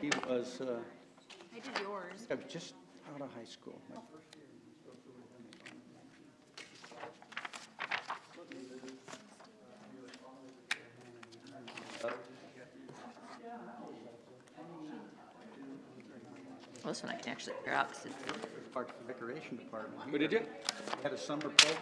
He was, I did yours. I was just out of high school. Well, this one I can actually figure out 'cause Park and Recreation Department. What did you? Had a summer program.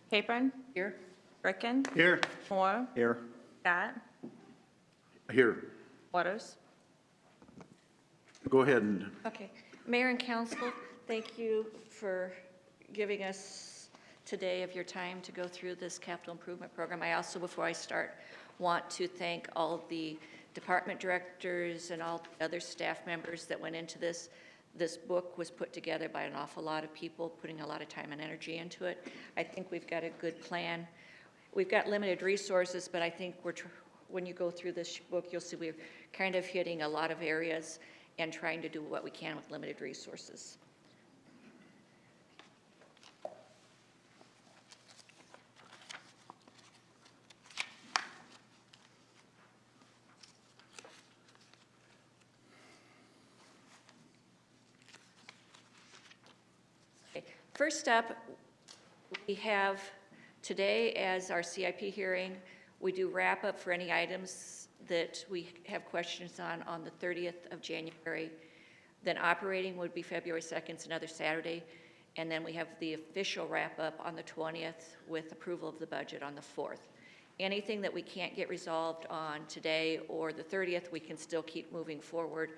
Capron, Here? Greckin, Here. Moore, Here. Scott, Here, Waters. go ahead and, Okay. Mayor and council, thank you for giving us today of your time to go through this capital improvement program. I also, before I start, want to thank all the department directors and all the other staff members that went into this. This book was put together by an awful lot of people, putting a lot of time and energy into it. I think we've got a good plan. We've got limited resources, but I think when you go through this book, you'll see we're kind of hitting a lot of areas and trying to do what we can with limited resources. Okay. First up, we have today as our CIP hearing. We do wrap up for any items that we have questions on the 30th of January. Then operating would be February 2nd, it's another Saturday. And then we have the official wrap up on the 20th with approval of the budget on the 4th. Anything that we can't get resolved on today or the 30th, we can still keep moving forward.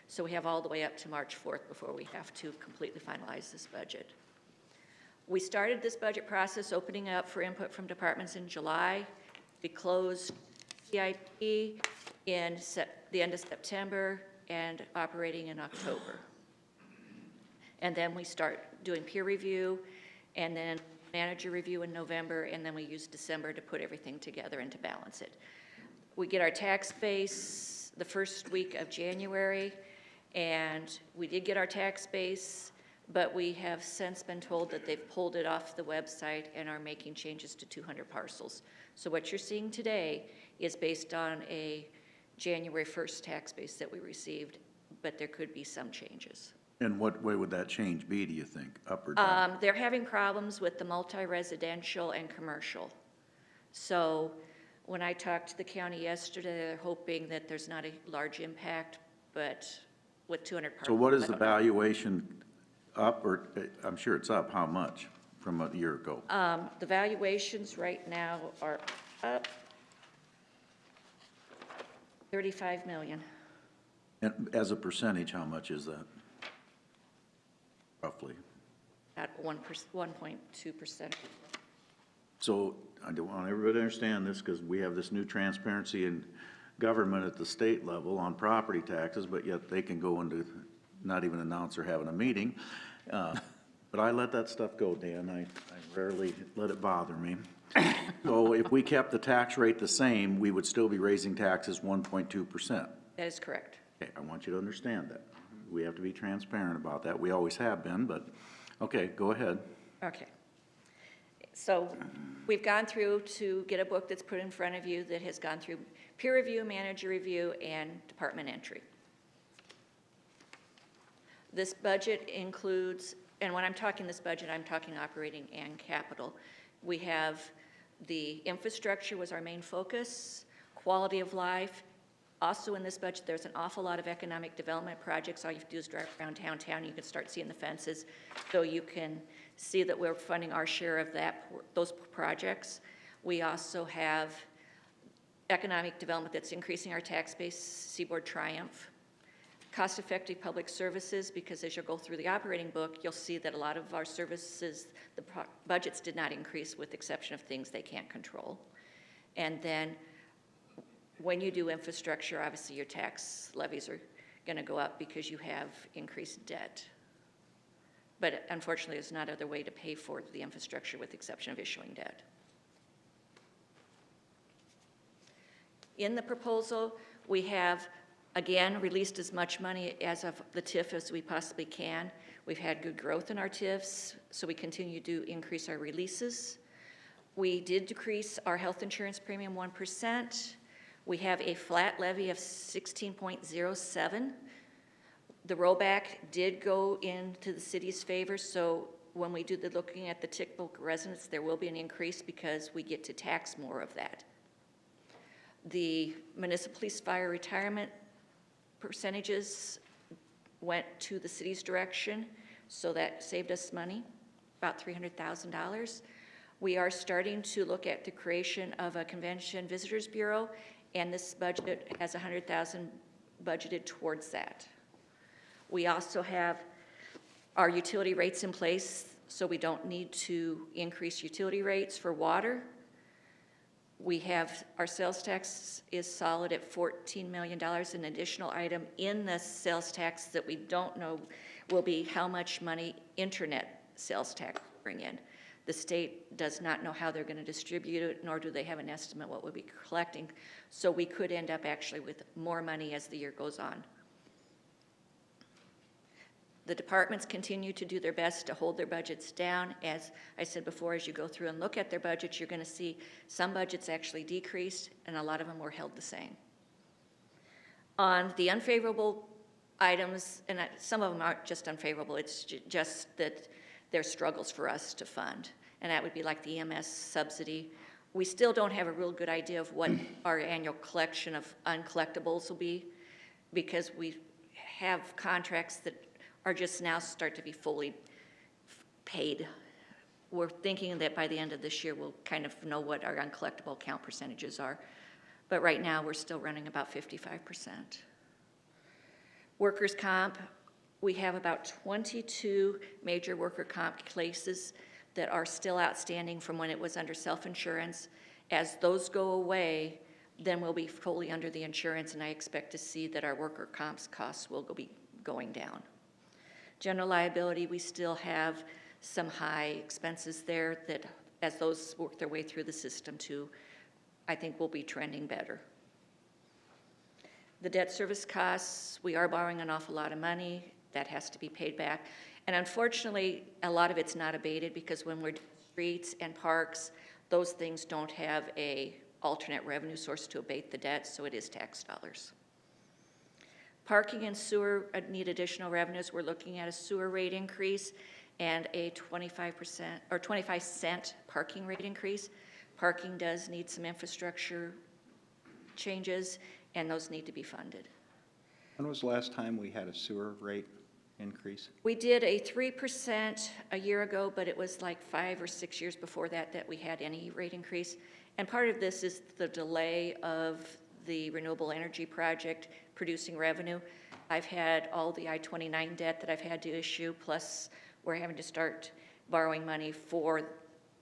So we have all the way up to March 4th before we have to completely finalize this budget. We started this budget process opening up for input from departments in July. We closed CIP in the end of September and operating in October. And then we start doing peer review and then manager review in November, and then we use December to put everything together and to balance it. We get our tax base the first week of January, and we did get our tax base, but we have since been told that they've pulled it off the website and are making changes to 200 parcels. So what you're seeing today is based on a January 1st tax base that we received, but there could be some changes. in what way would that change be, do you think, up or down? They're having problems with the multi-residential and commercial. So when I talked to the county yesterday, they're hoping that there's not a large impact, but with 200 parcels. So what is the valuation up, or, I'm sure it's up, how much from a year ago? The valuations right now are up 35 million. And as a percentage, how much is that? Roughly. At 1.2%. So I don't want everybody to understand this, because we have this new transparency in government at the state level on property taxes, but yet they can go into, not even announce they're having a meeting. But I let that stuff go, Dan. I rarely let it bother me. So if we kept the tax rate the same, we would still be raising taxes 1.2%. That is correct. Okay, I want you to understand that. We have to be transparent about that. We always have been, but, okay, go ahead. Okay. So we've gone through to get a book that's put in front of you that has gone through peer review, manager review, and department entry. This budget includes, and when I'm talking this budget, I'm talking operating and capital. We have the infrastructure was our main focus, quality of life. Also in this budget, there's an awful lot of economic development projects. All you have to do is drive around downtown, you can start seeing the fences. So you can see that we're funding our share of those projects. We also have economic development that's increasing our tax base, Seaboard Triumph. Cost-effective public services, because as you'll go through the operating book, you'll see that a lot of our services, the budgets did not increase with the exception of things they can't control. And then when you do infrastructure, obviously your tax levies are going to go up because you have increased debt. But unfortunately, there's not other way to pay for the infrastructure with the exception of issuing debt. In the proposal, we have, again, released as much money as of the TIF as we possibly can. We've had good growth in our TIFs, so we continue to increase our releases. We did decrease our health insurance premium 1%. We have a flat levy of 16.07. The rollback did go into the city's favor, so when we do the looking at the tick book residents, there will be an increase because we get to tax more of that. The municipal police fire retirement percentages went to the city's direction, so that saved us money, about $300,000. We are starting to look at the creation of a convention visitors bureau, and this budget has $100,000 budgeted towards that. We also have our utility rates in place, so we don't need to increase utility rates for water. We have, our sales tax is solid at $14 million, an additional item in the sales tax that we don't know will be how much money internet sales tax will bring in. The state does not know how they're going to distribute it, nor do they have an estimate what we'll be collecting. So we could end up actually with more money as the year goes on. The departments continue to do their best to hold their budgets down. As I said before, as you go through and look at their budgets, you're going to see some budgets actually decreased, and a lot of them were held the same. On the unfavorable items, and some of them aren't just unfavorable, it's just that they're struggles for us to fund, and that would be like the EMS subsidy. We still don't have a real good idea of what our annual collection of uncollectibles will be, because we have contracts that are just now start to be fully paid. We're thinking that by the end of this year, we'll kind of know what our uncollectible account percentages are. But right now, we're still running about 55%. Workers' comp, we have about 22 major worker comp cases that are still outstanding from when it was under self-insurance. As those go away, then we'll be fully under the insurance, and I expect to see that our worker comp's costs will be going down. General liability, we still have some high expenses there that as those work their way through the system too, I think we'll be trending better. The debt service costs, we are borrowing an awful lot of money. That has to be paid back. And unfortunately, a lot of it's not abated because when we're doing streets and parks, those things don't have a alternate revenue source to abate the debt, so it is tax dollars. Parking and sewer need additional revenues. We're looking at a sewer rate increase and a 25% or 25-cent parking rate increase. Parking does need some infrastructure changes, and those need to be funded. When was the last time we had a sewer rate increase? We did a 3% a year ago, but it was like 5 or 6 years before that that we had any rate increase. And part of this is the delay of the renewable energy project producing revenue. I've had all the I-29 debt that I've had to issue, plus we're having to start borrowing money for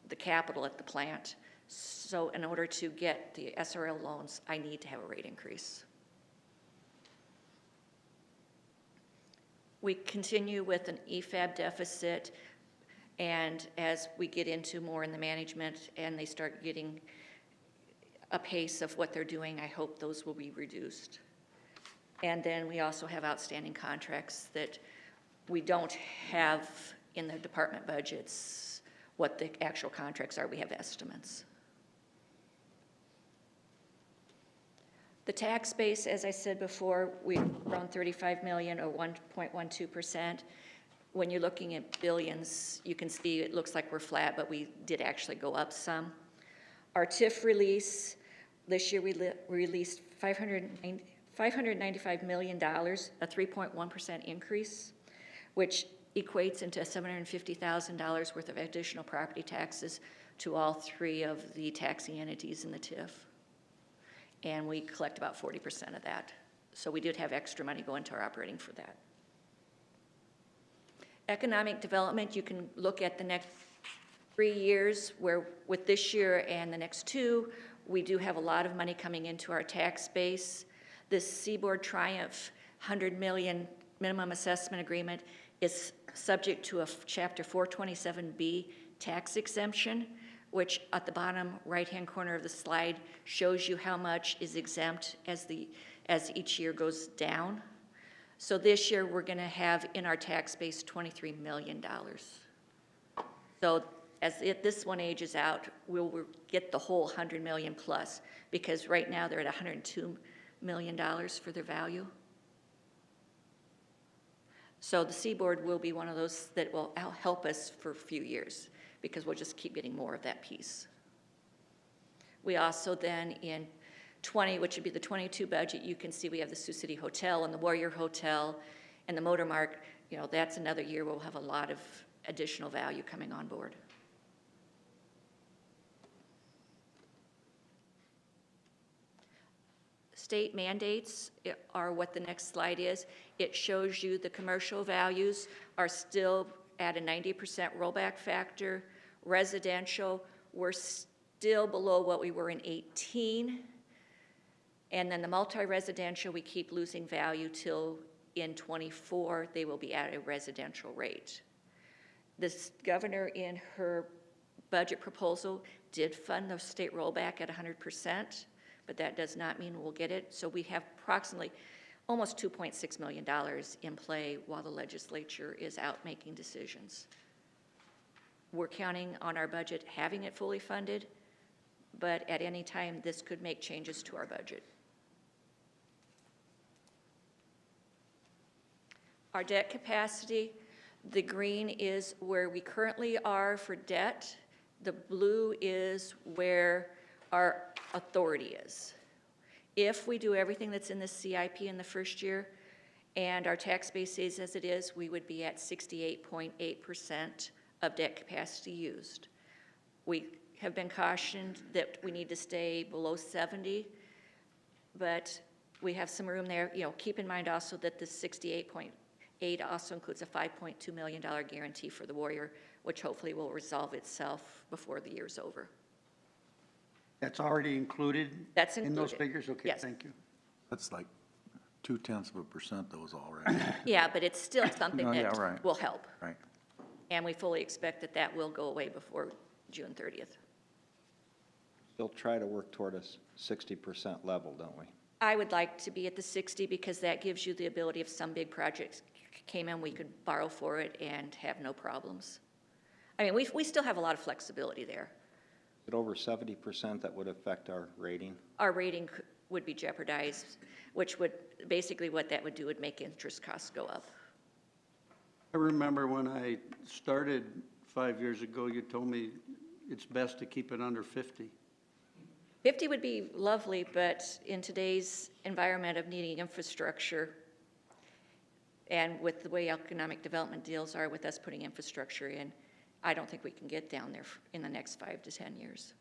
the capital at the plant. So in order to get the SRL loans, I need to have a rate increase. We continue with an EFAB deficit, and as we get into more in the management and they start getting a pace of what they're doing, I hope those will be reduced. And then we also have outstanding contracts that we don't have in the department budgets what the actual contracts are. We have estimates. The tax base, as I said before, we've grown 35 million or 1.12%. When you're looking at billions, you can see it looks like we're flat, but we did actually go up some. Our TIF release, this year we released $595 million, a 3.1% increase, which equates into $750,000 worth of additional property taxes to all three of the taxing entities in the TIF. And we collect about 40% of that. So we did have extra money going to our operating for that. Economic development, you can look at the next 3 years where with this year and the next 2, we do have a lot of money coming into our tax base. This Seaboard Triumph $100 million minimum assessment agreement is subject to a Chapter 427B tax exemption, which at the bottom right-hand corner of the slide shows you how much is exempt as each year goes down. So this year we're going to have in our tax base $23 million. So as this one ages out, we'll get the whole 100 million plus, because right now they're at $102 million for their value. So the Seaboard will be one of those that will help us for a few years, because we'll just keep getting more of that piece. We also then in 20, which would be the 22 budget, you can see we have the Sioux City Hotel and the Warrior Hotel and the Motor Mart. You know, that's another year we'll have a lot of additional value coming on board. state mandates are what the next slide is. It shows you the commercial values are still at a 90% rollback factor. Residential, we're still below what we were in 18. And then the multi-residential, we keep losing value till in 24, they will be at a residential rate. This governor in her budget proposal did fund the state rollback at 100%, but that does not mean we'll get it. So we have approximately almost $2.6 million in play while the legislature is out making decisions. We're counting on our budget having it fully funded, but at any time, this could make changes to our budget. Our debt capacity, the green is where we currently are for debt. The blue is where our authority is. If we do everything that's in the CIP in the first year and our tax base stays as it is, we would be at 68.8% of debt capacity used. We have been cautioned that we need to stay below 70, but we have some room there. You know, keep in mind also that the 68.8 also includes a $5.2 million guarantee for the Warrior, which hopefully will resolve itself before the year's over. That's already included? That's In those included. figures? Okay, Yes. thank you. That's like 0.2% those already. Yeah, but it's still something No, yeah, that right. will help. Right. And we fully expect that that will go away before June 30th. Still try to work toward a 60% level, don't we? I would like to be at the 60 because that gives you the ability if some big projects came in, we could borrow for it and have no problems. I mean, we still have a lot of flexibility there. At over 70%, that would affect our rating. Our rating would be jeopardized, which would, basically what that would do would make interest costs go up. I remember when I started 5 years ago, you told me it's best to keep it under 50. 50 would be lovely, but in today's environment of needing infrastructure and with the way economic development deals are with us putting infrastructure in, I don't think we can get down there in the next 5 to 10 years.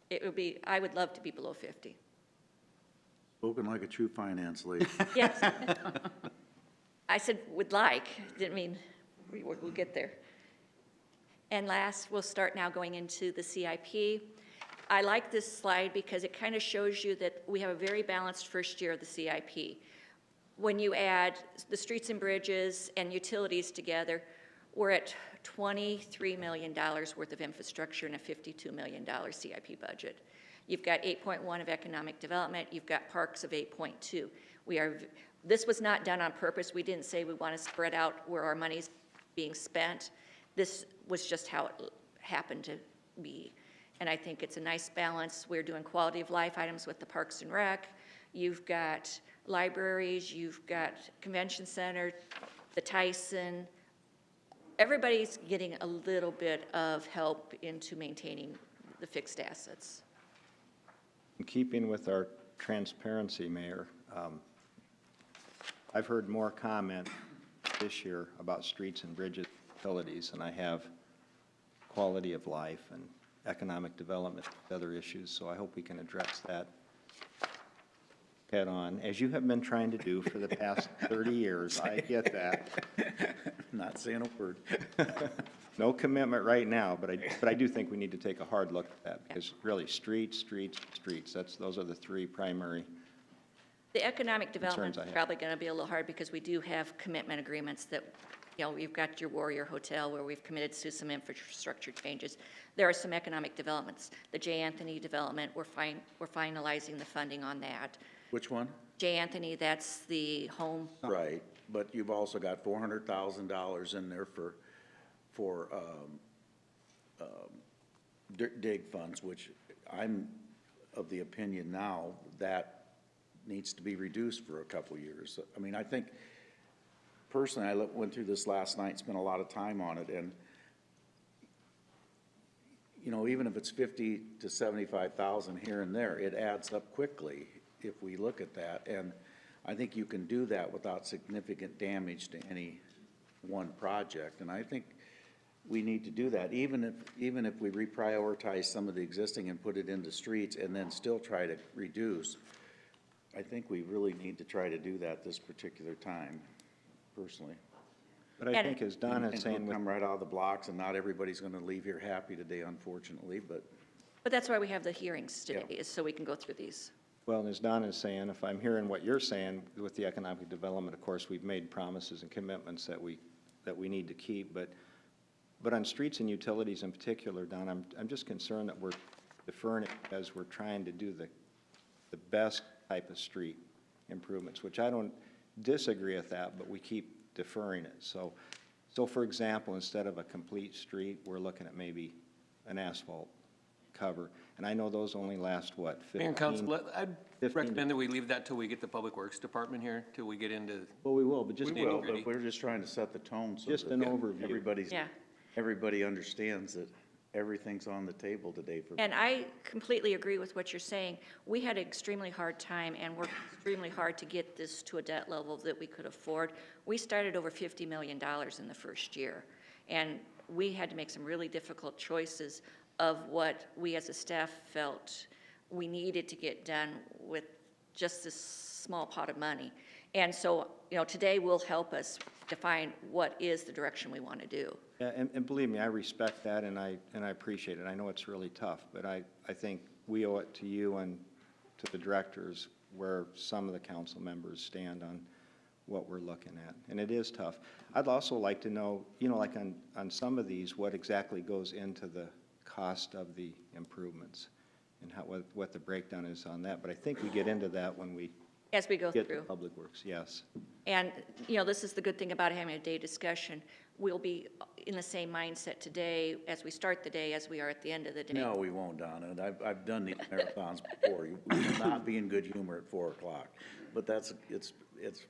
It would be, I would love to be below 50. Spoken like a true finance lady. Yes. I said would like, didn't mean we'll get there. And last, we'll start now going into the CIP. I like this slide because it kind of shows you that we have a very balanced first year of the CIP. When you add the streets and bridges and utilities together, we're at $23 million worth of infrastructure and a $52 million CIP budget. You've got 8.1 of economic development. You've got parks of 8.2. This was not done on purpose. We didn't say we want to spread out where our money's being spent. This was just how it happened to be. And I think it's a nice balance. We're doing quality of life items with the Parks and Rec. You've got libraries, you've got convention center, the Tyson. Everybody's getting a little bit of help into maintaining the fixed assets. In keeping with our transparency, Mayor, I've heard more comment this year about streets and bridges, utilities, and I have quality of life and economic development, other issues, so I hope we can address that head on, as you have been trying to do for the past 30 years. I get that. Not saying a word. No commitment right now, but I do think we need to take a hard look at that, because really, streets, those are the three primary. The economic development I is have. probably going to be a little hard because we do have commitment agreements that, you know, you've got your Warrior Hotel where we've committed to some infrastructure changes. There are some economic developments. The J. Anthony development, we're finalizing the funding on that. Which one? J. Anthony, that's the home. Right, but you've also got $400,000 in there for dig funds, which I'm of the opinion now that needs to be reduced for a couple of years. I mean, I think, personally, I went through this last night, spent a lot of time on it, and, you know, even if it's 50 to 75,000 here and there, it adds up quickly if we look at that, and I think you can do that without significant damage to any one project, and I think we need to do that, even if we reprioritize some of the existing and put it into streets and then still try to reduce. I think we really need to try to do that this particular time, personally. But I And- think as Don And is saying, we'll with come right out of the blocks, and not everybody's gonna leave here happy today, unfortunately, but But that's why we have the hearings today, Yeah. is so we can go through these. well, as Don is saying, if I'm hearing what you're saying with the economic development, of course, we've made promises and commitments that we need to keep, but on streets and utilities in particular, Don, I'm just concerned that we're deferring it as we're trying to do the best type of street improvements, which I don't disagree with that, but we keep deferring it. So for example, instead of a complete street, we're looking at maybe an asphalt cover. And I know those only last, what, 15? Mayor and Council, I'd 15 recommend that we leave that till we get the Public Works Department here, till we get into, Well, we will, but just, We will. but we're just trying to set the tone so just that an overview. Yeah. everybody understands that everything's on the table today for. And I completely agree with what you're saying. We had an extremely hard time and worked extremely hard to get this to a debt level that we could afford. We started over $50 million in the first year, and we had to make some really difficult choices of what we as a staff felt we needed to get done with just this small pot of money. And so, today will help us define what is the direction we want to do. Yeah, and believe me, I respect that, and I appreciate it. I know it's really tough, but I think we owe it to you and to the directors where some of the council members stand on what we're looking at, and it is tough. I'd also like to know, like on some of these, what exactly goes into the cost of the improvements and what the breakdown is on that, but I think we get into that when we As we go get to through. Public Works, yes. And, this is the good thing about having a day discussion. We'll be in the same mindset today as we start the day as we are at the end of the day. No, we won't, Donna. I've done these marathons before. We will not be in good humor at 4 o'clock. But it's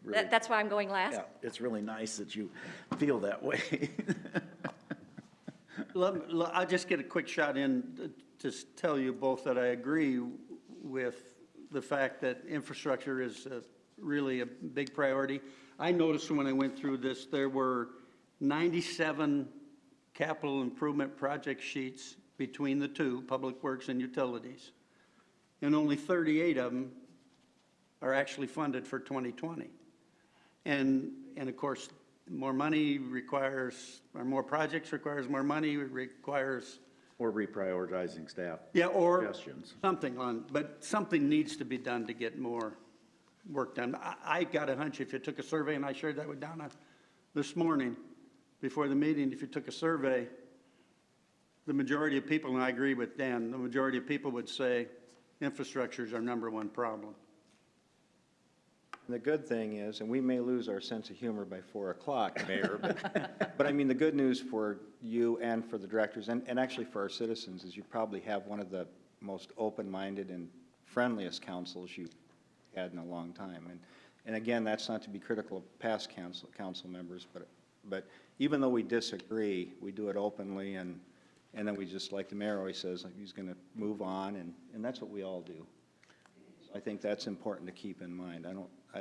really, That's why I'm going last. yeah, it's really nice that you feel that way. I'll just get a quick shot in to tell you both that I agree with the fact that infrastructure is really a big priority. I noticed when I went through this, there were 97 capital improvement project sheets between the two, Public Works and Utilities, and only 38 of them are actually funded for 2020. And of course, more money requires, or more projects requires more money, requires, Or reprioritizing staff. yeah, or Suggestions. but something needs to be done to get more work done. I got a hunch, if you took a survey, and I shared that with Donna this morning before the meeting, if you took a survey, the majority of people, and I agree with Dan, the majority of people would say infrastructure is our number one problem. The good thing is, and we may lose our sense of humor by 4 o'clock, Mayor, but I mean, the good news for you and for the directors, and actually for our citizens, is you probably have one of the most open-minded and friendliest councils you've had in a long time. And again, that's not to be critical of past council members, but even though we disagree, we do it openly, and then we just, like the mayor always says, like, he's going to move on, and that's what we all do. So I think that's important to keep in mind.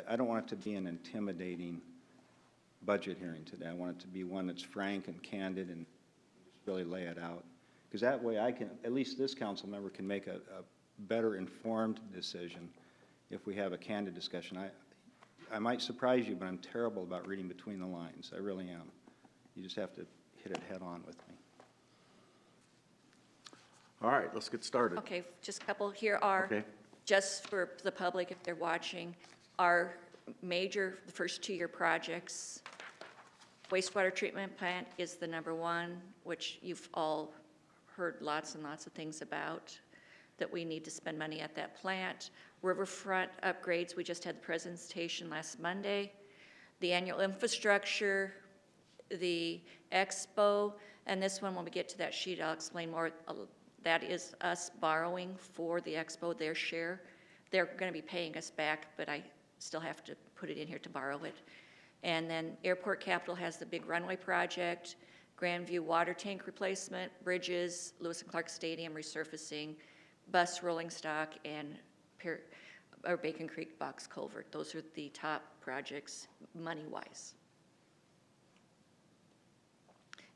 I don't want it to be an intimidating budget hearing today. I want it to be one that's frank and candid and just really lay it out. Because that way at least this council member can make a better informed decision if we have a candid discussion. I might surprise you, but I'm terrible about reading between the lines. I really am. You just have to hit it head on with me. All right, let's get started. Okay, just a couple. Here are, Okay. just for the public, if they're watching, our major, the first 2-year projects. Wastewater treatment plant is the number one, which you've all heard lots and lots of things about, that we need to spend money at that plant. Riverfront upgrades, we just had the presentation last Monday. The annual infrastructure, the expo, and this one, when we get to that sheet, I'll explain more. That is us borrowing for the expo, their share. They're going to be paying us back, but I still have to put it in here to borrow it. And then Airport Capital has the big runway project, Grandview water tank replacement, bridges, Lewis and Clark Stadium resurfacing, bus rolling stock, and Bacon Creek box culvert. Those are the top projects money-wise.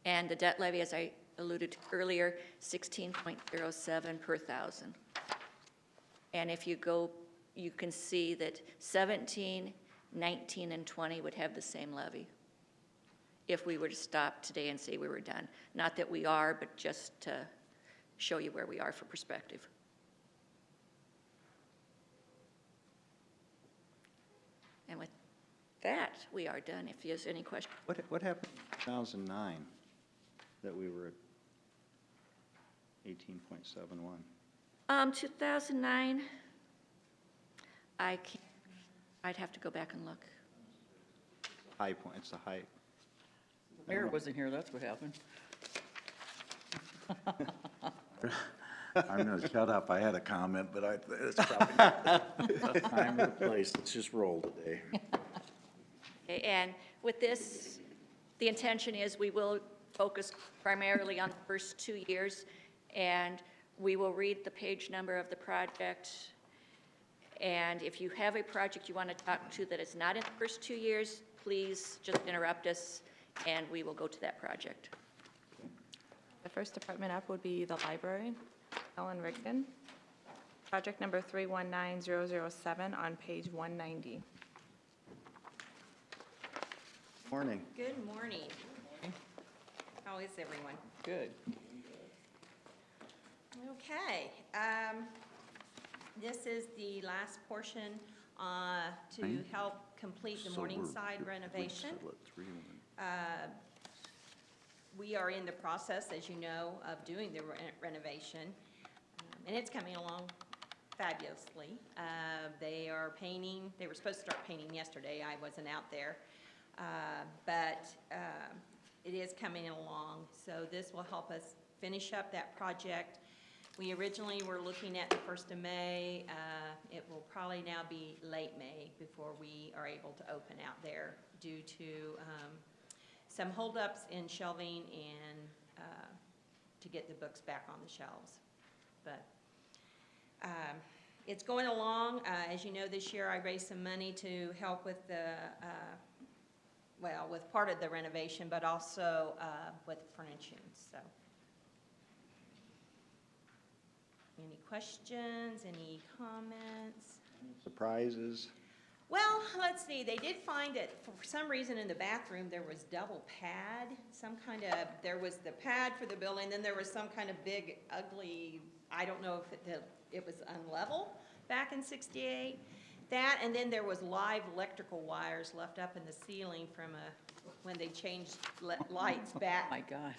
And the debt levy, as I alluded to earlier, 16.07 per thousand. And if you go, you can see that 17, 19, and 20 would have the same levy if we were to stop today and say we were done. Not that we are, but just to show you where we are for perspective. And with that, we are done. If there's any questions. What happened in 2009 that we were at 18.71? 2009, I'd have to go back and look. High point, it's the high. Mayor wasn't here, that's what happened. I'm gonna shut up. I had a comment, but it's probably not the time or the place. Let's just roll today. Okay, and with this, the intention is we will focus primarily on the first 2 years, and we will read the page number of the project. And if you have a project you want to talk to that is not in the first 2 years, please just interrupt us, and we will go to that project. The first department up would be the library, Ellen Rigdon. Project number 319007 on page 190. Morning. Good morning. How is everyone? Good. Okay. This is the last portion to help complete the So we're- Morningside renovation. settle at 3-1. We are in the process, as you know, of doing the renovation, and it's coming along fabulously. They are painting, they were supposed to start painting yesterday, I wasn't out there, but it is coming along, so this will help us finish up that project. We originally were looking at the 1st of May. It will probably now be late May before we are able to open out there due to some holdups in shelving and to get the books back on the shelves. But it's going along. As you know, this year I raised some money to help with the, well, with part of the renovation, but also with furnishing, so. Any questions, any comments? Surprises? Well, let's see, they did find that for some reason in the bathroom, there was double pad, some kind of, there was the pad for the building, then there was some kind of big, ugly, I don't know if it was unlevel back in '68. That, and then there was live electrical wires left up in the ceiling from when they changed lights back My God.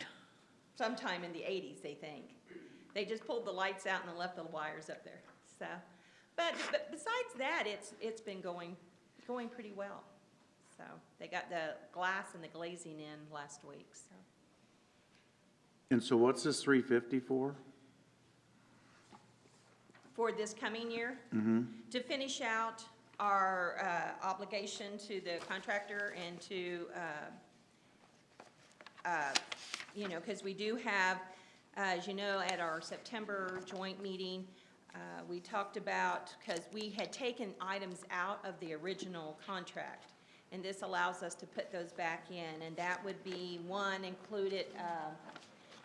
sometime in the '80s, they think. They just pulled the lights out and left the wires up there, so. But besides that, it's been going pretty well. So they got the glass and the glazing in last week, so. And so what's this 350 for? For this coming year, to finish out our obligation to the contractor and to, you know, because we do have, as you know, at our September joint meeting, we talked about, because we had taken items out of the original contract, and this allows us to put those back in, and that would be, one, included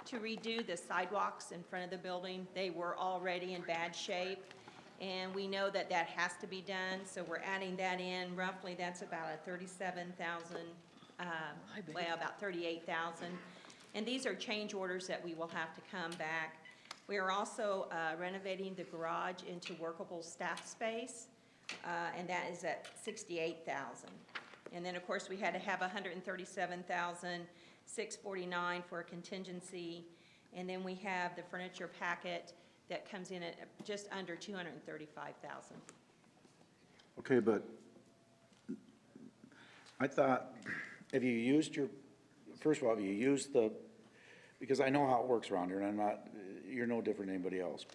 to redo the sidewalks in front of the building. They were already in bad shape, and we know that that has to be done, so we're adding that in. Roughly, that's about a 37,000, well, about 38,000. And these are change orders that we will have to come back. We are also renovating the garage into workable staff space, and that is at 68,000. And then, of course, we had to have 137,649 for a contingency, and then we have the furniture packet that comes in at just under 235,000. Okay, but I thought, have you used your, first of all, have you used the, because I know how it works around here, and I'm not, you're no different than anybody else.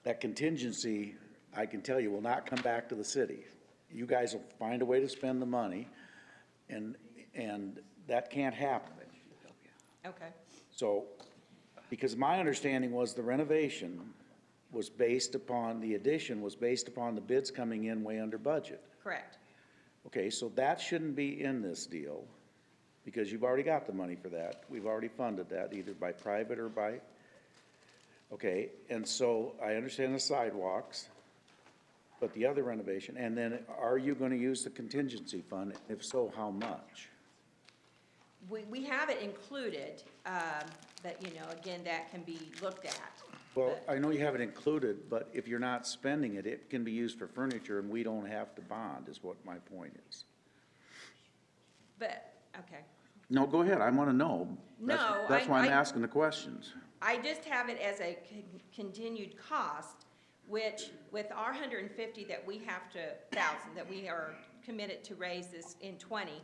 That contingency, I can tell you, will not come back to the city. You guys will find a way to spend the money, and that can't happen. Okay. So, because my understanding was the renovation was based upon, the addition was based upon the bids coming in way under budget. Correct. Okay, so that shouldn't be in this deal. because you've already got the money for that. We've already funded that, either by private or by, okay, and so I understand the sidewalks, but the other renovation, and then are you gonna use the contingency fund? If so, how much? We have it included, but, you know, again, that can be looked at. Well, I know you have it included, but if you're not spending it, it can be used for furniture and we don't have to bond, is what my point is. But, okay. No, go ahead, I wanna know. No, That's why I'm I- asking the questions. I just have it as a continued cost, which with our 150 that we have to, thousand, that we are committed to raise this in 20,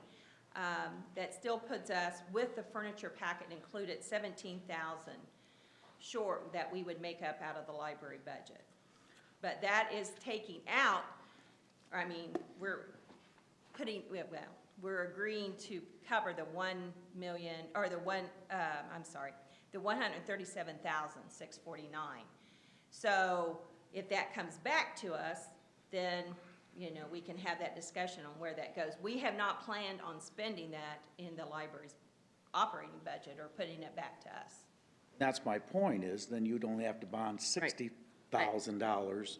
that still puts us, with the furniture packet included, 17,000 short that we would make up out of the library budget. But that is taking out, I mean, we're putting, well, we're agreeing to cover the 1 million, or the the 137,649. So if that comes back to us, then, you know, we can have that discussion on where that goes. We have not planned on spending that in the library's operating budget or putting it back to us. That's my point, is then you'd only have to bond $60,000.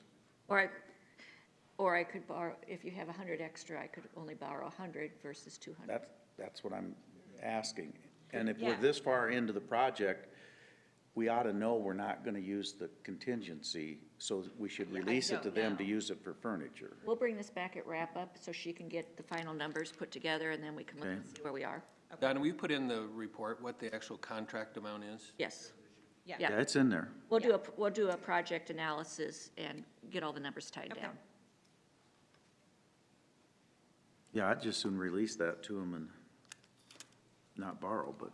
Or I could borrow, if you have 100 extra, I could only borrow 100 versus 200. That's what I'm asking. And if we're Yeah. this far into the project, we ought to know we're not gonna use the contingency, so we should Yeah, I release it to don't them to know. use it for furniture. We'll bring this back at wrap-up so she can get the final numbers put together, and then we can look and Okay. see where we are. Donna, will you put in the report what the actual contract amount is? Yes. Yeah. Yeah. Yeah, it's in there. We'll do a project analysis and get all the numbers tied Okay. down. Yeah, I'd just soon release that to them and not borrow, but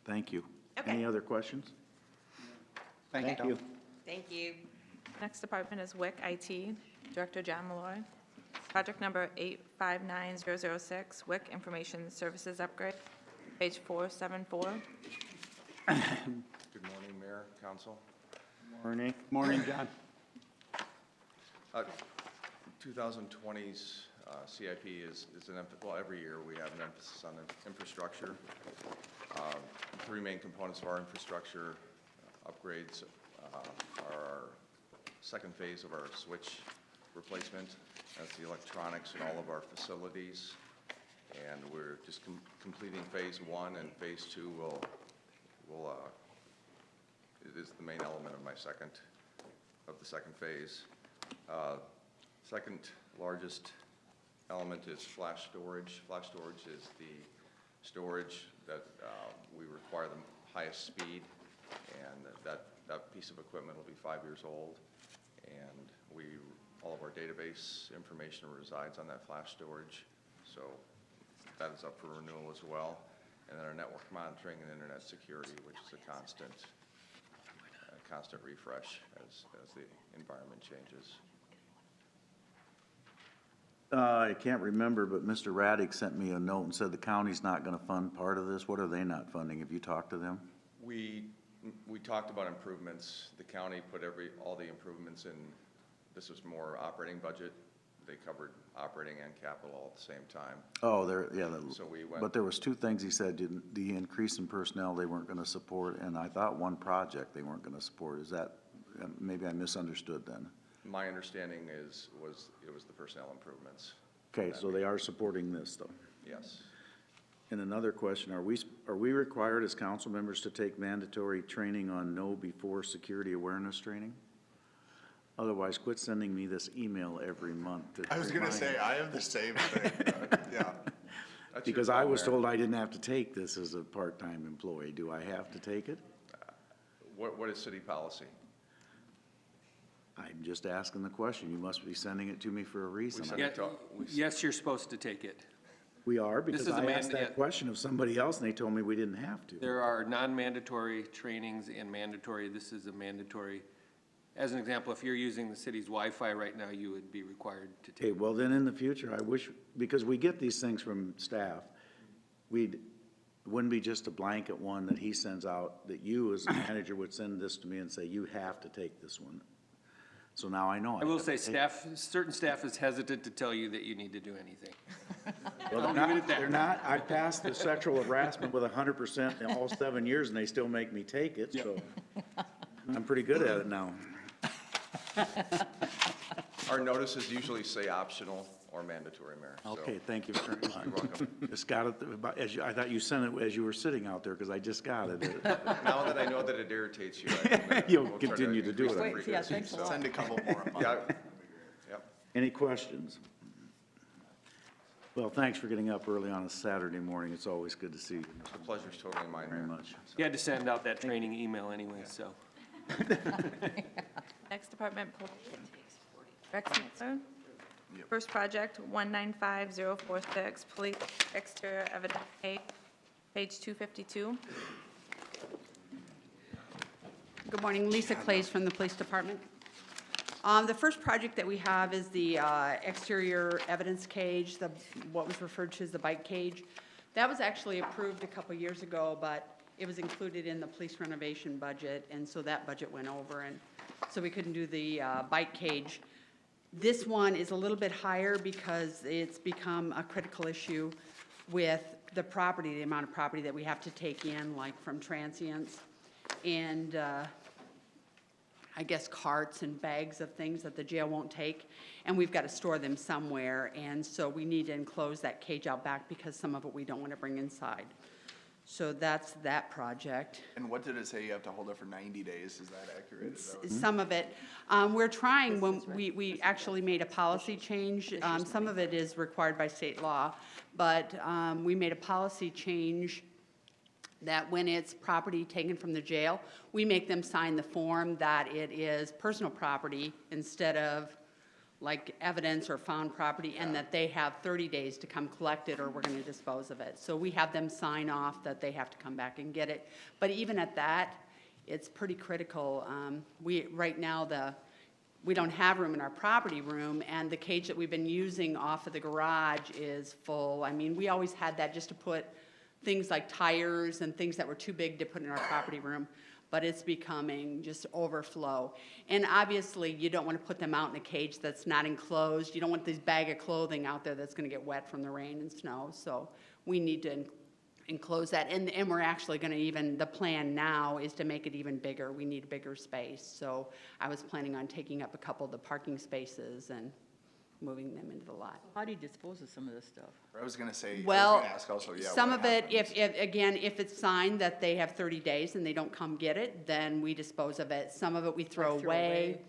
thank you. Okay. Any other questions? Thank you. Thank you. Next department is WIC IT, Director John Malloy. Project number 859006, WIC Information Services Upgrade, page 474. Good morning, Mayor, Council. Morning. Morning, John. 2020's CIP is well, every year we have an emphasis on infrastructure. Three main components of our infrastructure upgrades are our second phase of our switch replacement. That's the electronics in all of our facilities. And we're just completing phase one, and phase two it is the main element of the second phase. Second largest element is flash storage. Flash storage is the storage that we require the highest speed, and that piece of equipment will be 5 years old. And all of our database information resides on that flash storage, so that is up for renewal as well. And then our network monitoring and internet security, which is a constant refresh as the environment changes. I can't remember, but Mr. Raddick sent me a note and said the county's not gonna fund part of this. What are they not funding? Have you talked to them? We talked about improvements. The county put all the improvements in. This was more operating budget. They covered operating and capital all at the same time. Oh, So we went. but there was two things he said, the increase in personnel they weren't gonna support, and I thought one project they weren't gonna support. Is that, maybe I misunderstood then? My understanding was it was the personnel improvements. Okay, so they are supporting this though. Yes. And another question, are we required as council members to take mandatory training on know before security awareness training? Otherwise, quit sending me this email every month. I was gonna say, I have the same thing, yeah. That's your Because I call, was Mayor. told I didn't have to take this as a part-time employee. Do I have to take it? What is city policy? I'm just asking the question. You must be sending it to me for a reason. send Yeah, it to- yes, you're supposed to take it. We are, because is a I asked yeah. that question of somebody else and they told me we didn't have to. There are non-mandatory trainings and mandatory. This is a mandatory. As an example, if you're using the city's Wi-Fi right now, you would be required to Okay, take. well then in the future, I wish, because we get these things from staff, wouldn't be just a blanket one that he sends out, that you as a manager would send this to me and say, you have to take this one. So now I know. I will have say to take it. certain staff is hesitant to tell you that you need to do anything. Well, they're not, I passed the sexual harassment with 100% in all 7 years, and they still make me take it, so I'm pretty good at it now. Our notices usually say optional or mandatory, Mayor. so- Okay, thank you very much. You're welcome. Just got it, I thought you sent it as you were sitting out there, because I just got it. Now that I know that it irritates you, You'll we'll try continue to do increase the it. Wait, yeah, frequency, thanks a so- lot. Send a couple more a month. Yeah, yep. Any questions? Well, thanks for getting up early on a Saturday morning. It's always good to see you. The pleasure's totally mine, Very Mayor. much. You had to send out that training email anyway, so. Next department, Rex Mueller. First project, 195046, police exterior evidence page, page 252. Good morning, Lisa Clays from the Police Department. The first project that we have is the exterior evidence cage, what was referred to as the bike cage. That was actually approved a couple years ago, but it was included in the police renovation budget, and so that budget went over, and so we couldn't do the bike cage. This one is a little bit higher because it's become a critical issue with the property, the amount of property that we have to take in, like from transients, and I guess carts and bags of things that the jail won't take, and we've got to store them somewhere, and so we need to enclose that cage out back because some of it we don't want to bring inside. So that's that project. And what did it say? You have to hold it for 90 days. Is that accurate? Is that what- Some of it, we're trying, when we actually made a policy change, some of it is required by state law, but we made a policy change that when it's property taken from the jail, we make them sign the form that it is personal property instead of like evidence or found property, and that they have 30 days to come collect it or we're going to dispose of it. So we have them sign off that they have to come back and get it. But even at that, it's pretty critical. Right now, we don't have room in our property room, and the cage that we've been using off of the garage is full. I mean, we always had that just to put things like tires and things that were too big to put in our property room, but it's becoming just overflow. And obviously, you don't want to put them out in a cage that's not enclosed. You don't want this bag of clothing out there that's going to get wet from the rain and snow. So we need to enclose that. And we're actually going to even, the plan now is to make it even bigger. We need a bigger space. So I was planning on taking up a couple of the parking spaces and moving them into the lot. How do you dispose of some of this stuff? I was gonna say, I was Well, gonna ask also, yeah. some what of it, happens? if it's signed that they have 30 days and they don't come get it, then we dispose of it. Some of it we throw Like throw away.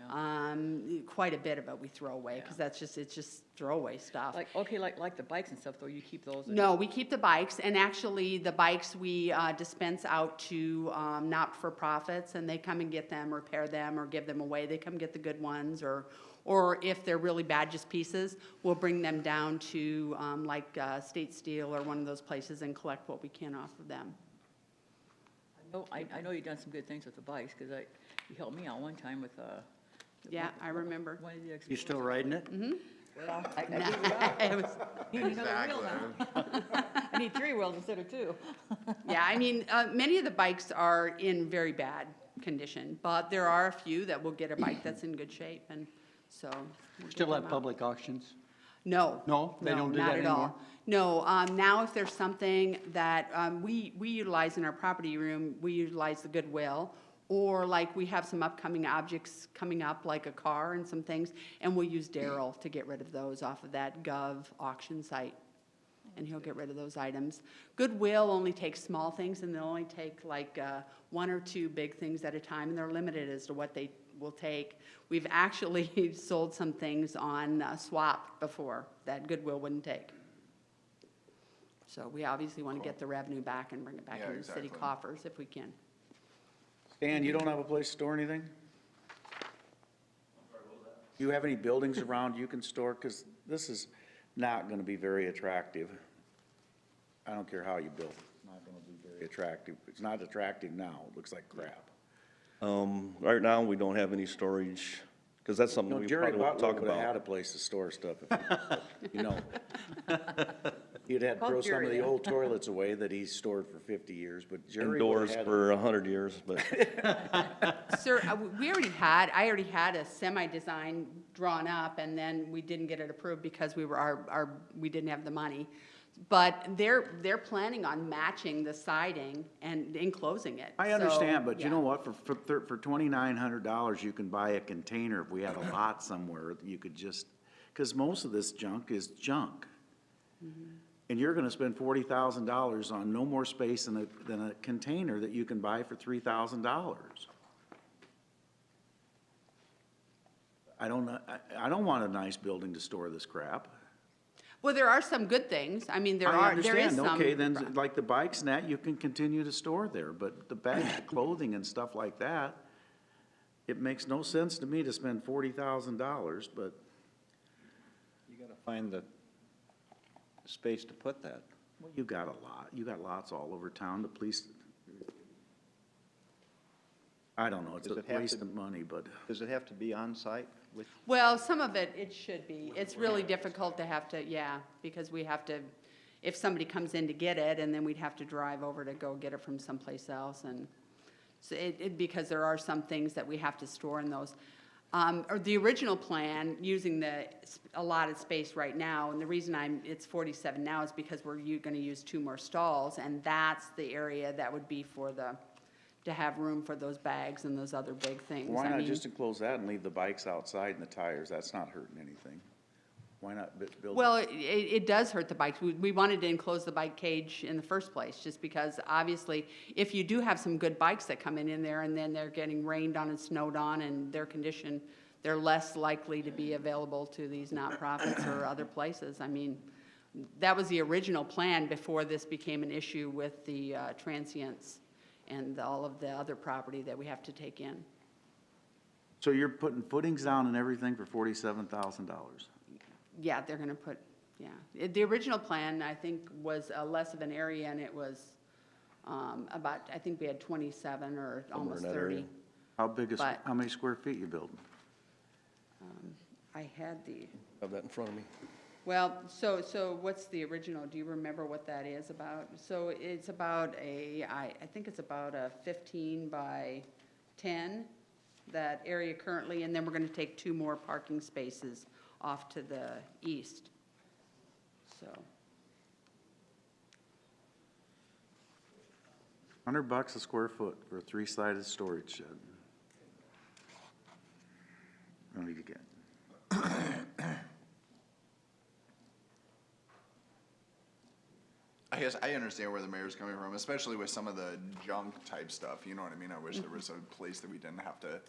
away, Quite a bit of it we throw away, because it's just throwaway stuff. Like, okay, like the bikes and stuff, though, you keep those? in- No, we keep the bikes, and actually, the bikes we dispense out to not-for-profits, and they come and get them, repair them, or give them away. They come get the good ones, or if they're really bad, just pieces, we'll bring them down to like State Steel or one of those places and collect what we can off of them. I know you've done some good things with the bikes, because you helped me out one time with, Yeah, I remember. one of the. You still riding it? Well, It was- I need another wheel now. I need 3 wheels instead of 2. Yeah, I mean, many of the bikes are in very bad condition, but there are a few that will get a bike that's in good shape, and so. we'll Still get have them out. public auctions? No. No? They don't do not that at all. No, now if there's something that we utilize in our property room, we utilize the Goodwill, or like we have some upcoming objects coming up, like a car and some things, and we'll use Daryl to get rid of those off of that Gov auction site, and he'll get rid of those items. Goodwill only takes small things, and they'll only take like 1 or 2 big things at a time, and they're limited as to what they will take. We've actually sold some things on swap before that Goodwill wouldn't take. So we obviously want to get the revenue back and bring it back Yeah, into the city exactly. coffers if we can. Stan, you don't have a place to store anything? Do you have any buildings around you can store? Because this is not going to be very attractive. I don't care how you build it. It's not going to be very attractive. It's not attractive now. It looks like crap. Right now, we don't have any storage, because that's something No, we Jerry probably won't Butler talk would have had about. a place to store stuff, if you know. You'd had to Call throw some of Jerry the then. old toilets away that he stored for 50 years, but Jerry would've Indoors had for 100 years, but Sir, I already had a semi-design drawn up, and then we didn't get it approved because we didn't have the money. But they're planning on matching the siding and enclosing it. I So, understand, but you yeah. know what, for $2,900, you can buy a container, if we had a lot somewhere, you could just, because most of this junk is junk. And you're gonna spend $40,000 on no more space than a container that you can buy for $3,000. I don't know, I don't want a nice building to store this crap. Well, there are some good things. I mean, there I is understand, some. okay, then, like the bikes and that, you can continue to store there, but the bags of clothing and stuff like that, it makes no sense to me to spend $40,000, but You gotta find the space to put that. well, you got a lot, you got lots all over town, the police, I don't know, it's Does a it have waste to- of money, but. Does it have to be on site with? Well, some of it should be. It's really difficult to have to, yeah, because we have to, if somebody comes in to get it, and then we'd have to drive over to go get it from someplace else, and so because there are some things that we have to store in those. Or the original plan, using the allotted space right now, and the reason it's 47 now is because we're gonna use 2 more stalls, and that's the area that would be for to have room for those bags and those other big things. Why I not mean- just enclose that and leave the bikes outside and the tires? That's not hurting anything. Why not build? Well, it does hurt the bikes. We wanted to enclose the bike cage in the first place, just because obviously, if you do have some good bikes that come in there and then they're getting rained on and snowed on and their condition, they're less likely to be available to these nonprofits or other places. I mean, that was the original plan before this became an issue with the transients and all of the other property that we have to take in. So you're putting footings down and everything for $47,000? Yeah, they're gonna put, yeah. The original plan, I think, was less of an area, and it was about, I think we had 27 or Somewhere in almost that 30. area. How big is, But- how many square feet you building? I had the, have that in front of me. well, so what's the original? Do you remember what that is about? So it's about I think it's about a 15 by 10, that area currently, and then we're gonna take 2 more parking spaces off to the east, so. $100 a square foot for a 3-sided storage shed. What do you get? I guess I understand where the mayor's coming from, especially with some of the junk type stuff, you know what I mean? I wish there was a place that we didn't have to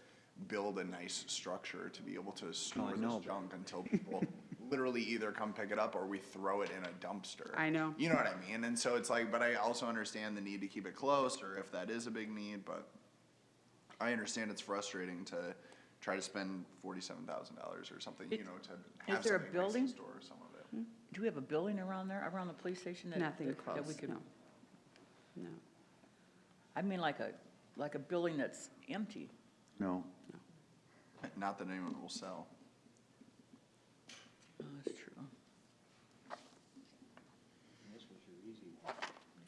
build a nice structure to be able to store I know. this junk until people literally either come pick it up or we throw it in a dumpster. I know. You know what I mean? And so it's like, but I also understand the need to keep it close, or if that is a big need, but I understand it's frustrating to try to spend $47,000 or something, you know, to have Is there a something nice to building? store some of it. Do we have a building around there, around the police station? Nothing that we close, could- no. No. I mean, like a building that's empty. No. Not that anyone will sell. Oh, that's true.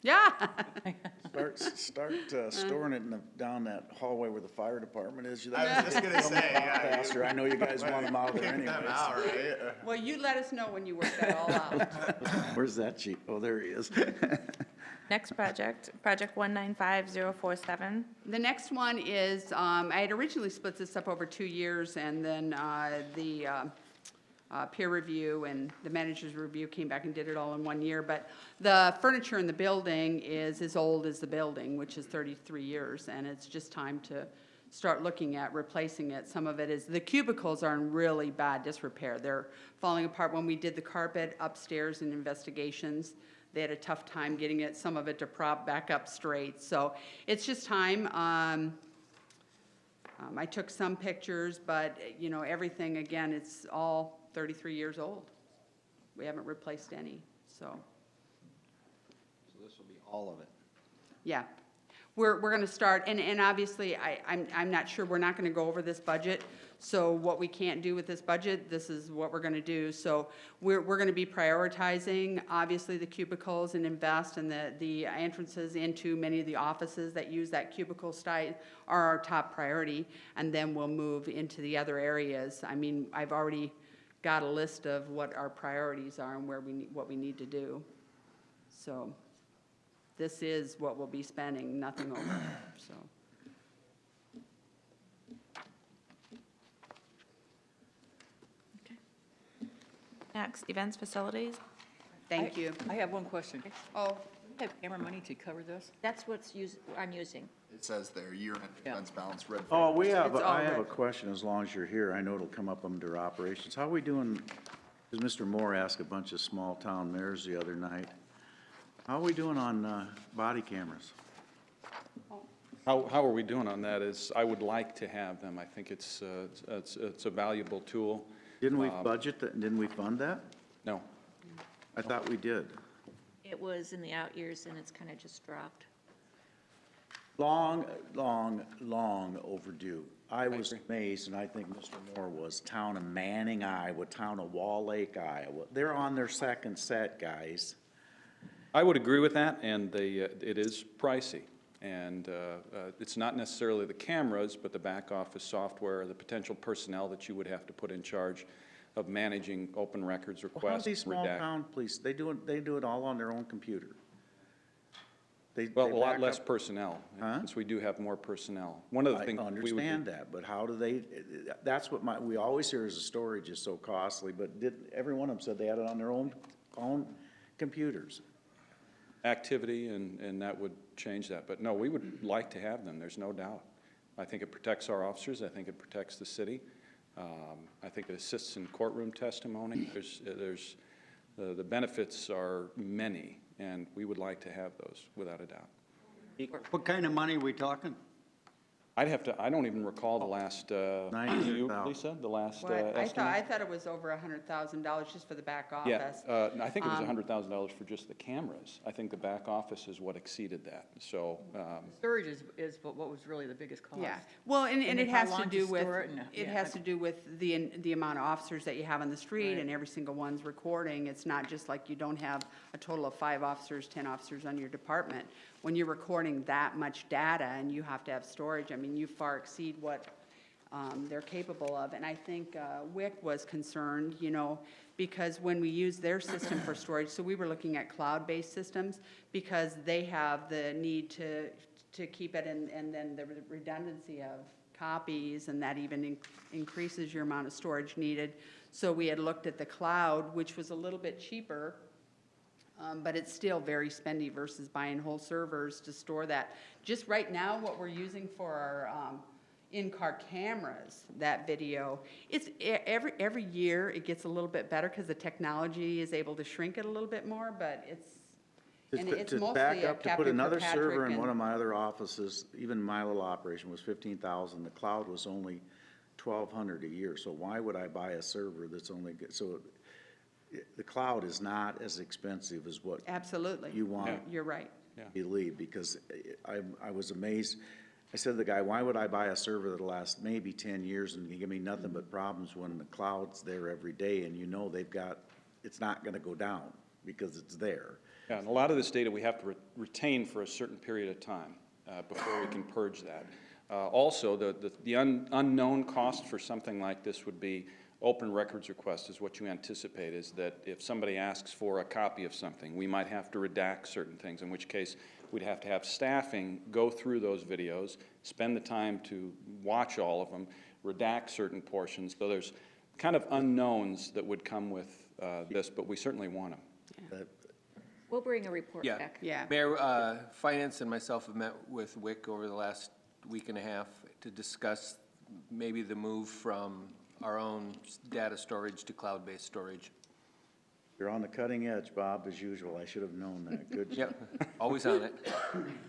Yeah. Start storing it down that hallway where the fire department is. I was just gonna say, yeah. Faster, I know you guys want them out there Kick them anyways. out, right? Well, you let us know when you work that all out. Where's that sheet? Oh, there he is. Next project, Project 195047. The next one is, I had originally split this up over 2 years, and then the peer review and the manager's review came back and did it all in 1 year. But the furniture in the building is as old as the building, which is 33 years, and it's just time to start looking at replacing it. Some of it is, the cubicles are in really bad disrepair. They're falling apart. When we did the carpet upstairs in investigations, they had a tough time getting it, some of it to prop back up straight. So it's just time. I took some pictures, but, you know, everything, again, it's all 33 years old. We haven't replaced any, so, So this will be all of it. yeah. We're going to start, and obviously, I'm not sure, we're not going to go over this budget, So what we can't do with this budget, this is what we're gonna do. So we're gonna be prioritizing, obviously, the cubicles and invest in the entrances into many of the offices that use that cubicle style are our top priority, and then we'll move into the other areas. I mean, I've already got a list of what our priorities are and where what we need to do. So this is what we'll be spending, nothing over, so. Next, events facilities. Thank you. I have one question. Oh, Do you have camera money to cover this? That's what's I'm using. It says there, year-end Yeah. expense balance, red. Oh, It's all I have a red. question as long as you're here. I know it'll come up under operations. How are we doing? Because Mr. Moore asked a bunch of small-town mayors the other night. How are we doing on body cameras? How are we doing on that is, I would like to have them. I think it's a valuable tool. Didn't we budget that, didn't we fund that? No. I thought we did. It was in the out years, and it's kind of just dropped. Long, long, long overdue. I was agree. amazed, and I think Mr. Moore was, town of Manning, Iowa, town of Wall Lake, Iowa. They're on their second set, guys. I would agree with that, and it is pricey. And it's not necessarily the cameras, but the back office software, the potential personnel that you would have to put in charge of managing open records Well, requests. how's these small redact- town police, they do it all on their own computer. Well, They a lot back less up- personnel, Huh? since we do have more personnel. One of the I things we would understand do. that, but how do they, that's what we always hear is the storage is so costly, but every one of them said they had it on their own computers. Activity, and that would change that. But no, we would like to have them, there's no doubt. I think it protects our officers, I think it protects the city. I think it assists in courtroom testimony. The benefits are many, and we would like to have those, without a doubt. What kind of money are we talking? I don't even recall the last, you, 900,000. Lisa, the last what, I estimate? thought it was over $100,000 just for the back Yeah, office. I think it was $100,000 for just the cameras. I think the back office is what exceeded that, so, Storage is what was really the biggest cost. Yeah, well, and And it then how has to long do to with, store it and, it yeah, has to do with the amount of officers that you have on the street, Right. and every single one's recording. It's not just like you don't have a total of 5 officers, 10 officers on your department. When you're recording that much data and you have to have storage, I mean, you far exceed what they're capable of. And I think WIC was concerned, you know, because when we use their system for storage, so we were looking at cloud-based systems, because they have the need to keep it, and then the redundancy of copies, and that even increases your amount of storage needed. So we had looked at the cloud, which was a little bit cheaper, but it's still very spendy versus buying whole servers to store that. Just right now, what we're using for our in-car cameras, that video, it's every year it gets a little bit better because the technology is able to shrink it a little bit more, but it's To mostly back a up, to put Captain another server Kirkpatrick in one and- of my other offices, even my little operation was 15,000. The cloud was only 1,200 a year. So why would I buy a server that's only, so the cloud is not as expensive as what Absolutely. you want You're right. yeah. believe, because I was amazed. I said to the guy, why would I buy a server that'll last maybe 10 years and give me nothing but problems when the cloud's there every day and you know it's not gonna go down because it's there. Yeah, and a lot of this data we have to retain for a certain period of time before we can purge that. Also, the unknown cost for something like this would be open records request is what you anticipate, is that if somebody asks for a copy of something, we might have to redact certain things, in which case we'd have to have staffing go through those videos, spend the time to watch all of them, redact certain portions. So there's kind of unknowns that would come with this, but we certainly want them. We'll bring a report Yeah. back. Yeah. Mayor, Finance and myself have met with WIC over the last week and a half to discuss maybe the move from our own data storage to cloud-based storage. You're on the cutting edge, Bob, as usual. I should have known that. Good job. Yep, always on it.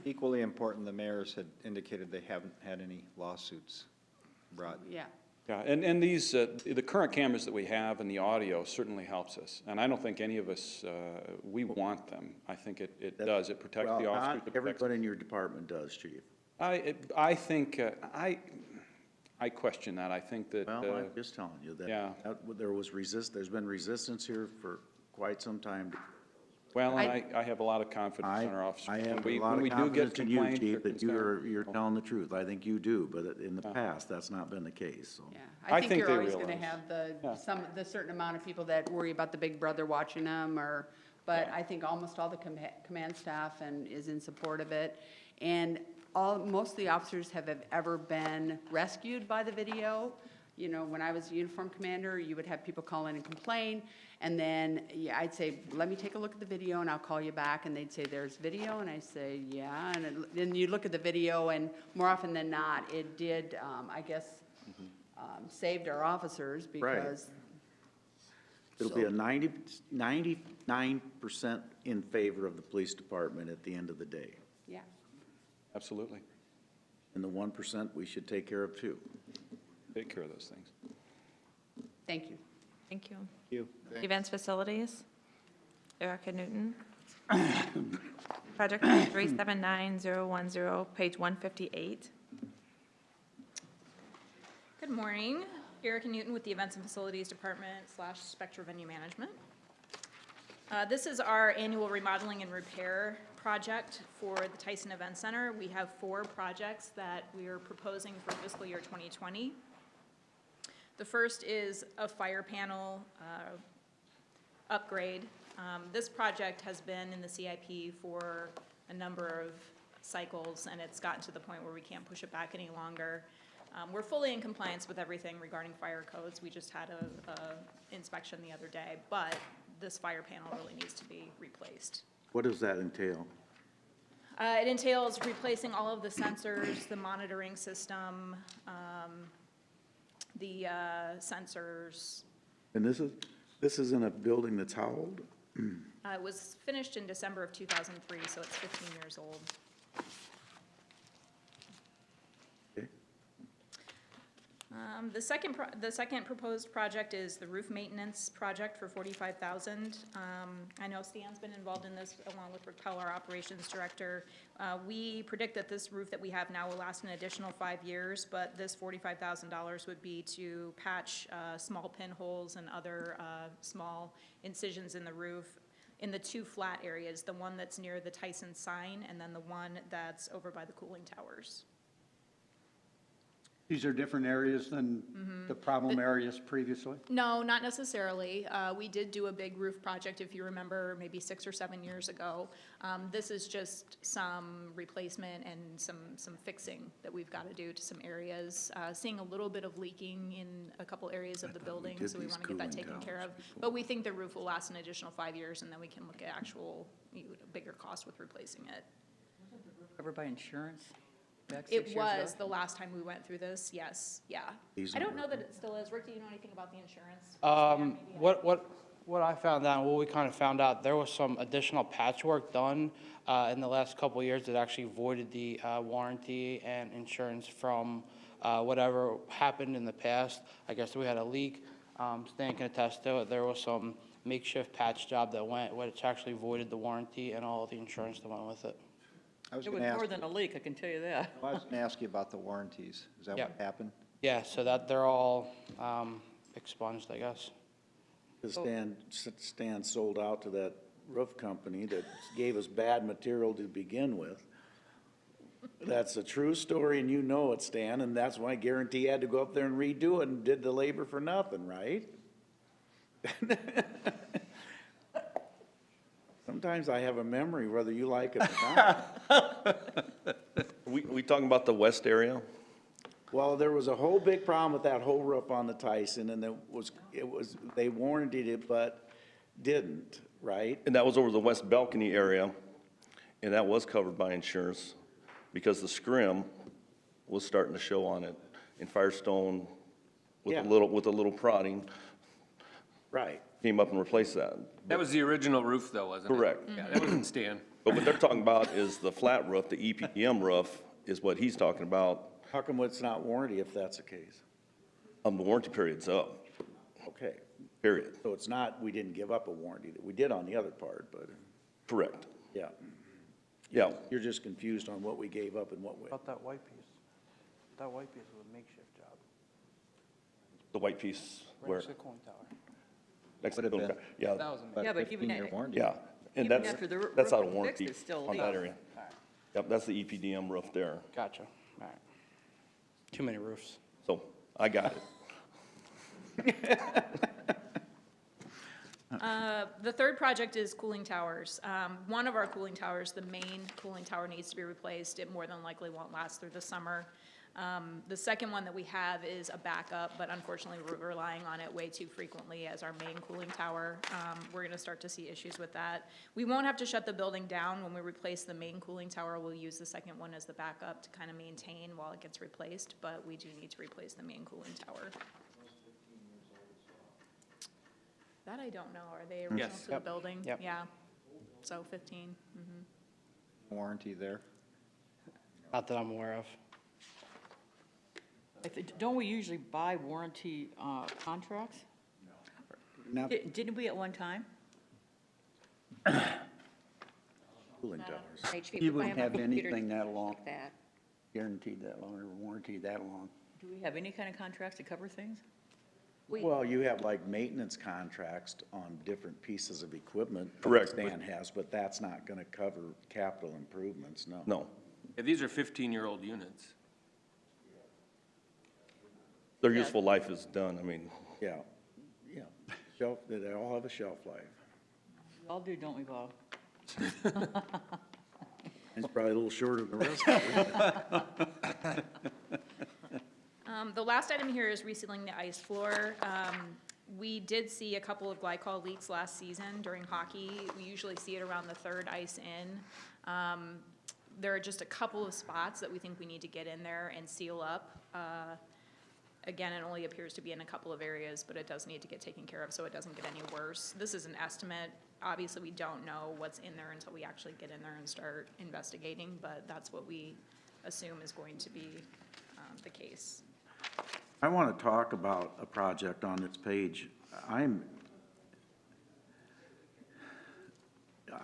Equally important, the mayors had indicated they haven't had any lawsuits brought. Yeah. Yeah, and these, the current cameras that we have and the audio certainly helps us. And I don't think any of us, we want them. I think it does. It protects the Well, officers. not everybody in your department does, chief. I think, I question that. I think that, Well, I'm just telling you yeah. there's been resistance here for quite some time. well, and I have a lot of confidence in our officers. I have When a lot we of do get confidence in you, complaints or Chief, that concerns- you're telling the truth. I think you do, but in the past, that's not been the case, so. Yeah, I I think think you're they always gonna realize. have Yeah. the certain amount of people that worry about the big brother watching them, but I think almost all the command staff is in support of it. And most of the officers have ever been rescued by the video. You know, when I was a uniform commander, you would have people call in and complain, and then, yeah, I'd say, let me take a look at the video and I'll call you back, and they'd say, there's video, and I say, yeah, and then you look at the video, and more often than not, it did, I guess, saved our officers Right. because. It'll be a 99% in favor of the police department at the end of the day. Yeah. Absolutely. And the 1% we should take care of too. Take care of those things. Thank you. Thank you. You. Events Facilities, Erica Newton. Project number 379010, page 158. Good morning. Erica Newton with the Events and Facilities Department / Spectra Venue Management. This is our annual remodeling and repair project for the Tyson Event Center. We have 4 projects that we are proposing for fiscal year 2020. The first is a fire panel upgrade. This project has been in the CIP for a number of cycles, and it's gotten to the point where we can't push it back any longer. We're fully in compliance with everything regarding fire codes. We just had a inspection the other day, but this fire panel really needs to be replaced. What does that entail? It entails replacing all of the sensors, the monitoring system, the sensors. And this is in a building that's how old? It was finished in December of 2003, so it's 15 years old. Okay. The second proposed project is the roof maintenance project for $45,000. I know Stan's been involved in this along with Rick Powell, our operations director. We predict that this roof that we have now will last an additional 5 years, but this $45,000 would be to patch small pinholes and other small incisions in the roof in the 2 flat areas, the one that's near the Tyson sign and then the one that's over by the cooling towers. These are different areas than the problem areas previously? No, not necessarily. We did do a big roof project, if you remember, maybe 6 or 7 years ago. This is just some replacement and some fixing that we've got to do to some areas. Seeing a little bit of leaking in a couple areas of the building, so we want to get that taken care of. But we think the roof will last an additional 5 years, and then we can look at actual bigger cost with replacing it. Covered by insurance? Back 6 It years was ago? the last time we went through this, yes, yeah. These I don't are- know that it still is. Rick, do you know anything about the insurance? What I found out, what we kind of found out, there was some additional patchwork done in the last couple of years that actually voided the warranty and insurance from whatever happened in the past. I guess we had a leak. Stan can attest to it. There was some makeshift patch job that went, which actually voided the warranty and all of the insurance that went with it. I was It going was to ask, more than a leak, I can tell you that. I was going to ask you about the warranties. Is that what Yep. happened? Yeah, so that they're all expunged, I guess. Because Stan sold out to that roof company that gave us bad material to begin with. That's a true story, and you know it, Stan, and that's why Guarantee had to go up there and redo it and did the labor for nothing, right? Sometimes I have a memory, whether you like it or not. We talking about the west area? Well, there was a whole big problem with that whole roof on the Tyson, and they warranted it, but didn't, right? And that was over the west balcony area, and that was covered by insurance because the scrim was starting to show on it. And Firestone, with Yeah. with a little prodding, Right. came up and replaced that. That was the original roof, though, wasn't it? Correct. Yeah, that wasn't Stan. But what they're talking about is the flat roof, the EPDM roof, is what he's talking about. How come it's not warranty if that's the case? The warranty period's up, Okay, period. so it's not, we didn't give up a warranty, that we did on the other part, but, Correct. yeah. Yeah. You're just confused on what we gave up and what we, About that white piece. That white piece was a makeshift job. The white piece where, Right next to the cooling tower. next to Would the, have been. yeah, Yeah, but even, 15-year warranty. yeah. And even that's, after the roof that's out is of fixed, warranty it's still on that leaks. area. Yep, that's the EPDM roof there. Gotcha, all right. Too many roofs. So I got it. The third project is cooling towers. One of our cooling towers, the main cooling tower, needs to be replaced. It more than likely won't last through the summer. The second one that we have is a backup, but unfortunately, we're relying on it way too frequently as our main cooling tower. We're gonna start to see issues with that. We won't have to shut the building down when we replace the main cooling tower. We'll use the second one as the backup to kind of maintain while it gets replaced, but we do need to replace the main cooling tower. That I don't know. Are they original Yes. to the Yep. building? Yep. Yeah. So 15. Mhm. Warranty there. Not that I'm aware of. Don't we usually buy warranty contracts? Now, Didn't we at one time? Cooling towers. HV you wouldn't have computer anything that long, like that. guaranteed that long, or warranted that long. Do we have any kind of contracts to cover things? Well, you have like maintenance contracts on different pieces of equipment. that Correct, Stan has, but that's not gonna cover capital improvements, no. No, Yeah, these are 15-year-old units. their useful life is done. I mean, Yeah, yeah, shelf, they all have a shelf life. We all do, don't we, Bob? It's probably a little shorter than the rest of it. The last item here is resealing the ice floor. We did see a couple of glycol leaks last season during hockey. We usually see it around the third ice in. There are just a couple of spots that we think we need to get in there and seal up. Again, it only appears to be in a couple of areas, but it does need to get taken care of so it doesn't get any worse. This is an estimate. Obviously, we don't know what's in there until we actually get in there and start investigating, but that's what we assume is going to be the case. I want to talk about a project on this page. I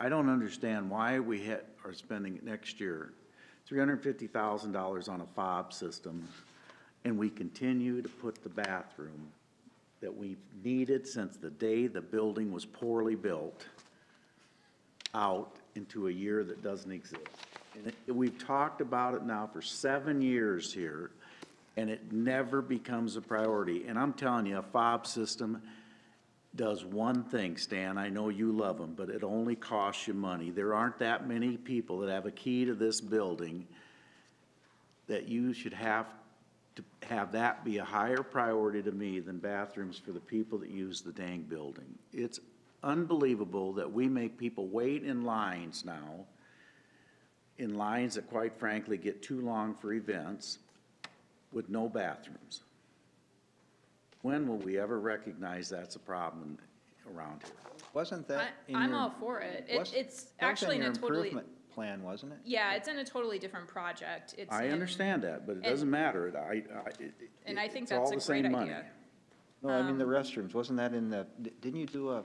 don't understand why we are spending next year $350,000 on a fob system, and we continue to put the bathroom that we've needed since the day the building was poorly built out into a year that doesn't exist. And we've talked about it now for 7 years here, and it never becomes a priority. And I'm telling you, a fob system does one thing, Stan, I know you love them, but it only costs you money. There aren't that many people that have a key to this building that you should have to have that be a higher priority to me than bathrooms for the people that use the dang building. It's unbelievable that we make people wait in lines now, in lines that quite frankly get too long for events, with no bathrooms. When will we ever recognize that's a problem around here? Wasn't that in I'm your- all for it. was- It's that was actually in a your totally, improvement plan, wasn't it? yeah, it's in a totally different project. It's I in- understand that, but it and- doesn't matter. And I think it's all that's a the same great money. idea. No, I mean the restrooms, wasn't that in the, didn't you do a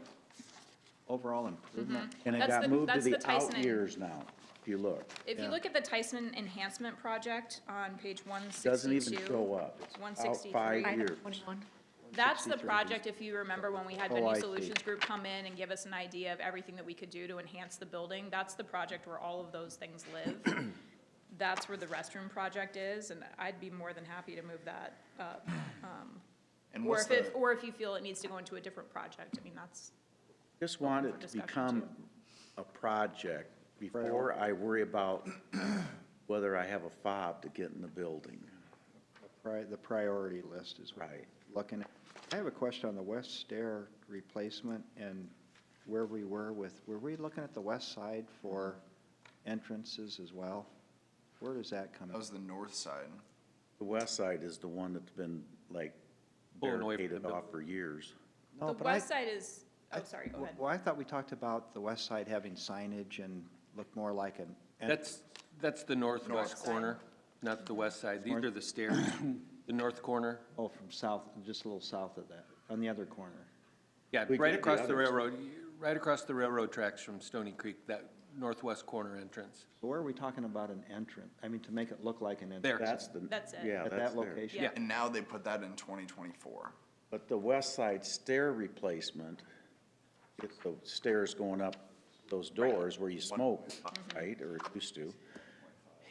overall improvement? And it That's got the- moved to that's the the Tyson out and- years now, if you look. If you look at the Tyson Enhancement Project on page 162. Doesn't even show up. It's out 163. 5 years. That's the project, if you remember, when we had the Oh, New I see. Solutions Group come in and give us an idea of everything that we could do to enhance the building. That's the project where all of those things live. That's where the restroom project is, and I'd be more than happy to move that up. And Or what's or if you feel it needs to go into a different project, I mean, that's, Just want it to discussion, become too. a project before I worry about whether I have a fob to get in the building. The priority list is what Right. we're looking at. I have a question on the west stair replacement and where we were were we looking at the west side for entrances as well? Where does that come That in? was the north side. The west side is the one that's been like Pulling away from the barricaded buil- off for years. No, the but I- west side is, oh, sorry, go ahead. Well, I thought we talked about the west side having signage and look more like an. That's the northwest corner, not the west side. These are the stairs, the north corner. Oh, from south, just a little south of that, on the other corner. Yeah, We right did the across the others. railroad, right across the railroad tracks from Stony Creek, that northwest corner entrance. So where are we talking about an entrance? I mean, to make it look like an There. entrance. That's the. That's it. Yeah, At that's that there. location? Yeah. And now they put that in 2024. But the west side stair replacement, it's the stairs going up those doors where you smoke, right, or it used to.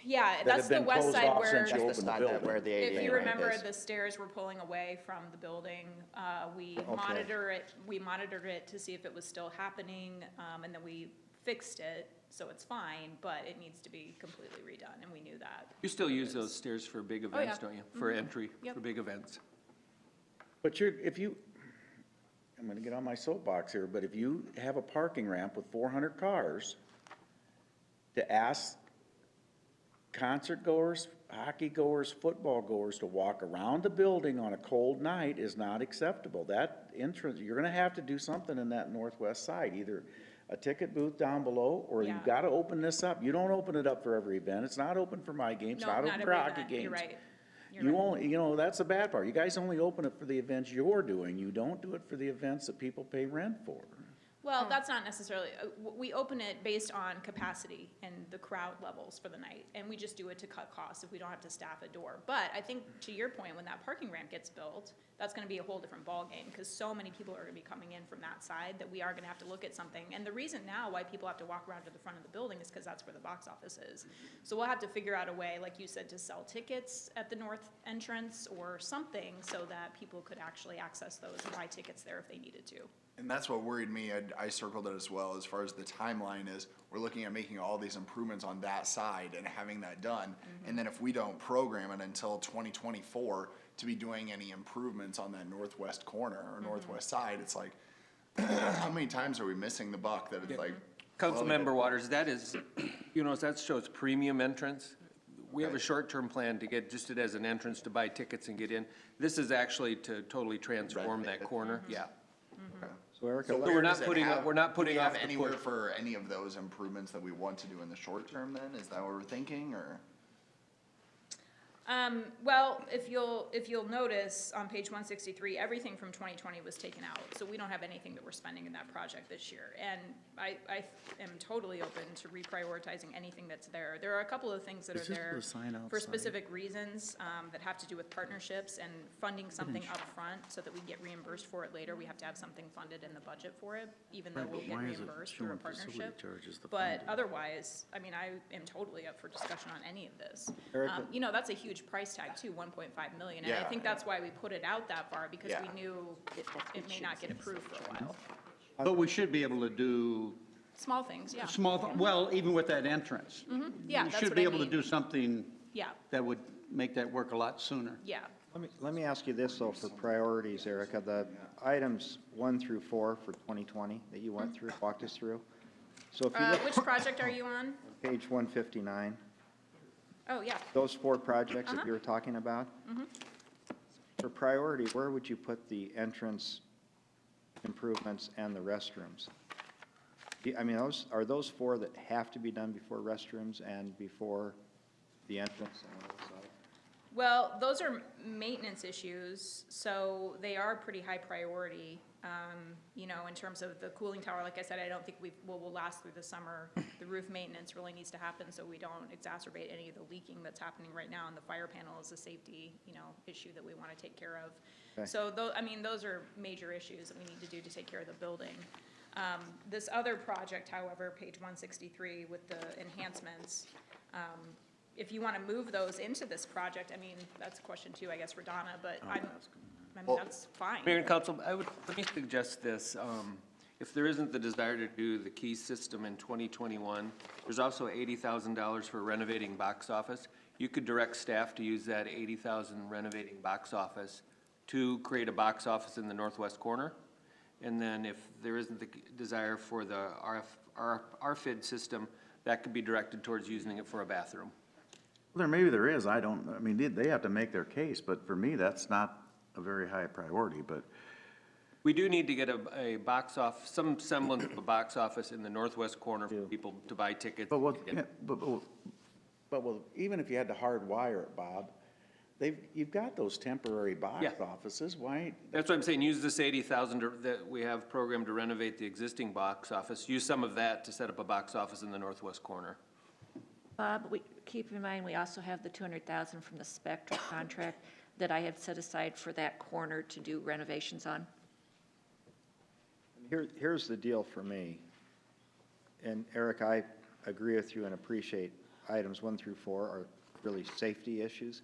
Yeah, That that's have the been west closed side off where, since you opened the building. if you remember, the stairs were pulling away from the building. We monitored it to see if it was still happening, and then we fixed it, so it's fine, but it needs to be completely redone, and we knew that. You still use those stairs for big events, don't you? For entry, Yep. for big events. But I'm gonna get on my soapbox here, but if you have a parking ramp with 400 cars, to ask concert goers, hockey goers, football goers to walk around the building on a cold night is not acceptable. That entrance, you're gonna have to do something in that northwest side, either a ticket booth down below, or Yeah. you've gotta open this up. You don't open it up for every event. It's not open for my games, No, not not open for every hockey event. games. You're right. You only, that's the bad part. You guys only open it for the events you're doing. You don't do it for the events that people pay rent for. Well, that's not necessarily, we open it based on capacity and the crowd levels for the night, and we just do it to cut costs if we don't have to staff a door. But I think, to your point, when that parking ramp gets built, that's gonna be a whole different ballgame, because so many people are gonna be coming in from that side that we are gonna have to look at something. And the reason now why people have to walk around to the front of the building is because that's where the box office is. So we'll have to figure out a way, like you said, to sell tickets at the north entrance or something so that people could actually access those and buy tickets there if they needed to. And that's what worried me. I circled it as well, as far as the timeline is, we're looking at making all these improvements on that side and having that done. And then if we don't program it until 2024 to be doing any improvements on that northwest corner or northwest side, it's like, how many times are we missing the buck that it's like? Councilmember Waters, that is, that shows premium entrance. We have a short-term plan to get just it as an entrance to buy tickets and get in. This is actually to totally transform that corner, yeah. So Erica, So we're not putting up- we're not putting do we have off the anywhere push. for any of those improvements that we want to do in the short term then? Is that what we're thinking, or? Well, if you'll notice on page 163, everything from 2020 was taken out. So we don't have anything that we're spending in that project this year. And I am totally open to reprioritizing anything that's there. There are a couple of things that Is are this there the sign for outside? specific reasons that have to do with partnerships and funding something up front so that we get reimbursed for it later. We have to have something funded in the budget for it, even though Right, we'll but get why is it reimbursed through a showing facility partnership. charges, the But funding? otherwise, I mean, I am totally up for discussion on any of this. Erica- That's a huge price tag too, 1.5 million. And I Yeah. think that's why we put it out that far, because Yeah. we knew it may not get approved for a while. But we should be able to do Small things, yeah. well, even with that entrance. Yeah, We that's should what be I able to mean. do something Yeah, that would make that work a lot sooner. yeah. let me ask you this, though, for priorities, Erica, the items 1 through 4 for 2020 that you went through, walked us through. So if you look Which project are you on? at page 159, Oh, yeah. those 4 projects that you were talking about, for priority, where would you put the entrance improvements and the restrooms? I mean, are those 4 that have to be done before restrooms and before the entrance on the other side? Well, those are maintenance issues, so they are pretty high priority. In terms of the cooling tower, like I said, I don't think we'll last through the summer. The roof maintenance really needs to happen so we don't exacerbate any of the leaking that's happening right now, and the fire panel is a safety, issue that we want to take care of. Okay. So those are major issues that we need to do to take care of the building. This other project, however, page 163 with the enhancements, if you want to move those into this project, that's a question too, I guess, for Donna, but that's fine. Mayor and council, let me suggest this. If there isn't the desire to do the key system in 2021, there's also $80,000 for renovating box office. You could direct staff to use that $80,000 renovating box office to create a box office in the northwest corner. And then if there isn't the desire for the RFID system, that could be directed towards using it for a bathroom. Well, maybe there is, they have to make their case, but for me, that's not a very high priority, but. We do need to get a box off, some semblance of a box office in the northwest corner for people to buy tickets. But even if you had to hardwire it, Bob, you've got those temporary box Yeah. offices, why? That's what I'm saying, use this 80,000 that we have programmed to renovate the existing box office, use some of that to set up a box office in the northwest corner. Bob, keep in mind, we also have the 200,000 from the Spectra contract. that I have set aside for that corner to do renovations on. Here's the deal for me. And Eric, I agree with you and appreciate items 1 through 4 are really safety issues,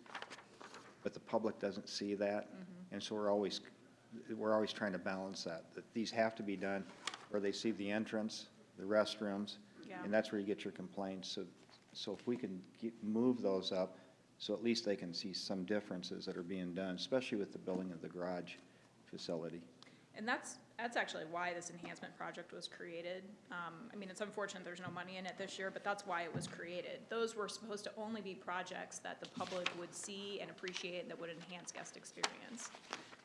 but the public doesn't see that. And so we're always trying to balance that these have to be done where they see the entrance, the restrooms, Yeah. and that's where you get your complaints. So if we can move those up, so at least they can see some differences that are being done, especially with the building of the garage facility. And that's actually why this enhancement project was created. I mean, it's unfortunate there's no money in it this year, but that's why it was created. Those were supposed to only be projects that the public would see and appreciate and that would enhance guest experience.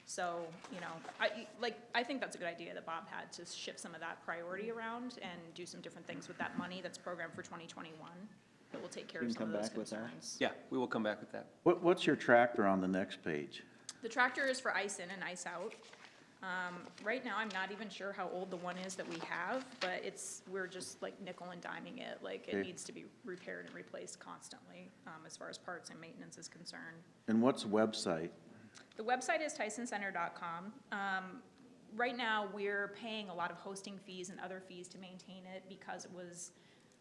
So, you know, I think that's a good idea that Bob had to shift some of that priority around and do some different things with that money that's programmed for 2021 that will take care of some of those concerns. Yeah, we will come back with that. What's your tractor on the next page? The tractor is for ice in and ice out. Right now, I'm not even sure how old the one is that we have, but we're just like nickel and diming it. Like, it Okay. needs to be repaired and replaced constantly, as far as parts and maintenance is concerned. And what's the website? The website is tysoncenter.com. Right now, we're paying a lot of hosting fees and other fees to maintain it because it was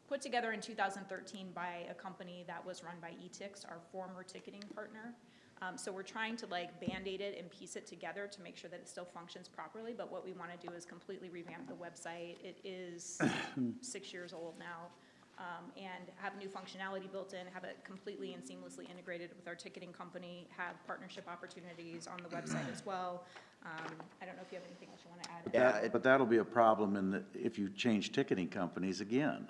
put together in 2013 by a company that was run by eTix, our former ticketing partner. So we're trying to like Band-Aid it and piece it together to make sure that it still functions properly, but what we want to do is completely revamp the website. It is 6 years old now, and have new functionality built in, have it completely and seamlessly integrated with our ticketing company, have partnership opportunities on the website as well. I don't know if you have anything else you want to add. But that'll be a problem if you change ticketing companies again.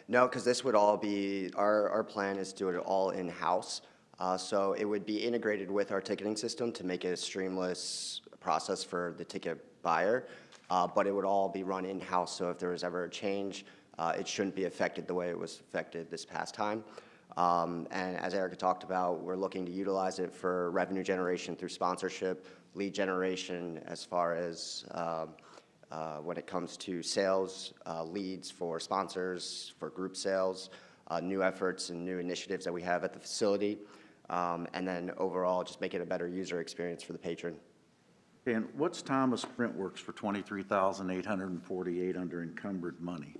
No, because this would all be, our plan is to do it all in-house. So it would be integrated with our ticketing system to make it a streamless process for the ticket buyer, but it would all be run in-house, so if there was ever a change, it shouldn't be affected the way it was affected this past time. And as Erica talked about, we're looking to utilize it for revenue generation through sponsorship, lead generation as far as when it comes to sales, leads for sponsors, for group sales, new efforts and new initiatives that we have at the facility. And then overall, just make it a better user experience for the patron. And what's Thomas Printworks for $23,848 under encumbered money?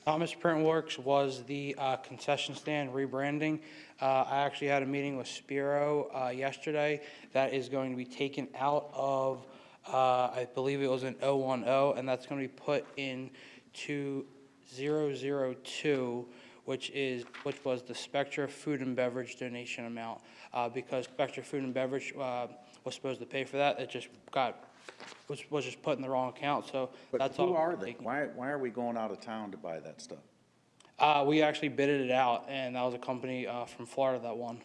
Thomas Printworks was the concession stand rebranding. I actually had a meeting with Spiro yesterday. That is going to be taken out of, I believe it was an 010, and that's going to be put into 002, which was the Spectra Food and Beverage donation amount. Because Spectra Food and Beverage was supposed to pay for that, it just was just put in the wrong account, so that's all. Who are they? Why are we going out of town to buy that stuff? We actually bidded it out, and that was a company from Florida that won.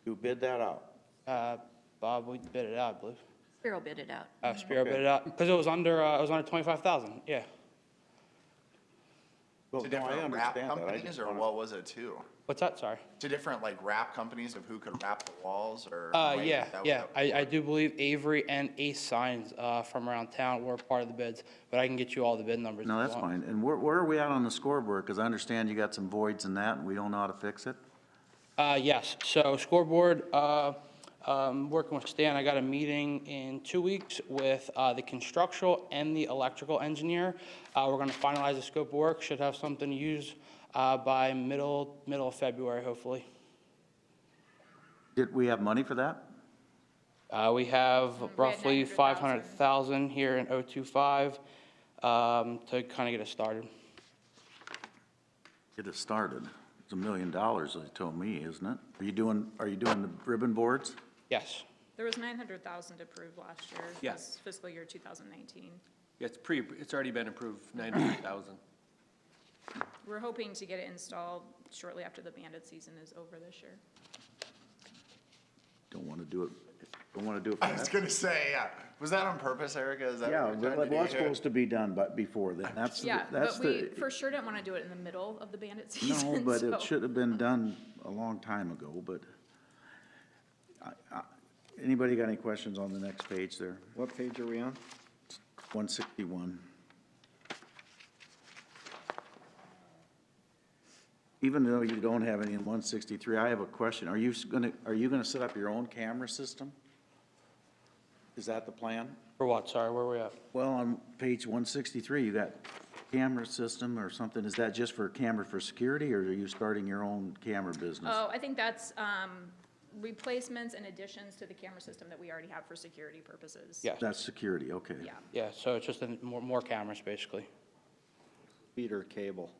Who bid that out? Bob, we bid it out, I believe. Spiro bid it out. Spiro bid it out, because it was under 25,000, yeah. Well, To no, I different wrap understand that. I companies, just or wanna- what was it to? What's that, sorry? To different like wrap companies of who could wrap the walls or? Yeah. I do believe Avery and Ace Signs from around town were part of the bids, but I can get you all the bid numbers. No, if you that's want. fine. And where are we at on the scoreboard? Because I understand you got some voids in that and we don't know how to fix it. Yes, so scoreboard, working with Stan, I got a meeting in 2 weeks with the constructional and the electrical engineer. We're gonna finalize the scope of work, should have something to use by middle of February, hopefully. Did we have money for that? We have had roughly 900,000. 500,000 here in 025 to kind of get us started. Get it started. It's $1 million, they told me, isn't it? Are you doing the ribbon boards? Yes. There was 900,000 approved last year. Yeah. This fiscal year 2019. Yeah, it's already been approved, 900,000. We're hoping to get it installed shortly after the Bandit season is over this year. Don't want to do it for I was that. gonna say, yeah. Was that on purpose, Erica? Is that Yeah, what you're it trying to was do here? supposed to be done before then. That's Yeah, that's but we the. for sure didn't want to do it in the middle of the Bandit season. No, but so. it should have been done a long time ago, but. Anybody got any questions on the next page there? What page are we on? 161. Even though you don't have any in 163, I have a question. Are you gonna set up your own camera system? Is that the plan? For what, sorry, where are we at? Well, on page 163, you got camera system or something. Is that just for camera for security, or are you starting your own camera business? Oh, I think that's replacements and additions to the camera system that we already have for security purposes. Yeah. That's security, okay. Yeah. Yeah, so it's just more cameras, basically. Feeder cable,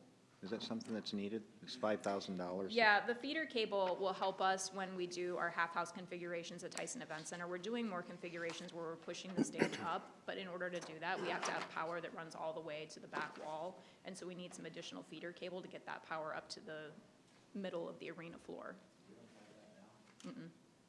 is that something that's needed? It's $5,000. Yeah, the feeder cable will help us when we do our half-house configurations at Tyson Event Center. We're doing more configurations where we're pushing the stage up, but in order to do that, we have to have power that runs all the way to the back wall, and so we need some additional feeder cable to get that power up to the middle of the arena floor.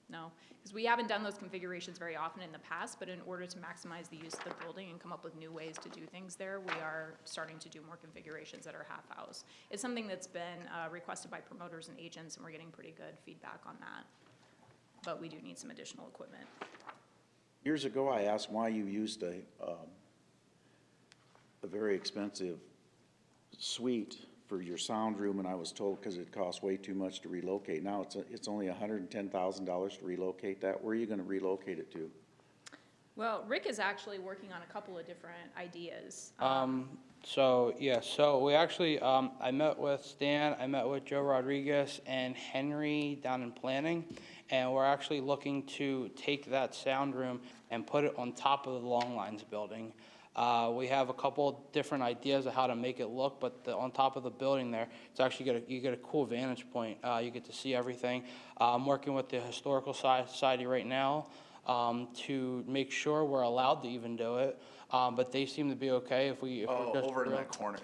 No, because we haven't done those configurations very often in the past, but in order to maximize the use of the building and come up with new ways to do things there, we are starting to do more configurations at our half house. It's something that's been requested by promoters and agents, and we're getting pretty good feedback on that. But we do need some additional equipment. Years ago, I asked why you used a very expensive suite for your sound room, and I was told because it costs way too much to relocate. Now it's only $110,000 to relocate that. Where are you going to relocate it to? Well, Rick is actually working on a couple of different ideas. So we actually, I met with Stan, I met with Joe Rodriguez and Henry down in planning, and we're actually looking to take that sound room and put it on top of the Long Lines building. We have a couple different ideas of how to make it look, but on top of the building there, it's actually you get a cool vantage point. You get to see everything. I'm working with the Historical Society right now to make sure we're allowed to even do it, but they seem to be okay if we're just over in that corner.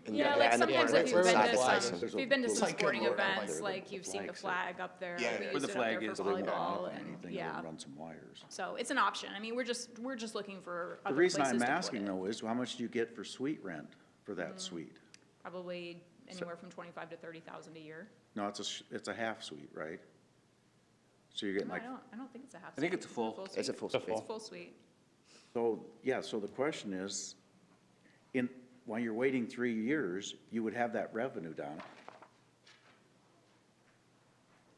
Yeah, like and the sometimes parks if you've been inside to the some, license. if you've been to some Like good sporting Lord, events, the like you've seen the flag flag up there. Yeah, We yeah. used the it up flag there is, for they won't volleyball and, Anything, yeah. they'll run some wires. So it's an option. I mean, we're just looking for The other reason places I'm to put asking it. though is how much do you get for suite rent for that suite? Probably anywhere from 25 to 30,000 a year. No, it's a half suite, right? So you're getting No, like, I don't think it's a half. I think suite. it's a full. It's a suite. full It's a suite. It's a full suite. so, yeah, so the question is, while you're waiting 3 years, you would have that revenue down.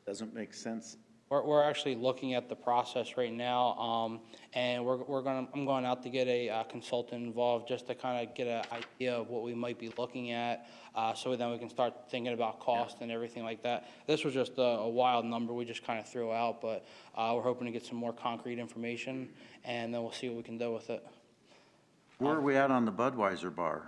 Doesn't make sense. We're actually looking at the process right now, and I'm going out to get a consultant involved just to kind of get an idea of what we might be looking at, so then we can start thinking about cost and everything like that. This was just a wild number we just kind of threw out, but we're hoping to get some more concrete information, and then we'll see what we can do with it. Where are we at on the Budweiser bar?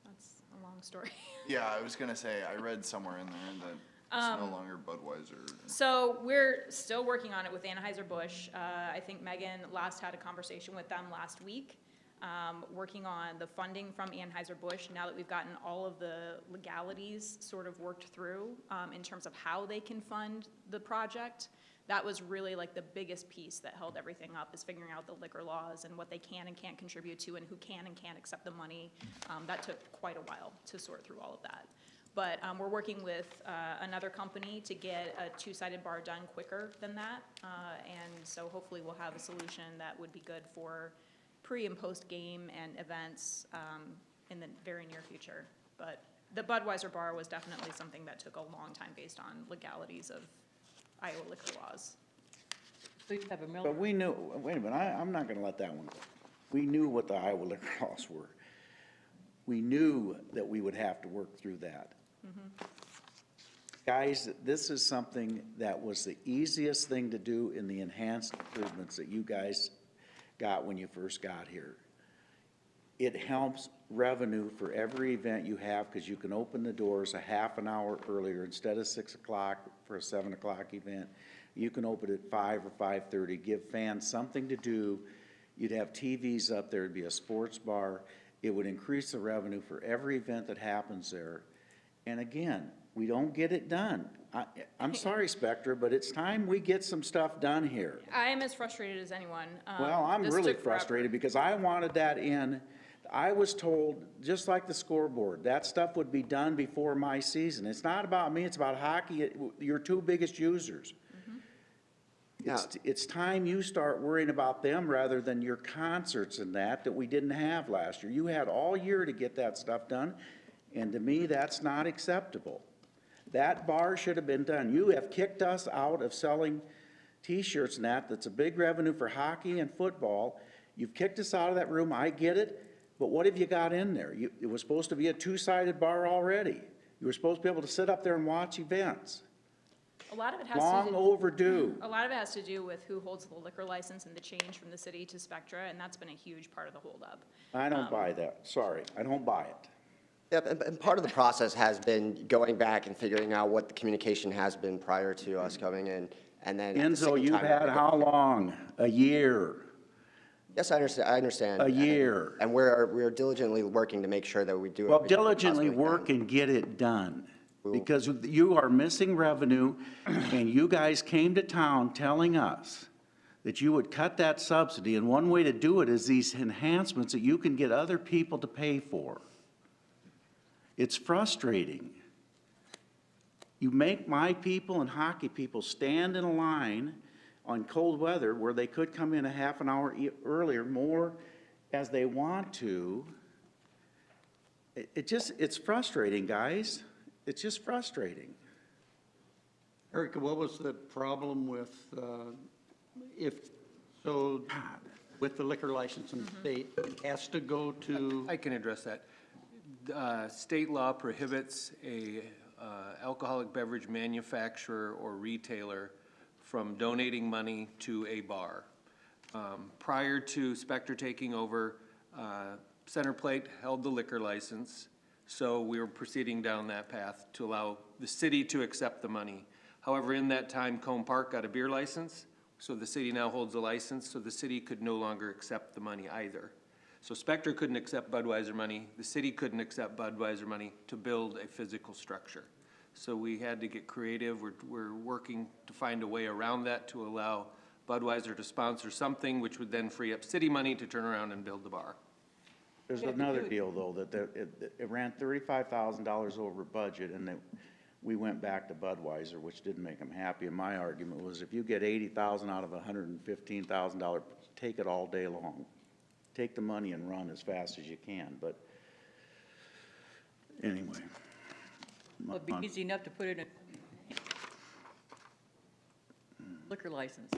That's a long story. Yeah, I was gonna say, I read somewhere in there that it's no longer Budweiser. So we're still working on it with Anheuser-Busch. I think Megan last had a conversation with them last week, working on the funding from Anheuser-Busch. Now that we've gotten all of the legalities sort of worked through in terms of how they can fund the project, that was really like the biggest piece that held everything up, is figuring out the liquor laws and what they can and can't contribute to and who can and can't accept the money. That took quite a while to sort through all of that. But we're working with another company to get a two-sided bar done quicker than that. And so hopefully we'll have a solution that would be good for pre- and post-game and events in the very near future. But the Budweiser bar was definitely something that took a long time based on legalities of Iowa liquor laws. So you have a Miller. But we knew, wait a minute, I'm not gonna let that one go. We knew what the Iowa liquor laws were. We knew that we would have to work through that. Guys, this is something that was the easiest thing to do in the enhanced improvements that you guys got when you first got here. It helps revenue for every event you have, because you can open the doors a half an hour earlier. Instead of 6 o'clock for a 7 o'clock event, you can open it at 5 or 5:30, give fans something to do. You'd have TVs up there, it'd be a sports bar. It would increase the revenue for every event that happens there. And again, we don't get it done. I'm sorry, Spectra, but it's time we get some stuff done here. I am as frustrated as anyone. Well, I'm This really took forever. frustrated because I wanted that in. I was told, just like the scoreboard, that stuff would be done before my season. It's not about me, it's about hockey, your two biggest users. It's time you start worrying about them rather than your concerts and that we didn't have last year. You had all year to get that stuff done, And to me, that's not acceptable. That bar should have been done. You have kicked us out of selling T-shirts and that's a big revenue for hockey and football. You've kicked us out of that room, I get it, but what have you got in there? It was supposed to be a two-sided bar already. You were supposed to be able to sit up there and watch events. A lot of it has to Long do. overdue. A lot of it has to do with who holds the liquor license and the change from the city to Spectra, and that's been a huge part of the holdup. I don't buy that, sorry, I don't buy it. Yep, and part of the process has been going back and figuring out what the communication has been prior to us coming in, and then. at the Enzo, same you've time- had how long? A year? Yes, I understand. A year. And we're diligently working to make sure that we do. Well, everything we diligently possibly can. work and get it done. Because you are missing revenue, and you guys came to town telling us that you would cut that subsidy, and one way to do it is these enhancements that you can get other people to pay for. It's frustrating. You make my people and hockey people stand in a line on cold weather where they could come in a half an hour earlier, more as they want to. It's frustrating, guys. It's just frustrating. Erica, what was the problem with, with the liquor license in the state, it has to go to? I can address that. State law prohibits a alcoholic beverage manufacturer or retailer from donating money to a bar. Prior to Spectra taking over, Centerplate held the liquor license, so we were proceeding down that path to allow the city to accept the money. However, in that time, Cone Park got a beer license, so the city now holds a license, so the city could no longer accept the money either. So Spectra couldn't accept Budweiser money, the city couldn't accept Budweiser money to build a physical structure. So we had to get creative. We're working to find a way around that to allow Budweiser to sponsor something, which would then free up city money to turn around and build the bar. There's another deal, though, that it ran $35,000 over budget, and that we went back to Budweiser, which didn't make them happy. And my argument was, if you get $80,000 out of $115,000, take it all day long. Take the money and run as fast as you can, but anyway. Well, it'd be easy enough to put it in liquor license.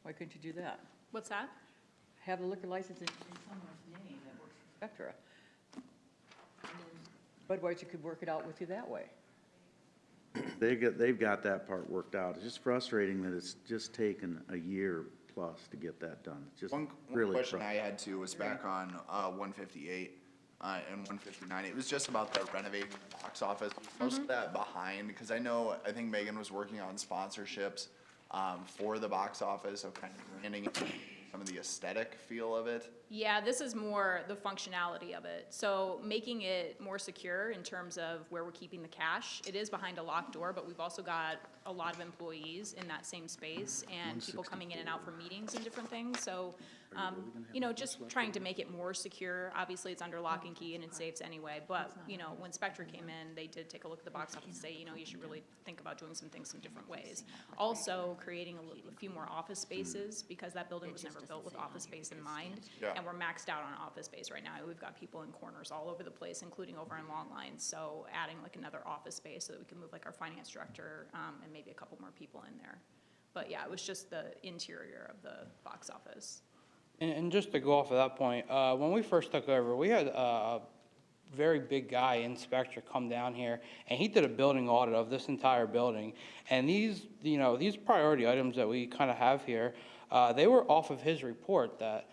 Why couldn't you do that? What's that? Have the liquor license in someone's name that works for Spectra. Budweiser could work it out with you that way. They've got that part worked out. It's just frustrating that it's just taken a year plus to get that done. It's just One really question frustrating. I had too was back on 158 and 159. It was just about the renovating the box office. Most of that behind, because I think Megan was working on sponsorships for the box office of kind of branding some of the aesthetic feel of it. Yeah, this is more the functionality of it. So making it more secure in terms of where we're keeping the cash. It is behind a locked door, but we've also got a lot of employees in that same space and people coming in and out for meetings and different things. So, you know, just trying to make it more secure. Obviously, it's under lock and key and it's safes anyway. But, you know, when Spectra came in, they did take a look at the box office and say, you know, you should really think about doing some things some different ways. Also, creating a few more office spaces because that building was never built with office space in mind. Yeah. And we're maxed out on office space right now. We've got people in corners all over the place, including over in Long Lines. So adding like another office space so that we can move like our finance director and maybe a couple more people in there. But yeah, it was just the interior of the box office. And just to go off of that point, when we first took over, we had a very big guy, inspector, come down here, and he did a building audit of this entire building. And these, you know, these priority items that we kind of have here, they were off of his report that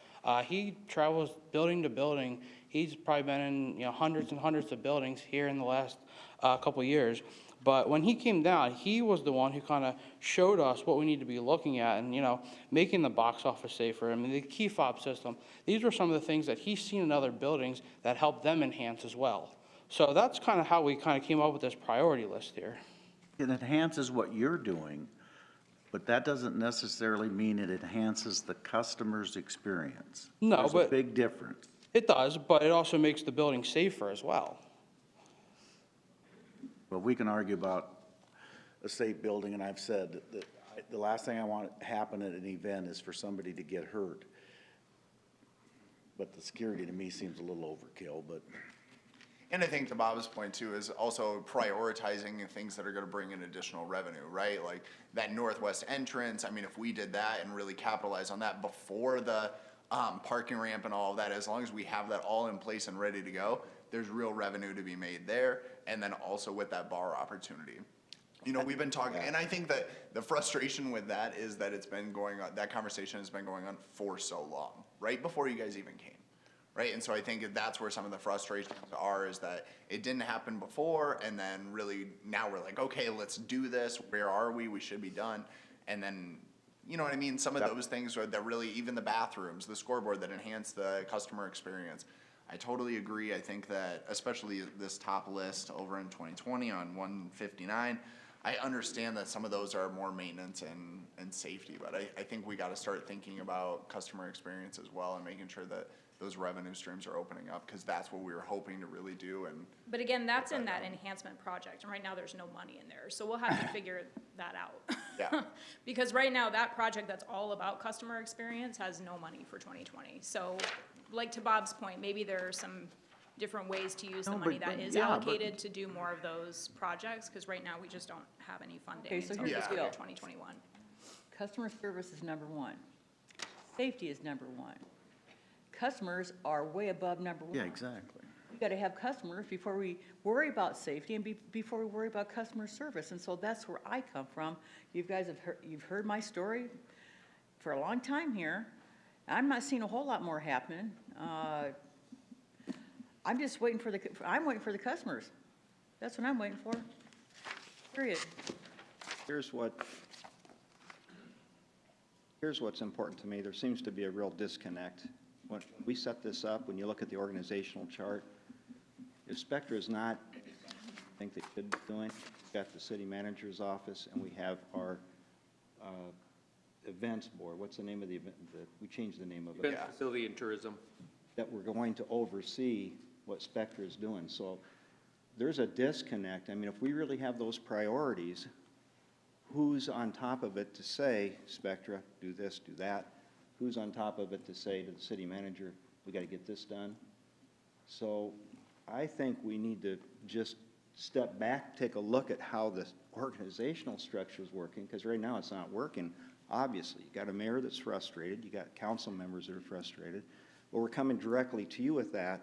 he travels building to building. He's probably been in, you know, hundreds and hundreds of buildings here in the last couple of years. But when he came down, he was the one who kind of showed us what we need to be looking at and, you know, making the box office safer. I mean, the key fob system, these were some of the things that he's seen in other buildings that helped them enhance as well. So that's kind of how we kind of came up with this priority list here. It enhances what you're doing, but that doesn't necessarily mean it enhances the customer's experience. No, There's but a big difference. It does, but it also makes the building safer as well. Well, we can argue about a safe building, and I've said that the last thing I want to happen at an event is for somebody to get hurt. But the security to me seems a little overkill, but. And I think to Bob's point too, is also prioritizing things that are gonna bring in additional revenue, right? Like that northwest entrance, I mean, if we did that and really capitalize on that before the, parking ramp and all of that, as long as we have that all in place and ready to go, there's real revenue to be made there. And then also with that bar opportunity. You know, we've been talking, and I think that the frustration with that is that it's been going on, that conversation has been going on for so long, right before you guys even came. Right, and so I think that's where some of the frustrations are, is that it didn't happen before, and then really now we're like, okay, let's do this, where are we, we should be done. And then, you know what I mean, some of those things are that really, even the bathrooms, the scoreboard that enhance the customer experience. I totally agree. I think that especially this top list over in 2020 on 159, I understand that some of those are more maintenance and safety, but I think we gotta start thinking about customer experience as well and making sure that those revenue streams are opening up, because that's what we were hoping to really do. And But again, that's in that enhancement project, and right now there's no money in there, so we'll have to figure that out. Yeah. Because right now, that project that's all about customer experience has no money for 2020. So, like to Bob's point, maybe there are some different ways to use the money that is allocated to do more of those projects, because right now we just don't have any funding Okay, so until here's the fiscal year deal. 2021. Customer service is number one. Safety is number one. Customers are way above number one. Yeah, exactly. We gotta have customers before we worry about safety and before we worry about customer service. And so that's where I come from. You guys you've heard my story for a long time here. I'm not seeing a whole lot more happening. I'm just waiting for I'm waiting for the customers. That's what I'm waiting for. Period. Here's what's important to me. There seems to be a real disconnect. When we set this up, when you look at the organizational chart, if Spectra is not, I think they should be doing, we've got the city manager's office, and we have our events board. What's the name of the event? We changed the name of it. Event Facility and Tourism. That we're going to oversee what Spectra is doing. So there's a disconnect. I mean, if we really have those priorities, who's on top of it to say, Spectra, do this, do that? Who's on top of it to say to the city manager, we got to get this done? So I think we need to just step back, take a look at how the organizational structure is working, because right now it's not working, obviously. You got a mayor that's frustrated, you got council members that are frustrated, but we're coming directly to you with that.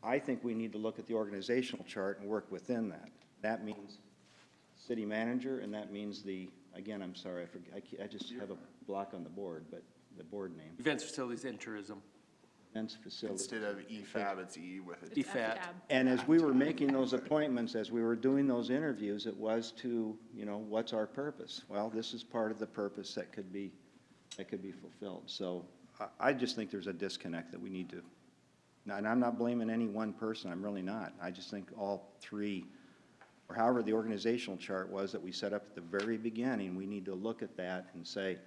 I think we need to look at the organizational chart and work within that. That means city manager, and that means again, I'm sorry, I just have a block on the board, but the board name. Events, Facilities, and Tourism. Events, facilities. instead of EFAB, it's E with it. EFAT. And as we were making those appointments, as we were doing those interviews, it was to, what's our purpose? Well, this is part of the purpose that could be fulfilled. So I just think there's a disconnect that we need to, and I'm not blaming any one person, I'm really not. I just think all three, or however the organizational chart was that we set up at the very beginning, we need to look at that and say,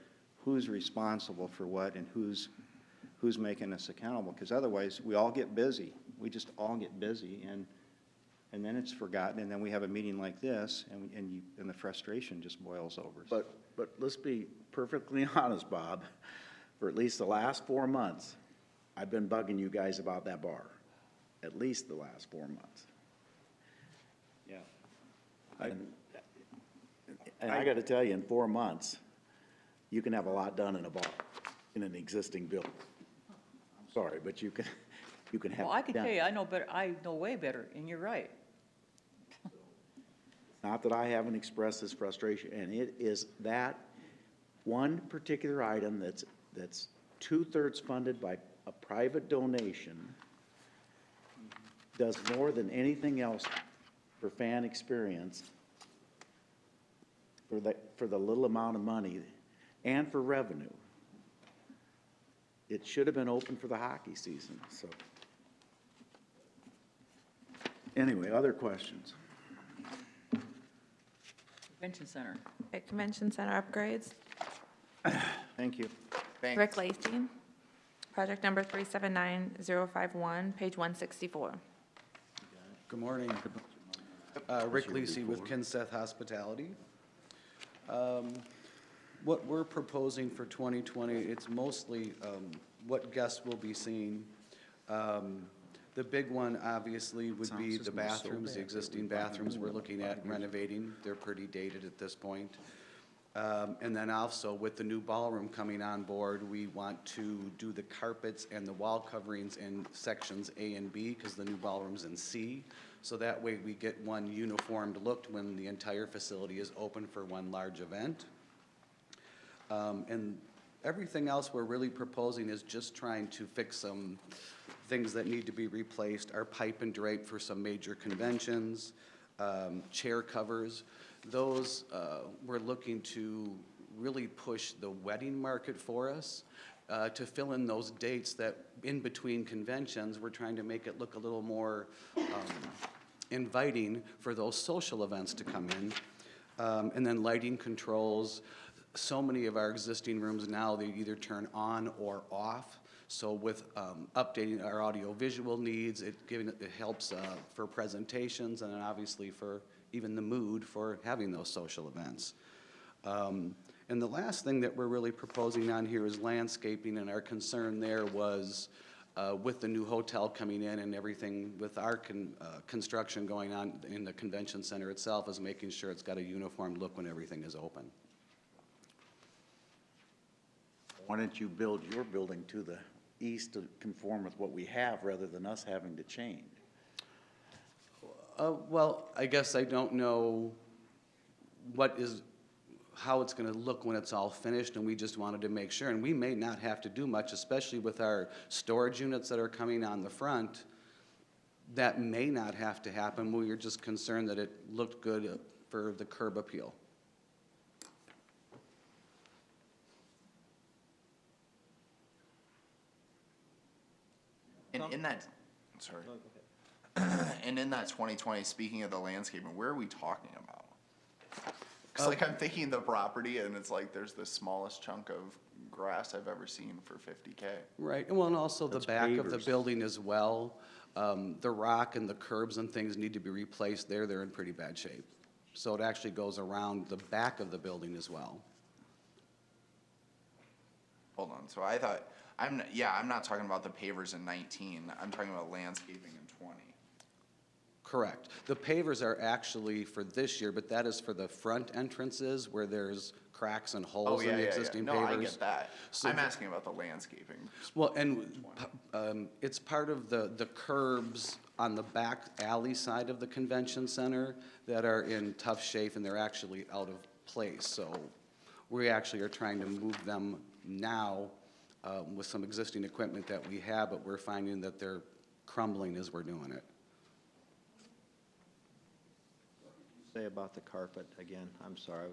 who's responsible for what and who's making us accountable, because otherwise we all get busy. We just all get busy, and then it's forgotten, and then we have a meeting like this, and the frustration just boils over. But let's be perfectly honest, Bob. For at least the last 4 months, I've been bugging you guys about that bar. At least the last 4 months. Yeah. And I got to tell you, in 4 months, you can have a lot done in a bar, in an existing building. I'm sorry, but you can have. Well, I can done. tell you, I know way better, and you're right. Not that I haven't expressed this frustration, and it is that one particular item that's 2/3 funded by a private donation does more than anything else for fan experience, for the little amount of money, and for revenue. It should have been open for the hockey season, so. Anyway, other questions? Convention Center. Okay, Convention Center upgrades. Thank you. Thanks. Rick Lacy, project number 379051, page 164. Good morning. Rick Lucy with Kinseth Hospitality. What we're proposing for 2020, it's mostly what guests will be seeing. The big one, obviously, would Sounds be just the so bathrooms, the bad. existing bathrooms we're looking at renovating. They're pretty dated at this point. And then also with the new ballroom coming on board, we want to do the carpets and the wall coverings in sections A and B, because the new ballroom's in C. So that way we get one uniformed look when the entire facility is open for one large event. And everything else we're really proposing is just trying to fix some things that need to be replaced. Our pipe and drape for some major conventions, chair covers. Those, we're looking to really push the wedding market for us, to fill in those dates that in between conventions, we're trying to make it look a little more inviting for those social events to come in. And then lighting controls. So many of our existing rooms now, they either turn on or off. So with updating our audio-visual needs, it helps for presentations and then obviously for even the mood for having those social events. And the last thing that we're really proposing on here is landscaping, and our concern there was with the new hotel coming in and everything with our construction going on in the convention center itself, is making sure it's got a uniform look when everything is open. Why don't you build your building to the east to conform with what we have rather than us having to change? Well, I guess I don't know how it's gonna look when it's all finished, and we just wanted to make sure, and we may not have to do much, especially with our storage units that are coming on the front. That may not have to happen. We were just concerned that it looked good for the curb appeal. And in that, sorry. And in that 2020, speaking of the landscaping, where are we talking about? Because like I'm thinking the property and it's like there's the smallest chunk of grass I've ever seen for 50K. Right, well, and also the That's back of the pavers. building as well. The rock and the curbs and things need to be replaced there. They're in pretty bad shape. So it actually goes around the back of the building as well. Hold on, so I thought, I'm not talking about the pavers in 19, I'm talking about landscaping in 20. Correct. The pavers are actually for this year, but that is for the front entrances where there's cracks and Oh, holes yeah, in the yeah, existing yeah. pavers. No, I get that. So I'm asking about the landscaping. Well, and it's part of the curbs on the back alley side of the convention center that are in tough shape, and they're actually out of place. So we actually are trying to move them now with some existing equipment that we have, but we're finding that they're crumbling as we're doing it. Say about the carpet again, I'm sorry,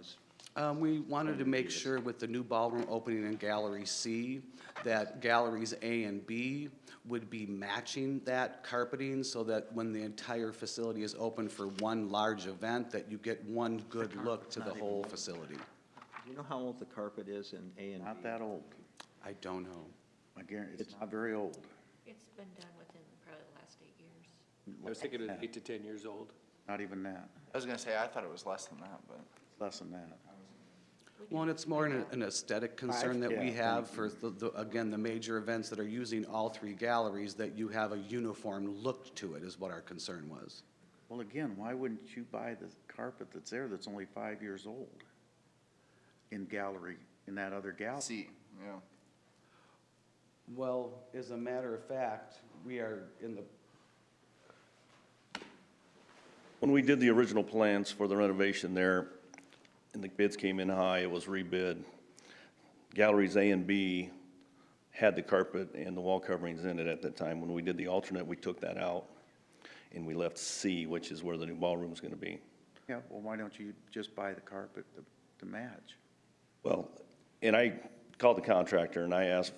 I was. We wanted to make sure with the new ballroom opening in Gallery C, that Galleries A and B would be matching that carpeting so that when the entire facility is open for one large event, that you get one good look to the whole facility. Do you know how old the carpet is in A and B? Not that old. I don't know. I guarantee, it's not very old. It's been done within probably the last 8 years. I was thinking it was 8 to 10 years old. Not even that. I was gonna say, I thought it was less than that, but. Less than that. Well, and it's more an aesthetic concern that we Yeah, have for again, the major events that are using all three galleries, that you have a uniform look to it is what our concern was. Well, again, why wouldn't you buy the carpet that's there that's only 5 years old in that other gallery? See, yeah. Well, as a matter of fact, we are in the When we did the original plans for the renovation there, and the bids came in high, it was rebid. Galleries A and B had the carpet and the wall coverings in it at that time. When we did the alternate, we took that out, and we left C, which is where the new ballroom's gonna be. Yeah, well, why don't you just buy the carpet to match? Well, and I called the contractor, and I asked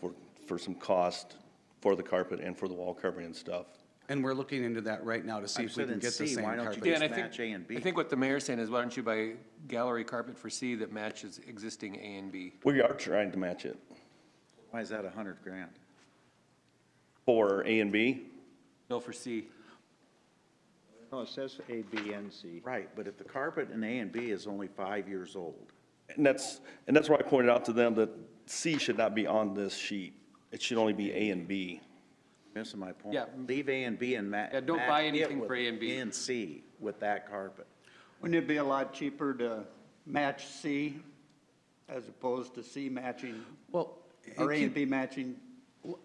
for some cost for the carpet and for the wall covering and stuff. And we're looking into that right now to see I if we said can in get the C, same why don't you carpet. Yeah, and I match A and B. I think what the mayor's saying is, why don't you buy gallery carpet for C that matches existing A and B? We are trying to match it. Why is that $100,000? For A and B, No, for C. No, it says A, B, and C. Right, but if the carpet in A and B is only 5 years old, and that's why I pointed out to them that C should not be on this sheet. It should only be A and B. Missing my point. Yeah. Leave A and B and Yeah, don't match buy it anything with for A and B. and C with that carpet. Wouldn't it be a lot cheaper to match C as opposed to C matching, Well, or A and B matching?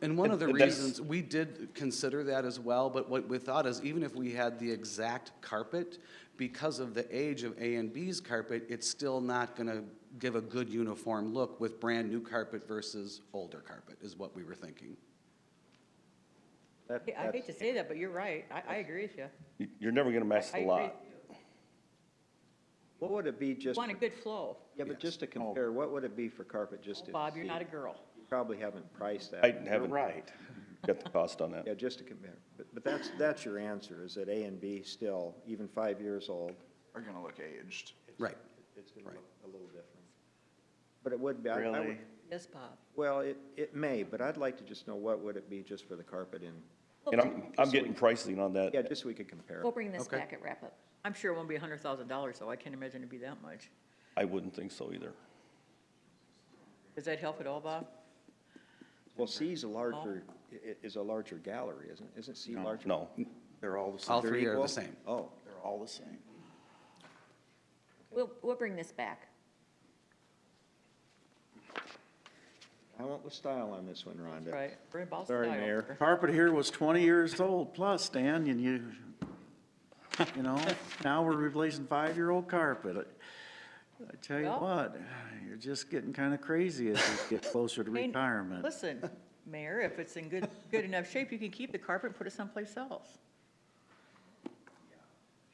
And one of the And that's- reasons, we did consider that as well, but what we thought is even if we had the exact carpet, because of the age of A and B's carpet, it's still not gonna give a good uniform look with brand-new carpet versus older carpet, is what we were thinking. That- I hate that's- to say that, but you're right. I agree with you. You're never gonna match I the agree. lot. What would it be just? Want a good flow. Yeah, but just to compare, what would it be for carpet just to? Bob, you're see? not a girl. You probably haven't priced that. I haven't right. got the cost on that. Yeah, just to compare. But that's your answer, is that A and B still, even 5 years old, Are gonna look aged. Right. it's going to look a little different. But it would be, I would, Really? Yes, Bob. well, it may, but I'd like to just know what would it be just for the carpet in, And I'm getting pricing on that. yeah, just so we could compare. We'll bring this Okay. back at wrap-up. I'm sure it won't be $100,000, so I can't imagine it'd be that much. I wouldn't think so either. Does that help at all, Bob? Well, C's a larger, is a larger gallery, isn't it? Isn't C larger? No. They're all the same. All They're three are equal? the same. Oh, They're all the same. We'll bring this back. I went with style on this one, Rhonda. Right. We're about Sorry, style. Mayor. Carpet here was 20 years old plus, Dan, and you know, now we're replacing 5-year-old carpet. I tell you Well- what, you're just getting kind of crazy as you get closer to Hey, retirement. Listen, Mayor, if it's in good enough shape, you can keep the carpet and put it someplace else.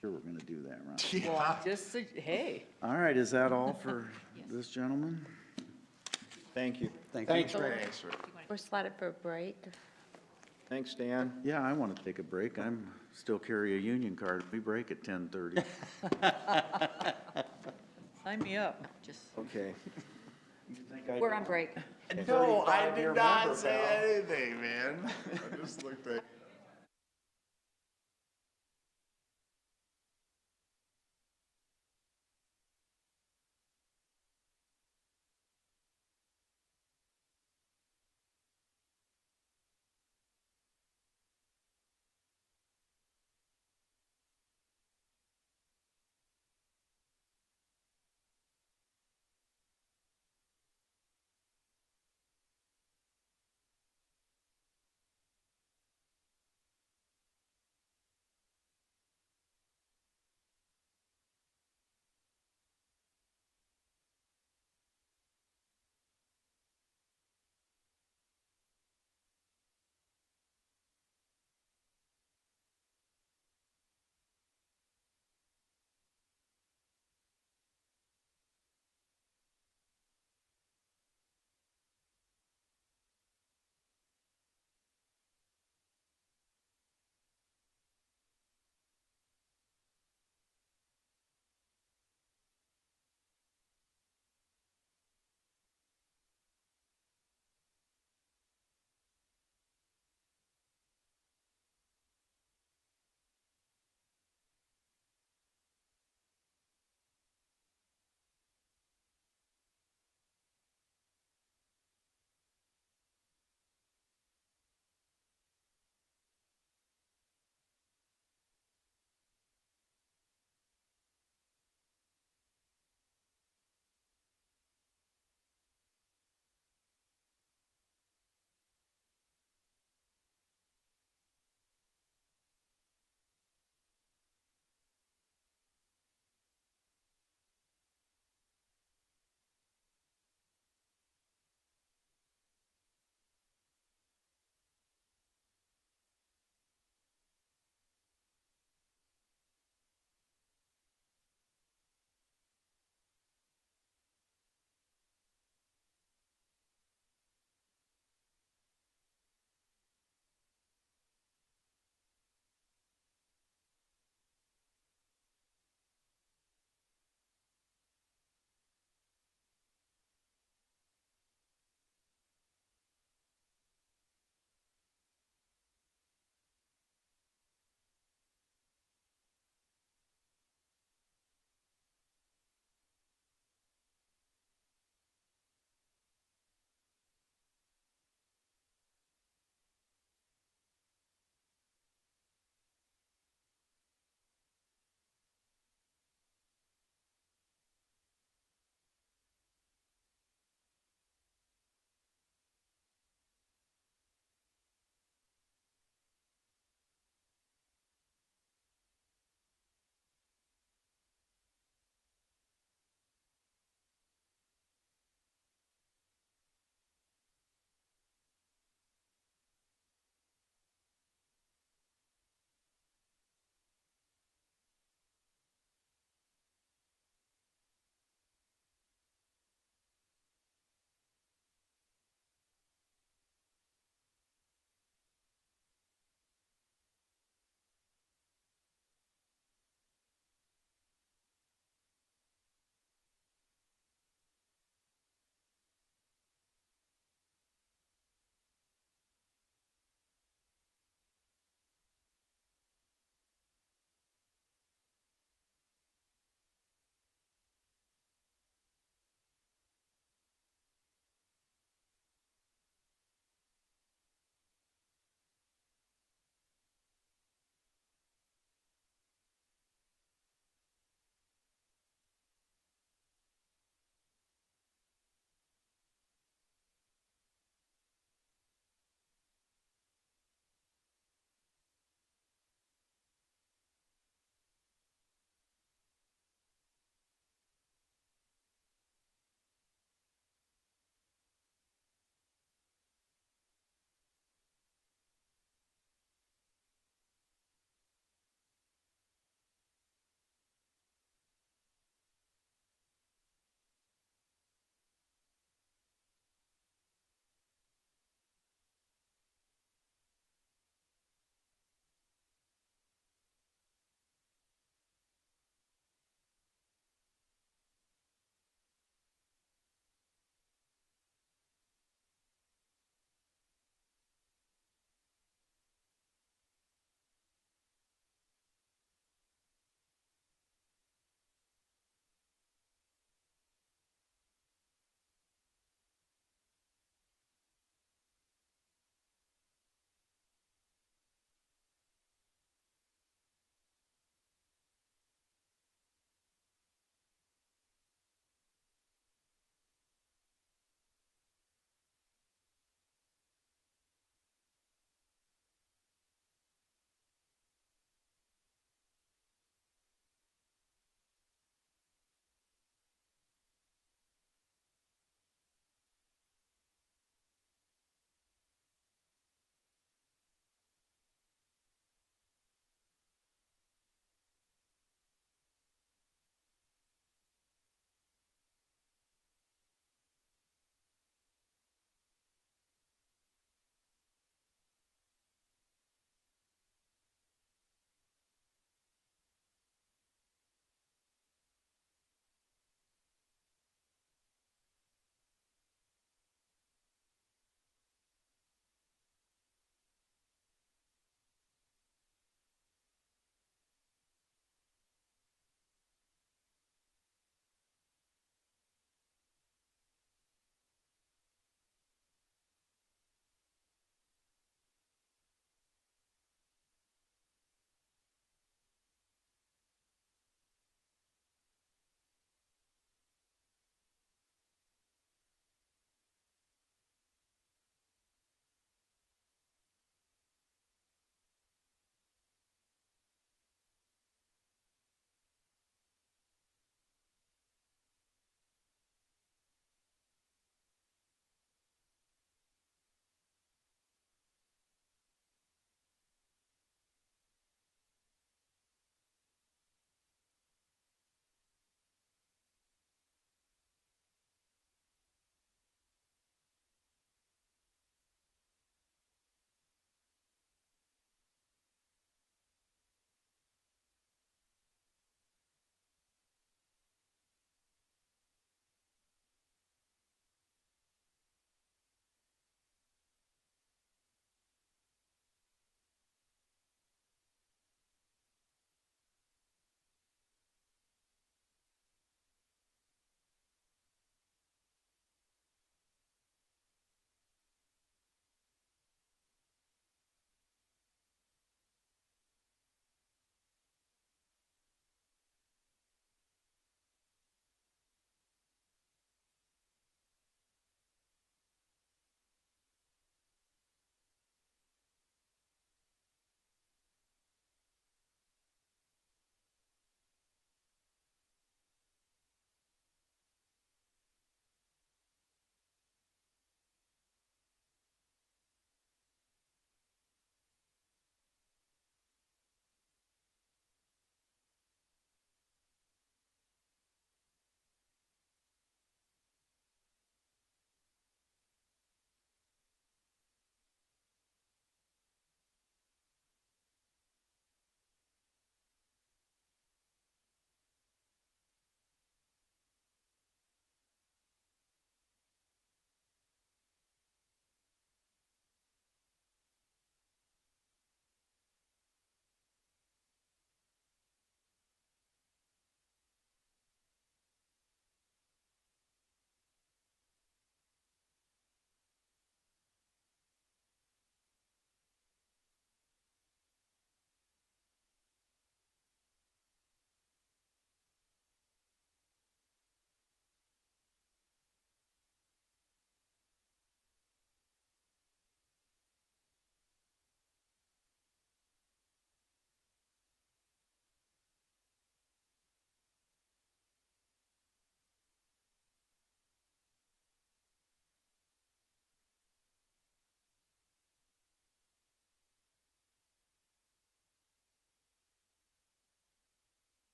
Sure, we're gonna do that, Ron. Well, I'm just, hey. All right, is that all for this gentleman? Thank you. Thank you. Thanks, Rick. We're slotted for a break. Thanks, Dan. Yeah, I want to take a break. I'm still carry a union card. We break at 10:30. Sign me up. Just, Okay. We're on break. No, I did not say anything, man. I just looked at.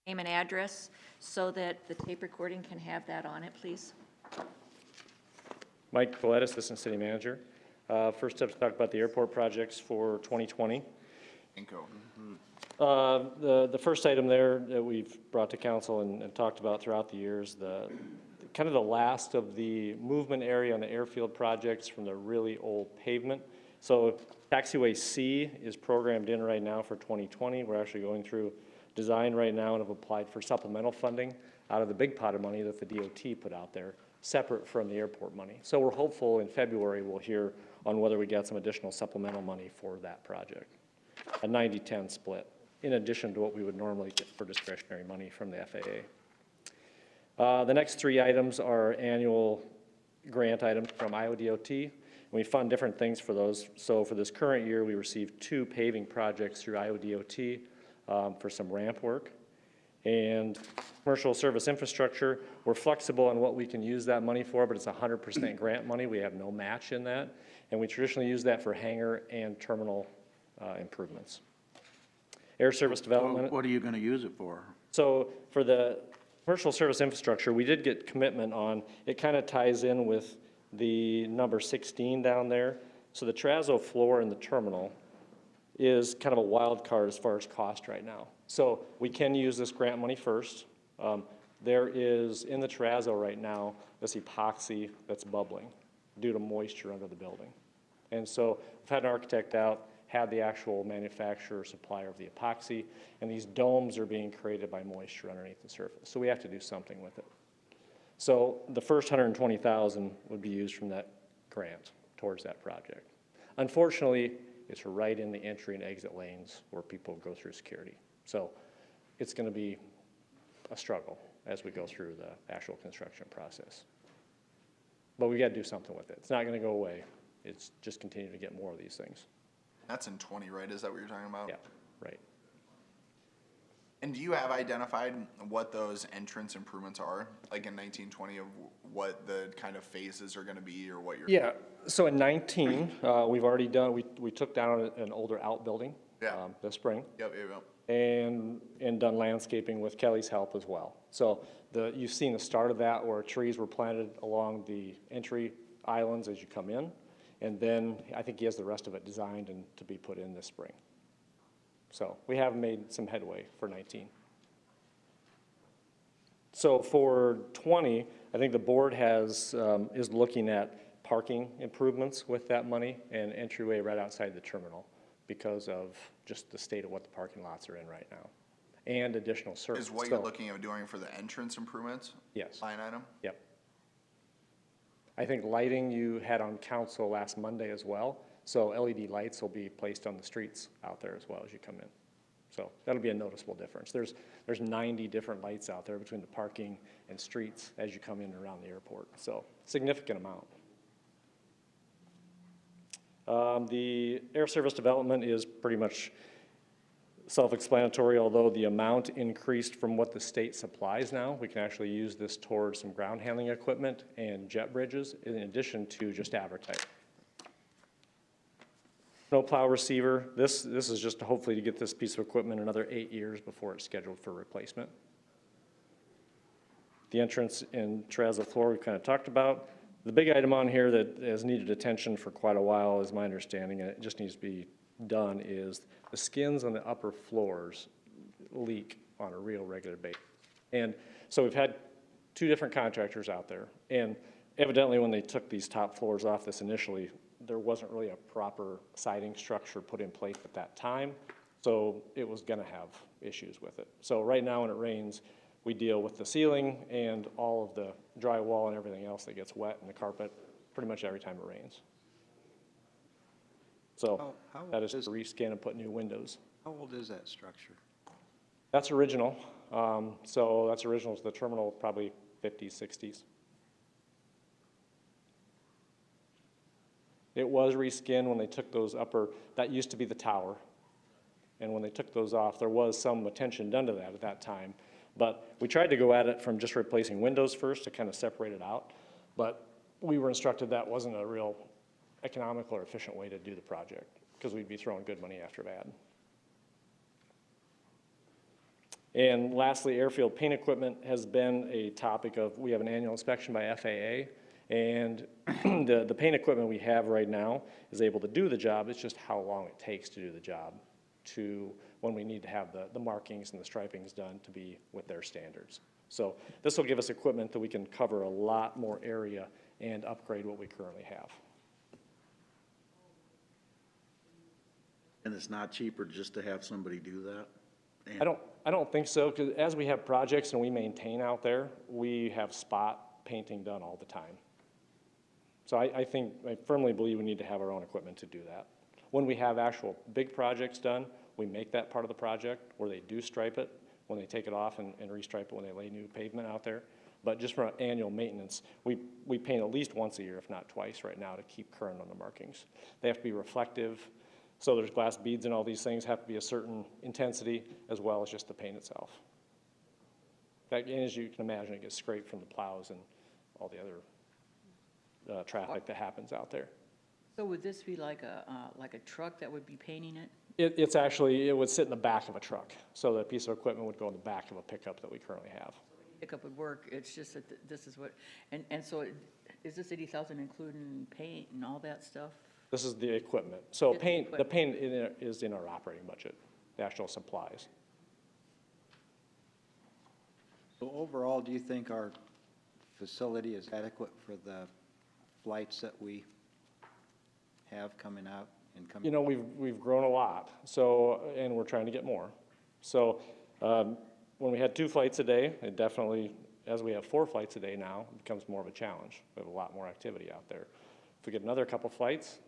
name and address so that the tape recording can have that on it, please? Mike Colette, Assistant City Manager. First up to talk about the airport projects for 2020. Inco. The first item there that we've brought to council and talked about throughout the years, kind of the last of the movement area on the airfield projects from the really old pavement. So taxiway C is programmed in right now for 2020. We're actually going through design right now and have applied for supplemental funding out of the big pot of money that the DOT put out there, separate from the airport money. So we're hopeful in February we'll hear on whether we get some additional supplemental money for that project. A 90-10 split, in addition to what we would normally get for discretionary money from the FAA. The next three items are annual grant items from IODOT. And we fund different things for those. So for this current year, we received 2 paving projects through IODOT for some ramp work. And commercial service infrastructure, we're flexible on what we can use that money for, but it's 100% grant money. We have no match in that. And we traditionally use that for hangar and terminal improvements. Air service development. What are you gonna use it for? So for the commercial service infrastructure, we did get commitment on, it kind of ties in with the number 16 down there. So the terrazzo floor in the terminal is kind of a wild card as far as cost right now. So we can use this grant money first. There is, in the terrazzo right now, this epoxy that's bubbling due to moisture under the building. And so we've had an architect out, had the actual manufacturer, supplier of the epoxy, and these domes are being created by moisture underneath the surface. So we have to do something with it. So the first $120,000 would be used from that grant towards that project. Unfortunately, it's right in the entry and exit lanes where people go through security. So it's going to be a struggle as we go through the actual construction process. But we got to do something with it. It's not going to go away. It's just continue to get more of these things. That's in 20, right? Is that what you're talking about? Yeah, right. And do you have identified what those entrance improvements are, like in 1920, of what the kind of phases are going to be, or what you're? Yeah. So in 19, we've already done. We took down an older outbuilding. Yeah. This spring. Yep. Yep. Yep. And done landscaping with Kelly's help as well. So you've seen the start of that where trees were planted along the entry islands as you come in. And then I think he has the rest of it designed and to be put in this spring. So we have made some headway for 19. So for 20, I think the board is looking at parking improvements with that money and entryway right outside the terminal because of just the state of what the parking lots are in right now, and additional service. Is what you're looking at doing for the entrance improvements? Yes. Line item? Yep. I think lighting you had on council last Monday as well. So LED lights will be placed on the streets out there as well as you come in. So that'll be a noticeable difference. There's 90 different lights out there between the parking and streets as you come in and around the airport. So significant amount. The air service development is pretty much self-explanatory, although the amount increased from what the state supplies now. We can actually use this towards some ground handling equipment and jet bridges in addition to just advertising. Snowplow receiver, this is just hopefully to get this piece of equipment another 8 years before it's scheduled for replacement. The entrance in terrazzo floor we've kind of talked about. The big item on here that has needed attention for quite a while is my understanding, and it just needs to be done, is the skins on the upper floors leak on a real regular basis. And so we've had 2 different contractors out there, and evidently when they took these top floors off this initially, there wasn't really a proper siding structure put in place at that time, so it was gonna have issues with it. So right now when it rains, we deal with the ceiling and all of the drywall and everything else that gets wet in the carpet pretty much every time it rains. So that is to reskin and put new windows. How old is that structure? That's original. So that's original to the terminal, probably 50s, 60s. It was reskinned when they took those upper, that used to be the tower. And when they took those off, there was some attention done to that at that time. But we tried to go at it from just replacing windows first to kind of separate it out. But we were instructed that wasn't a real economical or efficient way to do the project because we'd be throwing good money after bad. And lastly, airfield paint equipment has been a topic of, we have an annual inspection by FAA, and the paint equipment we have right now is able to do the job. It's just how long it takes to do the job to when we need to have the markings and the stripings done to be with their standards. So this will give us equipment that we can cover a lot more area and upgrade what we currently have. And it's not cheaper just to have somebody do that? I don't think so, because as we have projects and we maintain out there, we have spot painting done all the time. So I firmly believe we need to have our own equipment to do that. When we have actual big projects done, we make that part of the project where they do stripe it, when they take it off and restripe it when they lay new pavement out there. But just for annual maintenance, we paint at least once a year, if not twice right now, to keep current on the markings. They have to be reflective. So there's glass beads and all these things have to be a certain intensity as well as just the paint itself. And as you can imagine, it gets scraped from the plows and all the other traffic that happens out there. So would this be like a truck that would be painting it? It's actually, it would sit in the back of a truck. So the piece of equipment would go in the back of a pickup that we currently have. Pickup would work, it's just that this is what, and so is this 80,000 including paint and all that stuff? This is the equipment. So It's the paint, the equipment. paint is in our operating budget, the actual supplies. So overall, do you think our facility is adequate for the flights that we have coming out and coming? You know, we've grown a lot, so, and we're trying to get more. So when we had 2 flights a day, it definitely, as we have 4 flights a day now, it becomes more of a challenge. We have a lot more activity out there. If we get another couple flights,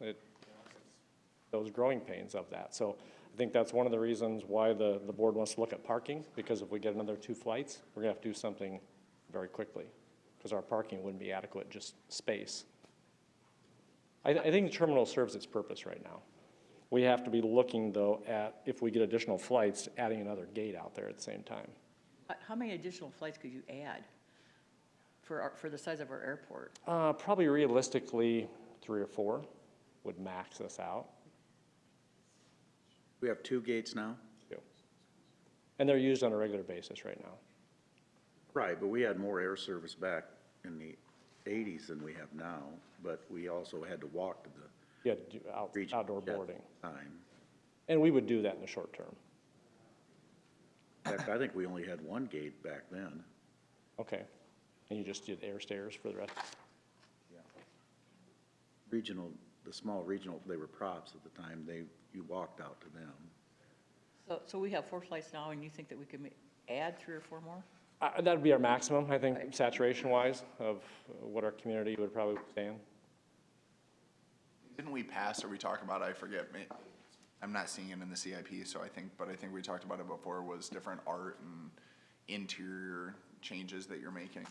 those growing pains of that. So I think that's one of the reasons why the board wants to look at parking, because if we get another 2 flights, we're gonna have to do something very quickly, because our parking wouldn't be adequate, just space. I think the terminal serves its purpose right now. We have to be looking, though, at, if we get additional flights, adding another gate out there at the same time. How many additional flights could you add for the size of our airport? Probably realistically, 3 or 4 would max us out. We have 2 gates now? And they're used on a regular basis right now. Right, but we had more air service back in the 80s than we have now, but we also had to walk to the You had to do outdoor boarding. time. And we would do that in the short term. In fact, I think we only had 1 gate back then. Okay. And you just did air stairs for the rest? Regional, the small regional, they were props at the time, you walked out to them. So we have 4 flights now, and you think that we could add 3 or 4 more? That'd be our maximum, I think, saturation-wise, of what our community would probably stand. Didn't we pass, or we talked about, I forget, I'm not seeing it in the CIP, so I think we talked about it before, was different art and interior changes that you're making.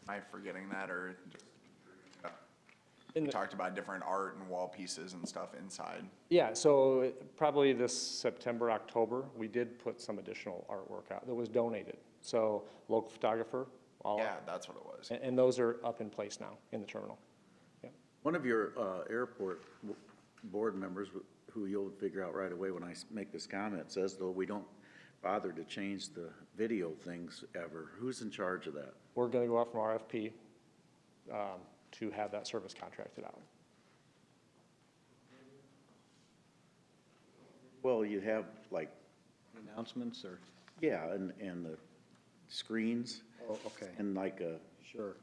Am I forgetting that, or just? We talked about different art and wall pieces and stuff inside. Yeah, so probably this September, October, we did put some additional artwork out that was donated. So local photographer. Yeah, that's what it was. And those are up in place now in the terminal. Yeah. One of your airport board members, who you'll figure out right away when I make this comment, says, though, we don't bother to change the video things ever. Who's in charge of that? We're going to go out from RFP to have that service contracted out. Well, you have like. Announcements or? Yeah, and the screens. Oh, okay. And like a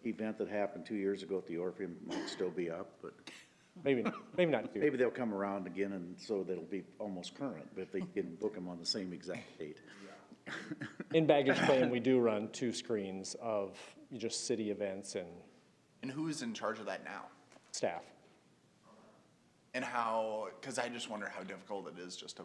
event that happened 2 years ago at the Orpheum might still be up, but. Maybe not. Maybe they'll come around again, and so they'll be almost current, but if they can book them on the same exact date. In baggage claim, we do run 2 screens of just city events and. And who's in charge of that now? Staff. And how, because I just wonder how difficult it is just to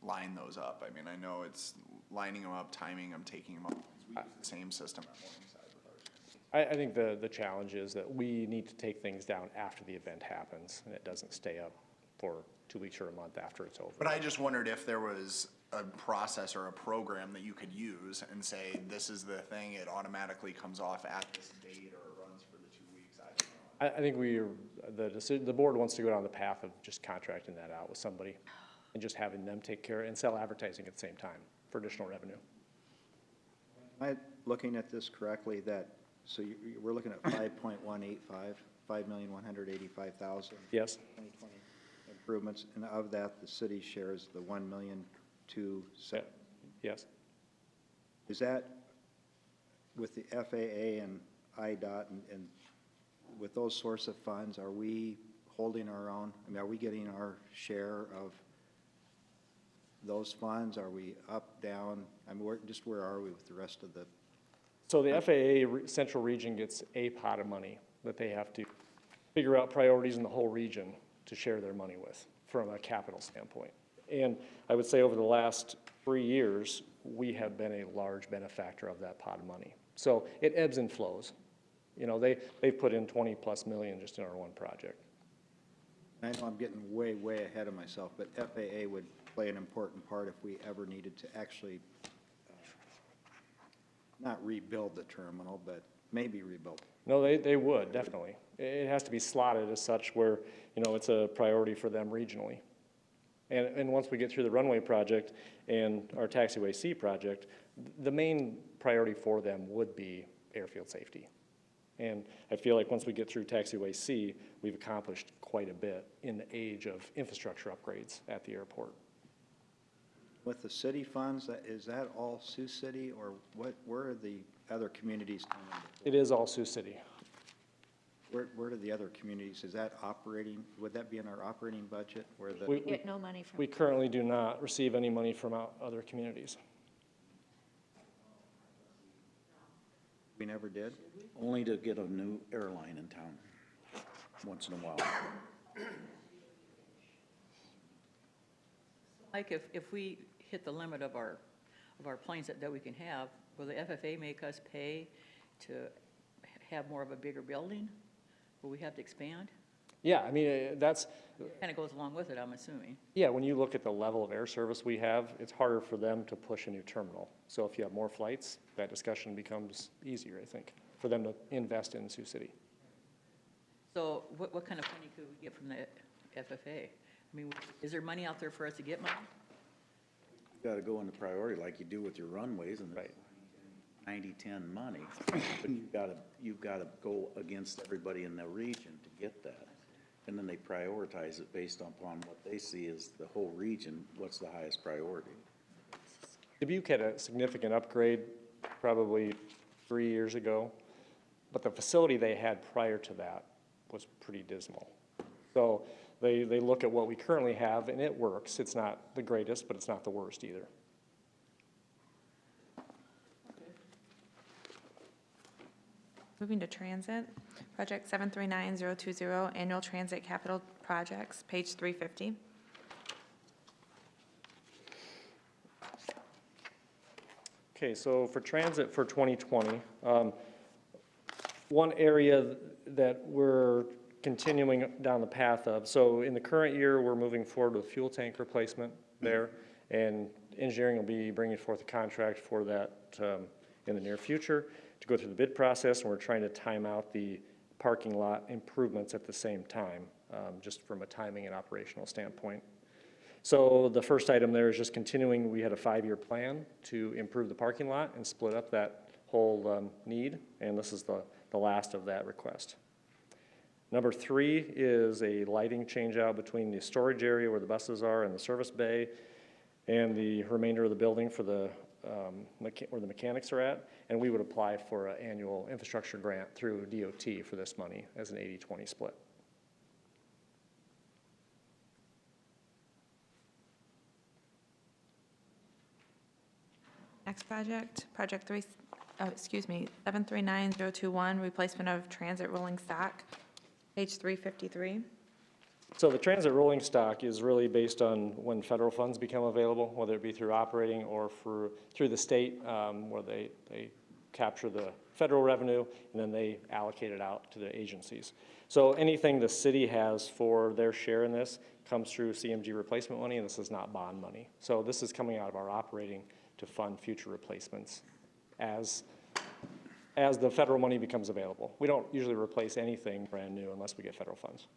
line those up. I mean, I know it's lining them up, timing them, taking them up. We use the same system at Morningside with ours. I think the challenge is that we need to take things down after the event happens, and it doesn't stay up for 2 weeks or a month after it's over. But I just wondered if there was a process or a program that you could use and say, this is the thing, it automatically comes off at this date, or it runs for the 2 weeks. I don't know. I think the board wants to go down the path of just contracting that out with somebody. and just having them take care and sell advertising at the same time for additional revenue. Am I looking at this correctly, that, so we're looking at 5.185, 5,185,000? Yes. 2020 improvements, and of that, the city shares the 1,270,000. Yes. Is that with the FAA and IDOT and with those sorts of funds, are we holding our own? I mean, are we getting our share of those funds? Are we up, down? I mean, where are we with the rest of the? So the FAA Central Region gets a pot of money that they have to figure out priorities in the whole region to share their money with from a capital standpoint. And I would say over the last 3 years, we have been a large benefactor of that pot of money. So it ebbs and flows. You know, they've put in 20+ million just in our one project. I know I'm getting way, way ahead of myself, but FAA would play an important part if we ever needed to actually not rebuild the terminal, but maybe rebuild. No, they would, definitely. It has to be slotted as such where, you know, it's a priority for them regionally. And once we get through the runway project and our taxiway C project, the main priority for them would be airfield safety. And I feel like once we get through taxiway C, we've accomplished quite a bit in the age of infrastructure upgrades at the airport. With the city funds, is that all Sioux City, or where are the other communities coming? It is all Sioux City. Where do the other communities, is that operating, would that be in our operating budget? Where the We get no money from. We currently do not receive any money from other communities. We never did? Only to get a new airline in town once in a while. Like if we hit the limit of our planes that we can have, will the FFA make us pay to have more of a bigger building? Will we have to expand? Yeah, I mean, that's, Kind of goes along with it, I'm assuming. yeah, when you look at the level of air service we have, it's harder for them to push a new terminal. So if you have more flights, that discussion becomes easier, I think, for them to invest in Sioux City. So what kind of funding could we get from the FFA? I mean, is there money out there for us to get money? You gotta go into priority like you do with your runways and Right. 90-10 money. But you've gotta go against everybody in the region to get that. And then they prioritize it based upon what they see as the whole region, what's the highest priority. Dubuque had a significant upgrade probably 3 years ago, but the facility they had prior to that was pretty dismal. So they look at what we currently have, and it works. It's not the greatest, but it's not the worst either. Moving to transit, project 739020, annual transit capital projects, page 350. Okay, so for transit for 2020, one area that we're continuing down the path of, so in the current year, we're moving forward with fuel tank replacement there, and engineering will be bringing forth a contract for that in the near future to go through the bid process, and we're trying to time out the parking lot improvements at the same time, just from a timing and operational standpoint. So the first item there is just continuing, we had a 5-year plan to improve the parking lot and split up that whole need, and this is the last of that request. Number 3 is a lighting change out between the storage area where the buses are and the service bay and the remainder of the building for the where the mechanics are at, and we would apply for an annual infrastructure grant through DOT for this money as an 80-20 split. Next project, project 739021, replacement of transit rolling stock, page 353. So the transit rolling stock is really based on when federal funds become available, whether it be through operating or through the state, where they capture the federal revenue and then they allocate it out to the agencies. So anything the city has for their share in this comes through CMG replacement money, and this is not bond money. So this is coming out of our operating to fund future replacements as the federal money becomes available. We don't usually replace anything brand new unless we get federal funds.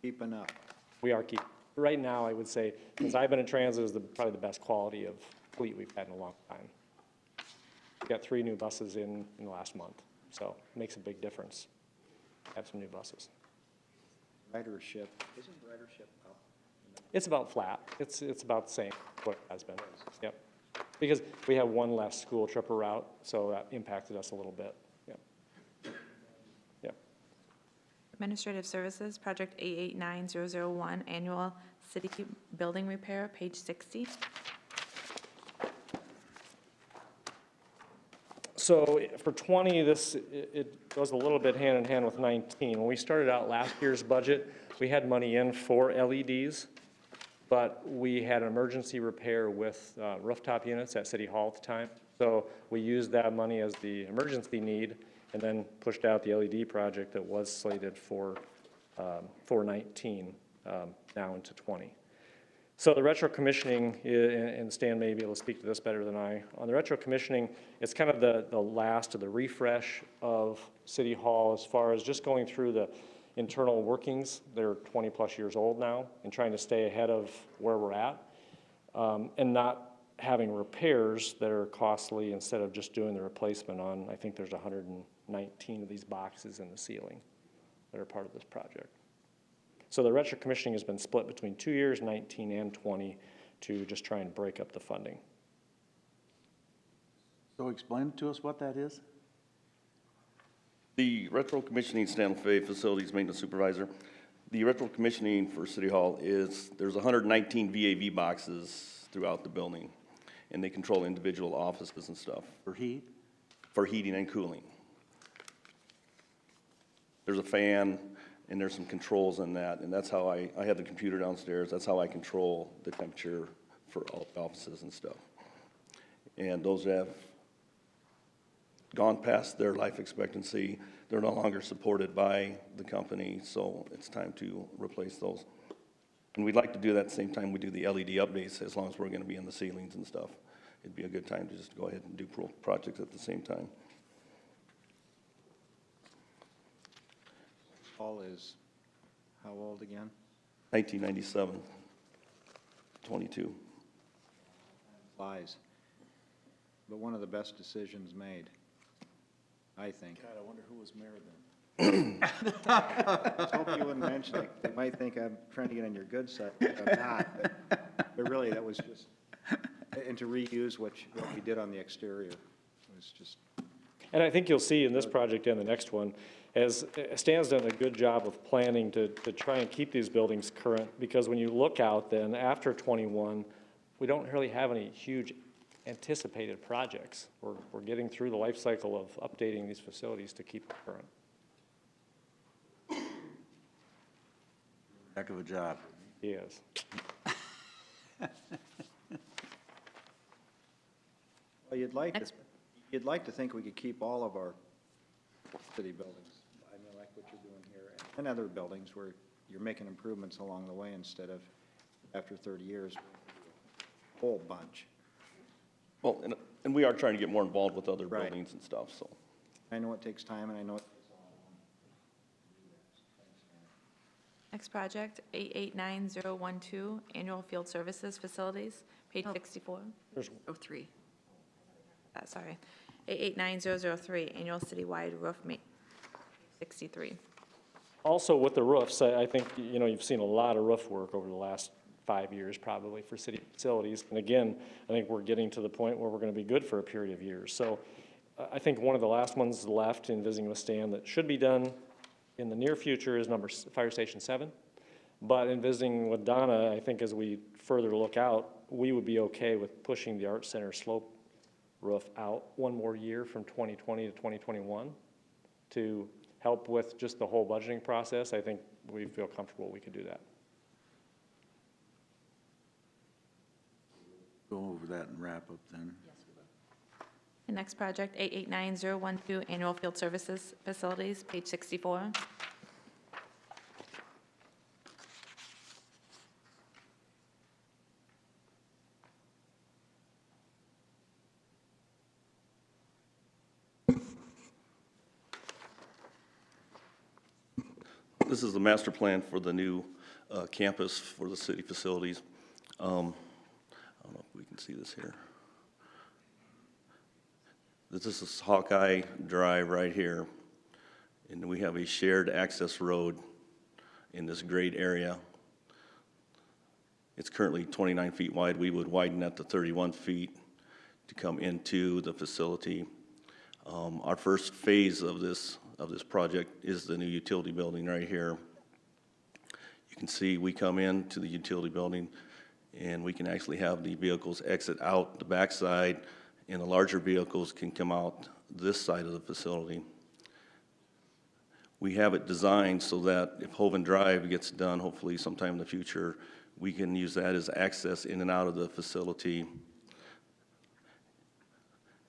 Keeping up. We are keeping, right now, I would say, since I've been in transit, is probably the best quality of fleet we've had in a long time. We got 3 new buses in the last month, so it makes a big difference. Have some new buses. Ridership, isn't ridership up? It's about flat. It's about the same, what it has been. Yep. Because we have one less school trip route, so that impacted us a little bit. Yep. Yep. Administrative Services, Project 889001, Annual City Building Repair, page 60. So for 20, it goes a little bit hand in hand with 19. When we started out last year's budget, we had money in for LEDs, but we had an emergency repair with rooftop units at City Hall at the time. So we used that money as the emergency need and then pushed out the LED project that was slated for 19 now into 20. So the retro commissioning, and Stan may be able to speak to this better than I. On the retro commissioning, it's kind of the last of the refresh of City Hall as far as just going through the internal workings. They're 20 plus years old now and trying to stay ahead of where we're at and not having repairs that are costly instead of just doing the replacement on, I think there's 119 of these boxes in the ceiling that are part of this project. So the retro commissioning has been split between 2 years, 19 and 20, to just try and break up the funding. So explain to us what that is? The retro commissioning, Stan LaFay, Facilities Maintenance Supervisor. The retro commissioning for City Hall is, there's 119 VAV boxes throughout the building, and they control individual offices and stuff. For heat? For heating and cooling. There's a fan, and there's some controls in that, and that's how I have the computer downstairs, that's how I control the temperature for all offices and stuff. And those have gone past their life expectancy, they're no longer supported by the company, so it's time to replace those. And we'd like to do that at the same time we do the LED updates, as long as we're gonna be in the ceilings and stuff. It'd be a good time to just go ahead and do projects at the same time. Hall is how old again? 1997, 22. Flies. But one of the best decisions made, I think. God, I wonder who was mayor then. I hope you wouldn't mention it. They might think I'm trying to get on your good side, but I'm not. But really, that was just, and to reuse what we did on the exterior was just. And I think you'll see in this project and the next one, as Stan's done a good job of planning to try and keep these buildings current, because when you look out then after 21, we don't really have any huge anticipated projects. We're getting through the life cycle of updating these facilities to keep them current. Heck of a job. He is. Well, you'd like to think we could keep all of our city buildings. I mean, like what you're doing here, and other buildings where you're making improvements along the way instead of after 30 years, a whole bunch. Well, and we are trying to get more involved with other Right. buildings and stuff, so. I know it takes time, and I know it. Next project, 889012, Annual Field Services Facilities, page 64. There's 03. Sorry, 889003, Annual Citywide Roof Maintenance, 63. Also with the roofs, I think, you know, you've seen a lot of roof work over the last 5 years probably for city facilities. And again, I think we're getting to the point where we're going to be good for a period of years. So I think one of the last ones left in visiting with Stan that should be done in the near future is Fire Station 7. But in visiting with Donna, I think as we further look out, we would be okay with pushing the Art Center slope roof out one more year from 2020 to 2021 to help with just the whole budgeting process. I think we feel comfortable we could do that. Go over that and wrap up then. The next project, 889012, Annual Field Services Facilities, page 64. This is the master plan for the new campus for the city facilities. I don't know if we can see this here. This is Hawkeye Drive right here, and we have a shared access road in this great area. It's currently 29 feet wide. We would widen that to 31 feet to come into the facility. Our first phase of this project is the new utility building right here. You can see we come into the utility building, and we can actually have the vehicles exit out the backside, and the larger vehicles can come out this side of the facility. We have it designed so that if Hoven Drive gets done, hopefully sometime in the future, we can use that as access in and out of the facility.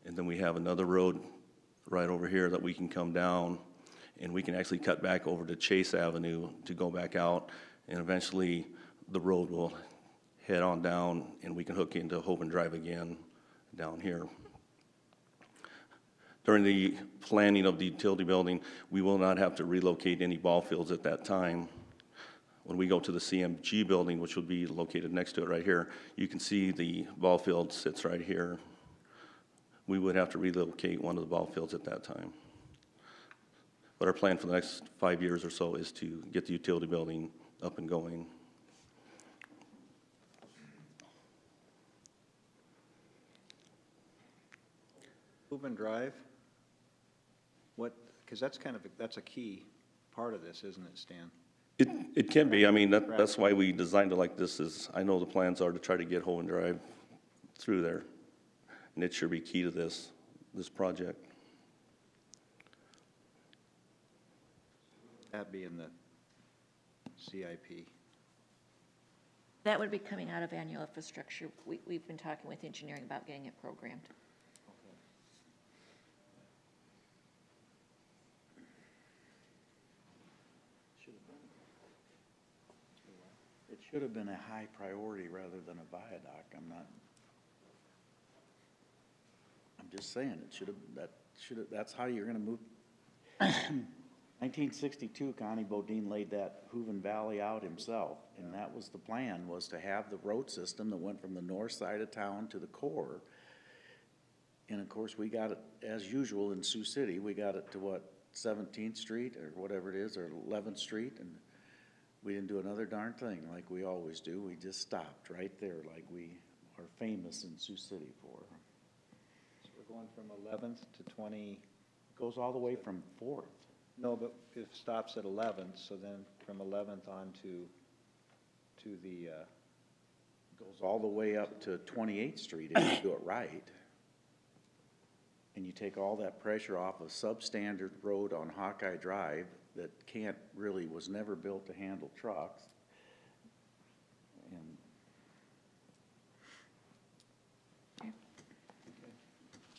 And then we have another road right over here that we can come down, and we can actually cut back over to Chase Avenue to go back out, and eventually the road will head on down, and we can hook into Hoven Drive again down here. During the planning of the utility building, we will not have to relocate any ball fields at that time. When we go to the CMG building, which will be located next to it right here, you can see the ball field sits right here. We would have to relocate one of the ball fields at that time. But our plan for the next 5 years or so is to get the utility building up and going. Hoven Drive, because that's a key part of this, isn't it, Stan? It can be. I mean, that's why we designed it like this. Is I know the plans are to try to get Hoven Drive through there, and it should be key to this project. That being the CIP. That would be coming out of annual infrastructure. We've been talking with engineering about getting it programmed. It should have been a high priority rather than a viaduct. I'm just saying, that's how you're gonna move. 1962, Connie Bodine laid that Hooven Valley out himself, and that was the plan, was to have the road system that went from the north side of town to the core. And of course, we got it, as usual in Sioux City, we got it to what, 17th Street or whatever it is, or 11th Street, and we didn't do another darn thing like we always do. We just stopped right there like we are famous in Sioux City for. So we're going from 11th to 20. Goes all the way from 4th. No, but it stops at 11th, so then from 11th on to the. Goes all the way up to 28th Street if you do it right. And you take all that pressure off a substandard road on Hawkeye Drive that was never built to handle trucks. And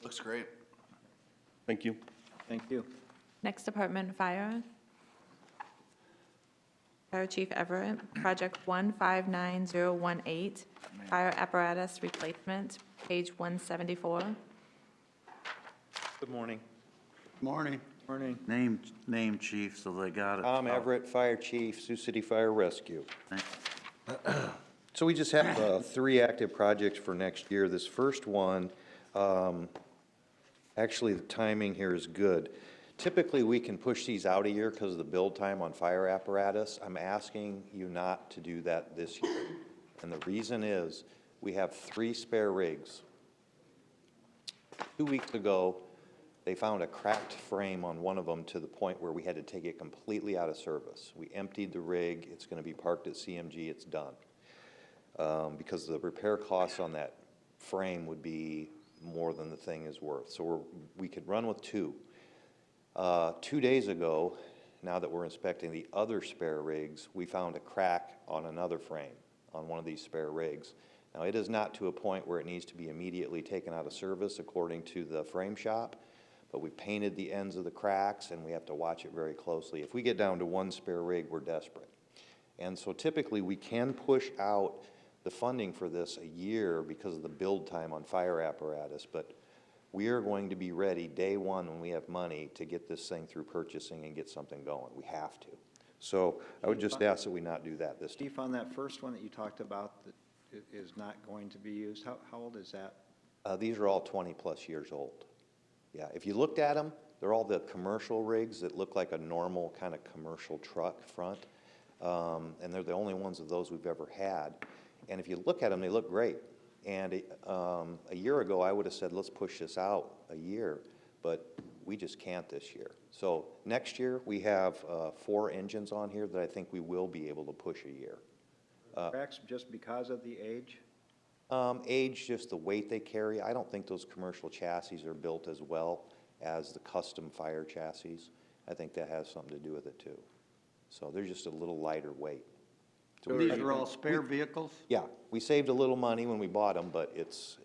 Looks great. Thank you. Thank you. Next department, Fire. Fire Chief Everett, Project 159018, Fire Apparatus Replacement, page 174. Good morning. Morning. Morning. Name chief, so they got it. Tom Everett, Fire Chief, Sioux City Fire Rescue. So we just have 3 active projects for next year. This first one, actually the timing here is good. Typically, we can push these out a year because of the build time on fire apparatus. I'm asking you not to do that this year. And the reason is, we have 3 spare rigs. 2 weeks ago, they found a cracked frame on one of them to the point where we had to take it completely out of service. We emptied the rig. It's going to be parked at CMG. It's done. Because the repair costs on that frame would be more than the thing is worth. So we could run with 2. 2 days ago, now that we're inspecting the other spare rigs, we found a crack on another frame on one of these spare rigs. Now, it is not to a point where it needs to be immediately taken out of service according to the frame shop, but we painted the ends of the cracks and we have to watch it very closely. If we get down to 1 spare rig, we're desperate. And so typically we can push out the funding for this a year because of the build time on fire apparatus, but we are going to be ready day one when we have money to get this thing through purchasing and get something going. We have to. So I would just ask that we not do that this time. Chief, on that first one that you talked about that is not going to be used, how old is that? These are all 20-plus years old. Yeah, if you looked at them, they're all the commercial rigs that look like a normal kind of commercial truck front. And they're the only ones of those we've ever had. And if you look at them, they look great. And a year ago, I would have said, let's push this out a year, but we just can't this year. So next year, we have 4 engines on here that I think we will be able to push a year. Perhaps just because of the age? Age, just the weight they carry. I don't think those commercial chassis are built as well as the custom fire chassis. I think that has something to do with it too. So they're just a little lighter weight. So these are all spare vehicles? Yeah, we saved a little money when we bought them, but it's,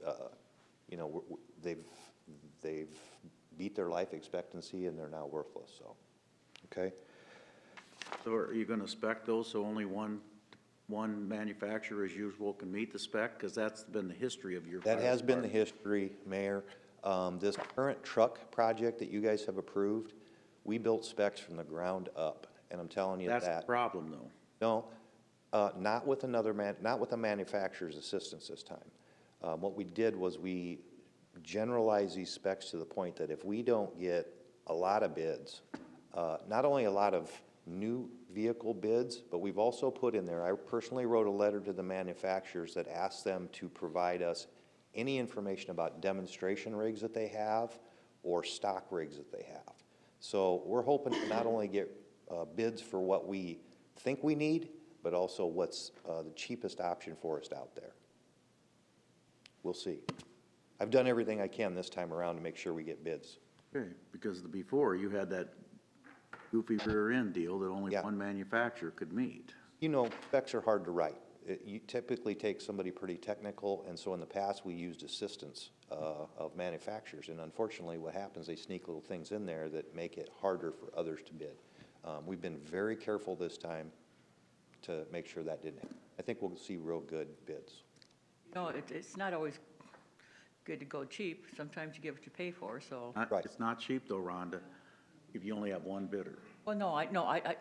you know, they've beat their life expectancy and they're now worthless, so, okay? So are you gonna spec those so only one manufacturer as usual can meet the spec? Because that's been the history of your. That has been the history, Mayor. This current truck project that you guys have approved, we built specs from the ground up, and I'm telling you that. That's the problem, though. No, not with not with the manufacturer's assistance this time. What we did was we generalized these specs to the point that if we don't get a lot of bids, not only a lot of new vehicle bids, but we've also put in there, I personally wrote a letter to the manufacturers that asked them to provide us any information about demonstration rigs that they have or stock rigs that they have. So we're hoping to not only get bids for what we think we need, but also what's the cheapest option for us out there. We'll see. I've done everything I can this time around to make sure we get bids. Okay, because before you had that goofy rear end deal that only one manufacturer could meet. You know, specs are hard to write. You typically take somebody pretty technical, and so in the past, we used assistance of manufacturers, and unfortunately, what happens, they sneak little things in there that make it harder for others to bid. We've been very careful this time to make sure that didn't happen. I think we'll see real good bids. No, it's not always good to go cheap. Sometimes you get what you pay for, so. It's not cheap though, Rhonda, if you only have one bidder. Well, no, I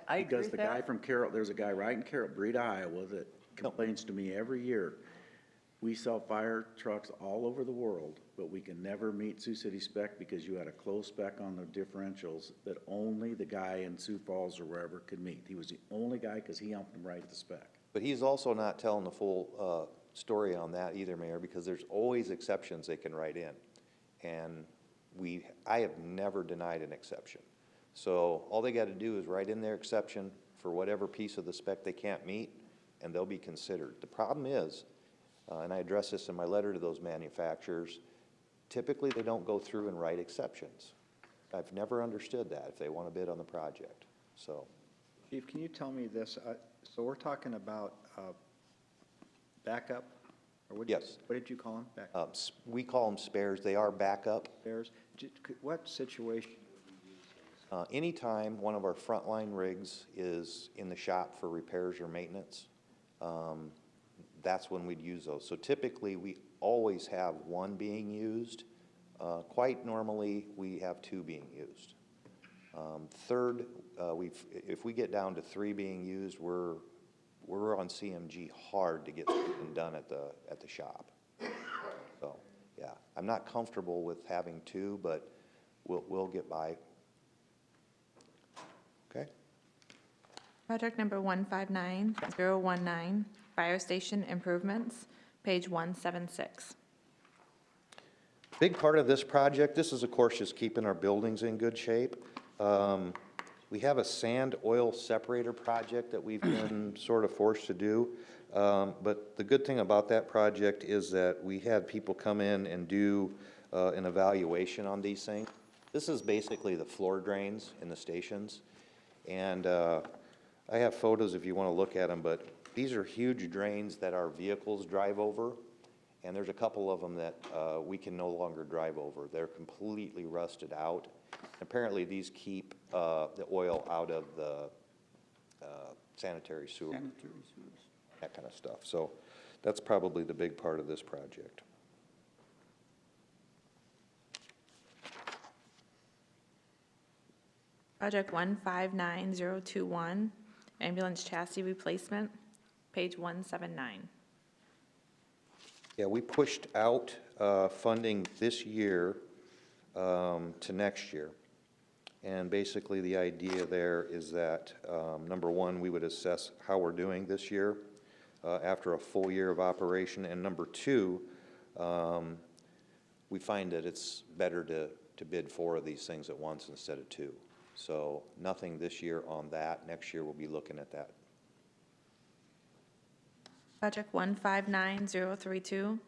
agree Because with the that. guy from Carroll, there's a guy right in Carroll, Breed, Iowa, that complains to me every year. We sell fire trucks all over the world, but we can never meet Sioux City spec because you had a closed spec on the differentials that only the guy in Sioux Falls or wherever could meet. He was the only guy because he helped him write the spec. But he's also not telling the full story on that either, Mayor, because there's always exceptions they can write in. And I have never denied an exception. So all they got to do is write in their exception for whatever piece of the spec they can't meet, and they'll be considered. The problem is, and I address this in my letter to those manufacturers, typically they don't go through and write exceptions. I've never understood that if they want to bid on the project, so. Chief, can you tell me this? So we're talking about backup? Or what, yes. What did you call them? We call them spares. They are backup. Spares. What situation? Anytime one of our frontline rigs is in the shop for repairs or maintenance, that's when we'd use those. So typically, we always have one being used. Quite normally, we have 2 being used. Third, if we get down to 3 being used, we're on CMG hard to get something done at the shop. So, yeah, I'm not comfortable with having 2, but we'll get by. Okay. Project number 159019, Fire Station Improvements, page 176. Big part of this project, this is of course just keeping our buildings in good shape. We have a sand oil separator project that we've been sort of forced to do. But the good thing about that project is that we had people come in and do an evaluation on these things. This is basically the floor drains in the stations. And I have photos if you want to look at them, but these are huge drains that our vehicles drive over. And there's a couple of them that we can no longer drive over. They're completely rusted out. Apparently, these keep the oil out of the sanitary sewer. That kind of stuff. So that's probably the big part of this project. Project 159021, ambulance chassis replacement, page 179. Yeah, we pushed out funding this year to next year. And basically, the idea there is that, number one, we would assess how we're doing this year after a full year of operation. And number two, we find that it's better to bid 4 of these things at once instead of 2. So nothing this year on that. Next year, we'll be looking at that. Project 159032,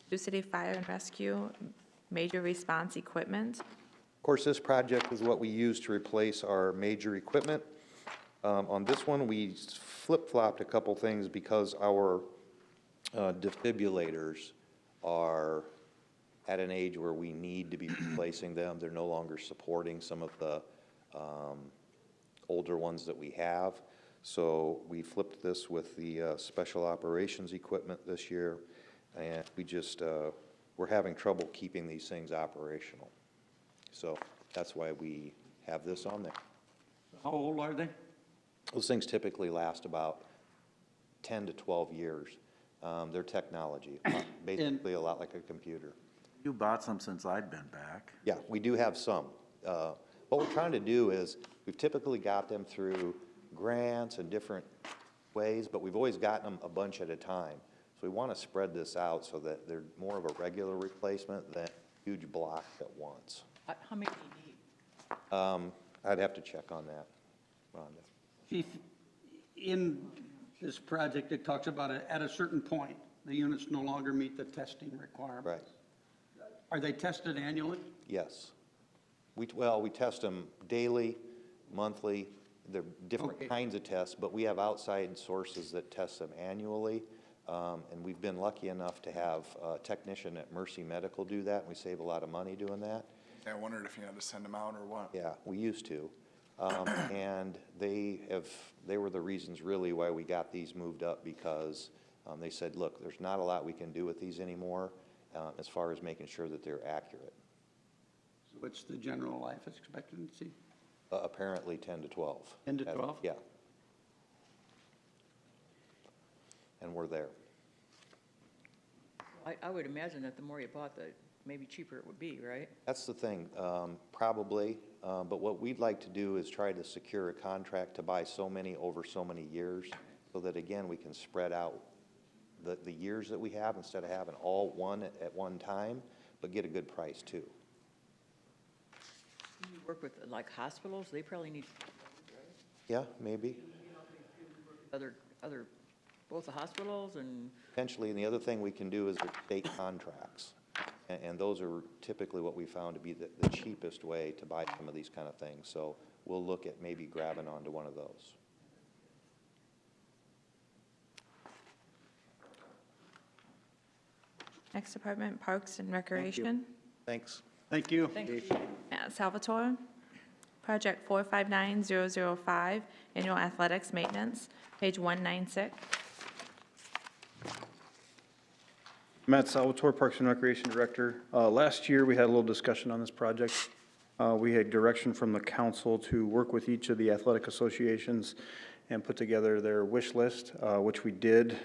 Sioux City Fire and Rescue, major response equipment. Of course, this project is what we use to replace our major equipment. On this one, we flip-flopped a couple things because our defibrillators are at an age where we need to be replacing them. They're no longer supporting some of the older ones that we have. So we flipped this with the special operations equipment this year, and we just, we're having trouble keeping these things operational. So that's why we have this on there. How old are they? Those things typically last about 10 to 12 years. They're technology, basically a lot like a computer. You bought some since I'd been back. Yeah, we do have some. What we're trying to do is, we've typically got them through grants and different ways, but we've always gotten them a bunch at a time. So we want to spread this out so that they're more of a regular replacement than huge blocks at once. How many do you need? I'd have to check on that, Rhonda. Chief, in this project, it talks about at a certain point, the units no longer meet the testing requirements. Right. Are they tested annually? Yes. We test them daily, monthly. They're different kinds of tests, but we have outside sources that test them annually. And we've been lucky enough to have a technician at Mercy Medical do that, and we save a lot of money doing that. I wondered if you had to send them out or what. Yeah, we used to. And they were the reasons really why we got these moved up, because they said, look, there's not a lot we can do with these anymore as far as making sure that they're accurate. So what's the general life expectancy? Apparently 10 to 12. 10 to 12? Yeah. And we're there. I would imagine that the more you bought, the maybe cheaper it would be, right? That's the thing, probably. But what we'd like to do is try to secure a contract to buy so many over so many years, so that, again, we can spread out the years that we have instead of having all one at one time, but get a good price, too. You work with, like, hospitals, they probably need, Yeah, maybe. other, both the hospitals and, Potentially, and the other thing we can do is the state contracts. And those are typically what we found to be the cheapest way to buy some of these kind of things. So we'll look at maybe grabbing onto one of those. Next department, Parks and Recreation. Thanks. Thank you. thank you. Salvatore, Project 459005, Annual Athletics Maintenance, page 196. Matt Salvatore, Parks and Recreation Director. Last year, we had a little discussion on this project. We had direction from the council to work with each of the athletic associations and put together their wish list, which we did.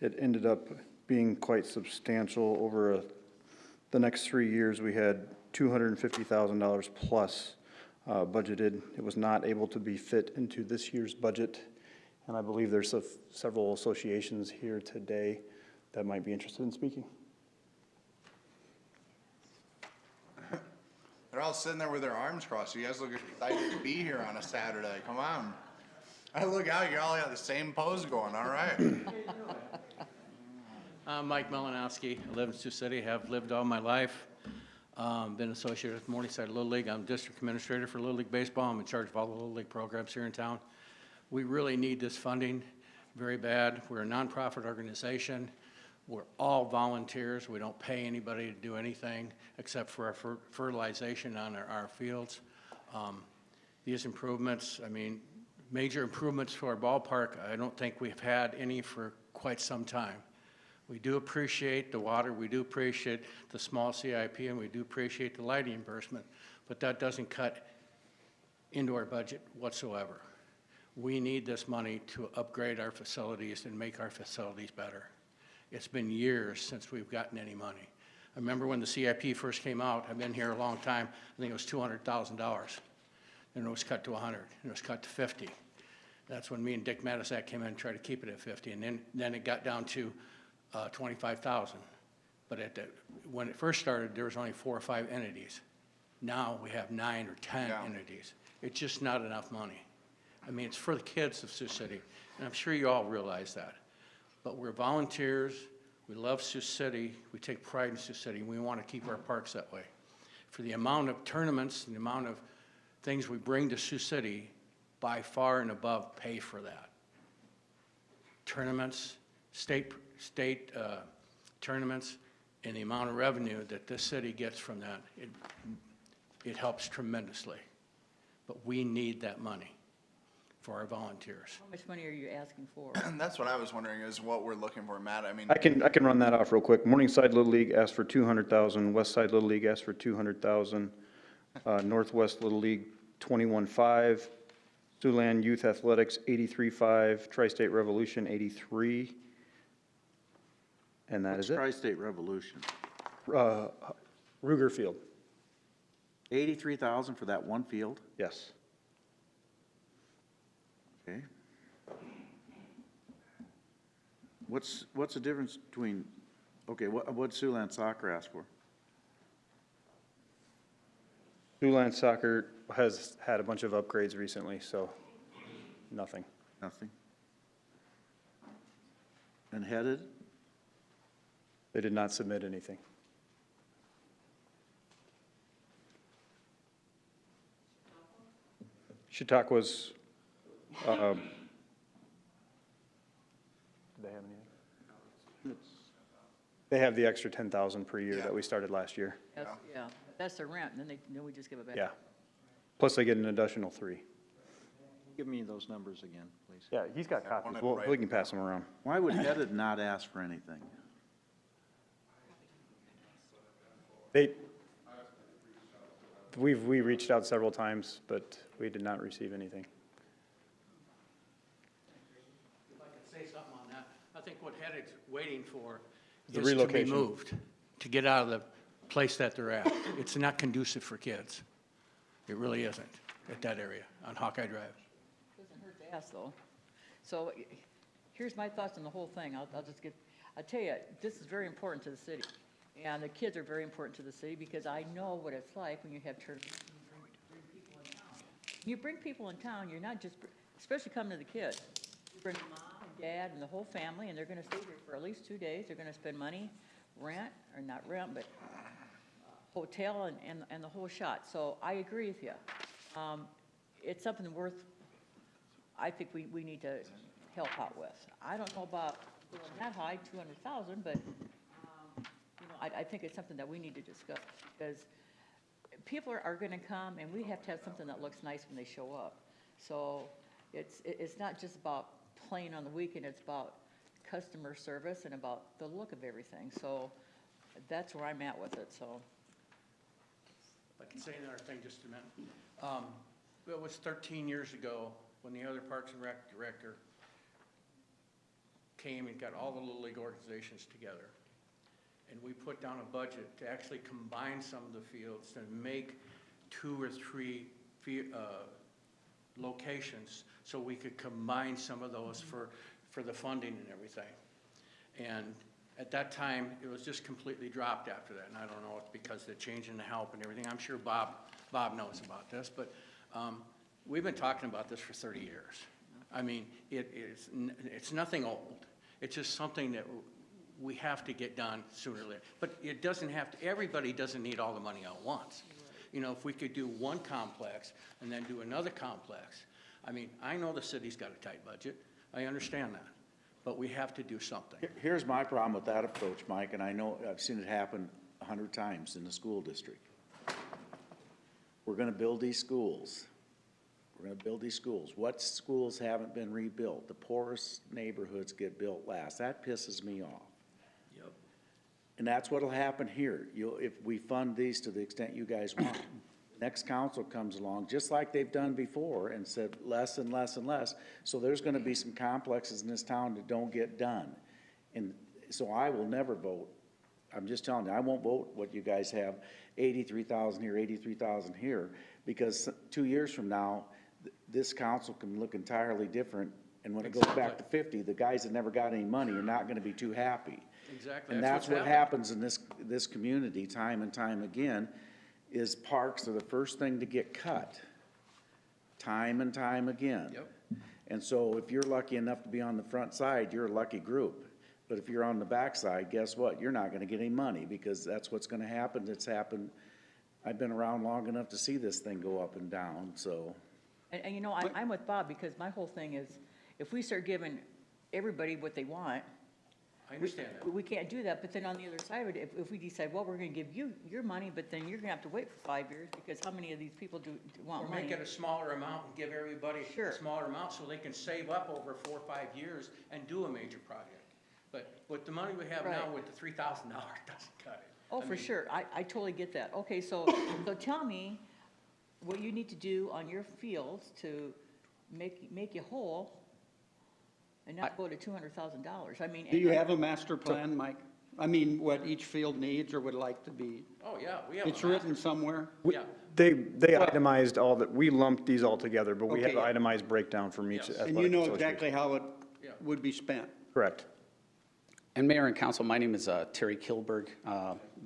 It ended up being quite substantial. Over the next 3 years, we had $250,000 plus budgeted. It was not able to be fit into this year's budget, and I believe there's several associations here today that might be interested in speaking. They're all sitting there with their arms crossed. You guys look excited to be here on a Saturday. Come on. I look out, you all got the same pose going. All right. I'm Mike Melanowski. I live in Sioux City, have lived all my life. Been associated with Morningside Little League. I'm district administrator for Little League Baseball. I'm in charge of all the Little League programs here in town. We really need this funding very bad. We're a nonprofit organization. We're all volunteers. We don't pay anybody to do anything except for our fertilization on our fields. These improvements, I mean, major improvements to our ballpark, I don't think we've had any for quite some time. We do appreciate the water, we do appreciate the small CIP, and we do appreciate the lighting reimbursement, but that doesn't cut into our budget whatsoever. We need this money to upgrade our facilities and make our facilities better. It's been years since we've gotten any money. I remember when the CIP first came out, I've been here a long time, I think it was $200,000. Then it was cut to 100, and it was cut to 50. That's when me and Dick Matisak came in and tried to keep it at 50, and then it got down to 25,000. But when it first started, there was only 4 or 5 entities. Now we have 9 or 10 entities. It's just not enough money. I mean, it's for the kids of Sioux City, and I'm sure you all realize that. But we're volunteers, we love Sioux City, we take pride in Sioux City, and we want to keep our parks that way. For the amount of tournaments and the amount of things we bring to Sioux City, by far and above pay for that. Tournaments, state tournaments, and the amount of revenue that this city gets from that, it helps tremendously. But we need that money for our volunteers. How much money are you asking for? That's what I was wondering, is what we're looking for, Matt. I mean, I can run that off real quick. Morningside Little League asked for 200,000, Westside Little League asked for 200,000, Northwest Little League 21.5, Siouxland Youth Athletics 83.5, Tri-State Revolution 83, and that is it. Tri-State Revolution. Ruger Field. 83,000 for that one field? Yes. Okay. What's the difference between, okay, what'd Siouxland Soccer ask for? Siouxland Soccer has had a bunch of upgrades recently, so nothing. Nothing. And Headed? They did not submit anything. Chautauqua's, did they have any? They have the extra 10,000 per year that we started last year. Yeah, that's the rent, and then we just give it back. Yeah. Plus they get an additional 3. Give me those numbers again, please. Yeah, he's got copies. Well, we can pass them around. Why would Headed not ask for anything? We reached out several times, but we did not receive anything. If I could say something on that, I think what Headed's waiting for The is to be relocation. moved, to get out of the place that they're at. It's not conducive for kids. It really isn't at that area on Hawkeye Drive. Doesn't hurt to ask, though. So here's my thoughts on the whole thing. I'll tell you, this is very important to the city. And the kids are very important to the city because I know what it's like when you have tournaments and you bring people in town. When you bring people in town, you're not just, especially coming to the kids. You bring mom and dad and the whole family, and they're gonna stay here for at least 2 days. They're gonna spend money, rent, or not rent, but hotel and the whole shot. So I agree with you. It's something worth, I think we need to help out with. I don't know about going that high, 200,000, but I think it's something that we need to discuss, because people are gonna come, and we have to have something that looks nice when they show up. So it's not just about playing on the weekend, it's about customer service and about the look of everything. So that's where I'm at with it, so. If I can say another thing just a minute. It was 13 years ago when the other Parks and Rec director came and got all the Little League organizations together. And we put down a budget to actually combine some of the fields and make 2 or 3 locations so we could combine some of those for the funding and everything. And at that time, it was just completely dropped after that. And I don't know, it's because the change in the help and everything. I'm sure Bob knows about this, but we've been talking about this for 30 years. I mean, it's nothing old. It's just something that we have to get done sooner or later. But it doesn't have to, everybody doesn't need all the money at once. You know, if we could do one complex and then do another complex. I mean, I know the city's got a tight budget. I understand that. But we have to do something. Here's my problem with that approach, Mike, and I know I've seen it happen 100 times in the school district. We're gonna build these schools. We're gonna build these schools. What schools haven't been rebuilt? The poorest neighborhoods get built last. That pisses me off. And that's what'll happen here. If we fund these to the extent you guys want, next council comes along, just like they've done before, and said less and less and less. So there's gonna be some complexes in this town that don't get done. And so I will never vote. I'm just telling you, I won't vote what you guys have, 83,000 here, 83,000 here, because 2 years from now, this council can look entirely different. And when it goes back to 50, the guys that never got any money are not gonna be too happy. Exactly. And that's what happens in this community time and time again, is parks are the first thing to get cut, time and time again. Yep. And so if you're lucky enough to be on the front side, you're a lucky group. But if you're on the back side, guess what? You're not gonna get any money, because that's what's gonna happen. It's happened. I've been around long enough to see this thing go up and down, so. And you know, I'm with Bob, because my whole thing is, if we start giving everybody what they want, I understand that. we can't do that. But then on the other side of it, if we decide, well, we're gonna give you your money, but then you're gonna have to wait for 5 years, because how many of these people do want Or money? make it a smaller amount and give everybody a smaller amount so they can save up over 4 or 5 years and do a major project. But with the money we have now, Right. with the $3,000, doesn't cut it. Oh, I for mean, sure. I totally get that. Okay, so, so tell me what you need to do on your fields to make you whole and not go to $200,000. I mean. Do you have a master plan, Mike? I mean, what each field needs or would like to be? Oh, yeah, we have. It's written somewhere? Yeah. They itemized all that, we lumped these all together, but we have Okay. an itemized breakdown from each Yes. athletic And you know association. exactly how it would be spent? Correct. And Mayor and Council, my name is Terry Kilberg,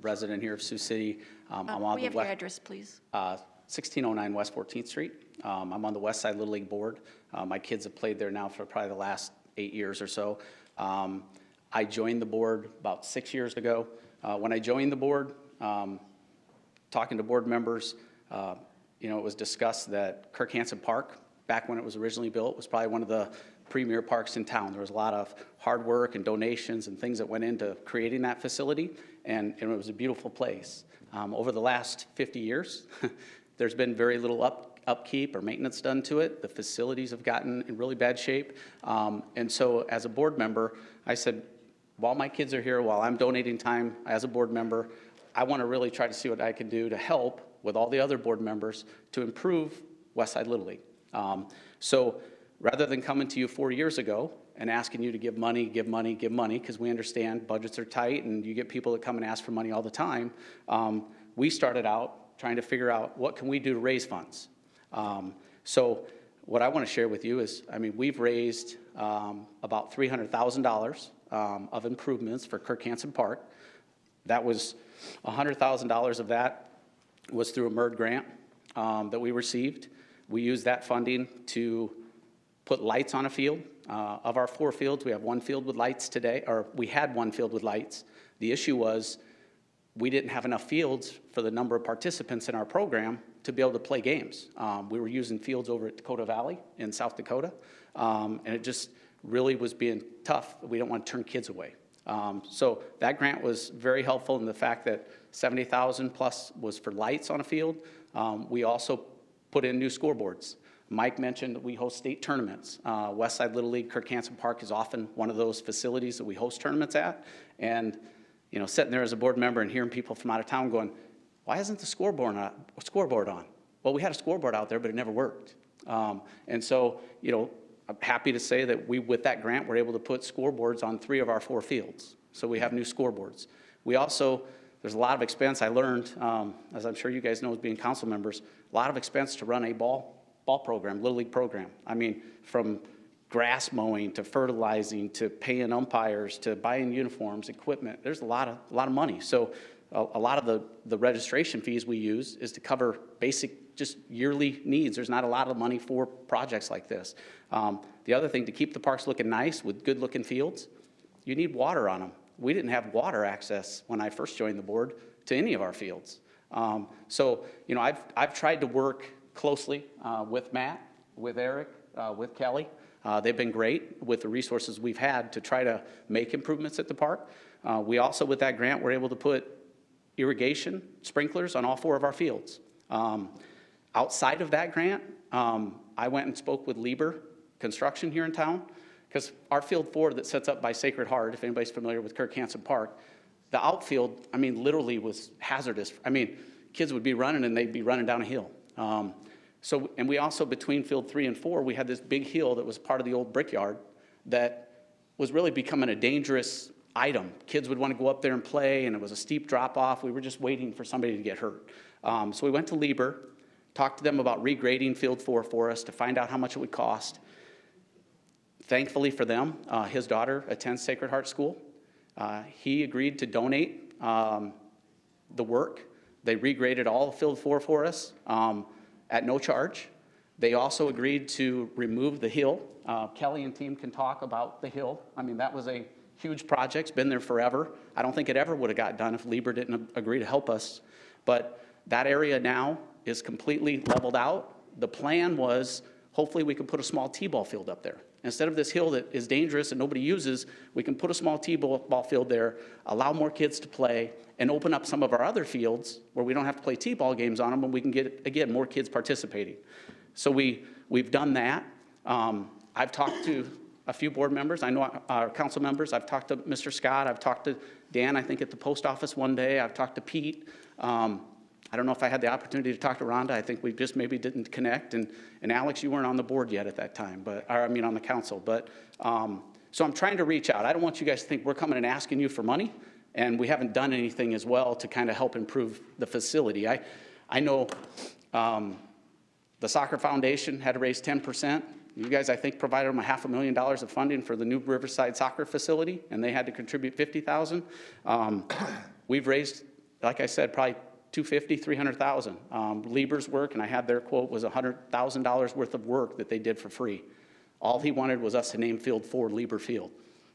resident here of Sioux City. I'm on We the have your west, address, please. 1609 West 14th Street. I'm on the West Side Little League Board. My kids have played there now for probably the last 8 years or so. I joined the board about 6 years ago. When I joined the board, talking to board members, you know, it was discussed that Kirk Hansen Park, back when it was originally built, was probably one of the premier parks in town. There was a lot of hard work and donations and things that went into creating that facility, and it was a beautiful place. Over the last 50 years, there's been very little upkeep or maintenance done to it. The facilities have gotten in really bad shape. And so as a board member, I said, while my kids are here, while I'm donating time as a board member, I want to really try to see what I can do to help with all the other board members to improve Westside Little League. So rather than coming to you 4 years ago and asking you to give money, because we understand budgets are tight and you get people that come and ask for money all the time, we started out trying to figure out what can we do to raise funds. So what I want to share with you is, I mean, we've raised about $300,000 of improvements for Kirk Hansen Park. That was $100,000 of that was through a MERD grant that we received. We used that funding to put lights on a field. Of our 4 fields, we have 1 field with lights today, or we had 1 field with lights. The issue was we didn't have enough fields for the number of participants in our program to be able to play games. We were using fields over at Dakota Valley in South Dakota, and it just really was being tough. We don't want to turn kids away. So that grant was very helpful in the fact that $70,000 plus was for lights on a field. We also put in new scoreboards. Mike mentioned that we host state tournaments. Westside Little League, Kirk Hansen Park is often one of those facilities that we host tournaments at. And, you know, sitting there as a board member and hearing people from out of town going, why isn't the scoreboard on? Well, we had a scoreboard out there, but it never worked. And so, you know, I'm happy to say that we, with that grant, were able to put scoreboards on 3 of our 4 fields. So we have new scoreboards. We also, there's a lot of expense I learned, as I'm sure you guys know as being council members, a lot of expense to run a ball program, Little League program. I mean, from grass mowing to fertilizing to paying umpires to buying uniforms, equipment, there's a lot of money. So a lot of the registration fees we use is to cover basic, just yearly needs. There's not a lot of money for projects like this. The other thing, to keep the parks looking nice with good-looking fields, you need water on them. We didn't have water access when I first joined the board to any of our fields. So, you know, I've tried to work closely with Matt, with Eric, with Kelly. They've been great with the resources we've had to try to make improvements at the park. We also, with that grant, were able to put irrigation sprinklers on all 4 of our fields. Outside of that grant, I went and spoke with Lieber Construction here in town, because our field 4 that sets up by Sacred Heart, if anybody's familiar with Kirk Hansen Park, the outfield, I mean, literally was hazardous. I mean, kids would be running and they'd be running down a hill. And we also, between field 3 and 4, we had this big hill that was part of the old brickyard that was really becoming a dangerous item. Kids would want to go up there and play, and it was a steep drop-off. We were just waiting for somebody to get hurt. So we went to Lieber, talked to them about regrading field 4 for us to find out how much it would cost. Thankfully for them, his daughter attends Sacred Heart School. He agreed to donate the work. They regraded all of field 4 for us at no charge. They also agreed to remove the hill. Kelly and team can talk about the hill. I mean, that was a huge project, it's been there forever. I don't think it ever would have got done if Lieber didn't agree to help us. But that area now is completely leveled out. The plan was, hopefully we could put a small T-ball field up there. Instead of this hill that is dangerous and nobody uses, we can put a small T-ball field there, allow more kids to play, and open up some of our other fields where we don't have to play T-ball games on them, and we can get, again, more kids participating. So we've done that. I've talked to a few board members. I know our council members. I've talked to Mr. Scott. I've talked to Dan, I think, at the post office one day. I've talked to Pete. I don't know if I had the opportunity to talk to Rhonda. I think we just maybe didn't connect. And Alex, you weren't on the board yet at that time, on the council. But so I'm trying to reach out. I don't want you guys to think we're coming and asking you for money, and we haven't done anything as well to kind of help improve the facility. I know the Soccer Foundation had to raise 10%. You guys, I think, provided them $500,000 of funding for the new Riverside soccer facility, and they had to contribute $50,000. We've raised, like I said, probably $250,000, $300,000. Lieber's work, and I had their quote, was $100,000 worth of work that they did for free. All he wanted was us to name Field 4 Lieber Field.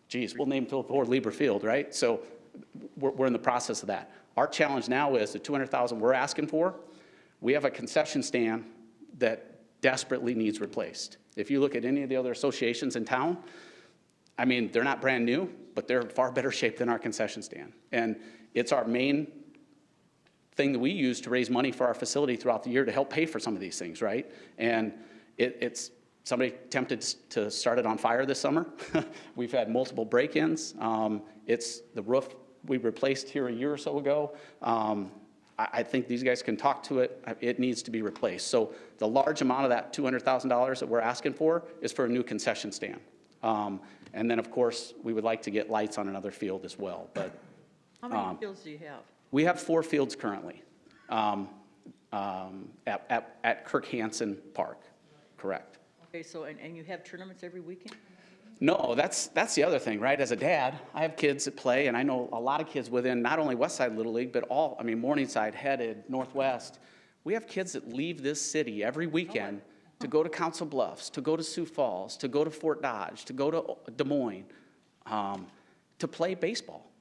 Geez, we'll name Field 4 Lieber Field, right? So we're in the process of that. Our challenge now is the $200,000 we're asking for. We have a concession stand that desperately needs replaced. If you look at any of the other associations in town, I mean, they're not brand new, but they're in far better shape than our concession stand. And it's our main thing that we use to raise money for our facility throughout the year to help pay for some of these things, right? And it's somebody attempted to start it on fire this summer. We've had multiple break-ins. It's the roof we replaced here a year or so ago. I think these guys can talk to it. It needs to be replaced. So the large amount of that $200,000 that we're asking for is for a new concession stand. And then, of course, we would like to get lights on another field as well. But how many fields do you have? we have 4 fields currently at Kirk Hansen Park, correct. Okay, so, and you have tournaments every weekend? No, that's the other thing, right? As a dad, I have kids that play, and I know a lot of kids within not only Westside Little League, but all, I mean, Morningside, Headed, Northwest. We have kids that leave this city every weekend to go to Council Bluffs, to go to Sioux Falls, to go to Fort Dodge, to go to Des Moines, to play baseball.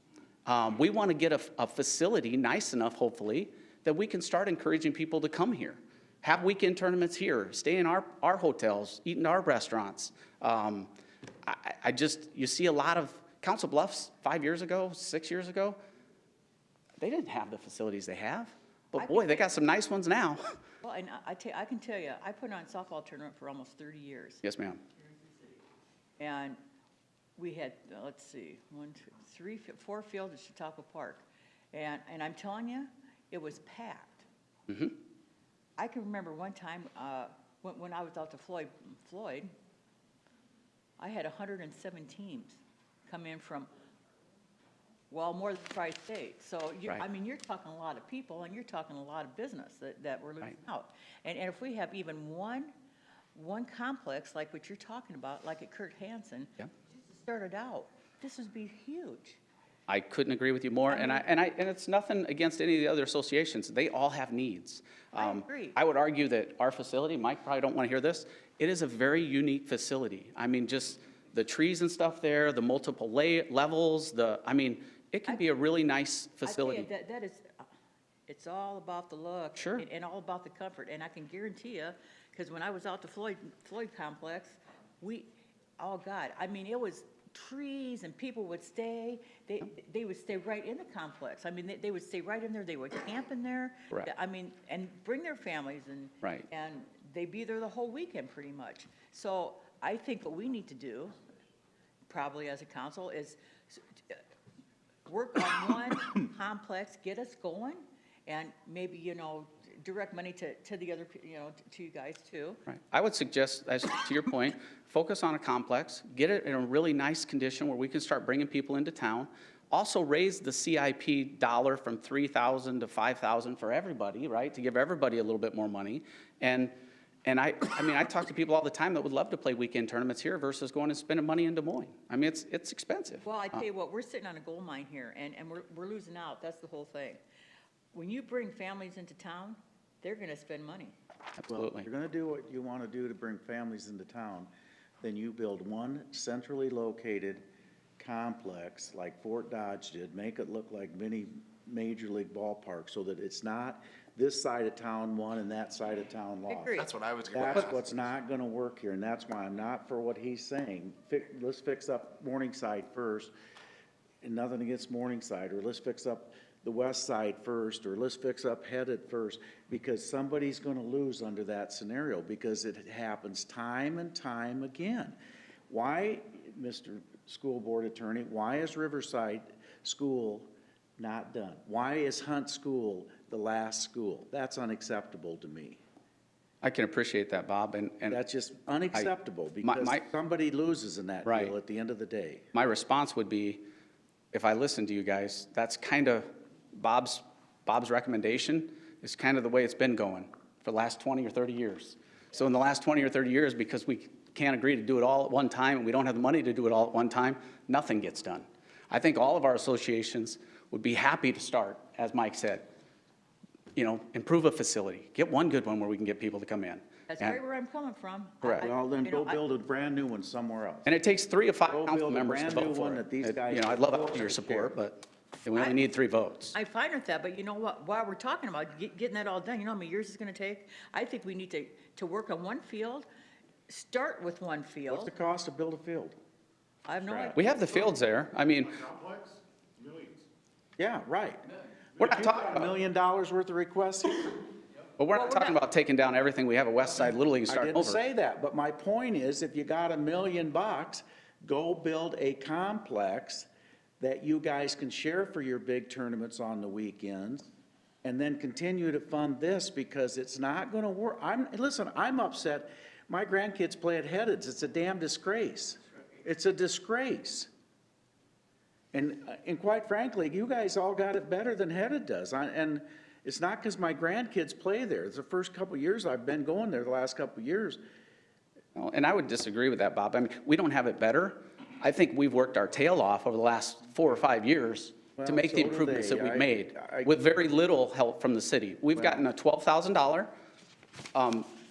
We want to get a facility nice enough, hopefully, that we can start encouraging people to come here. Have weekend tournaments here, stay in our hotels, eat in our restaurants. You see a lot of Council Bluffs 5 years ago, 6 years ago, they didn't have the facilities they have. But boy, they got some nice ones now. Well, and I can tell you, I put on a softball tournament for almost 30 years. Yes, ma'am. And we had, let's see, 4 fields at Chautauqua Park. And I'm telling you, it was packed. Mm-hmm. I can remember one time when I was out to Floyd, I had 107 teams come in from, well, more than Tri-State. So, Right. I mean, you're talking a lot of people, and you're talking a lot of business that we're losing out. And if we have even one complex, like what you're talking about, like at Kurt Hansen, started out, this would be huge. I couldn't agree with you more, and it's nothing against any of the other associations. They all have needs. I agree. I would argue that our facility, Mike probably don't want to hear this, it is a very unique facility. I mean, just the trees and stuff there, the multiple levels, it can be a really nice facility. I tell you, that is, it's all about the look. Sure. And all about the comfort. And I can guarantee you, because when I was out to Floyd Complex, oh God, I mean, it was trees and people would stay. They would stay right in the complex. I mean, they would stay right in there. They would camp in there. Correct. I mean, and bring their families and Right. and they'd be there the whole weekend pretty much. So I think what we need to do, probably as a council, is work on one complex, get us going, and maybe, you know, direct money to the other, you know, to you guys too. Right. I would suggest, as to your point, focus on a complex, get it in a really nice condition where we can start bringing people into town. Also raise the CIP dollar from 3,000 to 5,000 for everybody, right? To give everybody a little bit more money. And I mean, I talk to people all the time that would love to play weekend tournaments here versus going and spending money in Des Moines. I mean, it's expensive. Well, I tell you what, we're sitting on a gold mine here, and we're losing out. That's the whole thing. When you bring families into town, they're gonna spend money. Absolutely. Well, if you're gonna do what you wanna do to bring families into town, then you build one centrally located complex like Fort Dodge did, make it look like mini major league ballpark so that it's not this side of town won and that side of town lost. Agreed. That's what I was going That's to what's not gonna work here, and that's why I'm not for what he's saying. Let's fix up Morningside first, and nothing against Morningside, or let's fix up the west side first, or let's fix up Headed first, because somebody's gonna lose under that scenario, because it happens time and time again. Why, Mr. School Board Attorney, why is Riverside School not done? Why is Hunt School the last school? That's unacceptable to me. I can appreciate that, Bob, and That's just unacceptable, because somebody loses in that Right. deal at the end of the day. my response would be, if I listen to you guys, that's kind of Bob's recommendation is kind of the way it's been going for the last 20 or 30 years. So in the last 20 or 30 years, because we can't agree to do it all at one time, and we don't have the money to do it all at one time, nothing gets done. I think all of our associations would be happy to start, as Mike said, you know, improve a facility, get one good one where we can get people to come in. That's And- right where I'm coming from. Correct. Well, then you know, go build a brand-new one somewhere else. And it takes 3 of 5 Go council build a members to brand-new vote for one it. that these guys You know, I'd can love vote your to support, care. but we only need 3 votes. I'm fine with that, but you know what, while we're talking about getting that all done, you know how many years it's gonna take? I think we need to work on one field, start with one What's field. the cost to build a field? I have no idea. We have the fields there. I mean, Yeah, right. we're not You've talking got $1 about, million worth of requests here. but we're not talking about taking down everything we have at West Side Little League and I starting didn't over. say that, but my point is, if you got $1 million, go build a complex that you guys can share for your big tournaments on the weekends, and then continue to fund this, because it's not gonna work. Listen, I'm upset. My grandkids play at Headeds. It's a damn disgrace. It's a disgrace. And quite frankly, you guys all got it better than Headed does. And it's not because my grandkids play there. It's the first couple of years I've been going there, the last couple of years. Well, and I would disagree with that, Bob. I mean, we don't have it better. I think we've worked our tail off over the last 4 or 5 years to Well, make the so do improvements they. that we've I- made I- with very little help from the city. We've gotten a $12,000,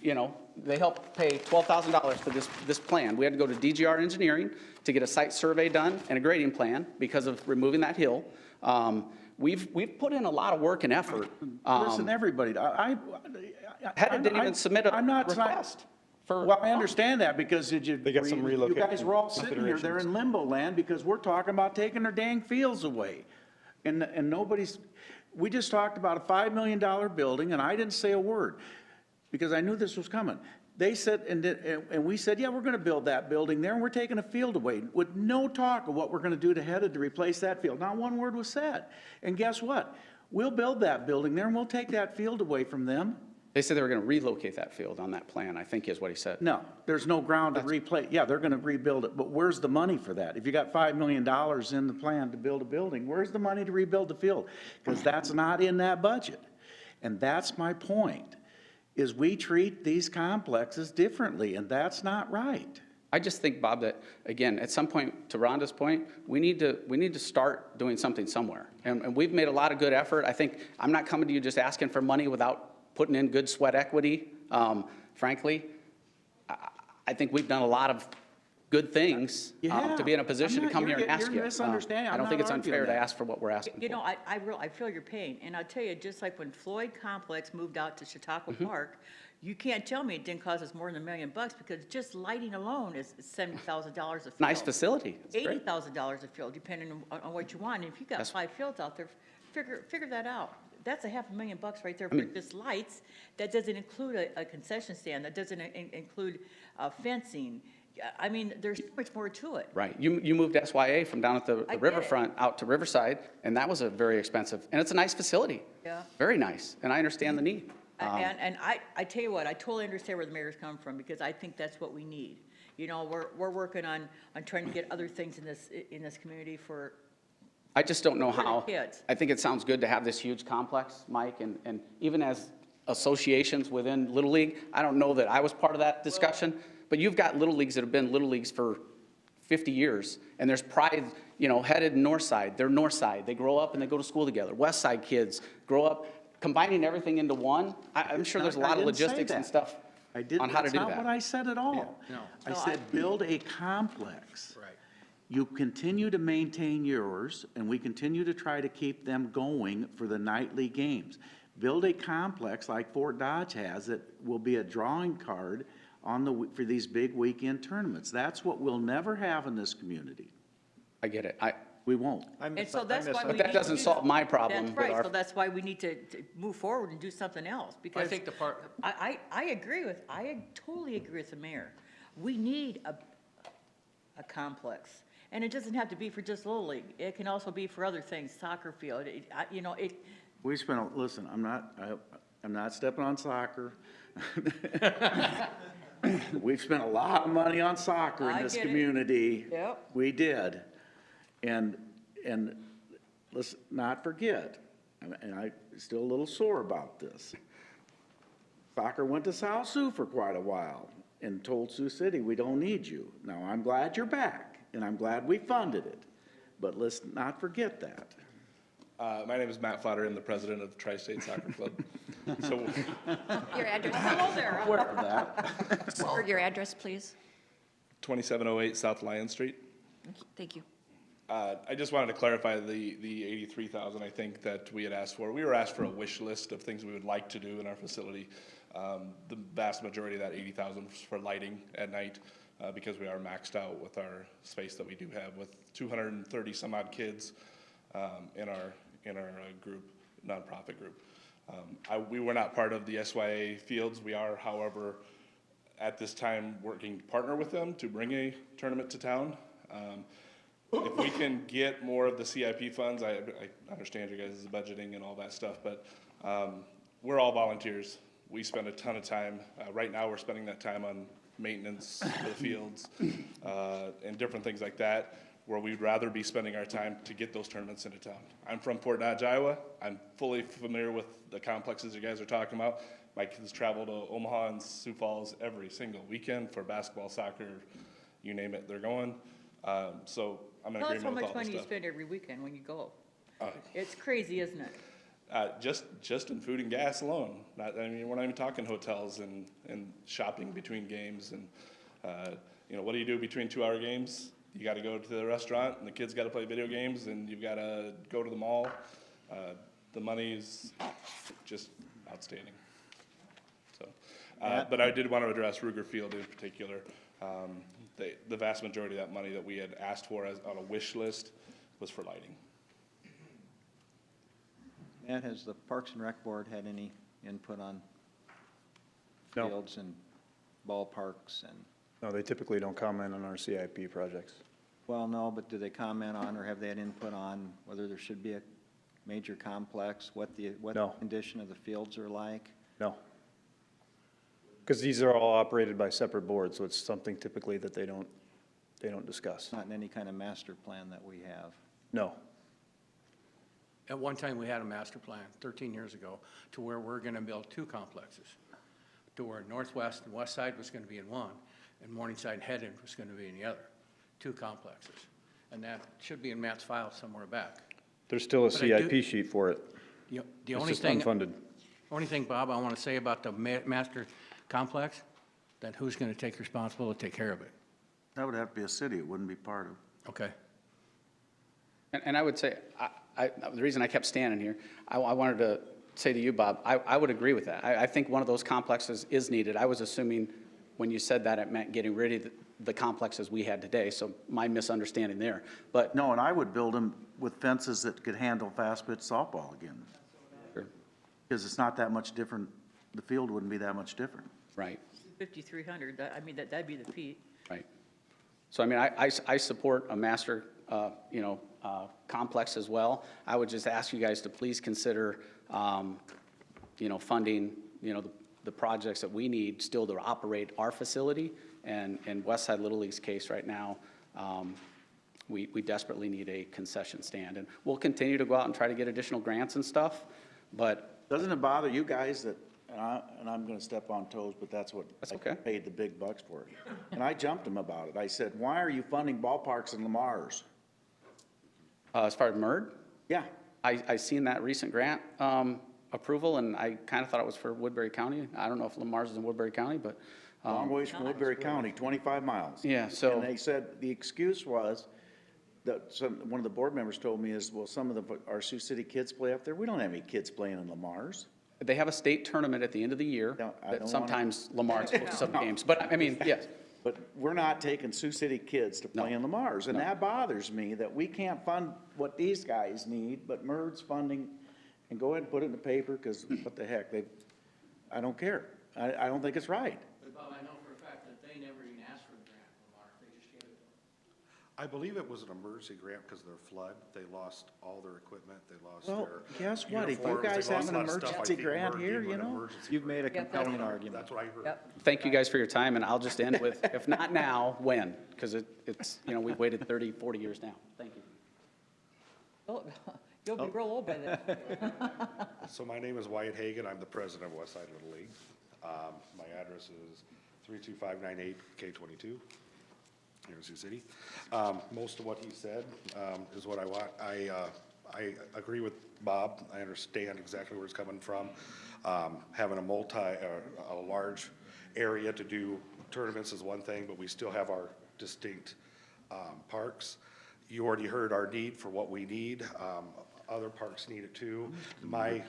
you know, they helped pay $12,000 for this plan. We had to go to DGR Engineering to get a site survey done and a grading plan because of removing that hill. We've put in a lot of work and effort. Listen, everybody, Headed didn't even submit a I'm not trying- request for. Well, I understand that, because they got some You guys relocation were all sitting here, they're in limbo land, because we're talking about taking their dang fields away. And nobody's, we just talked about a $5 million building, and I didn't say a word, because I knew this was coming. They said, and we said, yeah, we're gonna build that building there, and we're taking a field away, with no talk of what we're gonna do to Headed to replace that field. Not one word was said. And guess what? We'll build that building there, and we'll take that field away from them. They said they were going to relocate that field on that plan, I think is what he said. No, there's no ground to replace. Yeah, they're gonna rebuild it, but where's the money for that? If you got $5 million in the plan to build a building, where's the money to rebuild the field? Because that's not in that budget. And that's my point, is we treat these complexes differently, and that's not right. I just think, Bob, that, again, at some point, to Rhonda's point, we need to start doing something somewhere. And we've made a lot of good effort. I think, I'm not coming to you just asking for money without putting in good sweat equity. Frankly, I think we've done a lot of good things to be in a position to come here and ask you. You're misunderstanding. I don't think it's unfair to ask for what we're asking You know, for. I feel your pain, and I'll tell you, just like when Floyd Complex moved out to Chautauqua Mm-hmm. Park, you can't tell me it didn't cost us more than $1 million, because just lighting alone is $70,000 a field. Nice facility. It's great. $80,000 a field, depending on what you want. And if you got 5 fields out there, figure that out. That's $500,000 right there for just lights. That doesn't include a concession stand. That doesn't include fencing I mean, there's so much more to it. Right. You moved SYA from down at the I did. riverfront out to Riverside, and that was a very expensive, and it's a nice facility. Yeah. Very nice, and I understand the need. And I tell you what, I totally understand where the mayor's come from, because I think that's what we need. You know, we're working on trying to get other things in this community for, I just don't know For the how. kids. I think it sounds good to have this huge complex, Mike, and even as associations within Little League, I don't know that I was part of that discussion, but you've got Little Leagues that have been Little Leagues for 50 years, and there's pride, you know, headed north side, they're north side, they grow up and they go to school together. West side kids grow up, combining everything into one, I'm sure there's a lot of logistics and stuff on how to do That's not what that. I said at all. I said, build a complex. Right. You continue to maintain yours, and we continue to try to keep them going for the nightly games. Build a complex like Fort Dodge has that will be a drawing card for these big weekend tournaments. That's what we'll never have in this community. I get it. We won't. and so that's why we But need that to doesn't do solve something. my problem That's with right, our- so that's why we need to move forward and do something else, because. think the part- I totally agree with the mayor. We need a complex, and it doesn't have to be for just Little League. It can also be for other things, soccer field, you know, it. We spent, listen, I'm not stepping on soccer. We've spent a lot of money on soccer I in this get it. community. Yep. We did. And let's not forget, and I'm still a little sore about this. Soccer went to South Sioux for quite a while and told Sioux City, we don't need you. Now, I'm glad you're back, and I'm glad we funded it, but let's not forget that. My name is Matt Flatter. I'm the president of Tri-State Soccer Club. So, Your address. Hello there. Aware of that. Or your address, please. 2708 South Lion Street. Thank you. I just wanted to clarify the 83,000 I think that we had asked for. We were asked for a wish list of things we would like to do in our facility. The vast majority of that 80,000 was for lighting at night because we are maxed out with our space that we do have with 230 some odd kids in our group, nonprofit group. We were not part of the SYA fields. We are, however, at this time working to partner with them to bring a tournament to town. If we can get more of the CIP funds, I understand your guys' budgeting and all that stuff, but we're all volunteers. We spend a ton of time. Right now, we're spending that time on maintenance for the fields and different things like that, where we'd rather be spending our time to get those tournaments into town. I'm from Fort Dodge, Iowa. I'm fully familiar with the complexes you guys are talking about. My kids travel to Omaha and Sioux Falls every single weekend for basketball, soccer, you name it, they're going. So I'm in Tell us agreement how with much all this money you stuff. spend every weekend when you go. It's crazy, isn't it? Just in food and gas alone. We're not even talking hotels and shopping between games and, what do you do between 2-hour games? You gotta go to the restaurant and the kids gotta play video games and you've gotta go to the mall. The money's just outstanding. So, but I did want to address Ruger Field in particular. The vast majority of that money that we had asked for on a wish list was for lighting. Matt, has the Parks and Rec Board had any input on No. fields and ballparks and? No, they typically don't comment on our CIP projects. Well, no, but do they comment on or have they had input on whether there should be a major complex, what the No. condition of the fields are like? No. Because these are all operated by separate boards, so it's something typically that they don't discuss. Not in any kind of master plan that we have. No. At one time, we had a master plan 13 years ago to where we're going to build 2 complexes, to where Northwest and West Side was going to be in one, and Morningside and Head End was going to be in the other, 2 complexes. And that should be in Matt's file somewhere back. There's still a But I do- CIP sheet for it. The It's only just thing, unfunded. Bob, I want to say about the master complex, then who's going to take responsibility to take care of it? That would have to be a city, it wouldn't be part of. Okay. And I would say, the reason I kept standing here, I wanted to say to you, Bob, I would agree with that. I think one of those complexes is needed. I was assuming when you said that, it meant getting rid of the complexes we had today, so my misunderstanding there. But No, and I would build them with fences that could handle fast pitch softball again. Because it's not that much different, the field wouldn't be that much different. Right. 5,300, I mean, that'd be the feet. Right. So I mean, I support a master, complex as well. I would just ask you guys to please consider, funding, the projects that we need still to operate our facility. And in Westside Little League's case right now, we desperately need a concession stand. And we'll continue to go out and try to get additional grants and stuff, but. Doesn't it bother you guys that, and I'm gonna step on toes, but that's what That's I okay. paid the big bucks for. And I jumped them about it. I said, why are you funding ballparks in Lamar's? As far as MERD, Yeah, I seen that recent grant approval, and I kind of thought it was for Woodbury County. I don't know if Lamar's is in Woodbury County, but. long ways from Woodbury County, 25 miles. Yeah, so. And they said, the excuse was, that one of the board members told me is, well, some of our Sioux City kids play up there. We don't have any kids playing in Lamar's. They have a state tournament at the end of the year No, I that don't sometimes Lamar's hosts some games, but I mean, yes. But we're not taking Sioux City kids to play in Lamar's, and that bothers me, that we can't fund what these guys need, but MERD's funding, and go ahead and put it in the paper, because what the heck, I don't care. I don't think it's right. But Bob, I know for a fact that they never even asked for a grant from Lamar, they just gave it to them. I believe it was an emergency grant because of their flood. They lost all their equipment, they lost Well, their guess what, if you uniforms, guys they have lost an a lot of stuff. I emergency think grant MERD here, gave you them an know? emergency You've made a grant. compelling That's argument. what I heard. Yep. Thank you guys for your time, and I'll just end with, if not now, when? Because it's, we've waited 30, 40 years now. Thank you. You'll be real old by then. So my name is Wyatt Hagan, I'm the president of Westside Little League. My address is 32598 K22 here in Sioux City. Most of what he said is what I want. I agree with Bob. I understand exactly where it's coming from. Having a large area to do tournaments is one thing, but we still have our distinct parks. You already heard our need for what we need. Other parks need it too. My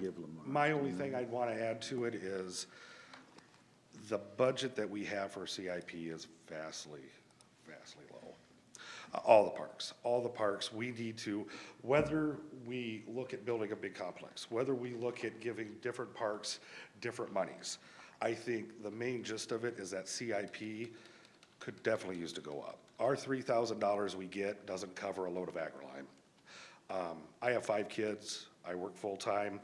only thing I'd want to add to it is the budget that we have for CIP is vastly low. All the parks, we need to, whether we look at building a big complex, whether we look at giving different parks different monies, I think the main gist of it is that CIP could definitely use to go up. Our $3,000 we get doesn't cover a load of AgriLime. I have 5 kids, I work full-time.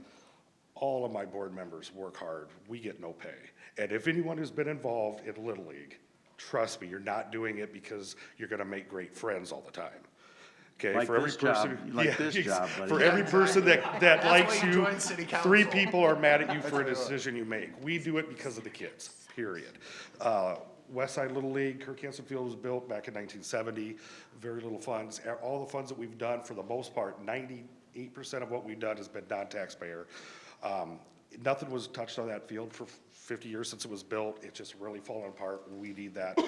All of my board members work hard, we get no pay. And if anyone who's been involved in Little League, trust me, you're not doing it because you're gonna make great friends all the time. Okay, Like for every this job, person. like yeah, this job, buddy. For every person that That's likes why you you, joined city 3 council. people are mad at you for a decision you make. We do it because of the kids, period. Westside Little League, Kirk Hansen Field was built back in 1970, very little funds. All the funds that we've done, for the most part, 98% of what we've done has been non-taxpayer. Nothing was touched on that field for 50 years since it was built. It's just really fallen apart. We need that.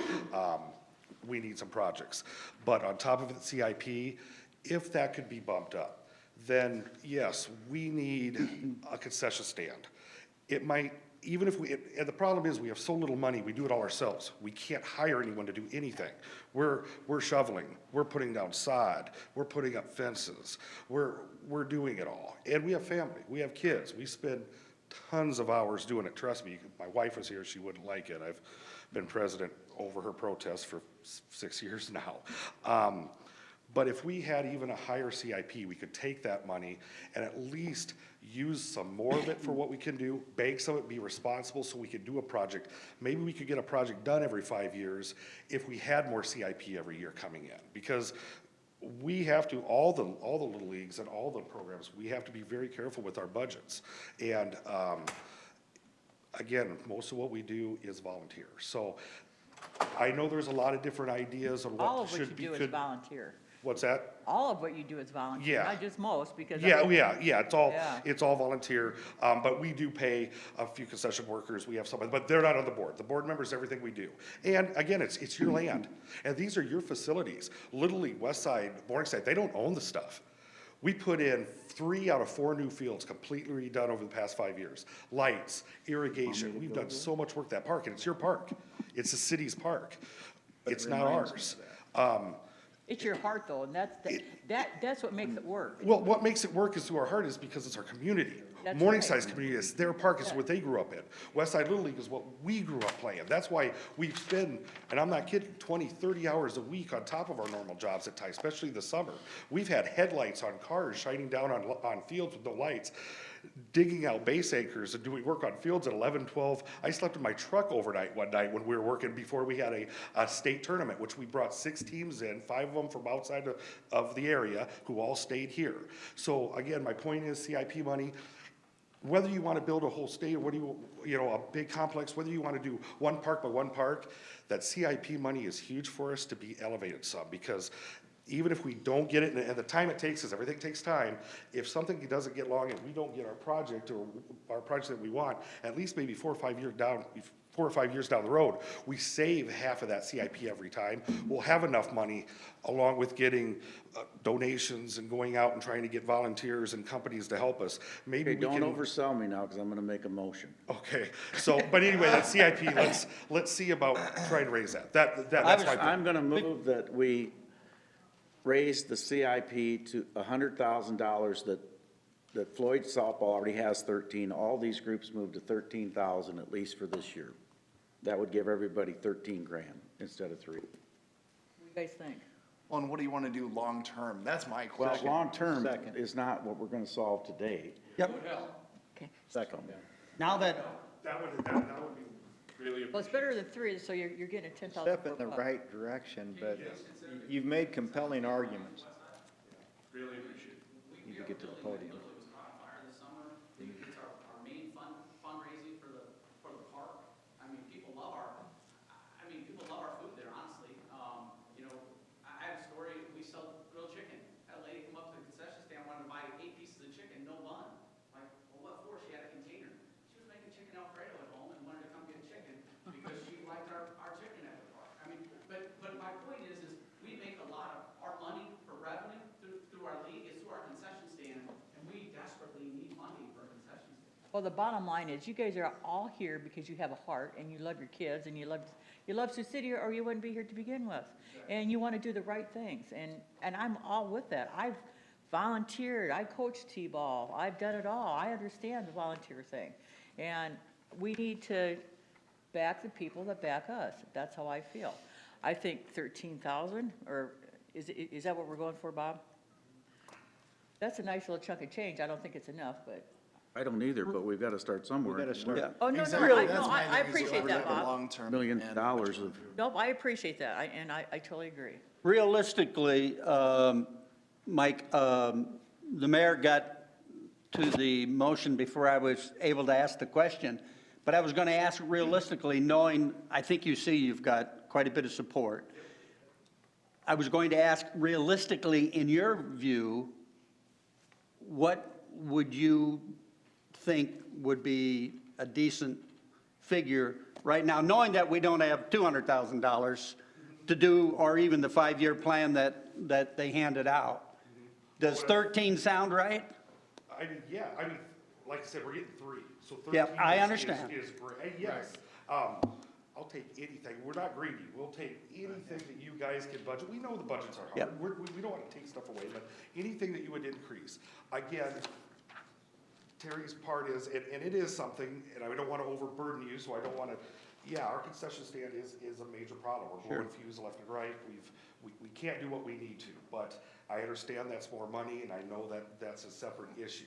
We need some projects. But on top of it, CIP, if that could be bumped up, then yes, we need a concession stand. It might, even if and the problem is we have so little money, we do it all ourselves. We can't hire anyone to do anything. We're shoveling, we're putting down sod, we're putting up fences, we're doing it all. And we have family, we have kids, we spend tons of hours doing it. Trust me, if my wife was here, she wouldn't like it. I've been president over her protests for 6 years now. But if we had even a higher CIP, we could take that money and at least use some more of it for what we can do, bank some of it, be responsible so we could do a project. Maybe we could get a project done every 5 years if we had more CIP every year coming in. Because we have to, all the little leagues and all the programs, we have to be very careful with our budgets. And again, most of what we do is volunteer. So I know there's a lot of different ideas on All what of what you should be. do is volunteer. What's that? All of what you do is volunteer, Yeah. not just most, because. Yeah, it's all, Yeah. it's all volunteer, but we do pay a few concession workers, we have some, but they're not on the board. The board members, everything we do. And again, it's your land, and these are your facilities. Little League, Westside, Morningside, they don't own the stuff. We put in 3 out of 4 new fields completely redone over the past 5 years. Lights, irrigation, we've done so much work that park, and it's your park. It's the city's park. It's not ours. It's your heart though, and that's what makes it work. Well, what makes it work is through our heart is because it's our community. That's Morningside's right. community is their park, is what they grew up in. Westside Little League is what we grew up playing. That's why we spend, and I'm not kidding, 20, 30 hours a week on top of our normal jobs at times, especially the summer. We've had headlights on cars shining down on fields with no lights, digging out base anchors and doing work on fields at 11, 12. I slept in my truck overnight one night when we were working before we had a state tournament, which we brought 6 teams in, 5 of them from outside of the area, who all stayed here. So again, my point is CIP money, whether you want to build a whole state, or a big complex, whether you want to do one park by one park, that CIP money is huge for us to be elevated some, because even if we don't get it, and the time it takes is, everything takes time, if something doesn't get along and we don't get our project or our project that we want, at least maybe 4 or 5 years down the road, we save half of that CIP every time. We'll have enough money, along with getting donations and going out and trying to get volunteers and companies to help us. Maybe Okay, we can. don't oversell me now, because I'm gonna make a motion. Okay, so, but anyway, that CIP, let's see about trying to raise that. That's my. I'm gonna move that we raise the CIP to $100,000 that Floyd softball already has 13. All these groups move to 13,000 at least for this year. That would give everybody 13 grand instead of 3. What do you guys think? Well, and what do you want to do long-term? That's my Well, question. long-term is not what we're gonna solve today. Yep. Okay. Second. Now that, That would be really. Well, it's better than 3, so you're getting a 10,000. Step in the right direction, but you've made compelling arguments. Really appreciate it. You need to get to the podium. It's our main fundraising for the park. I mean, people love our food there, honestly. I have a story, we sell grilled chicken. Had a lady come up to the concession stand, wanted to buy 8 pieces of chicken, no bun. Like, well, what for? She had a container. She was making chicken Alfredo at home and wanted to come get chicken because she liked our chicken at the park. I mean, but my point is we make a lot of our money for revenue through our league is through our concession stand, and we desperately need money for a concession stand. Well, the bottom line is, you guys are all here because you have a heart, and you love your kids, and you love Sioux City, or you wouldn't be here to begin with. And you want to do the right things, and I'm all with that. I've volunteered, I coached T-ball, I've done it all. I understand the volunteer thing. And we need to back the people that back us. That's how I feel. I think 13,000, or is that what we're going for, Bob? That's a nice little chunk of change. I don't think it's enough, but. I don't either, but we've gotta start somewhere. We've got to start. Yeah. Oh, no, Exactly. no, That's my I thing, is appreciate we're that, looking Bob. long-term $1 million and- of. Nope, I appreciate that, and I totally agree. realistically, Mike, the mayor got to the motion before I was able to ask the question, but I was going to ask realistically, knowing, I think you see you've got quite a bit of support. I was going to ask realistically, in your view, what would you think would be a decent figure right now, knowing that we don't have $200,000 to do, or even the 5-year plan that they handed out? Does 13 sound right? Like I said, we're getting 3, so 13 Yeah, I understand. is great. Yes. I'll take anything. We're not greedy. We'll take anything that you guys can budget. We know the budgets are hard. Yep. We don't want to take stuff away, but anything that you would increase. Again, Terry's part is, and it is something, and I don't want to overburden you, so I don't want to, our concession stand is a major problem. We're blowing fuse left and right. We can't do what we need to, but I understand that's more money, and I know that that's a separate issue.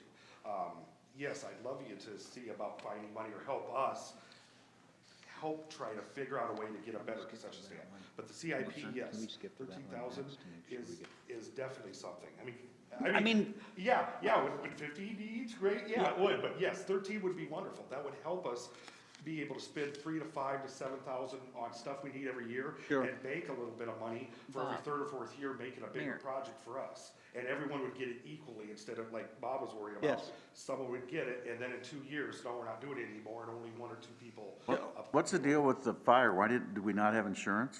Yes, I'd love you to see about finding money or help try to figure out a way to get a better concession stand. But the CIP, yes, 13,000 is definitely something. I mean, would 15 be each? Great, yeah, it would, but yes, 13 would be wonderful. That would help us be able to spend 3,000 to 5,000 to 7,000 on stuff we need every year. Sure. And bank a little bit of money for every 3rd or 4th year, making a bigger Mayor. project for us. And everyone would get it equally, instead of like Bob was worried about. Yes. Someone would get it, and then in 2 years, no, we're not doing it anymore, and only 1 or 2 people. What's the deal with the fire? Why do we not have insurance?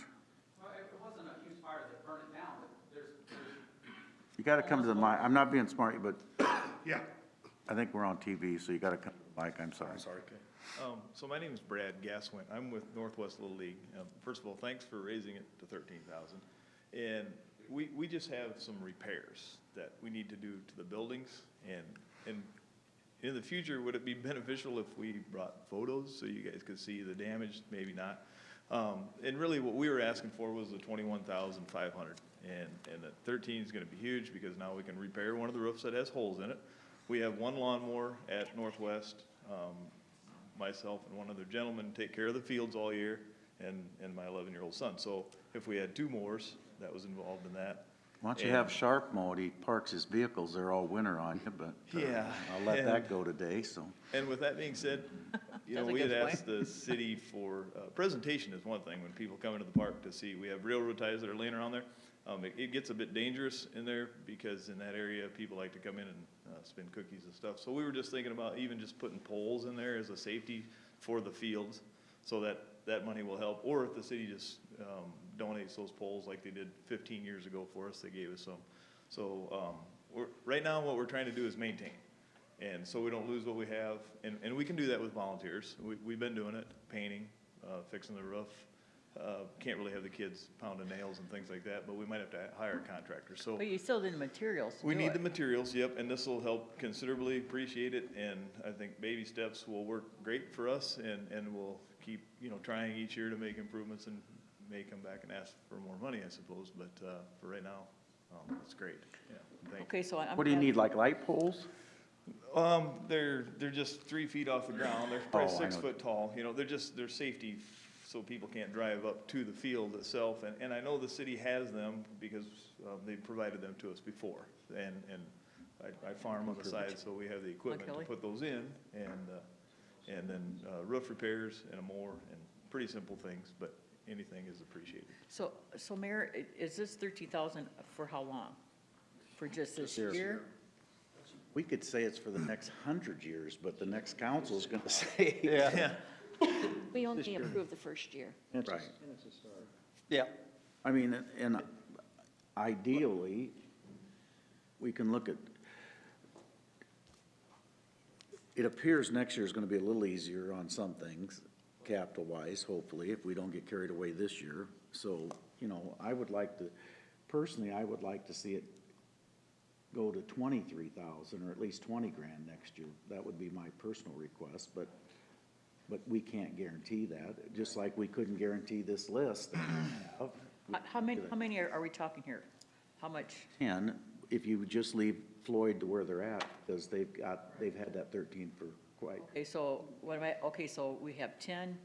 Well, it wasn't a huge fire that burned it down, but there's You gotta come to the mic. I'm not being smart, but Yeah. I think we're on TV, so you gotta come to the mic. I'm sorry. So my name is Brad Gaswin. I'm with Northwest Little League. First of all, thanks for raising it to 13,000. And we just have some repairs that we need to do to the buildings, and in the future, would it be beneficial if we brought photos so you guys could see the damage? Maybe not. And really what we were asking for was the 21,500, and the 13 is gonna be huge because now we can repair one of the roofs that has holes in it. We have one lawnmower at Northwest, myself and one other gentleman take care of the fields all year, and my 11-year-old son. So if we had two mowers, that was involved in that. Why don't you have Sharp mowed? He parks his vehicles there all winter on you, but Yeah, I'll let and- that go today, so. And with that being said, you know, That's a we had good asked the city for, presentation is one thing, when people come into the park to see, we have railroad ties that are laying around there. It gets a bit dangerous in there, because in that area, people like to come in and spin cookies and stuff. So we were just thinking about even just putting poles in there as a safety for the fields, so that money will help. Or if the city just donates those poles like they did 15 years ago for us, they gave us some. So right now, what we're trying to do is maintain. And so we don't lose what we have, and we can do that with volunteers. We've been doing it, painting, fixing the roof. Can't really have the kids pounding nails and things like that, but we might have to hire a contractor, so. But you still need the materials to We do need it. the materials, yep, and this will help considerably appreciate it, and I think baby steps will work great for us, and we'll keep, you know, trying each year to make improvements, and may come back and ask for more money, I suppose, but for right now, it's great, yeah, thank you. Okay, so I'm. What do you need, like light poles? They're just 3 feet off the ground, they're probably Oh, I 6 know. foot tall, you know, they're safety so people can't drive up to the field itself, and I know the city has them because they provided them to us before, and I farm on the side, so we have the equipment to Kelly? put those in, and then roof repairs and a mower, and pretty simple things, but anything is appreciated. So Mayor, is this 13,000 for how long? For just this year? We could say it's for the next 100 years, but the next council's gonna say. Yeah. We only approve the first year. Right. Yeah. I mean, and ideally, we can look at, it appears next year is gonna be a little easier on some things, capital-wise, hopefully, if we don't get carried away this year. So, you know, I would like to, personally, I would like to see it go to 23,000, or at least 20 grand next year. That would be my personal request, but we can't guarantee that, just like we couldn't guarantee this list that we have. How many are we talking here? How much? 10, if you would just leave Floyd to where they're at, because they've had that 13 for quite. Okay, so so we have 10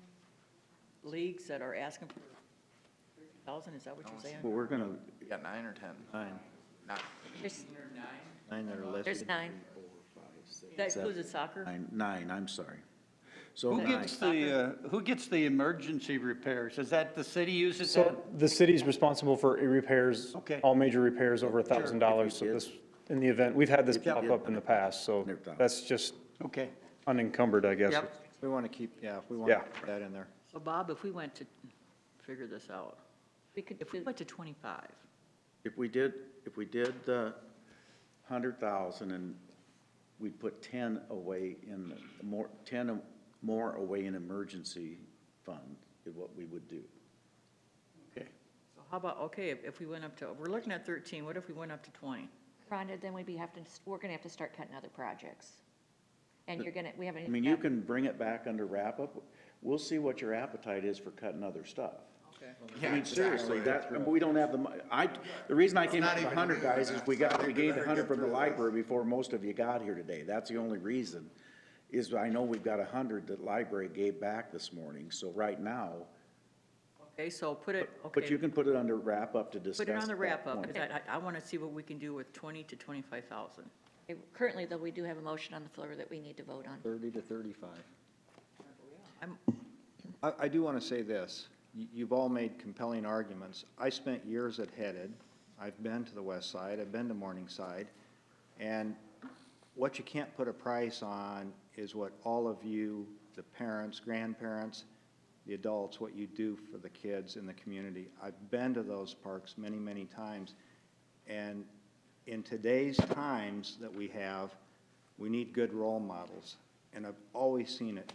leagues that are asking for 30,000, is that what you're saying? But we're gonna, You got 9 or 10? 9, Nine. There's 9 that are listed. there's 9. That includes the soccer? nine, I'm sorry. So Who gets the emergency repairs? Is that the city uses that? So the city's responsible for repairs, Okay. all major repairs over $1,000. So Sure. this, in the event, we've had this If you pop did. up in the past, so that's just Okay. unencumbered, I guess. Yep. We want to keep, we want Yeah. to keep that in there. So Bob, if we went to, figure this out, We could if we do, went to 25, if we did the 100,000 and we put 10 away in, 10 more away in emergency fund is what we would do. Okay. so how about, okay, if we went up to, we're looking at 13, what if we went up to 20? Rhonda, then we're gonna have to start cutting other projects. And we haven't. I mean, you can bring it back under wrap-up. We'll see what your appetite is for cutting other stuff. Okay. I mean, seriously, we don't have the reason I came up with 100 guys is we gave the 100 from the library before most of you got here today. That's the only reason, is I know we've got 100 that library gave back this morning, so right now, Okay, so put it, okay. but you can put it under wrap-up to discuss. Put it on the at that wrap-up, point. because I want to see what we can do with 20 to 25,000. Currently, though, we do have a motion on the floor that we need to vote on. 30 to 35. I'm, I do want to say this. You've all made compelling arguments. I spent years at Headed. I've been to the west side. I've been to Morningside. And what you can't put a price on is what all of you, the parents, grandparents, the adults, what you do for the kids in the community. I've been to those parks many, many times. And in today's times that we have, we need good role models. And I've always seen it.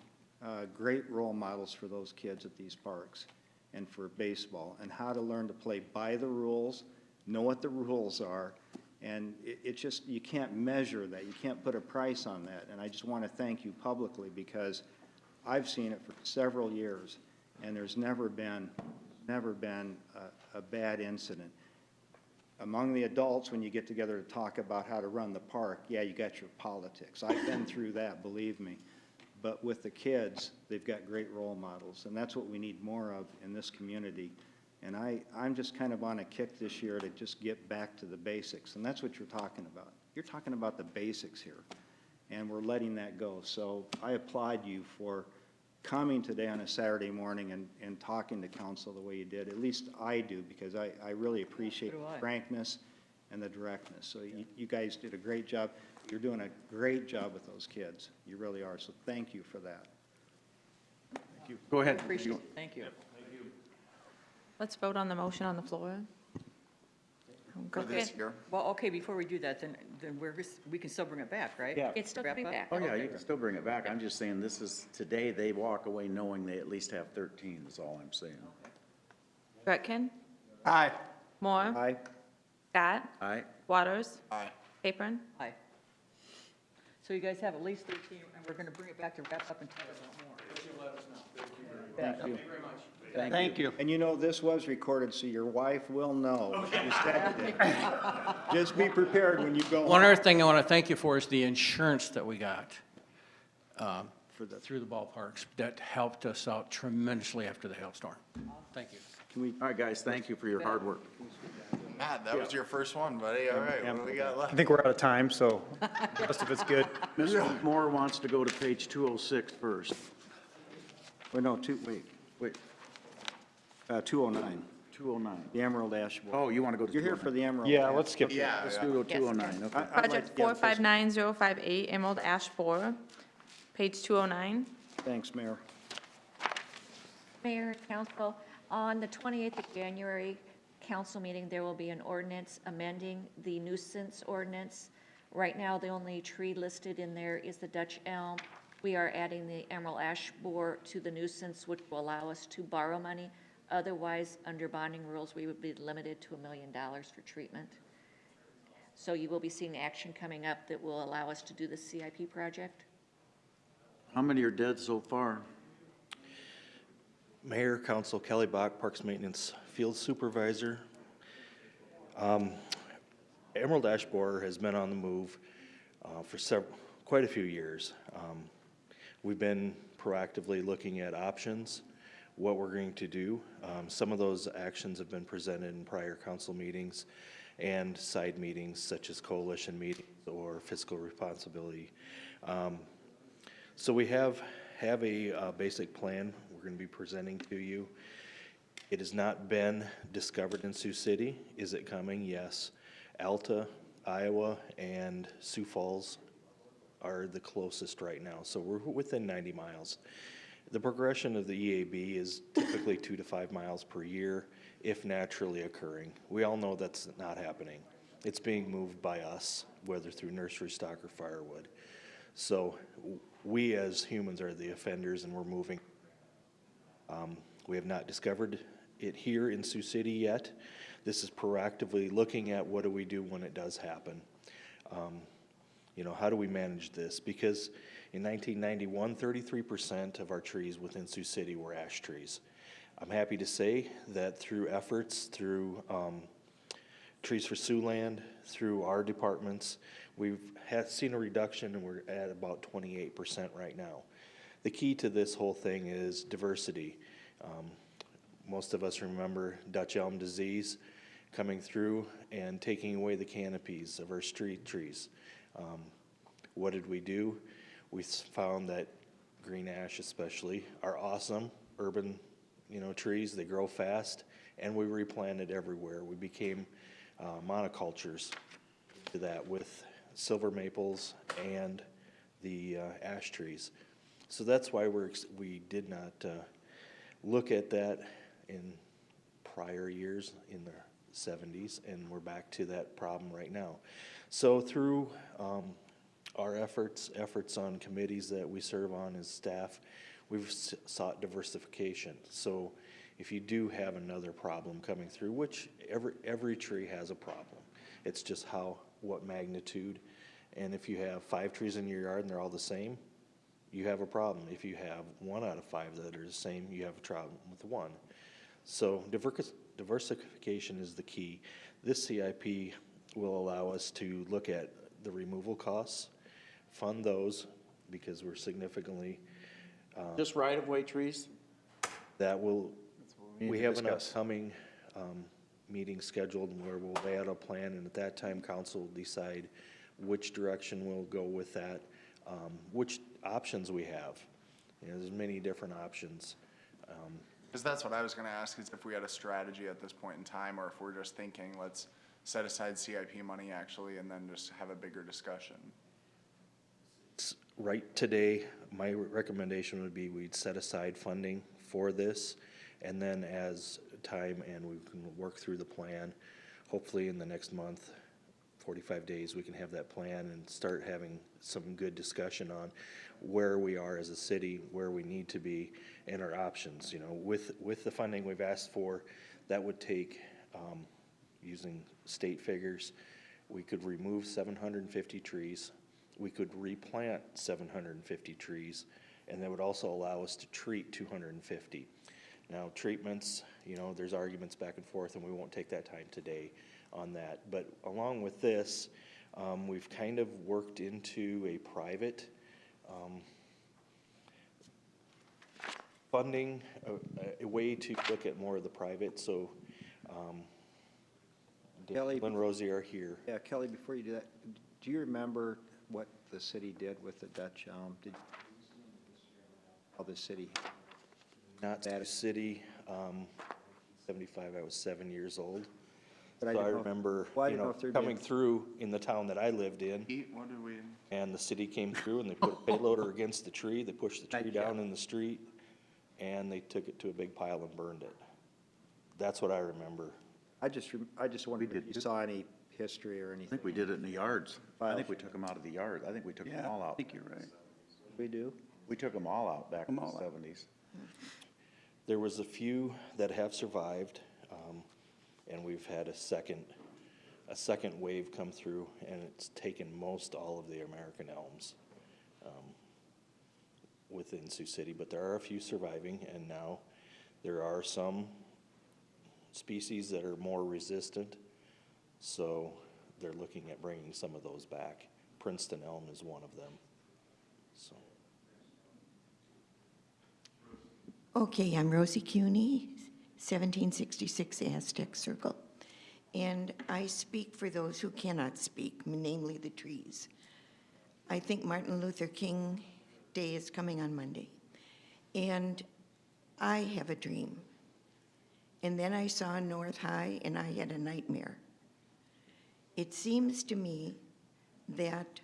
Great role models for those kids at these parks and for baseball, and how to learn to play by the rules, know what the rules are, and it's just, you can't measure that, you can't put a price on that, and I just want to thank you publicly, because I've seen it for several years, and there's never been a bad incident. Among the adults, when you get together to talk about how to run the park, yeah, you got your politics. I've been through that, believe me. But with the kids, they've got great role models, and that's what we need more of in this community. And I'm just kind of on a kick this year to just get back to the basics, and that's what you're talking about. You're talking about the basics here, and we're letting that go. So I applaud you for coming today on a Saturday morning and talking to council the way you did. At least I do, because I really appreciate So do I. the frankness and the directness. So you guys did a great job. You're doing a great job with those kids. You really are. So thank you for that. Thank you. Go ahead. Appreciate it. Thank you. Let's vote on the motion on the floor. For this year. Well, okay, before we do that, then we can still bring it back, right? Yeah. It's still Wrap coming up? back. Oh, yeah, you can still bring it back. I'm just saying, this is, today, they walk away knowing they at least have 13, is all I'm saying. Gretkin? Aye. Moore? Aye. Scott? Aye? Waters? Aye. Capron? Aye. So you guys have at least 13, and we're going to bring it back to wrap up and talk about more. Thank you. Thank you. And you know, this was recorded, so your wife will know. You said it. Just be prepared when you go. One other thing I want to thank you for is the insurance that we got through the ballparks. That helped us out tremendously after the hailstorm. Thank you. All right, guys, thank you for your hard work. Matt, that was your first one, buddy. All right, what do we got I left? think we're out of time, so the rest of it's good. Mr. Moore wants to go to page 206 first. Wait, no, wait. 209, 209. the Emerald Ash Borer. Oh, you want to go to 209? You're here for the Emerald. Yeah, Ash let's skip Borer. that. Let's do 209, okay. I'd like Project to get first. 459058, Emerald Ash Borer, page 209. Thanks, Mayor. Mayor, council, on the 28th of January council meeting, there will be an ordinance amending the nuisance ordinance. Right now, the only tree listed in there is the Dutch elm. We are adding the emerald ash borer to the nuisance, which will allow us to borrow money. Otherwise, under bonding rules, we would be limited to $1 million for treatment. So you will be seeing action coming up that will allow us to do the CIP project. How many are dead so far? Mayor, Council, Kelly Bach, Parks Maintenance Field Supervisor. Emerald ash borer has been on the move for quite a few years. We've been proactively looking at options, what we're going to do. Some of those actions have been presented in prior council meetings and side meetings such as coalition meetings or fiscal responsibility. So we have a basic plan we're going to be presenting to you. It has not been discovered in Sioux City. Is it coming? Yes. Alta, Iowa, and Sioux Falls are the closest right now. So we're within 90 miles. The progression of the EAB is typically 2 to 5 miles per year, if naturally occurring. We all know that's not happening. It's being moved by us, whether through nursery stock or firewood. So we as humans are the offenders, and we're moving. We have not discovered it here in Sioux City yet. This is proactively looking at what do we do when it does happen. You know, how do we manage this? Because in 1991, 33% of our trees within Sioux City were ash trees. I'm happy to say that through efforts, through Trees for Siouxland, through our departments, we've seen a reduction, and we're at about 28% right now. The key to this whole thing is diversity. Most of us remember Dutch elm disease coming through and taking away the canopies of our street trees. What did we do? We found that green ash especially are awesome urban, trees. They grow fast, and we replanted everywhere. We became monocultures to that with silver maples and the ash trees. So that's why we did not look at that in prior years in the 70s, and we're back to that problem right now. So through our efforts on committees that we serve on as staff, we've sought diversification. So if you do have another problem coming through, which every tree has a problem, it's just what magnitude. And if you have 5 trees in your yard and they're all the same, you have a problem. If you have 1 out of 5 that are the same, you have a problem with 1. So diversification is the key. This CIP will allow us to look at the removal costs, fund those, because we're significantly. Just right-of-way trees? That will, need we to have an discuss. upcoming meeting scheduled where we'll lay out a plan, and at that time, council will decide which direction we'll go with that, which options we have. You know, there's many different options. Because that's what I was gonna ask, is if we had a strategy at this point in time, or if we're just thinking, let's set aside CIP money actually, and then just have a bigger discussion. Right today, my recommendation would be we'd set aside funding for this, and then as time and we can work through the plan, hopefully in the next month, 45 days, we can have that plan and start having some good discussion on where we are as a city, where we need to be, and our options. You know, with the funding we've asked for, that would take, using state figures, we could remove 750 trees. We could replant 750 trees, and that would also allow us to treat 250. Now, treatments, you know, there's arguments back and forth, and we won't take that time today on that. But along with this, we've kind of worked into a private funding, a way to look at more of the private. So Kelly, Dale and Rosie are here. Yeah, Kelly, before you do that, do you remember what the city did with the Dutch elm? How the city? Not the city, 75, I was 7 years old. But I So I didn't know- remember, well, I you didn't know know, if they're coming doing- through in the town that I lived in, What did we? and the city came through and they put a payloader against the tree, they pushed the tree down in the street, and they took it to a big pile and burned it. That's what I remember. I just wondered if you saw any history or anything. I think we did it in the yards. I think we took them out of the yard. I think we took them all out. I think you're right. We do? We took them all out back in the 70s. There was a few that have survived, and we've had a second wave come through, and it's taken most all of the American elms within Sioux City, but there are a few surviving, and now there are some species that are more resistant, so they're looking at bringing some of those back. Princeton elm is one of them, so. Okay, I'm Rosie Cuny, 1766 Aztec Circle, and I speak for those who cannot speak, namely the trees. I think Martin Luther King Day is coming on Monday, and I have a dream. And then I saw North High, and I had a nightmare. It seems to me that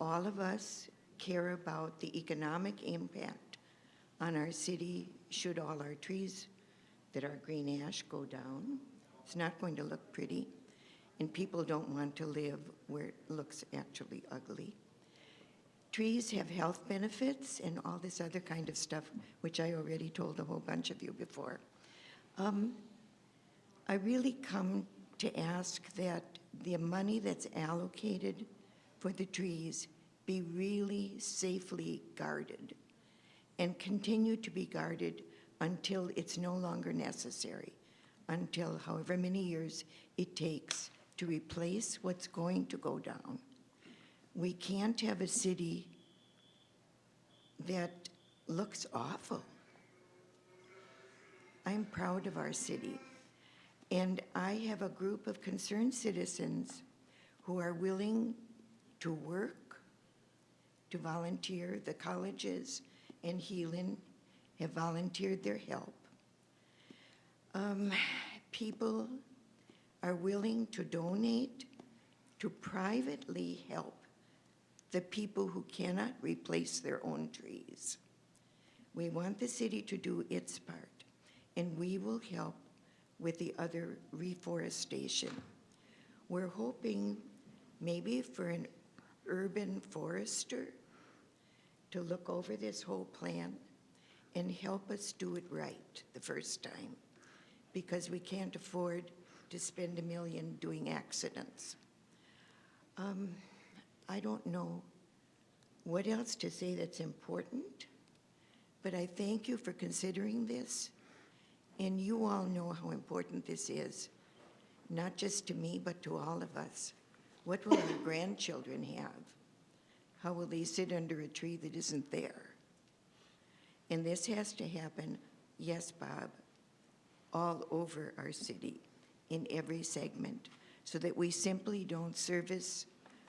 all of us care about the economic impact on our city should all our trees that are green ash go down. It's not going to look pretty, and people don't want to live where it looks actually ugly. Trees have health benefits and all this other kind of stuff, which I already told a whole bunch of you before. I really come to ask that the money that's allocated for the trees be really safely guarded and continue to be guarded until it's no longer necessary, until however many years it takes to replace what's going to go down. We can't have a city that looks awful. I'm proud of our city, and I have a group of concerned citizens who are willing to work, to volunteer. The colleges and Heelan have volunteered their help. People are willing to donate to privately help the people who cannot replace their own trees. We want the city to do its part, and we will help with the other reforestation. We're hoping maybe for an urban forester to look over this whole plan and help us do it right the first time, because we can't afford to spend $1 million doing accidents. I don't know what else to say that's important, but I thank you for considering this, and you all know how important this is, not just to me, but to all of us. What will our grandchildren have? How will they sit under a tree that isn't there? And this has to happen, yes, Bob, all over our city, in every segment, so that we simply don't service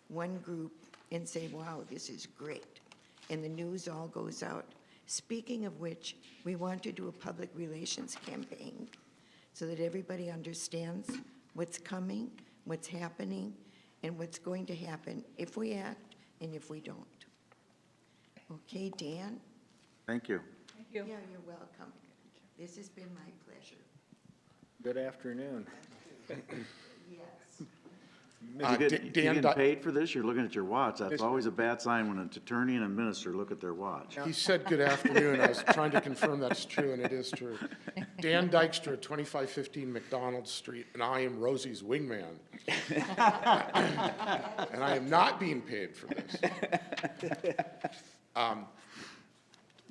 one group and say, wow, this is great, and the news all goes out. Speaking of which, we want to do a public relations campaign so that everybody understands what's coming, what's happening, and what's going to happen if we act and if we don't. Okay, Dan? Thank you. Thank you. Yeah, you're welcome. This has been my pleasure. Good afternoon. Yes. You getting paid for this? You're looking at your watch. That's always a bad sign when an attorney and a minister look at their watch. He said good afternoon. I was trying to confirm that's true, and it is true. Dan Dykstra, 2515 McDonald Street, and I am Rosie's wingman. And I am not being paid for this.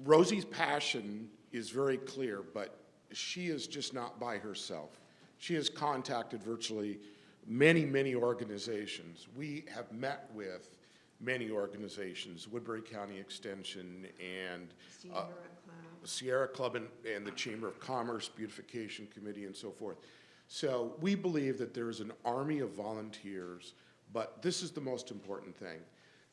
Rosie's passion is very clear, but she is just not by herself. She has contacted virtually many organizations. We have met with many organizations, Woodbury County Extension and Sierra Club and the Chamber of Commerce, Beautification Committee, and so forth. So we believe that there is an army of volunteers, but this is the most important thing.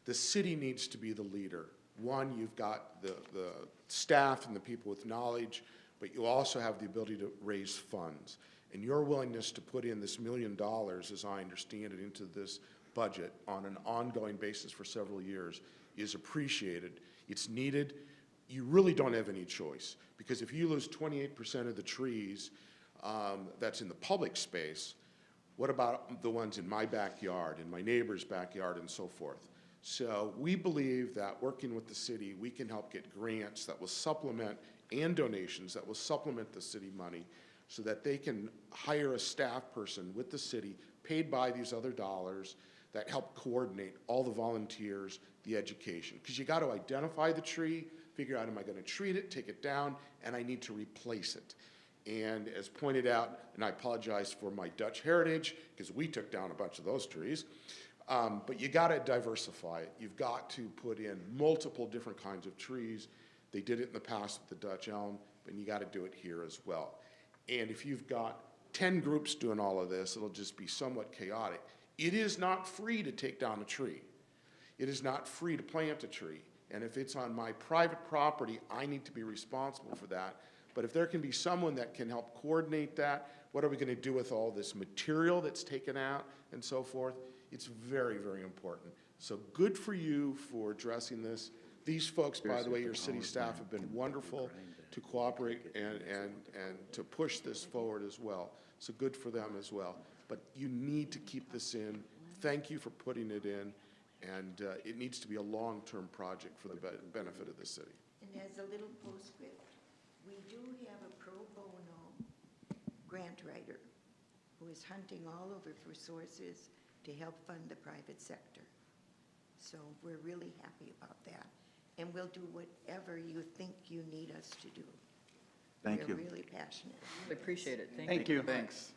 The city needs to be the leader. One, you've got the staff and the people with knowledge, but you also have the ability to raise funds. And your willingness to put in this $1 million, as I understand it, into this budget on an ongoing basis for several years is appreciated. It's needed. You really don't have any choice, because if you lose 28% of the trees that's in the public space, what about the ones in my backyard, in my neighbor's backyard, and so forth? So we believe that working with the city, we can help get grants that will supplement, and donations that will supplement the city money, so that they can hire a staff person with the city, paid by these other dollars, that help coordinate all the volunteers, the education. Because you got to identify the tree, figure out, am I going to treat it, take it down, and I need to replace it. And as pointed out, and I apologize for my Dutch heritage, because we took down a bunch of those trees, but you got to diversify it. You've got to put in multiple different kinds of trees. They did it in the past with the Dutch elm, but you got to do it here as well. And if you've got 10 groups doing all of this, it'll just be somewhat chaotic. It is not free to take down a tree. It is not free to plant a tree. And if it's on my private property, I need to be responsible for that. But if there can be someone that can help coordinate that, what are we going to do with all this material that's taken out and so forth? It's very important. So good for you for addressing this. These folks, by the way, your city staff have been wonderful to cooperate and to push this forward as well. So good for them as well. But you need to keep this in. Thank you for putting it in. And it needs to be a long-term project for the benefit of the city. And as a little postscript, we do have a pro bono grant writer who is hunting all over for sources to help fund the private sector. So we're really happy about that. And we'll do whatever you think you need us to do. Thank you. We're really passionate. We appreciate it. Thank you. Thanks.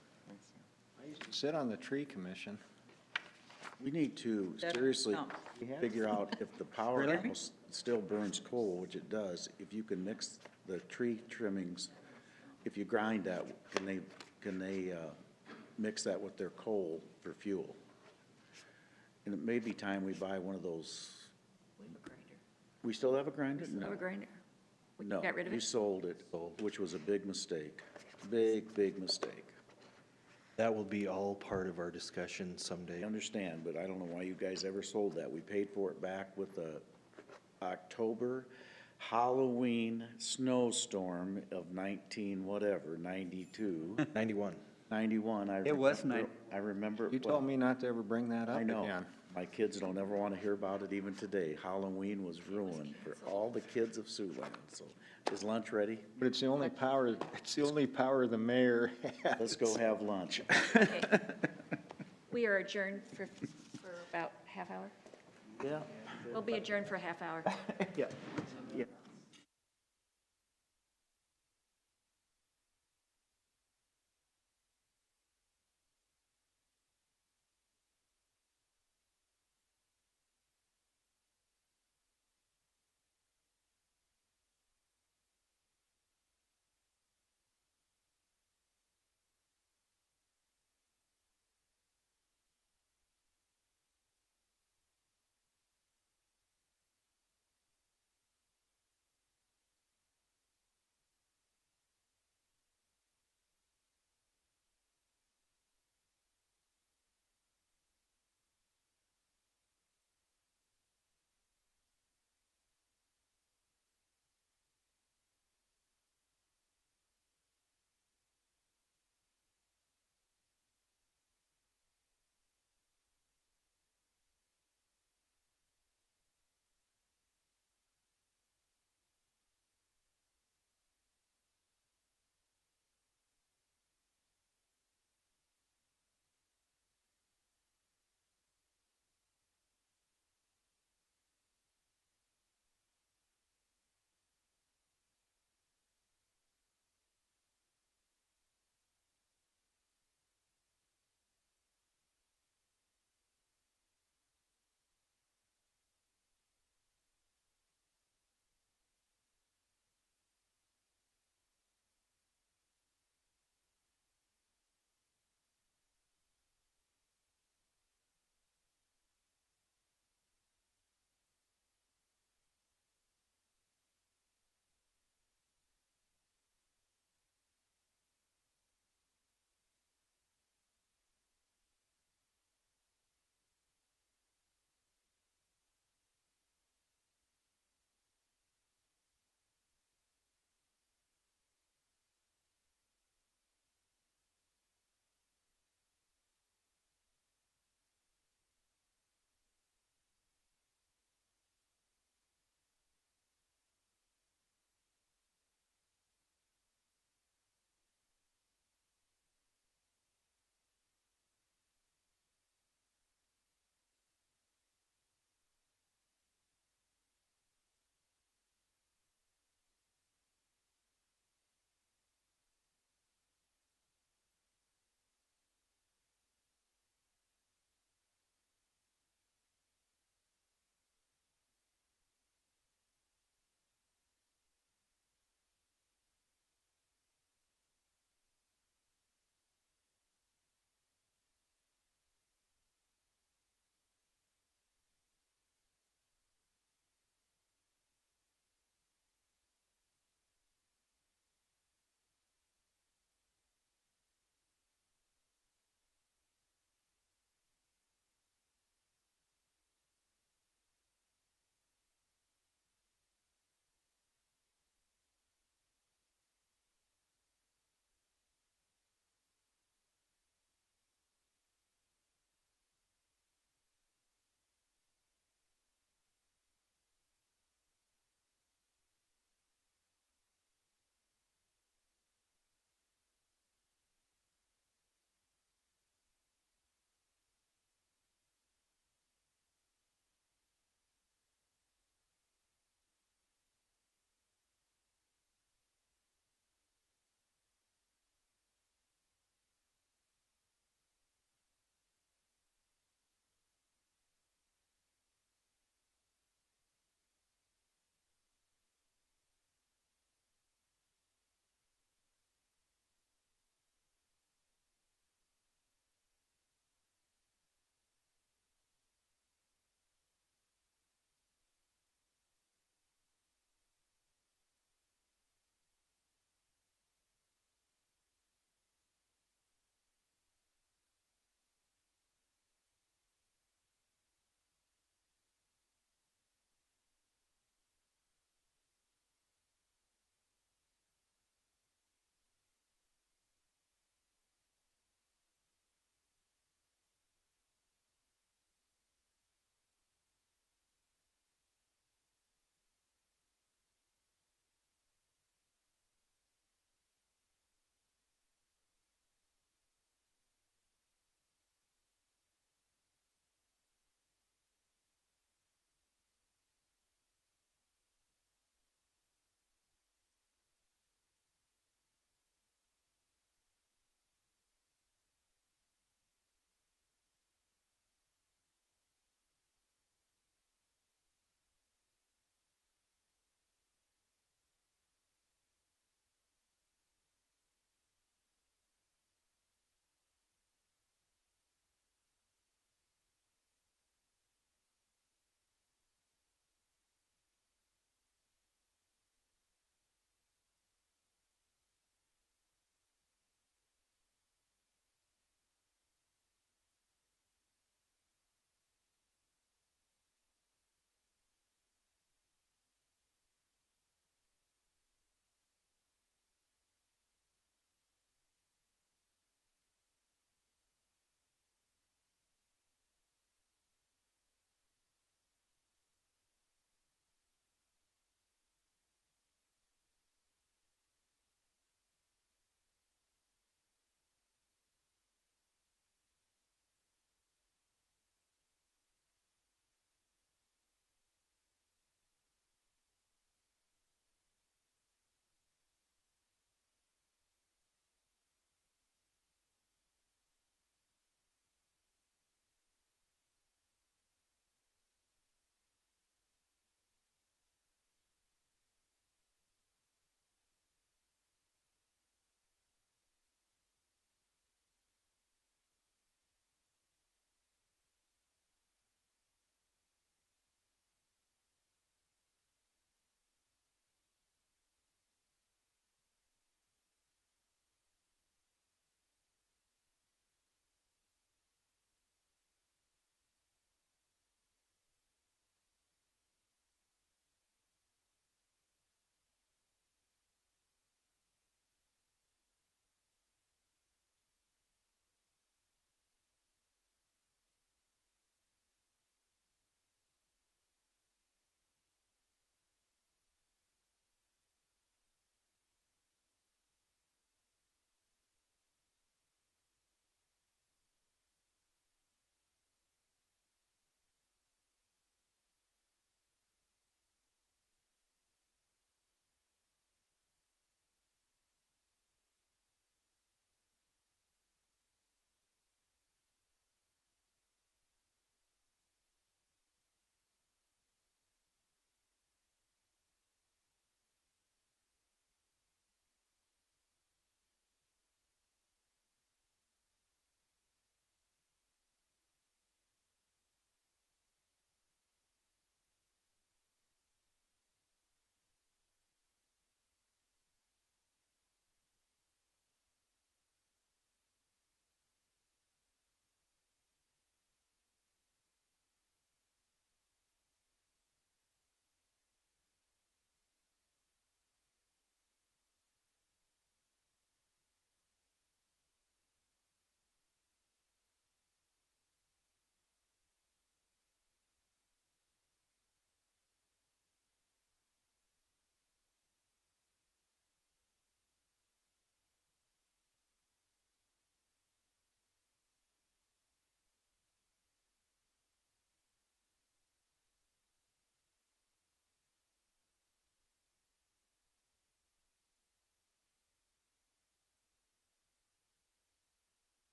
I used to sit on the tree commission. We need to That seriously counts. figure out if the powerhouse still burns coal, which it does, if you can mix the tree trimmings, if you grind that, can they mix that with their coal for fuel? And it may be time we buy one of those. We have a grinder. We still have a grinder? We still have a grinder. We No, got rid of you it. sold it, which was a big mistake. Big mistake. That will be all part of our discussion someday. I understand, but I don't know why you guys ever sold that. We paid for it back with the October Halloween snowstorm of 92. 91. 91. It was I remember. You told me not to ever bring that up I know, again. My kids don't ever want to hear about it even today. Halloween was ruined for all the kids of Siouxland. So is lunch ready? But it's the only power the mayor has. Let's go have lunch. We are adjourned for about half hour. Yeah. We'll be adjourned for a half hour. Yeah.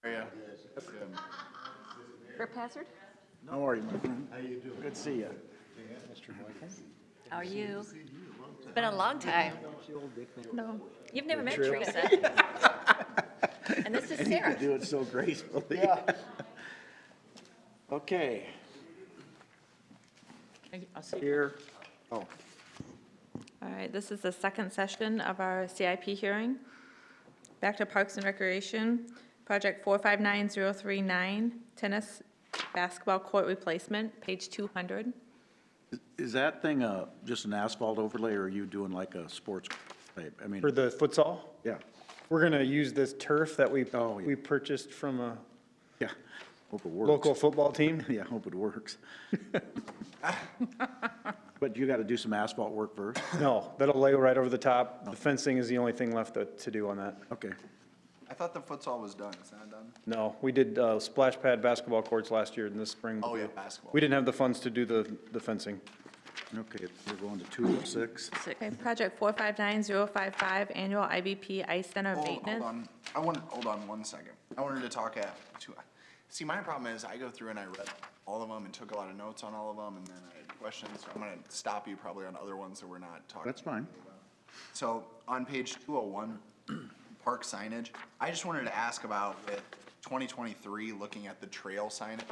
How are you? Rip Hazard? How are you, my friend? How you doing? Good to see you. How are you? It's been a long time. No. You've never met True. Teresa. And this is And you Sarah. do it so gracefully. Okay. I'll see. Here. Oh, All right, this is the second session of our CIP hearing. Back to Parks and Recreation, Project 459039, tennis basketball court replacement, page 200. is that thing just an asphalt overlay, or are you doing like a sports type? I mean, For the futsal, yeah, we're gonna use this turf that we, Oh, yeah. we purchased from a yeah. Hope it works. local football team. Yeah, hope it works. But you got to do some asphalt work first? No, that'll lay right over the top. The fencing is the only thing left to do on that. Okay. I thought the futsal was done. It's not done? No, we did splash pad basketball courts last year, and this spring. Oh, yeah, basketball. We didn't have the funds to do the fencing. Okay, we're going to 206. Okay, Project 459055, annual IBP Ice Center Hold maintenance. on. Hold on 1 second. I wanted to talk see, my problem is I go through and I read all of them and took a lot of notes on all of them, and then I had questions, so I'm gonna stop you probably on other ones that we're not talking. That's fine. So on page 201, park signage, I just wanted to ask about with 2023, looking at the trail signage,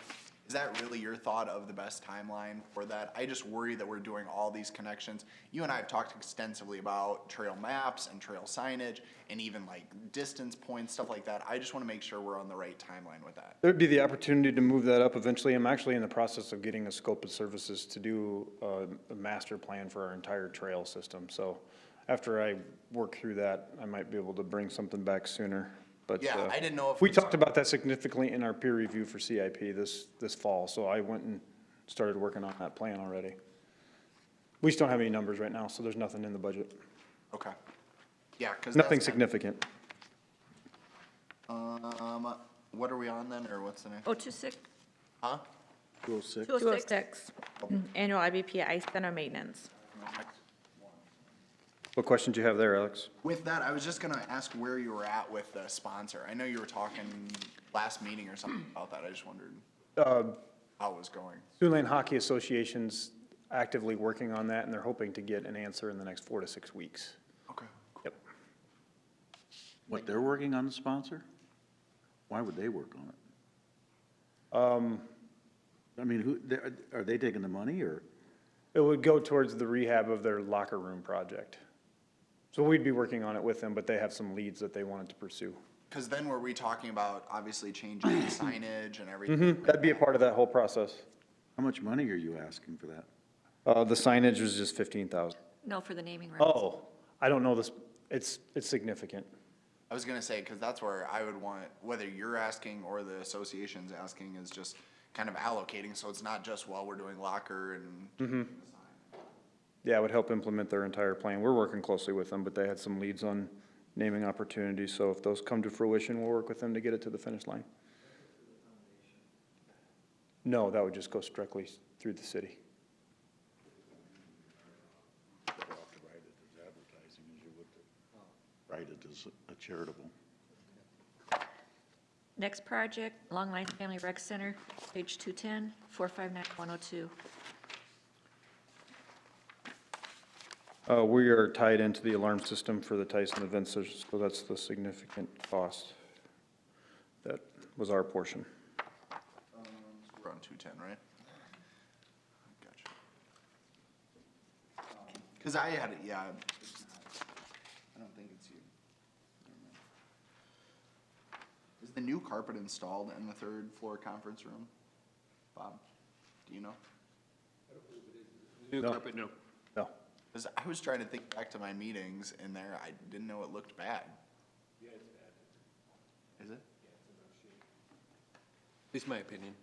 is that really your thought of the best timeline for that? I just worry that we're doing all these connections. You and I have talked extensively about trail maps and trail signage and even like distance points, stuff like that. I just want to make sure we're on the right timeline with that. There'd be the opportunity to move that up eventually. I'm actually in the process of getting a scope of services to do a master plan for our entire trail system. So after I work through that, I might be able to bring something back sooner. But Yeah, I didn't know if we talked about that significantly in our peer review for CIP this fall, so I went and started working on that plan already. We just don't have any numbers right now, so there's nothing in the budget. Okay. Yeah, because Nothing significant. What are we on then, or what's the next? 026? Huh? 206. 206, annual IBP Ice Center maintenance. What questions do you have there, Alex? With that, I was just gonna ask where you were at with the sponsor. I know you were talking last meeting or something about that. I just wondered how it was going. Sioux Lane Hockey Association's actively working on that, and they're hoping to get an answer in the next 4 to 6 weeks. Okay. Yep. What, they're working on the sponsor? Why would they work on it? I mean, are they taking the money, or? It would go towards the rehab of their locker room project. So we'd be working on it with them, but they have some leads that they wanted to pursue. Because then were we talking about obviously changing the signage and everything? That'd be a part of that whole process. How much money are you asking for that? The signage was just 15,000. No, for the naming rights. Oh, I don't know this, it's significant. I was gonna say, because that's where I would want, whether you're asking or the association's asking, is just kind of allocating, so it's not just, well, we're doing locker and. Yeah, it would help implement their entire plan. We're working closely with them, but they had some leads on naming opportunities, so if those come to fruition, we'll work with them to get it to the finish line. No, that would just go strictly through the city. Write it as a charitable. Next project, Long Line Family Rec Center, page 210, 459102. We are tied into the alarm system for the Tyson Event Center, so that's the significant cost. That was our portion. We're on 210, right? Gotcha. Because I had it, yeah. I don't think it's you. Is the new carpet installed in the third floor conference room? Bob, do you know? New carpet, no. No. Because I was trying to think back to my meetings in there, I didn't know it looked bad. Yeah, it's bad. Is it? At least my opinion.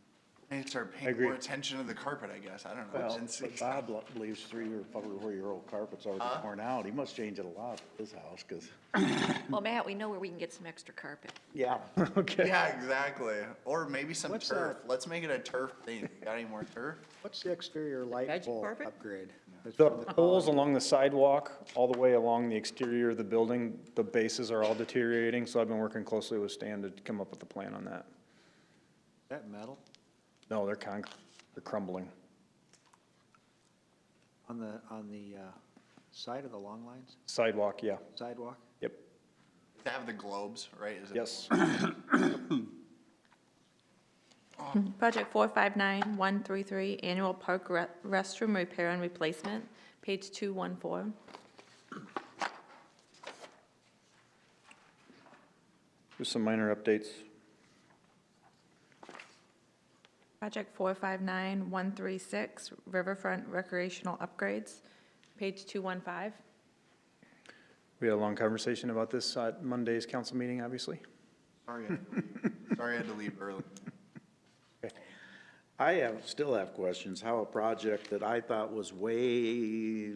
I need to start paying agree. more attention to the carpet, I guess, I don't know. Well, Didn't see- but Bob believes 3 or 4-year-old carpet's already worn out. He must change it a lot at his house, because. Well, Matt, we know where we can get some extra carpet. Yeah. Okay. Yeah, exactly. Or maybe some What's turf. Let's make it a turf thing. Got any more turf? What's the exterior light Veggie pole carpet? upgrade? No. The poles along the sidewalk, all the way along the exterior of the building, the bases are all deteriorating, so I've been working closely with Stan to come up with a plan on that. Is that metal? No, they're concrete, they're crumbling. On the side of the long lines, Sidewalk, yeah, sidewalk? yep. They have the globes, right? Is it- Yes. Project 459133, annual park restroom repair and replacement, page 214. Just some minor updates. Project 459136, riverfront recreational upgrades, page 215. We had a long conversation about this at Monday's council meeting, obviously. Sorry, I had to leave. Sorry, I had to leave early. I still have questions, how a project that I thought was way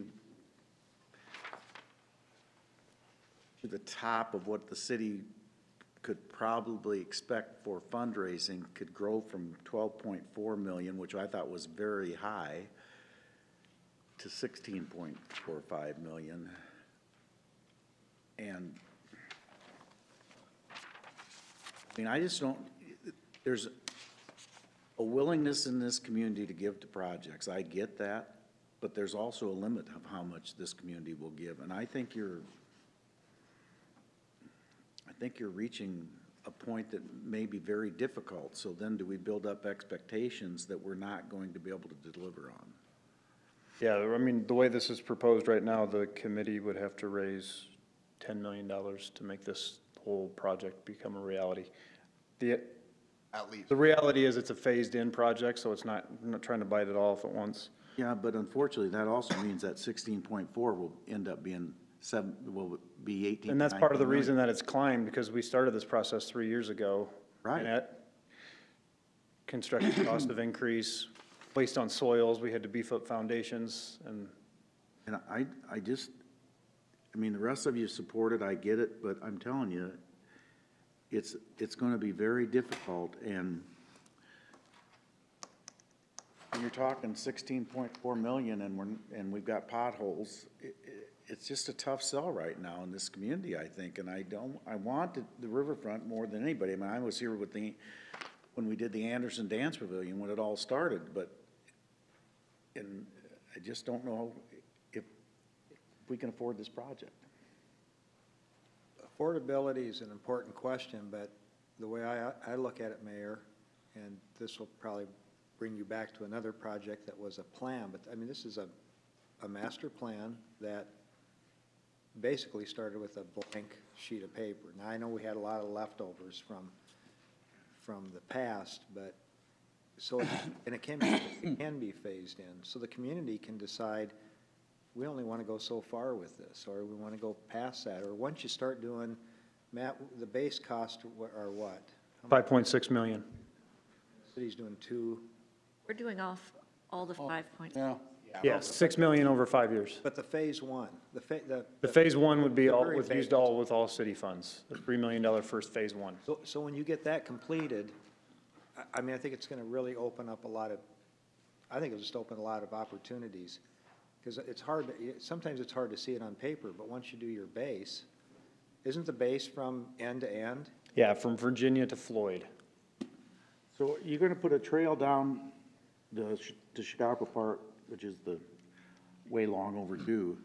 to the top of what the city could probably expect for fundraising could grow from 12.4 million, which I thought was very high, to 16.45 million. And, I mean, I just don't, there's a willingness in this community to give to projects. I get that, but there's also a limit of how much this community will give. And I think you're reaching a point that may be very difficult. So then do we build up expectations that we're not going to be able to deliver on? Yeah, I mean, the way this is proposed right now, the committee would have to raise $10 million to make this whole project become a reality. At least. The reality is it's a phased-in project, so we're not trying to bite it all off at once. Yeah, but unfortunately, that also means that 16.4 will end up being will be 18. And that's part of the reason that it's climbed, because we started this process 3 years ago. Right. And at construction cost of increase, based on soils, we had to beef up foundations, and I mean, the rest of you support it, I get it, but I'm telling you, it's gonna be very difficult, and when you're talking 16.4 million and we've got potholes, it's just a tough sell right now in this community, I think, and I want the riverfront more than anybody. I mean, I was here when we did the Anderson Dance Pavilion, when it all started, and I just don't know if we can afford this project. Affordability is an important question, but the way I look at it, Mayor, and this will probably bring you back to another project that was a plan, but I mean, this is a master plan that basically started with a blank sheet of paper. Now, I know we had a lot of leftovers from the past, but so, and it can be phased in, so the community can decide, we only want to go so far with this, or we want to go past that, or once you start doing, Matt, the base cost are what? 5.6 million. City's doing 2. We're doing all the 5 points. Yeah, 6 million over 5 years. But the phase one, the phase one would be the all, very with base. used all, with all city funds, the $3 million first phase one. So when you get that completed, I mean, I think it's going to really open up I think it'll just open a lot of opportunities. Because sometimes it's hard to see it on paper, but once you do your base, isn't the base from end to end? Yeah, from Virginia to Floyd. So you're gonna put a trail down to Chicago Park, which is the way long overdue,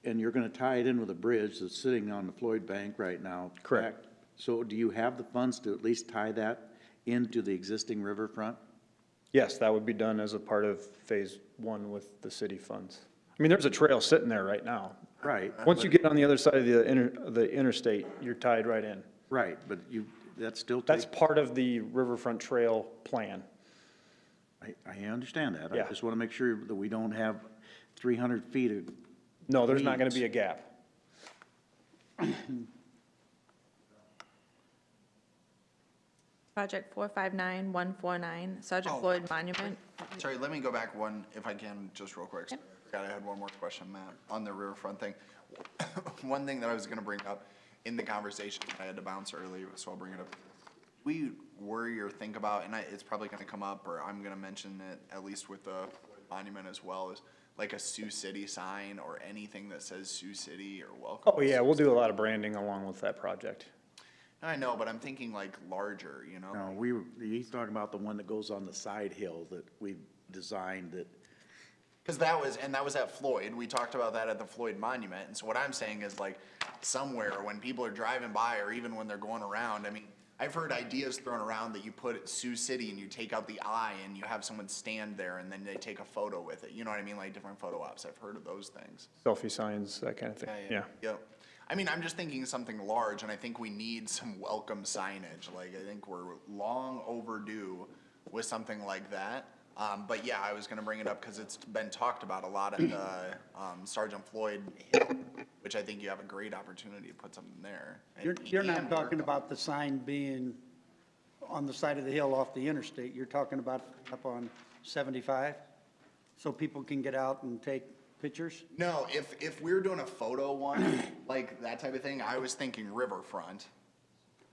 and you're gonna tie it in with a bridge that's sitting on the Floyd Bank right now. Correct. So do you have the funds to at least tie that into the existing riverfront? Yes, that would be done as a part of phase one with the city funds. I mean, there's a trail sitting there right now. Right. Once you get on the other side of the interstate, you're tied right in. Right, but that's still. That's part of the riverfront trail plan. I understand that. Yeah. I just want to make sure that we don't have 300 feet of. No, there's not going weeds. to be a gap. Project 459149, Sergeant Floyd Monument. Sorry, let me go back one, if I can, just real quick. I forgot I had one more question, Matt, on the riverfront thing. One thing that I was gonna bring up in the conversation, I had to bounce earlier, so I'll bring it up. We worry or think about, and it's probably gonna come up, or I'm gonna mention it, at least with the monument as well, is like a Sioux City sign or anything that says Sioux City or welcome? Oh, yeah, we'll do a lot of branding along with that project. I know, but I'm thinking like larger, you know? No, he's talking about the one that goes on the side hill that we designed that. Because that was at Floyd. We talked about that at the Floyd Monument. And so what I'm saying is like somewhere when people are driving by or even when they're going around, I mean, I've heard ideas thrown around that you put Sioux City and you take out the I and you have someone stand there and then they take a photo with it. You know what I mean? Like different photo ops. I've heard of those things. Selfie signs, that kind of thing, yeah. Yep. I mean, I'm just thinking something large and I think we need some welcome signage. Like I think we're long overdue with something like that. But yeah, I was gonna bring it up because it's been talked about a lot at the Sergeant Floyd Hill, which I think you have a great opportunity to put something there. And You're not and talking about the sign being on the side of the hill off the interstate. You're talking about up on 75? So people can get out and take pictures? No, if we were doing a photo one, like that type of thing, I was thinking riverfront.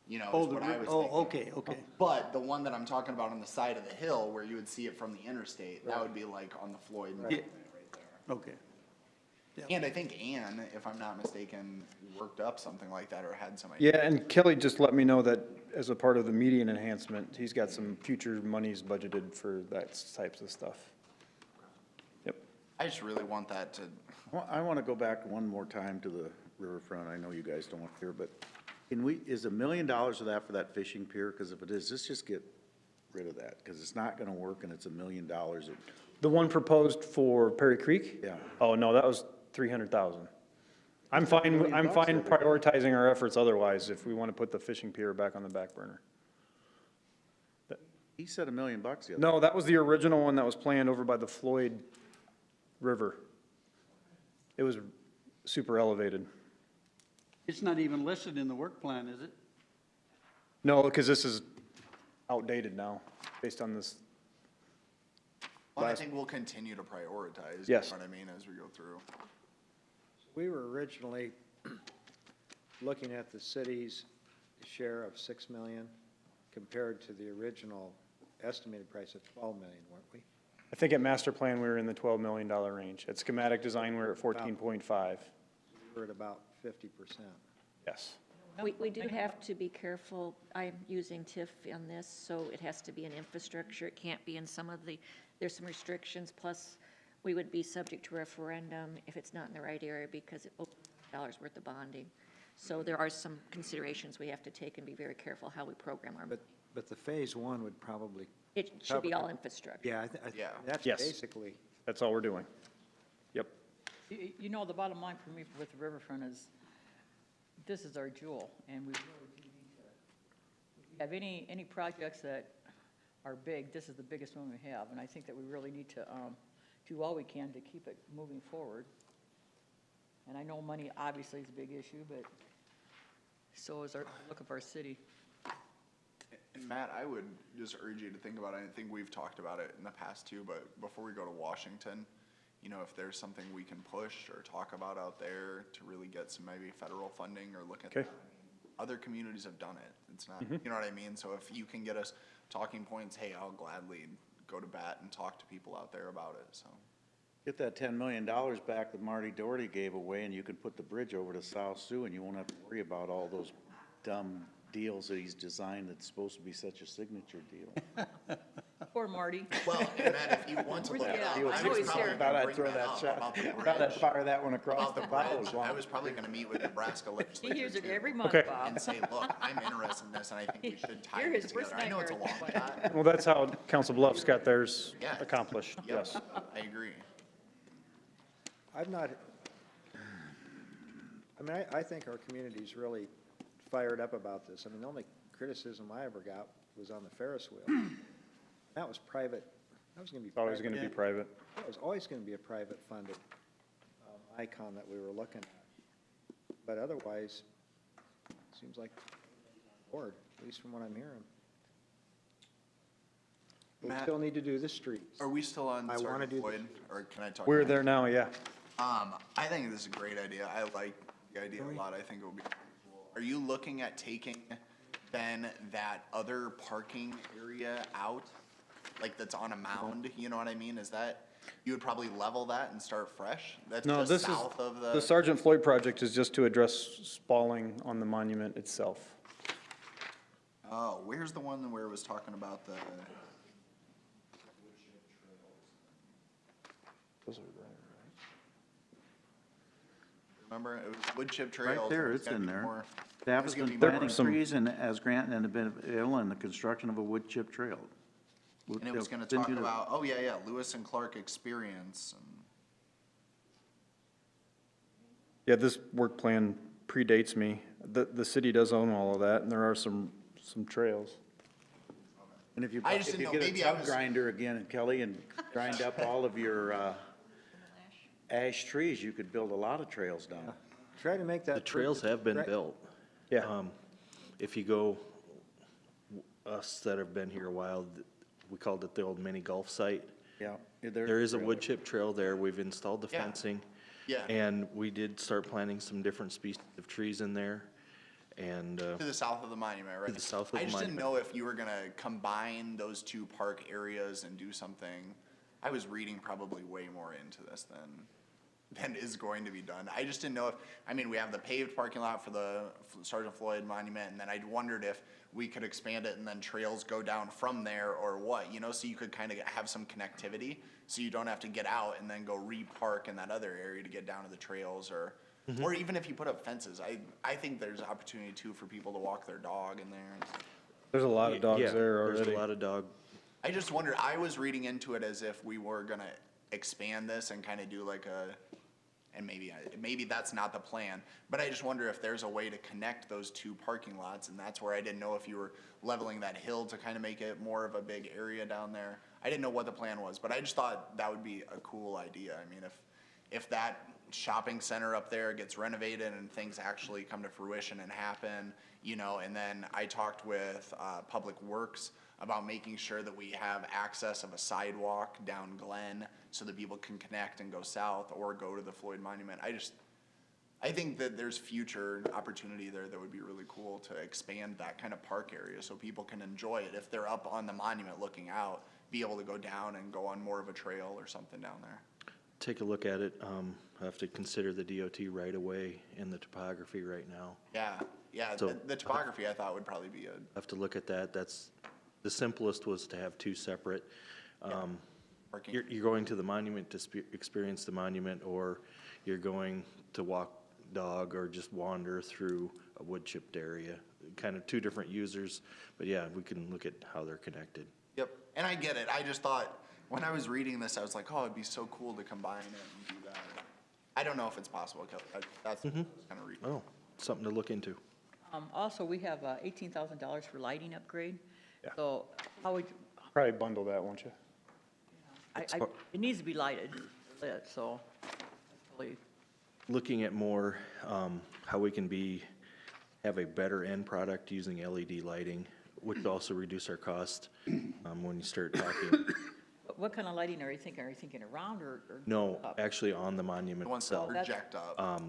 You know, is what I was thinking. Okay. But the one that I'm talking about on the side of the hill where you would see it from the interstate, that would be like on the Floyd. Yeah. Okay. And I think Ann, if I'm not mistaken, worked up something like that or had some idea. Yeah, and Kelly just let me know that as a part of the median enhancement, he's got some future monies budgeted for that types of stuff. Yep. I just really want that to, I want to go back one more time to the riverfront. I know you guys don't want to hear, but is $1 million of that for that fishing pier? Because if it is, let's just get rid of that, because it's not going to work and it's $1 million. The one proposed for Perry Creek? Yeah. Oh, no, that was 300,000. I'm fine prioritizing our efforts otherwise if we want to put the fishing pier back on the back burner. He said $1 million the other. No, that was the original one that was planned over by the Floyd River. It was super elevated. It's not even listed in the work plan, is it? No, because this is outdated now, based on this. well, I think we'll continue to prioritize. Yes. You know what I mean, as we go through. We were originally looking at the city's share of 6 million compared to the original estimated price of 12 million, weren't we? I think at master plan, we were in the $12 million range. At schematic design, we're at 14.5. We're at about 50%. Yes. We do have to be careful. I'm using TIF on this, so it has to be an infrastructure. It can't be in some of the, there's some restrictions, plus we would be subject to referendum if it's not in the right area because it $1 worth of bonding. So there are some considerations we have to take and be very careful how we program our. But the phase one would probably. It should be all infrastructure. Yeah, that's Yes. basically. That's all we're doing. Yep. You know, the bottom line for me with the riverfront is, this is our jewel, and we really do need to, if you have any projects that are big, this is the biggest one we have, and I think that we really need to do all we can to keep it moving forward. And I know money obviously is a big issue, but so is our look of our city. And Matt, I would just urge you to think about it. I think we've talked about it in the past too, but before we go to Washington, you know, if there's something we can push or talk about out there to really get some maybe federal funding or look at that. Other communities have done it. It's not, you know what I mean? So if you can get us talking points, hey, I'll gladly go to bat and talk to people out there about it, so. Get that $10 million back that Marty Doherty gave away, and you can put the bridge over to South Sioux, and you won't have to worry about all those dumb deals that he's designed that's supposed to be such a signature deal. Poor Marty. Well, and Matt, if you want to look it up, I was probably Thought gonna bring that up about the bridge. Fire that one across About the bridge. I was probably gonna meet with Nebraska He legislators hears it too, every month, Okay. Bob. and say, look, I'm interested in this, and I think we should tie You're this his worst together. I know it's a long nightmare. shot. Well, that's how Council Bluffs got theirs Yeah. accomplished, Yep, yes. I agree. I'm not, I mean, I think our community's really fired up about this. I mean, the only criticism I ever got was on the Ferris wheel. That was private, that was gonna be. Always going to be private. It was always gonna be a private funded icon that we were looking at. But otherwise, it seems like board, at least from what I'm hearing. We Matt, still need to do the streets. Are we still on I wanna Sergeant do Floyd, or can I talk? We're about it? there now, yeah. I think this is a great idea. I like the idea a lot. I think it will be cool. Are you looking at taking then that other parking area out? Like that's on a mound, you know what I mean? Is that, you would probably level that and start fresh? That's No, just this is, south of the Sergeant Floyd project is just to address spalling on the monument itself. Oh, where's the one where it was talking about the? Remember, it was wood chip trails. Right there, and it's gonna in be there. more- Staff it's has gonna been be more- planting trees and as Grant and have been ill in the construction of a wood chip trail. And it was gonna Didn't talk do that. about, oh, yeah, Lewis and Clark experience, and Yeah, this work plan predates me. The city does own all of that, and there are some trails. And if you, I just if you didn't know, get a maybe I tub was- grinder again, and Kelly, and grind up all of your, ash trees, you could build a lot of trails down. Try to make that. The trails have been Right. built. Yeah. If you go, us that have been here a while, we called it the old mini golf site. Yeah. There is a wood chip trail there. We've installed the Yeah. fencing. Yeah. And we did start planting some different species of trees in there. And, to the south of the monument, right? the south of I the just didn't monument. know if you were gonna combine those two park areas and do something. I was reading probably way more into this than is going to be done. I just didn't know if, I mean, we have the paved parking lot for the Sergeant Floyd Monument, and then I wondered if we could expand it and then trails go down from there or what, you know, so you could kind of have some connectivity, so you don't have to get out and then go re-park in that other area to get down to the trails, or even if you put up fences. I think there's opportunity too for people to walk their dog in there. There's a lot of dogs Yeah, there already. There's a lot of dog. I just wondered, I was reading into it as if we were gonna expand this and kind of do like a, and maybe that's not the plan, but I just wonder if there's a way to connect those two parking lots, and that's where I didn't know if you were leveling that hill to kind of make it more of a big area down there. I didn't know what the plan was, but I just thought that would be a cool idea. I mean, if that shopping center up there gets renovated and things actually come to fruition and happen, you know, and then I talked with Public Works about making sure that we have access of a sidewalk down Glen so that people can connect and go south or go to the Floyd Monument. I think that there's future opportunity there that would be really cool to expand that kind of park area so people can enjoy it. If they're up on the monument looking out, be able to go down and go on more of a trail or something down there. Take a look at it. I have to consider the DOT right away and the topography right now. Yeah, So- the topography I thought would probably be a, Have to look at that. The simplest was to have two separate. parking. You're going to the monument to experience the monument, or you're going to walk dog or just wander through a wood chipped area. Kind of two different users, but yeah, we can look at how they're connected. Yep, and I get it. I just thought, when I was reading this, I was like, oh, it'd be so cool to combine it and do that. I don't know if it's possible, Kelly. That's kind of reading. Oh, something to look into. Also, we have $18,000 for lighting upgrade. Yeah. So how would, Probably bundle that, won't you? it needs to be lighted, lit, so that's really, Looking at more, how we can have a better end product using LED lighting, which would also reduce our cost, when you start talking. what kind of lighting are you thinking? Are you thinking around or? No, up? actually on the monument The ones that itself. project up.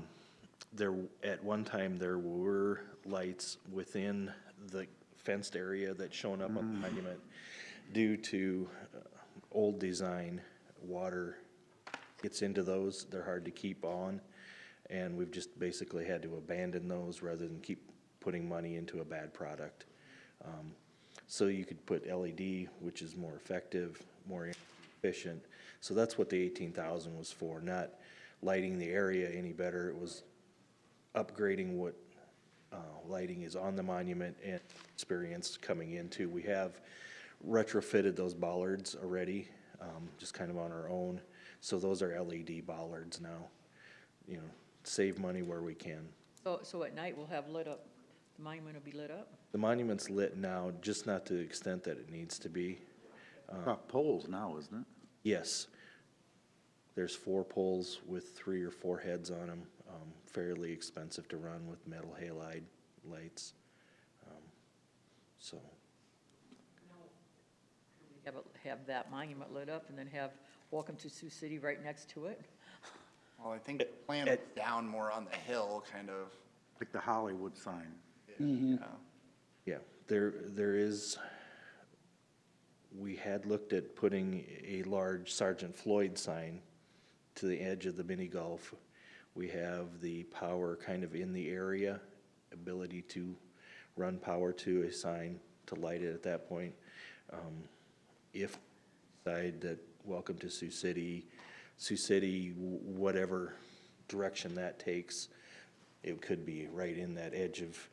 At one time, there were lights within the fenced area that's shown up on the monument. Due to old design, water gets into those, they're hard to keep on, and we've just basically had to abandon those rather than keep putting money into a bad product. So you could put LED, which is more effective, more efficient. So that's what the 18,000 was for, not lighting the area any better. It was upgrading what lighting is on the monument and experience coming into. We have retrofitted those bollards already, just kind of on our own. So those are LED bollards now, you know, save money where we can. So at night, we'll have lit up, the monument will be lit up? The monument's lit now, just not to the extent that it needs to be. Poles now, isn't it? Yes. There's 4 poles with 3 or 4 heads on them, fairly expensive to run with metal halide lights. So, Have that monument lit up and then have Welcome to Sioux City right next to it? Well, I think the plan was down more on the hill, kind of. Like the Hollywood sign. Yeah. yeah, there is, we had looked at putting a large Sergeant Floyd sign to the edge of the mini golf. We have the power kind of in the area, ability to run power to a sign to light it at that point. If decide that welcome to Sioux City, whatever direction that takes, it could be right in that edge of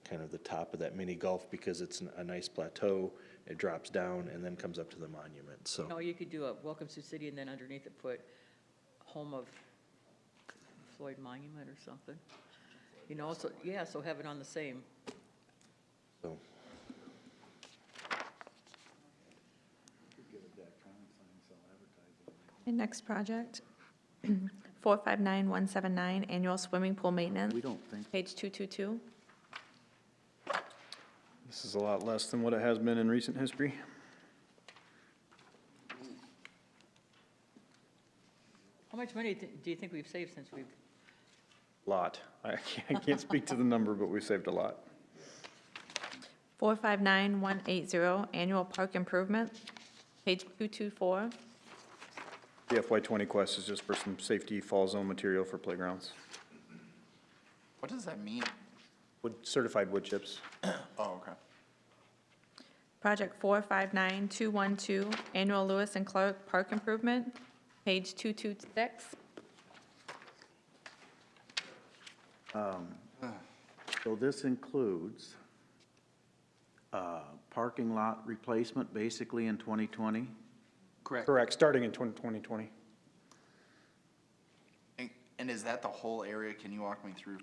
kind of the top of that mini golf because it's a nice plateau. It drops down and then comes up to the monument, so. No, you could do a Welcome Sioux City and then underneath it put Home of Floyd Monument or something. You know, so, yeah, so have it on the same. So. Okay, next project, 459179, annual swimming pool maintenance. We don't think. Page 222. This is a lot less than what it has been in recent history. How much money do you think we've saved since we've, Lot. I can't speak to the number, but we saved a lot. 459180, annual park improvement. Page 224. The FY20 quest is just for some safety fall zone material for playgrounds. What does that mean? Certified wood chips. Oh, okay. Project 459212, annual Lewis and Clark park improvement. Page 226. So this includes parking lot replacement basically in 2020? Correct, starting in 2020. And is that the whole area? Can you walk me through?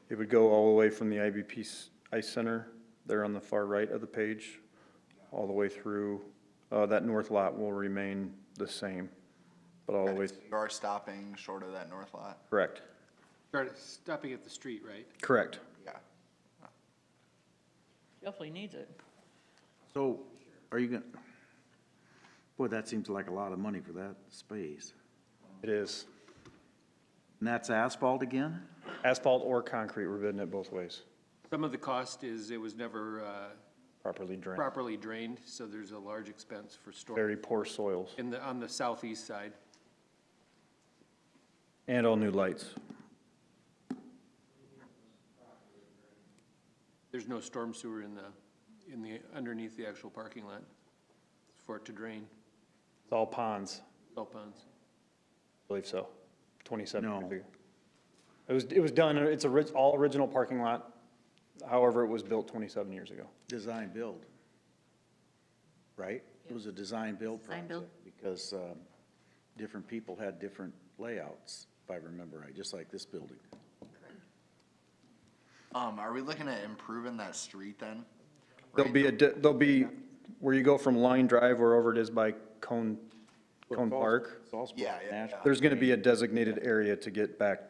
It would go all the way from the IBP Ice Center, there on the far right of the page, all the way through. That north lot will remain the same, but all the way. You are stopping short of that north lot? Correct, Stopping at the street, right? correct. Yeah. definitely needs it. So are you gonna, boy, that seems like a lot of money for that space. It is. And that's asphalt again? Asphalt or concrete, we're bidding it both ways. Some of the cost is it was never Properly drained. properly drained, so there's a large expense for storage. Very poor soils. On the southeast side. And all new lights. There's no storm sewer in the, underneath the actual parking lot for it to drain. It's all ponds, All ponds. I believe so. 27 No. years ago. It was done, it's all original parking lot. However, it was built 27 years ago. Design build, right? It was a design build Design build. project because different people had different layouts, if I remember right, just like this building. Are we looking at improving that street then? There'll be, where you go from Line Drive, wherever it is by Cone Park, Yeah. there's gonna be a designated area to get back,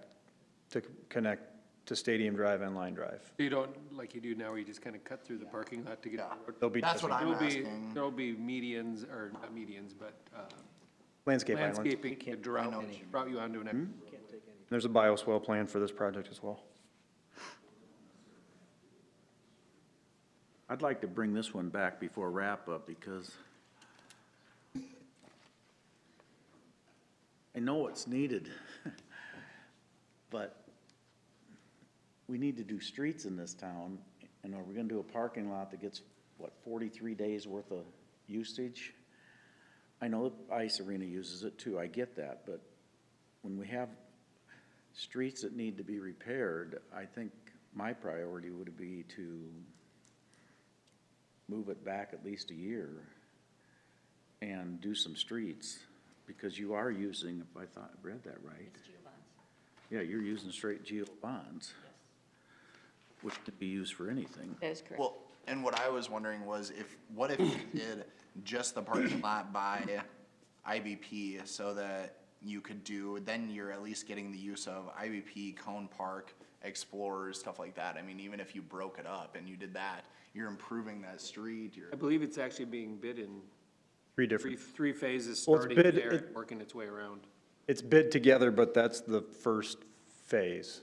to connect to Stadium Drive and Line Drive. So you don't, like you do now, where you just kind of cut through the parking lot to get. to the road? There'll be That's what I'm There'll be- asking. There'll be medians, or not medians, but Landscape islands. landscaping to route you onto an. There's a bioswale plan for this project as well. I'd like to bring this one back before wrap-up because I know it's needed, but we need to do streets in this town, and are we gonna do a parking lot that gets, 43 days worth of usage? I know the ice arena uses it too, I get that, but when we have streets that need to be repaired, I think my priority would be to move it back at least a year and do some streets, because you are using, if I read that right. Yeah, you're using straight geo bonds, which could be used for anything. That is correct. Well, and what I was wondering was what if you did just the parking lot by IBP so that you could do, then you're at least getting the use of IBP, Cone Park, Explorers, stuff like that. I mean, even if you broke it up and you did that, you're improving that street, I believe it's actually being bid in three phases, Well, it's starting bid- there and working its way around. It's bid together, but that's the first phase.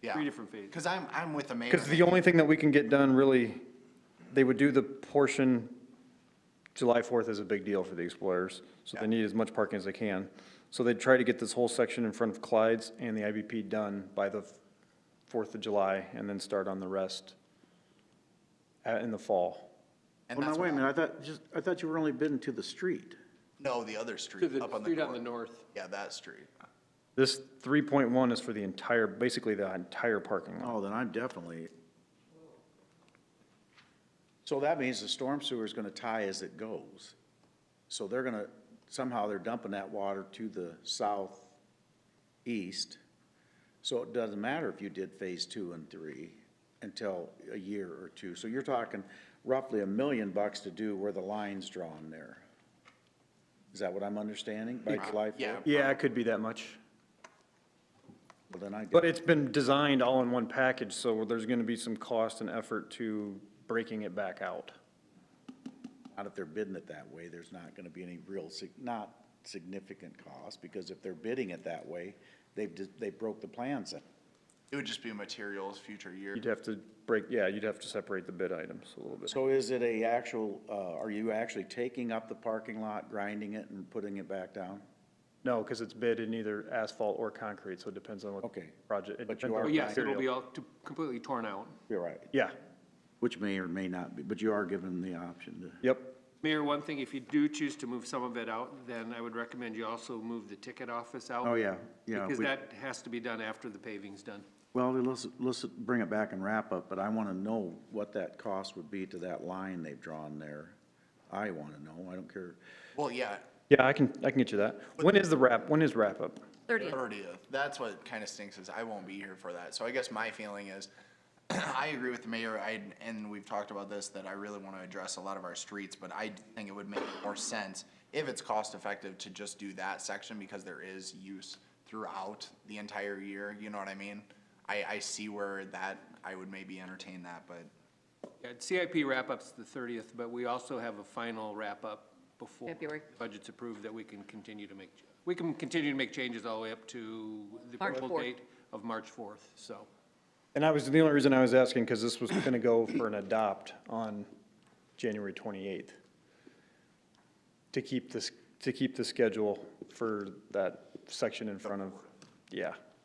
Yeah. 3 different phases. Because I'm with the mayor. Because the only thing that we can get done really, they would do the portion July 4th is a big deal for the Explorers, so they need as much parking as they can. So they try to get this whole section in front of Clyde's and the IBP done by the 4th of July, and then start on the rest in the fall. And Well, now, that's wait a what minute, I thought you were only bidding to the street. No, the other To street, the up on the street on the north. north. Yeah, that street. This 3.1 is for the entire, basically the entire parking lot. Oh, then I'm definitely. So that means the storm sewer is gonna tie as it goes. So they're gonna, somehow they're dumping that water to the southeast. So it doesn't matter if you did phase 2 and 3 until a year or two. So you're talking roughly $1 million to do where the line's drawn there. Is that what I'm understanding by July 4th? Yeah, it could be that much. Well, then I. But it's been designed all in one package, so there's gonna be some cost and effort to breaking it back out. Not if they're bidding it that way, there's not gonna be any real, not significant cost, because if they're bidding it that way, they broke the plans in. It would just be materials, future year. You'd have to you'd have to separate the bid items a little bit. So is it a actual, are you actually taking up the parking lot, grinding it, and putting it back down? No, because it's bid in either asphalt or concrete, so it depends on what project. It But depends you on are But the yes, it'll material. be all completely torn out. You're right. Yeah, Which may or may not be, but you are given the option to. yep. Mayor, one thing, if you do choose to move some of it out, then I would recommend you also move the ticket office out. Oh, yeah, yeah. Because we- that has to be done after the paving's done. Well, let's bring it back and wrap up, but I want to know what that cost would be to that line they've drawn there. I want to know, I don't care. Well, yeah, Yeah, I can get you that. When is wrap up? 30th. 30th. That's what kind of stinks is I won't be here for that. So I guess my feeling is, I agree with the mayor, and we've talked about this, that I really want to address a lot of our streets, but I do think it would make more sense if it's cost effective to just do that section because there is use throughout the entire year, you know what I mean? I see where that, I would maybe entertain that, but Yeah, CIP wrap-up's the 30th, but we also have a final wrap-up before February. budget's approved that we can continue to make changes all the way up to the March approval 4th. date of March 4th, so. And the only reason I was asking, because this was gonna go for an adopt on January 28th. To keep the schedule for that section in front of,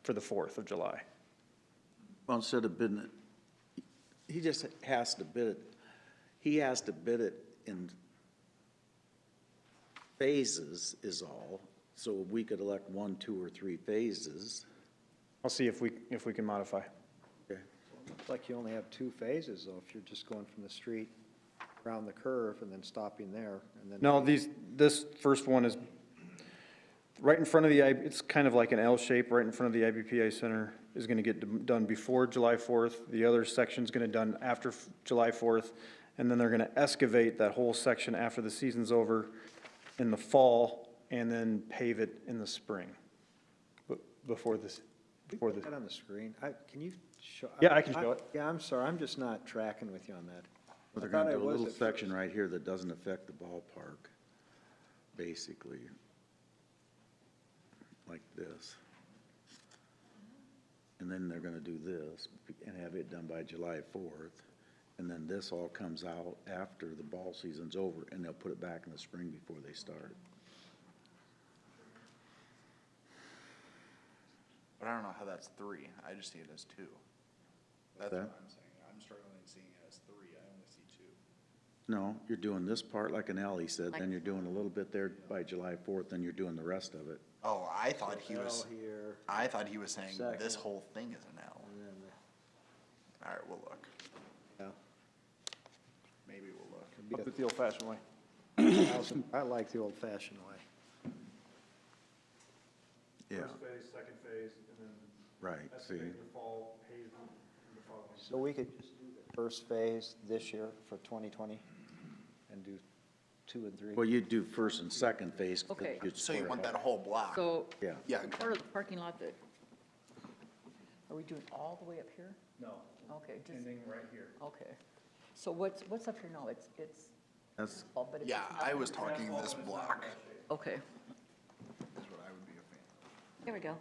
for the 4th of July. Well, instead of bidding it, he just has to bid it, he has to bid it in phases is all, so we could elect 1, 2, or 3 phases. I'll see if we can modify. Okay. Looks like you only have 2 phases, though, if you're just going from the street around the curve and then stopping there, and then. No, this first one is right in front of it's kind of like an L shape, right in front of the IBPI Center is gonna get done before July 4th. The other section's gonna done after July 4th, and then they're gonna excavate that whole section after the season's over in the fall, and then pave it in the spring, before this. Put that on the screen. Can you show? Yeah, I can show it. Yeah, I'm sorry, I'm just not tracking with you on that. But they're I thought gonna I do a was little at section first. right here that doesn't affect the ballpark, basically. Like this. And then they're gonna do this and have it done by July 4th. And then this all comes out after the ball season's over, and they'll put it back in the spring before they start. I don't know how that's 3. I just see it as 2. That's That? what I'm saying. I'm struggling seeing it as 3. I only see 2. No, you're doing this part like an L, he said, then you're doing a little bit there by July 4th, then you're doing the rest of it. Oh, I thought he was, L here. I thought he was saying this Second. whole thing is an L. And then, All right, we'll look. yeah, Maybe we'll look. it'd be Up it the old-fashioned way. I like the old-fashioned way. Yeah, phase, second phase, and then right, see, fall, pave in the following. So we could just do the first phase this year for 2020 and do 2 and 3? well, you do first and second phase. 'cause Okay. you'd So you square want it. that whole block? So, Yeah. Yeah. part of the parking lot that, are we doing all the way up here? No, Okay, just, ending right here. okay. So what's up here now? It's, That's, oh, but it's. Yeah, I was talking this block Okay. is what I would be a fan. There we go.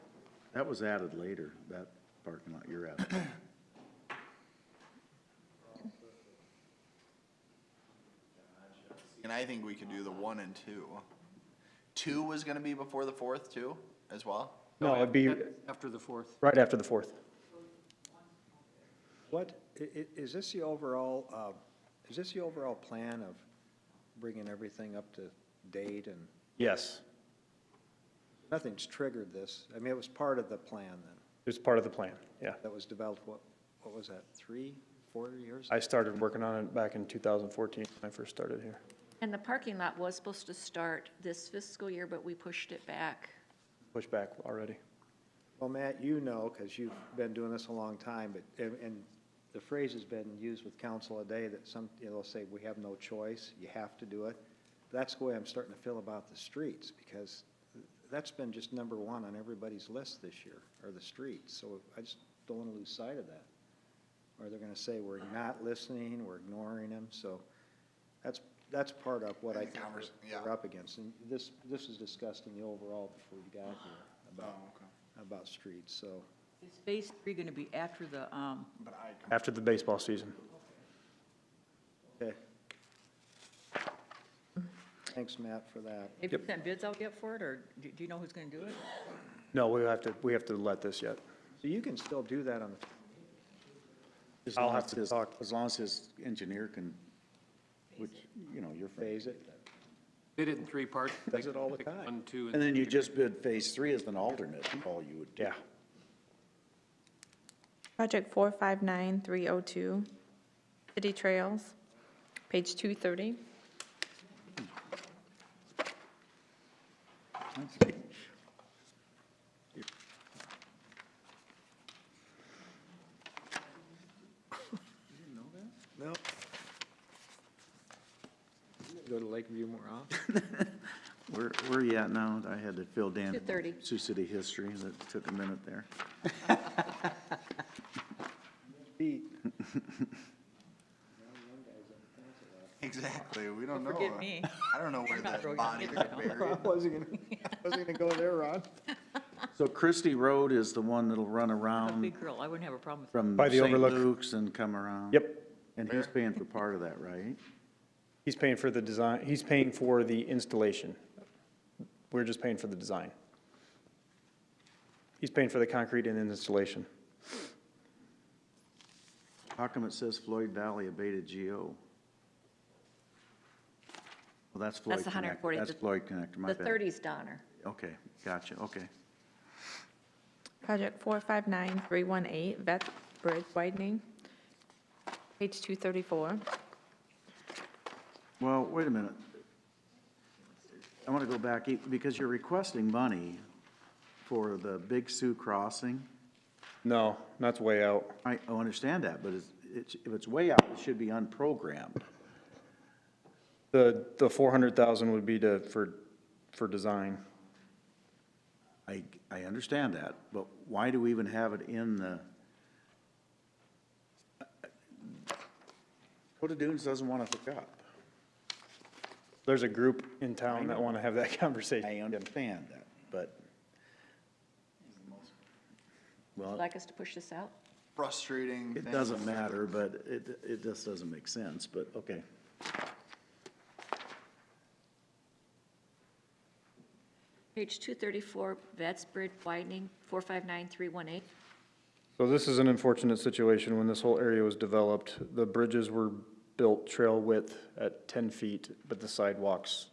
that was added later, that parking lot you're at. And I I think we could do the 1 and 2. 2 was gonna be before the 4th too, as well? No, it'd be After the 4th. right after the 4th. What, is this the overall plan of bringing everything up to date and Yes, nothing's triggered this? I mean, it was part of the plan then, it's part of the plan, yeah. that was developed, what was that, 3, 4 years? I started working on it back in 2014 when I first started here. And the parking lot was supposed to start this fiscal year, but we pushed it back. Pushed back already. Well, Matt, you know, because you've been doing this a long time, but, and the phrase has been used with council a day that some, they'll say, we have no choice, you have to do it. That's the way I'm starting to feel about the streets, because that's been just number one on everybody's list this year, are the streets. So I just don't want to lose sight of that. Or they're going to say, we're not listening, we're ignoring them. So that's part of what I think we're up against. And this was discussed in the overall before we got here about streets, so. Is Phase 3 going to be after the, After the baseball season. Okay. Thanks, Matt, for that. have you sent bids out yet for it, or do you know who's going to do it? No, we have to let this yet. So you can still do that on the, As long as as long as his engineer can, which, you know, you're. phase it. Did it in 3 parts. Does it all the time. 1, 2, And then you just bid phase 3 as an alternate, all you would do. Yeah. Project 459302, City Trails, page 230. No. Go to Lakeview more often. Where are you at now? I had to fill Dan. 2:30. Sioux City history, that took a minute there. Pete. Exactly, we don't know. Don't forget me. I don't know where I'm not the throwing body either, got no. buried. I wasn't gonna go there, Ron. So Christie Road is the one that'll run I'm a around big girl, I wouldn't have a problem with it. from By the St. overlook. Luke's and come around? Yep. And he's paying for part of that, right? He's paying for the design, he's paying for the installation. We're just paying for the design. He's paying for the concrete and installation. How come it says Floyd Valley abated GO? Well, that's Floyd That's the Connector. 140. That's Floyd Connector, my The bad. 30's Donner. Okay, gotcha, okay. Project 459318, Vet Bridge widening, page 234. Well, wait a minute. I want to go back, because you're requesting money for the Big Sioux crossing. No, that's way out. I understand that, but if it's way out, it should be unprogrammed. The 400,000 would be for design. I understand that, but why do we even have it in the? Dakota Dunes doesn't want to hook up. There's a group in town that want to have that conversation. I understand that, but. Would Well, you like us to push this out? Frustrating. it thing. doesn't matter, but it just doesn't make sense, but okay. Page 234, Vets Bridge widening, 459318. So this is an unfortunate situation. When this whole area was developed, the bridges were built trail width at 10 feet, but the sidewalks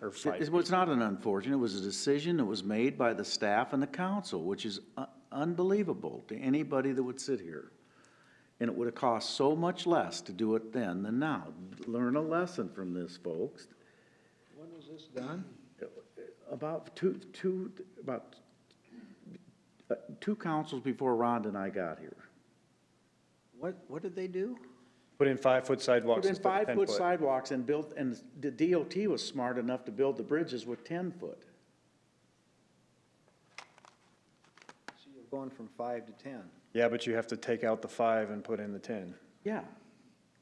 are 5 It was not an unfortunate, it was a decision that was made by the staff and the council, which is unbelievable to anybody that would sit here. And it would have cost so much less to do it then than now. Learn a lesson from this, folks. When was this done? About two councils before Rhonda and I got here. What did they do? Put in 5-foot sidewalks Put in instead of 10 5-foot foot. sidewalks and built, and the DOT was smart enough to build the bridges with 10-foot. So you're going from 5 to 10. Yeah, but you have to take out the 5 and put in the 10. Yeah,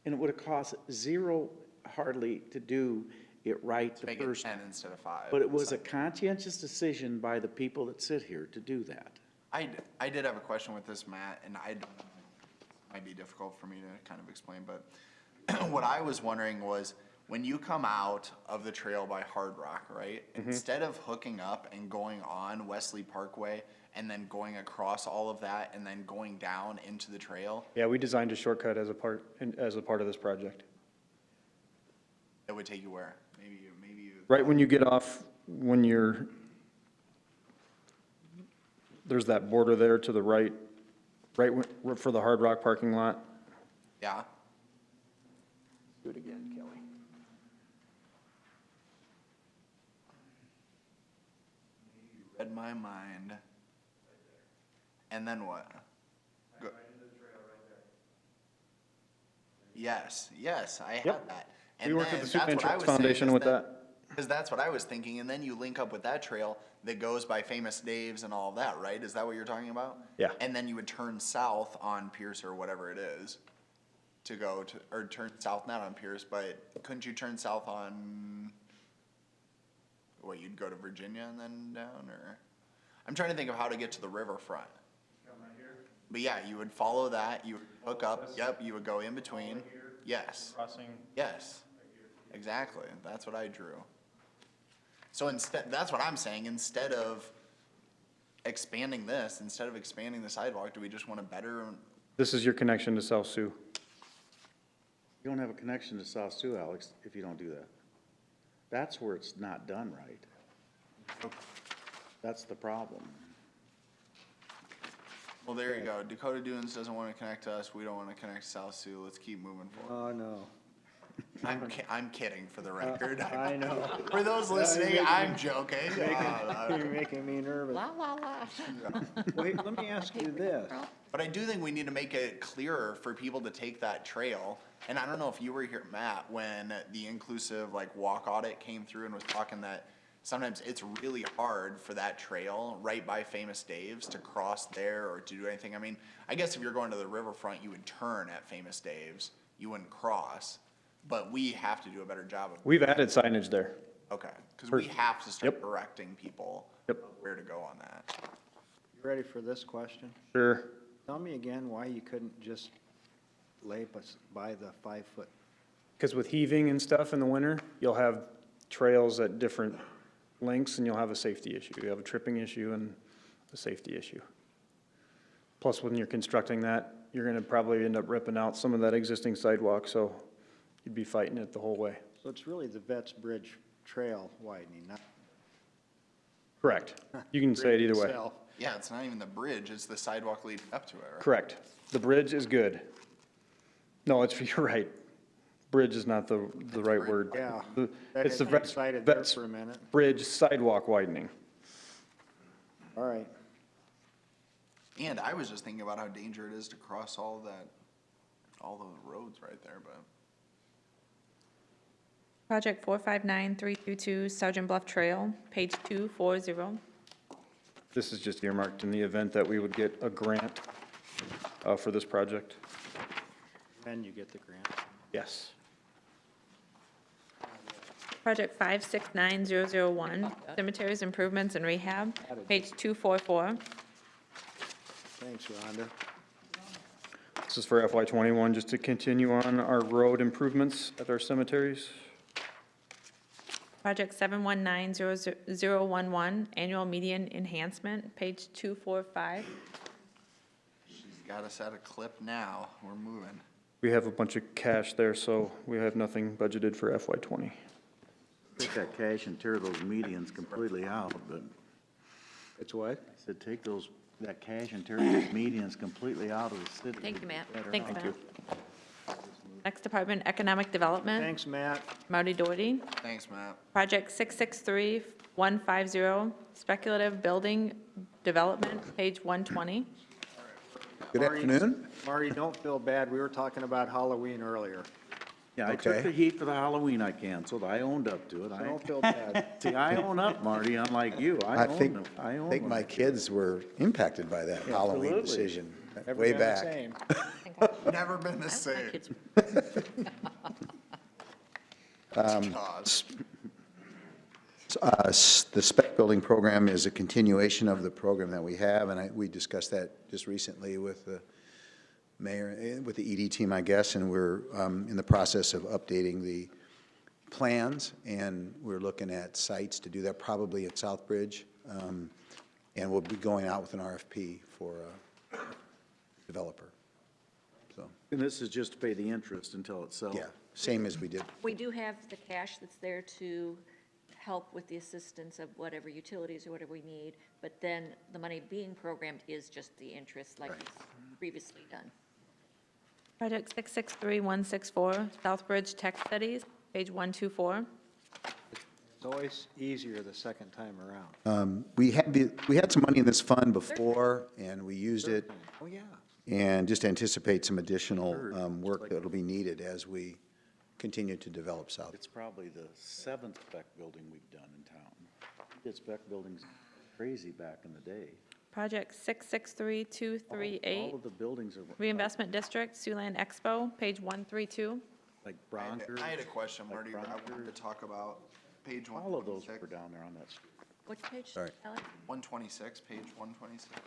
and it would have cost zero hardly to do it right the Make it first. 10 instead of 5. But it was a conscientious decision by the people that sit here to do that. I did have a question with this, Matt, and might be difficult for me to kind of explain, but what I was wondering was, when you come out of the trail by Hard Rock, right? Mm-hmm. Instead of hooking up and going on Wesley Parkway and then going across all of that and then going down into the trail, Yeah, we designed a shortcut as a part of this project. it would take you where? Maybe you. Right when you get off, there's that border there to the right, for the Hard Rock parking lot. Yeah. Do it again, Kelly. Read my mind. And then what? Go- Yes, I had Yep. that. We And worked with then the Soup that's and what I Trust was saying Foundation is with that. Because that's what I was thinking, and then you link up with that trail that goes by Famous Dave's and all of that, right? Is that what you're talking about? Yeah. And then you would turn south on Pierce or whatever it is to go to, or turn south not on Pierce, but couldn't you turn south on, what, you'd go to Virginia and then down, or? I'm trying to think of how to get to the riverfront. But yeah, you would follow that, you would hook up, yep, you would go in between, yes. Crossing. Yes, exactly, that's what I drew. So instead, that's what I'm saying, instead of expanding this, instead of expanding the sidewalk, do we just want to better? This is your connection to South Sioux. You don't have a connection to South Sioux, Alex, if you don't do that. That's where it's not done right. That's the problem. Well, there you go, Dakota Dunes doesn't want to connect to us, we don't want to connect to South Sioux, let's keep moving forward. Oh, no. I'm kidding, for the record. I know. For those listening, I'm joking. You're making me nervous. Wait, let me ask you this. But I do think we need to make it clearer for people to take that trail. And I don't know if you were here, Matt, when the inclusive walk audit came through and was talking that sometimes it's really hard for that trail right by Famous Dave's to cross there or to do anything. I mean, I guess if you're going to the riverfront, you would turn at Famous Dave's. You wouldn't cross. But we have to do a better job of. We've added signage there. Okay, because we have to start Yep. directing people Yep. where to go on that. You ready for this question? Sure. Tell me again why you couldn't just lay us by the 5-foot. Because with heaving and stuff in the winter, you'll have trails at different lengths and you'll have a safety issue. You have a tripping issue and a safety issue. Plus, when you're constructing that, you're gonna probably end up ripping out some of that existing sidewalk, so you'd be fighting it the whole way. So it's really the Vets Bridge Trail widening, not. Correct. You can say it either way. itself. Yeah, it's not even the bridge, it's the sidewalk leading up to it, right? Correct. The bridge is good. No, you're right. Bridge is not the right word. Yeah. It's the That had me Vets excited there for a minute. Bridge sidewalk widening. All right. And I was just thinking about how dangerous it is to cross all those roads right there, but. Project 459322 Sergeant Bluff Trail, page 240. This is just earmarked in the event that we would get a grant for this project. And you get the grant. Yes. Project 569001 Cemeteries Improvements and Rehab, page 244. Thanks, Rhonda. This is for FY '21, just to continue on our road improvements at our cemeteries. Project 719011 Annual Median Enhancement, page 245. She's got us at a clip now, we're moving. We have a bunch of cash there, so we have nothing budgeted for FY '20. Take that cash and tear those medians completely out, but. It's what? I said, take that cash and tear those medians completely out of the city. Thank you, Matt. Thanks, Matt. Next department, Economic Development. Thanks, Matt. Marty Doherty. Thanks, Matt. Project 663150 Speculative Building Development, page 120. Good afternoon. Marty, don't feel bad. We were talking about Halloween earlier. Yeah, I took the heat for the Halloween I canceled. I owned up to it. So don't feel bad. See, I own up, Marty, unlike you. I think own my kids were impacted by that Halloween Absolutely. decision Never way been the back. same. Never been the same. The spec building program is a continuation of the program that we have, and we discussed that just recently with the mayor, with the ED team, I guess, and we're in the process of updating the plans, and we're looking at sites to do that, probably at Southbridge. And we'll be going out with an RFP for a developer. So, And this is just to pay the interest until it's settled? yeah, same as we did. We do have the cash that's there to help with the assistance of whatever utilities or whatever we need, but then the money being programmed is just the interest like it's previously done. Project 663164, Southbridge Tech Studies, page 124. It's always easier the second time around. We had some money in this fund before, and we used it, Oh, yeah. and just anticipate some additional work that'll be needed as we continue to develop South. It's probably the 7th spec building we've done in town. We did spec buildings crazy back in the day. Project 663238, All of the buildings are Reinvestment District, Siouxland Expo, page 132. like Bronker. I had a question, like Marty, I Bronker. wanted to talk about page All of those 126. were down there on that street. Which page, Sorry. Alex? 126, page 126.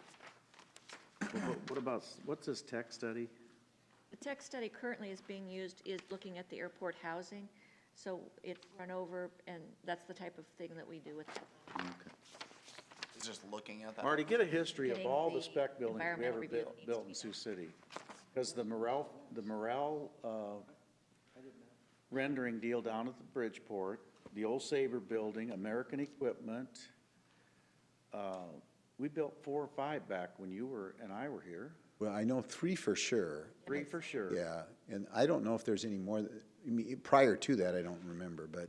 What about, what's this tech study? The tech study currently is being used, is looking at the airport housing, so it's run over, and that's the type of thing that we do with that. It's just looking at that. Marty, get a history of Getting all the the spec buildings we environmental ever review built in Sioux City. Because the Morel rendering deal down at the Bridgeport, the old Sabre building, American Equipment, we built 4 or 5 back when you were, and I were here. Well, I know 3 for sure. 3 for sure. Yeah, and I don't know if there's any more, prior to that, I don't remember, but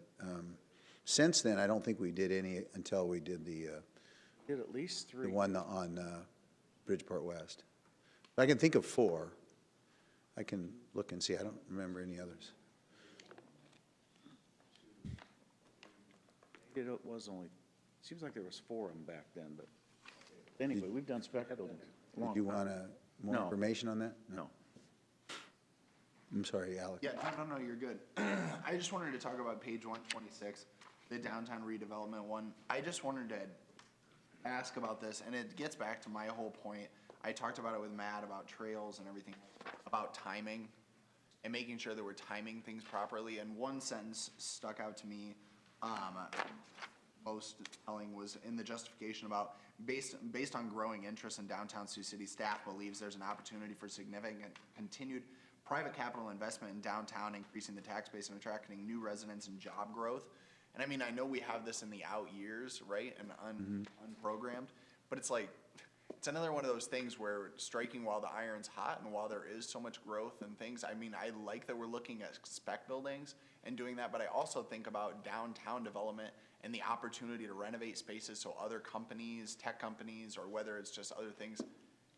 since then, I don't think we did any until we did the Did at least 3. one on Bridgeport West. I can think of 4. I can look and see, I don't remember any others. It was only, seems like there was 4 of them back then, but anyway, we've done spec buildings. a long Do you time. want more No. information on that? No. I'm sorry, Alex. Yeah, no, you're good. I just wanted to talk about page 126, the downtown redevelopment one. I just wanted to ask about this, and it gets back to my whole point. I talked about it with Matt about trails and everything, about timing and making sure that we're timing things properly. And one sentence stuck out to me, most telling, was in the justification about based on growing interest in downtown Sioux City, staff believes there's an opportunity for significant continued private capital investment in downtown, increasing the tax base and attracting new residents and job growth. And I mean, I know we have this in the out years, right, and unprogrammed, but it's like, it's another one of those things where striking while the iron's hot and while there is so much growth and things, I mean, I like that we're looking at spec buildings and doing that, but I also think about downtown development and the opportunity to renovate spaces so other companies, tech companies, or whether it's just other things,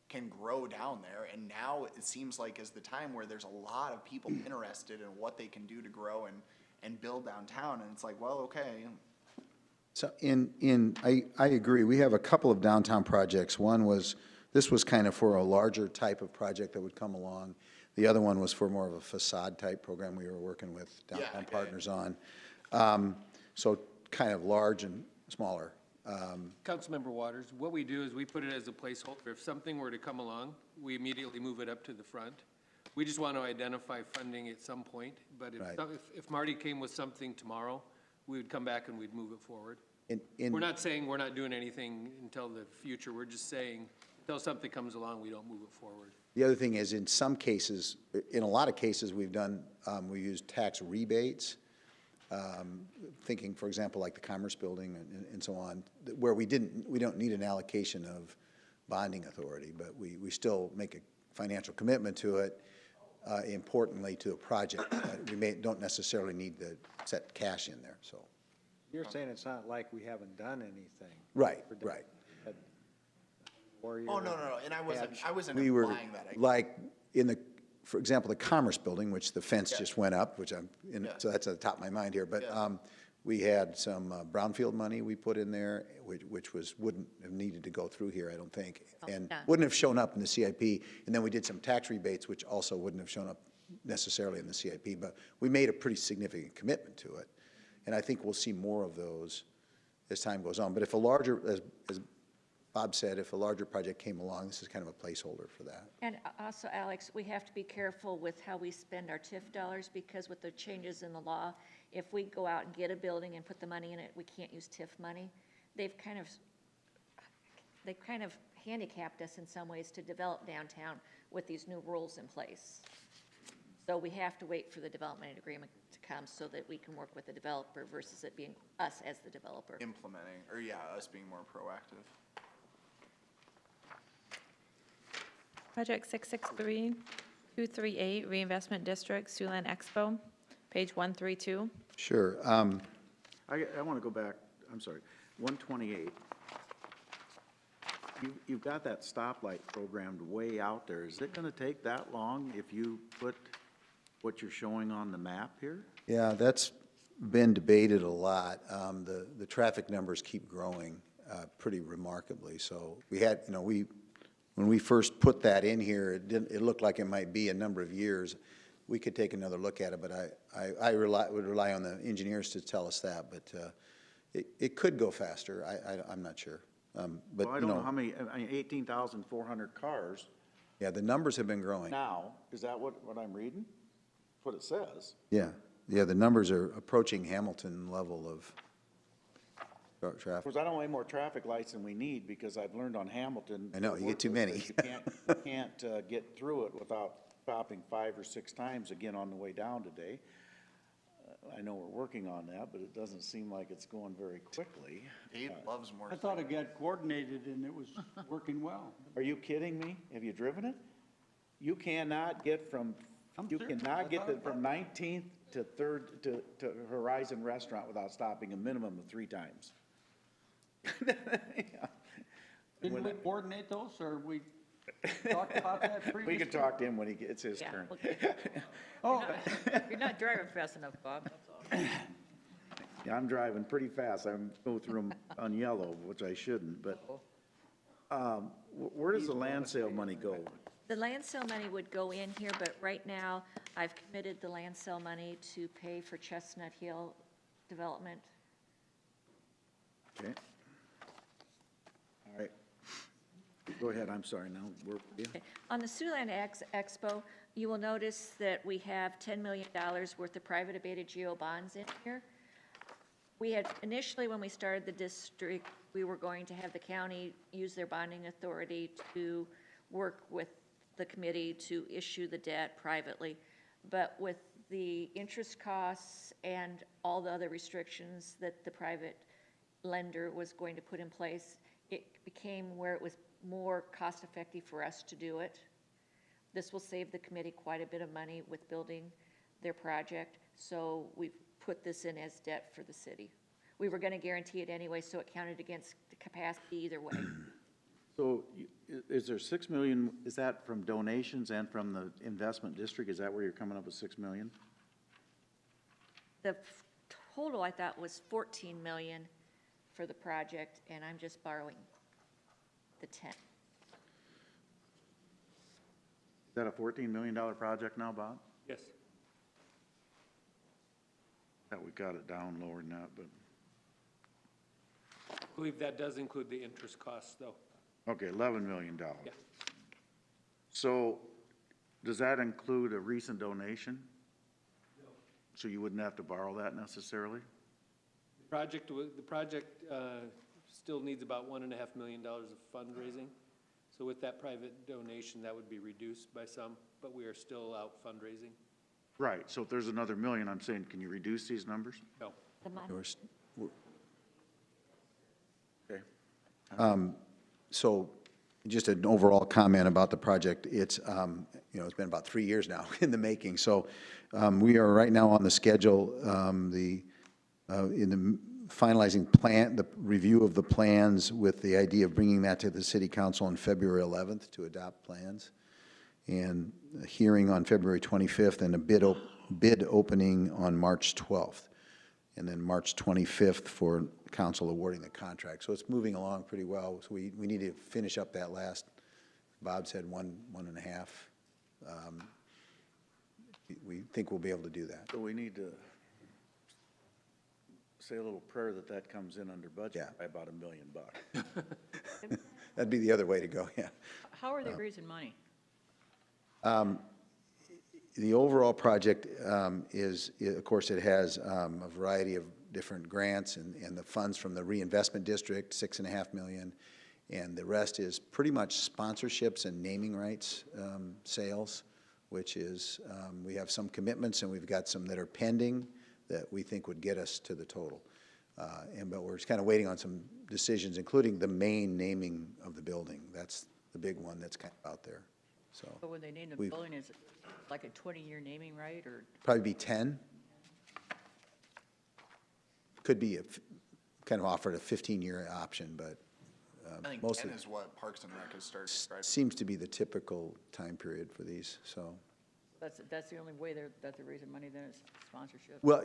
can grow down there. And now it seems like is the time where there's a lot of people interested in what they can do to grow and build downtown. And it's like, well, okay. So I agree. We have a couple of downtown projects. One was, this was kind of for a larger type of project that would come along. The other one was for more of a facade type program we were working with downtown partners on. So kind of large and smaller. Councilmember Waters, what we do is we put it as a placeholder. If something were to come along, we immediately move it up to the front. We just want to identify funding at some point, but if Marty came with something tomorrow, we would come back and we'd move it forward. We're not saying we're not doing anything until the future. We're just saying until something comes along, we don't move it forward. The other thing is, in some cases, in a lot of cases, we've done, we used tax rebates, thinking, for example, like the Commerce Building and so on, where we don't need an allocation of bonding authority, but we still make a financial commitment to it, importantly to a project. We don't necessarily need to set cash in there, so. You're saying it's not like we haven't done anything. Right. Oh, no, and I wasn't We were, implying that. like, for example, the Commerce Building, which the fence just went up, which so that's at the top of my mind here, but we had some brownfield money we put in there, which wouldn't have needed to go through here, I don't think, and wouldn't have shown up in the CIP, and then we did some tax rebates, which also wouldn't have shown up necessarily in the CIP, but we made a pretty significant commitment to it, and I think we'll see more of those as time goes on. But if a larger, as Bob said, if a larger project came along, this is kind of a placeholder for that. And also, Alex, we have to be careful with how we spend our TIF dollars, because with the changes in the law, if we go out and get a building and put the money in it, we can't use TIF money. They've kind of handicapped us in some ways to develop downtown with these new rules in place. So we have to wait for the development agreement to come so that we can work with the developer versus it being us as the developer. Implementing, or yeah, us being more proactive. Project 663-238, Reinvestment District, Siouxland Expo, page 132. Sure. I want to go back, I'm sorry, 128. You've got that stoplight programmed way out there. Is it going to take that long if you put what you're showing on the map here? Yeah, that's been debated a lot. The traffic numbers keep growing pretty remarkably. So we had, when we first put that in here, it looked like it might be a number of years. We could take another look at it, but I would rely on the engineers to tell us that. But it could go faster. I'm not sure. But, Well, I don't know how many, 18,400 cars. Yeah, the numbers have been growing. Now, is that what I'm reading? What it says? Yeah, the numbers are approaching Hamilton level of Of traffic. course, I don't want any more traffic lights than we need, because I've learned on Hamilton. I know, you get too many. You can't get through it without stopping 5 or 6 times again on the way down today. I know we're working on that, but it doesn't seem like it's going very quickly. Dave loves more. I thought it got coordinated and it was working well. Are you kidding me? Have you driven it? You cannot get from, from 19th to 3rd to Horizon Restaurant without stopping a minimum of 3 times. Didn't we coordinate those, or we talked about that previously? We can talk to him when it's his turn. Oh, You're not driving fast enough, Bob, that's all. Yeah, I'm driving pretty fast. I'm going through them on yellow, which I shouldn't, but, where does the land sale money go? The land sale money would go in here, but right now, I've committed the land sale money to pay for Chestnut Hill development. Okay. All right. Go ahead, I'm sorry, now, yeah. On the Siouxland Expo, you will notice that we have $10 million worth of private abated GO bonds in here. We had, initially, when we started the district, we were going to have the county use their bonding authority to work with the committee to issue the debt privately. But with the interest costs and all the other restrictions that the private lender was going to put in place, it became where it was more cost-effective for us to do it. This will save the committee quite a bit of money with building their project, so we've put this in as debt for the city. We were going to guarantee it anyway, so it counted against the capacity either way. So is there 6 million, is that from donations and from the investment district? Is that where you're coming up with 6 million? The total, I thought, was 14 million for the project, and I'm just borrowing the 10. Is that a $14 million project now, Bob? Yes. That we got it down lower than that, but, I believe that does include the interest costs, though. okay, $11 million. Yeah. So does that include a recent donation? No. So you wouldn't have to borrow that necessarily? The project still needs about $1.5 million of fundraising. So with that private donation, that would be reduced by some, but we are still out fundraising. Right, so if there's another million, I'm saying, can you reduce these numbers? No. The money. Okay. So just an overall comment about the project. It's, it's been about 3 years now in the making. So we are right now on the schedule, in the finalizing the review of the plans with the idea of bringing that to the city council on February 11th to adopt plans. And a hearing on February 25th and a bid opening on March 12th. And then March 25th for council awarding the contract. So it's moving along pretty well. So we need to finish up that last, Bob said 1.5. We think we'll be able to do that. So we need to say a little prayer that comes in under budget by about $1 million. That'd be the other way to go, yeah. How are they raising money? The overall project of course, it has a variety of different grants and the funds from the reinvestment district, $6.5 million, and the rest is pretty much sponsorships and naming rights sales, which is, we have some commitments and we've got some that are pending that we think would get us to the total. But we're just kind of waiting on some decisions, including the main naming of the building. That's the big one that's kind of out there, so. But when they name the we've- building, is it like a 20-year naming right, or? Probably be 10. Could be kind of offered a 15-year option, but I think mostly 10 is what Parks and Rec has started. Right? seems to be the typical time period for these, so. That's the only way that they're raising money, then, is sponsorship? Well,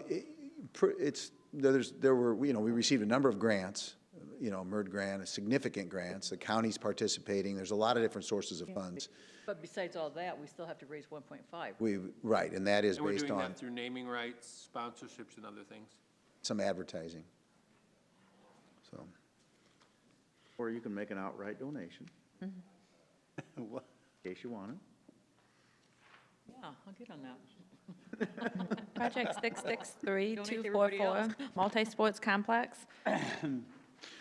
we received a number of grants, MERD grant, significant grants, the county's participating, there's a lot of different sources of funds. But besides all that, we still have to raise 1.5. Right, and that is And we're based doing on that through naming rights, sponsorships, and other things. some advertising, so. Or you can make an outright donation, in case you want it. Yeah, I'll get on that. Project Donate to everybody 663-244, else. multi-sports complex,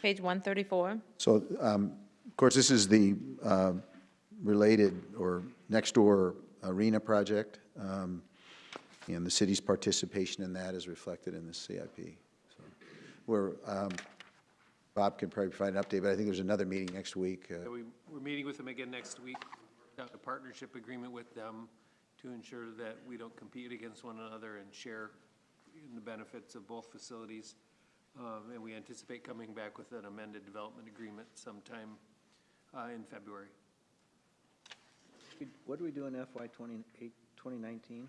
page 134. So, of course, this is the related or next-door arena project, and the city's participation in that is reflected in the CIP. So, Bob can probably provide an update, but I think there's another meeting next week. So we're meeting with them again next week. We've got a partnership agreement with them to ensure that we don't compete against one another and share in the benefits of both facilities. And we anticipate coming back with an amended development agreement sometime in February. What do we do in FY 2019?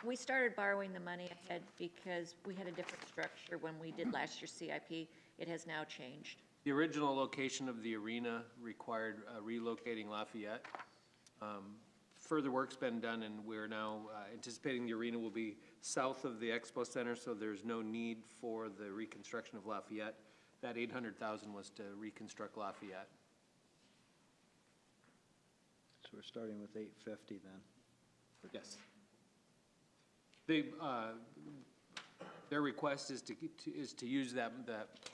We started borrowing the money ahead because we had a different structure when we did last year's CIP. It has now changed. The original location of the arena required relocating Lafayette. Further work's been done, and we're now anticipating the arena will be south of the Expo Center, so there's no need for the reconstruction of Lafayette. That $800,000 was to reconstruct Lafayette. So we're starting with 850 then? Yes. They, their request is to use that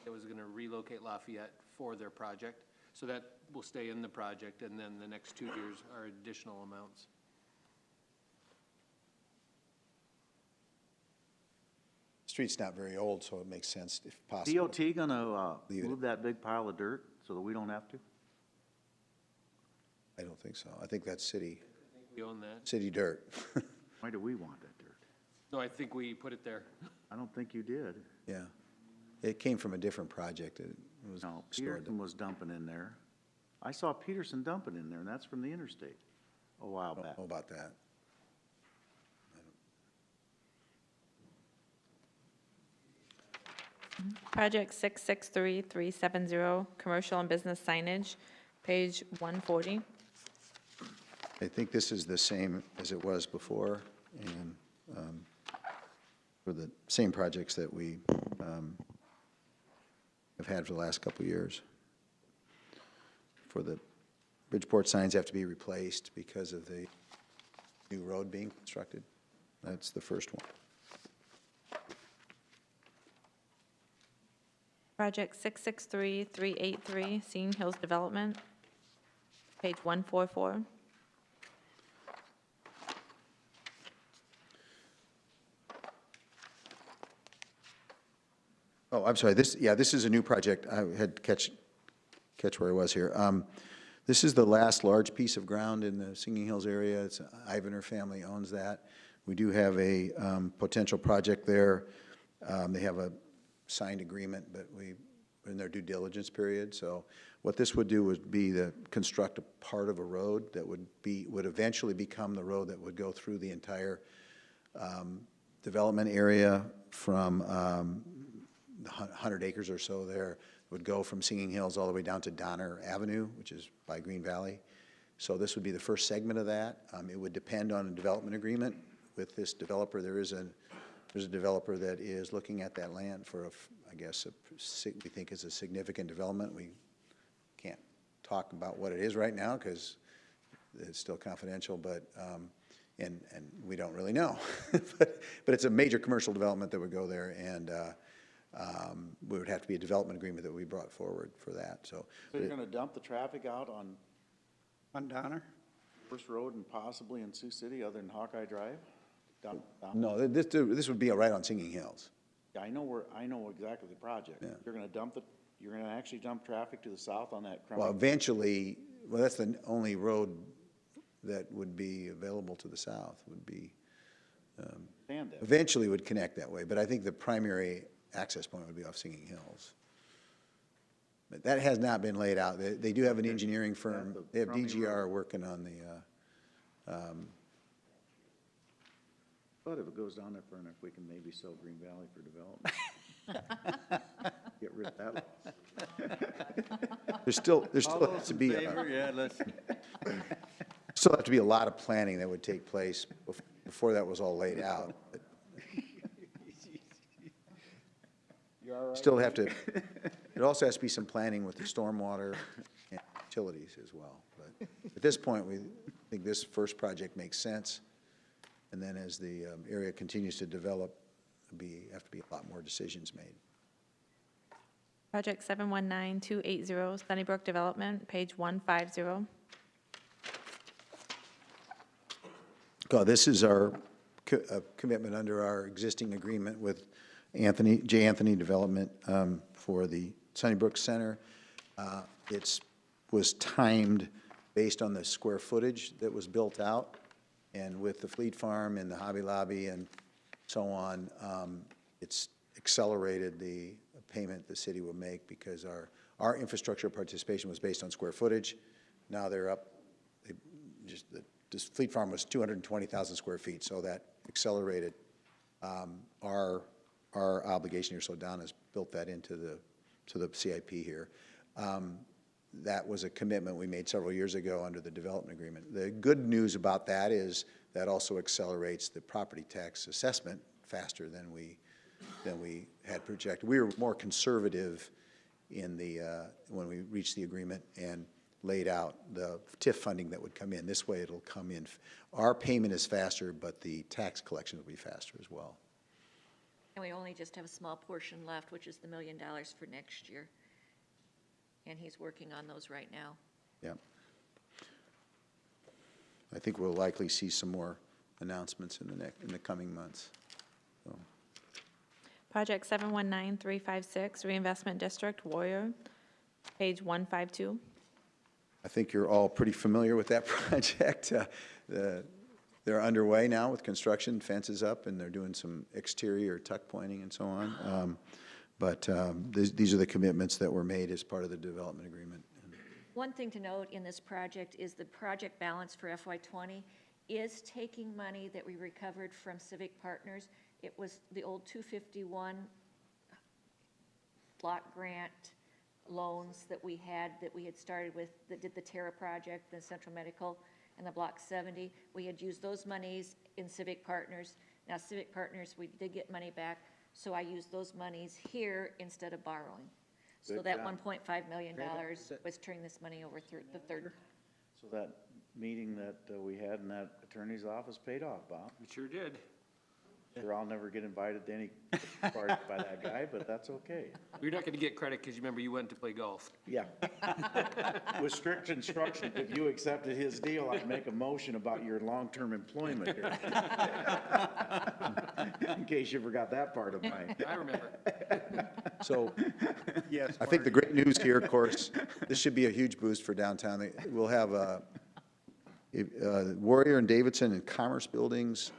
was going to relocate Lafayette for their project. So that will stay in the project, and then the next 2 years are additional amounts. Street's not very old, so it makes sense if possible. DOT gonna move that big pile of dirt so that we don't have to? I don't think so. I think that's city We own that. dirt. Why do we want that dirt? No, I think we put it there. I don't think you did. Yeah. It came from a different project. It was No, stored. Peterson was dumping in there. I saw Peterson dumping in there, and that's from the interstate a while I don't back. know about that. Project 663-370, commercial and business signage, page 140. I think this is the same as it was before, and for the same projects that we have had for the last couple of years. For the Bridgeport signs have to be replaced because of the new road being constructed. That's the first one. Project 663-383, Seton Hills Development, page 144. Oh, I'm sorry, this is a new project. I had to catch where I was here. This is the last large piece of ground in the Singing Hills area. It's Ivaner family owns that. We do have a potential project there. They have a signed agreement, but we're in their due diligence period. So what this would do would be to construct a part of a road that would eventually become the road that would go through the entire development area from 100 acres or so there. Would go from Singing Hills all the way down to Donner Avenue, which is by Green Valley. So this would be the first segment of that. It would depend on a development agreement with this developer. There's a developer that is looking at that land for, we think is a significant development. We can't talk about what it is right now, because it's still confidential, but, and we don't really know. But it's a major commercial development that would go there, and we would have to be a development agreement that we brought forward for that, so. So you're gonna dump the traffic out on Donner? First Road and possibly in Sioux City, other than Hawkeye Drive? Down? No, this would be right on Singing Hills. Yeah, I know exactly the project. Yeah. You're gonna actually dump traffic to the south on that. Well, eventually, well, that's the only road that would be available to the south, would be, Stand there. eventually would connect that way, but I think the primary access point would be off Singing Hills. But that has not been laid out. They do have an engineering firm, they have DGR working on the, But if it goes down there far enough, we can maybe sell Green Valley for development. Get rid of that. there's still All has those to in be, favor? Yeah, let's, still have to be a lot of planning that would take place before that was all laid out. But still have to, there also has to be some planning with the stormwater and utilities as well. But at this point, we think this first project makes sense. And then as the area continues to develop, have to be a lot more decisions made. Project 719280, Sunnybrook Development, page 150. This is our commitment under our existing agreement with J. Anthony Development for the Sunnybrook Center. It was timed based on the square footage that was built out. And with the Fleet Farm and the Hobby Lobby and so on, it's accelerated the payment the city will make because our infrastructure participation was based on square footage. Now they're up, this Fleet Farm was 220,000 square feet, so that accelerated our obligation here. So Don has built that into the CIP here. That was a commitment we made several years ago under the development agreement. The good news about that is that also accelerates the property tax assessment faster than we had projected. We were more conservative in when we reached the agreement and laid out the TIF funding that would come in. This way it'll come in. Our payment is faster, but the tax collection will be faster as well. And we only just have a small portion left, which is the $1 million for next year. And he's working on those right now. Yeah. I think we'll likely see some more announcements in the coming months. So. Project 719356, Reinvestment District, Warrior, page 152. I think you're all pretty familiar with that project. They're underway now with construction, fences up, and they're doing some exterior tuck pointing and so on. But these are the commitments that were made as part of the development agreement. One thing to note in this project is the project balance for FY20 is taking money that we recovered from Civic Partners. It was the old 251 block grant loans that we had started with, that did the Terra project, the Central Medical, and the Block 70. We had used those monies in Civic Partners. Now Civic Partners, we did get money back, so I used those monies here instead of borrowing. So Good that job. $1.5 million was turning this money over through the third. So that meeting that we had in that attorney's office paid off, Bob. It sure did. Sure, I'll never get invited to any party by that guy, but that's okay. You're not going to get credit because you remember you went to play golf. Yeah. With strict instruction, if you accepted his deal, I'd make a motion about your long-term employment here. In case you forgot that part of mine. I remember. So yes. I think the great news here, of course, this should be a huge boost for downtown. We'll have Warrior and Davidson and Commerce buildings,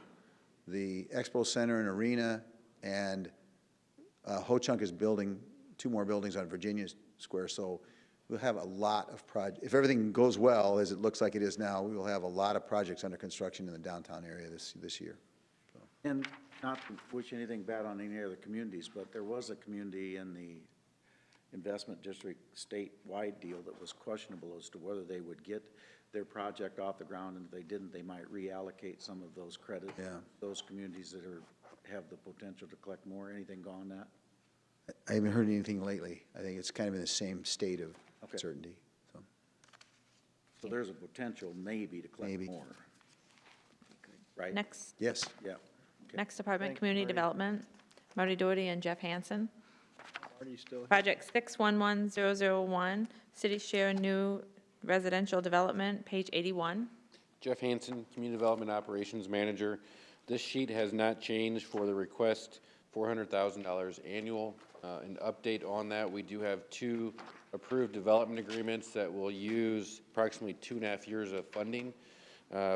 the Expo Center and Arena, and Ho-Chunk is building 2 more buildings on Virginia Square. So we'll have a lot of projects. If everything goes well, as it looks like it is now, we will have a lot of projects under construction in the downtown area this year. So. And not to wish anything bad on any other communities, but there was a community in the investment district statewide deal that was questionable as to whether they would get their project off the ground, and if they didn't, they might reallocate some of those credits. Yeah. Those communities that have the potential to collect more. Anything on that? I haven't heard anything lately. I think it's kind of in the same state of uncertainty. So. So there's a potential maybe to collect Maybe. more. Right? Next, Yes. Yeah. next department, Thanks, Community Marty. Development, Marty Doherty and Jeff Hansen. Marty, you still here? Project 611001, City Share New Residential Development, page 81. Jeff Hansen, Community Development Operations Manager. This sheet has not changed for the request, $400,000 annual. An update on that, we do have 2 approved development agreements that will use approximately 2.5 years of funding,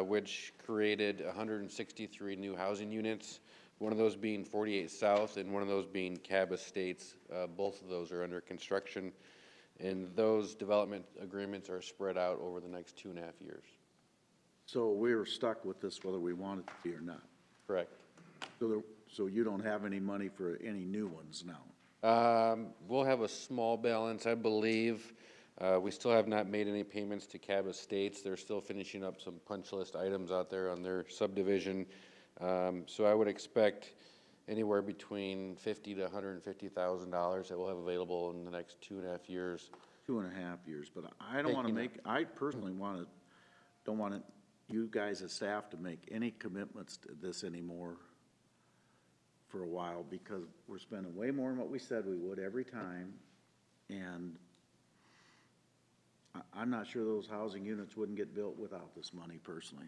which created 163 new housing units, one of those being 48 South and one of those being Cab Estates. Both of those are under construction, and those development agreements are spread out over the next 2.5 years. So we're stuck with this whether we want it to be or not. Correct. So you don't have any money for any new ones now? We'll have a small balance, I believe. We still have not made any payments to Cab Estates. They're still finishing up some punch list items out there on their subdivision. So I would expect anywhere between $50,000 to $150,000 that we'll have available in the next 2.5 years. 2.5 years, but I don't want to Taking make, I personally don't want you guys as staff to make any commitments to this anymore for a while, because we're spending way more than what we said we would every time, and I'm not sure those housing units wouldn't get built without this money personally.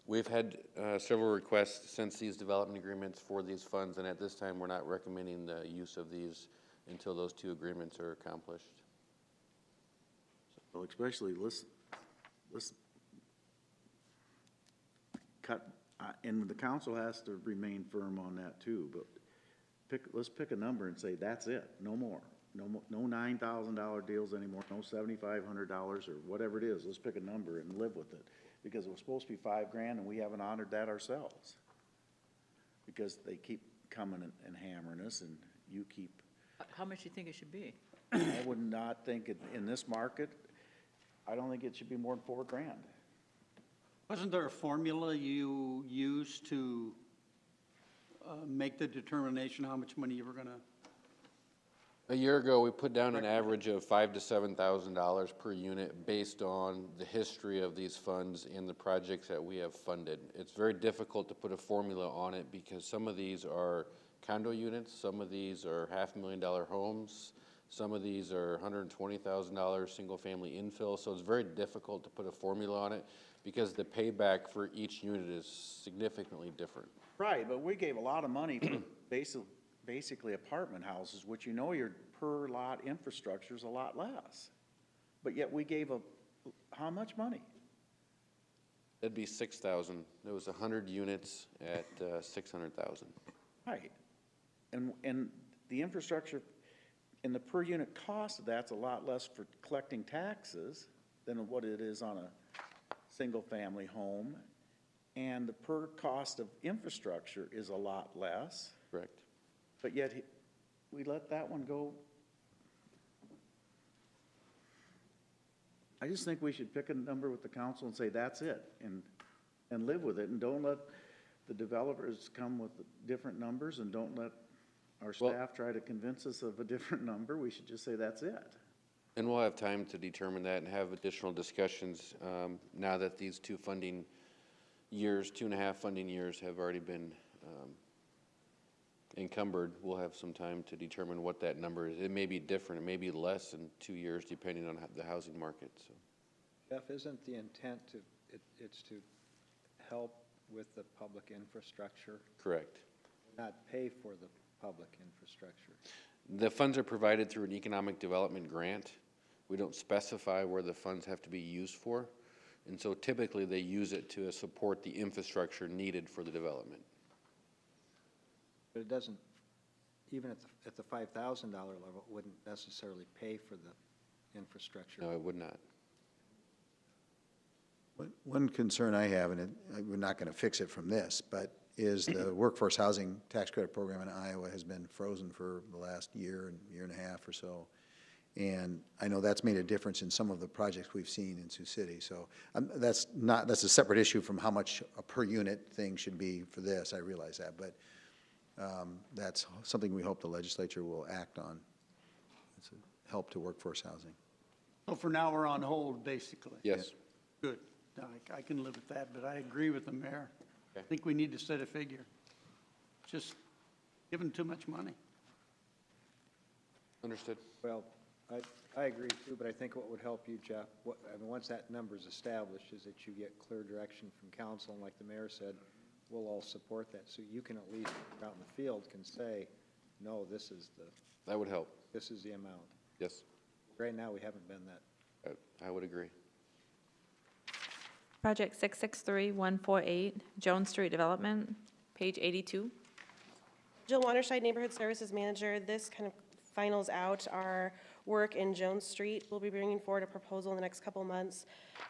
We've had several requests since these development agreements for these funds, and at this time, we're not recommending the use of these until those 2 agreements are accomplished. Well, especially let's cut, and the council has to remain firm on that too, but let's pick a number and say, that's it, no more. No $9,000 deals anymore, no $7,500 or whatever it is. Let's pick a number and live with it. Because it was supposed to be $5,000 and we haven't honored that ourselves. Because they keep coming and hammering us, and you keep. How much do you think it should be? I would not think in this market, I don't think it should be more than $4,000. Wasn't there a formula you used to make the determination how much money you were gonna? A year ago, we put down an average of $5,000 to $7,000 per unit based on the history of these funds and the projects that we have funded. It's very difficult to put a formula on it because some of these are condo units, some of these are $500,000 homes, some of these are $120,000 single-family infill, so it's very difficult to put a formula on it because the payback for each unit is significantly different. Right, but we gave a lot of money for basically apartment houses, which you know your per lot infrastructure is a lot less. But yet we gave how much money? That'd be 6,000. There was 100 units at 600,000. Right. And the infrastructure and the per unit cost of that's a lot less for collecting taxes than what it is on a single family home. And the per cost of infrastructure is a lot less. Correct. But yet we let that one go. I just think we should pick a number with the council and say, that's it, and live with it, and don't let the developers come with different numbers, and don't let our staff try to convince us of a different number. We should just say, that's it. And we'll have time to determine that and have additional discussions now that these 2 funding years, 2.5 funding years have already been encumbered. We'll have some time to determine what that number is. It may be different. It may be less in 2 years depending on the housing market. So, Jeff, isn't the intent it's to help with the public infrastructure, correct. not pay for the public infrastructure? The funds are provided through an economic development grant. We don't specify where the funds have to be used for. And so typically they use it to support the infrastructure needed for the development. But it doesn't, even at the $5,000 level, it wouldn't necessarily pay for the infrastructure. No, it would not. One concern I have, and we're not going to fix it from this, but is the workforce housing tax credit program in Iowa has been frozen for the last year and a half or so. And I know that's made a difference in some of the projects we've seen in Sioux City. So that's a separate issue from how much a per unit thing should be for this. I realize that, but that's something we hope the legislature will act on. It's a help to workforce housing. So for now, we're on hold, basically. Yes. Good. No, I can live with that, but I agree with the mayor. I Okay. think we need to set a figure. Just giving too much money. Understood. Well, I agree too, but I think what would help you, Jeff, once that number's established, is that you get clear direction from council, and like the mayor said, we'll all support that, so you can at least, out in the field, can say, no, this is That would help. the amount. Yes, Right now, we haven't been that. I would agree. Project 663148, Jones Street Development, page 82. Jill Waterside, Neighborhood Services Manager. This kind of finals out our work in Jones Street. We'll be bringing forward a proposal in the next couple months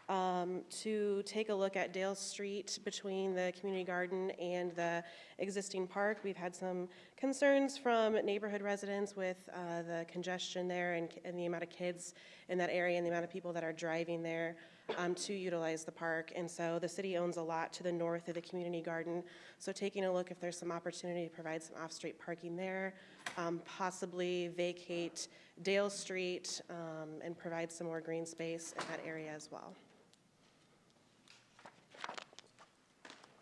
to take a look at Dale Street between the community garden and the existing park. We've had some concerns from neighborhood residents with the congestion there and the amount of kids in that area and the amount of people that are driving there to utilize the park. And so the city owns a lot to the north of the community garden. So taking a look if there's some opportunity to provide some off-street parking there, possibly vacate Dale Street and provide some more green space in that area as well.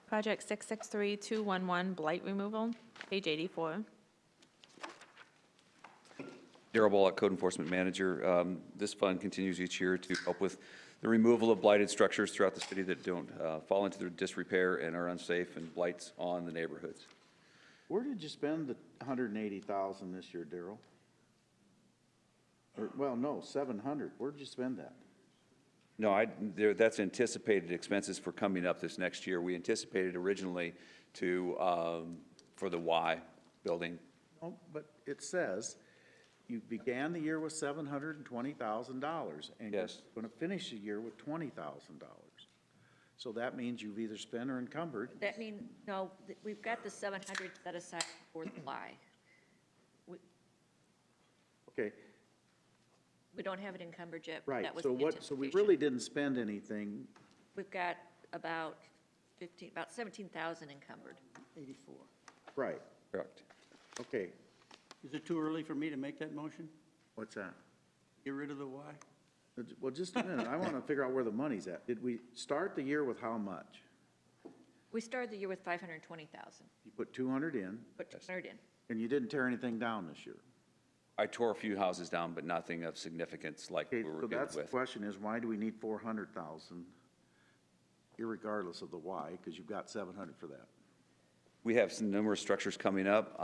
Project 663211, Blight Removal, page 84. Darrell Bullock, Code Enforcement Manager. This fund continues each year to help with the removal of blighted structures throughout the city that don't fall into their disrepair and are unsafe and blights on the neighborhoods. Where did you spend the $180,000 this year, Daryl? Well, no, 700. Where'd you spend that? No, that's anticipated expenses for coming up this next year. We anticipated originally to, for the Y building. Oh, but it says you began the year with $720,000 and you're Yes. going to finish the year with $20,000. So that means you've either spent or encumbered. That mean, no, we've got the 700 set aside for the Y. Okay, We don't have it encumbered yet. but right. that was So the so we anticipation. really didn't spend anything. We've got about 17,000 encumbered. 84. Right. Correct. Okay, Is it too early for me to make that motion? what's that? Get rid of the Y? Well, just a minute. I want to figure out where the money's at. Did we start the year with how much? We started the year with 520,000, You put 200 in, put 200 in. and you didn't tear anything down this year. I tore a few houses down, but nothing of significance like we Okay, were so good that's the with. question is, why do we need 400,000 irregardless of the why, because you've got 700 for that? We have some numerous structures coming up.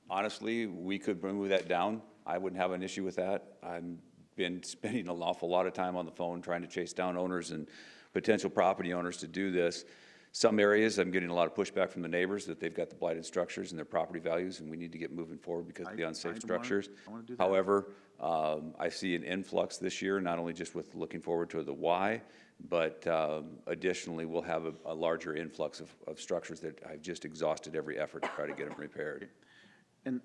Honestly, we could move that down. I wouldn't have an issue with that. I've been spending an awful lot of time on the phone trying to chase down owners and potential property owners to do this. Some areas, I'm getting a lot of pushback from the neighbors that they've got the blighted structures and their property values, and we need to get moving forward because of the unsafe structures. I wanna do that. However, I see an influx this year, not only just with looking forward to the Y, but additionally, we'll have a larger influx of structures that I've just exhausted every effort to try to get them repaired. And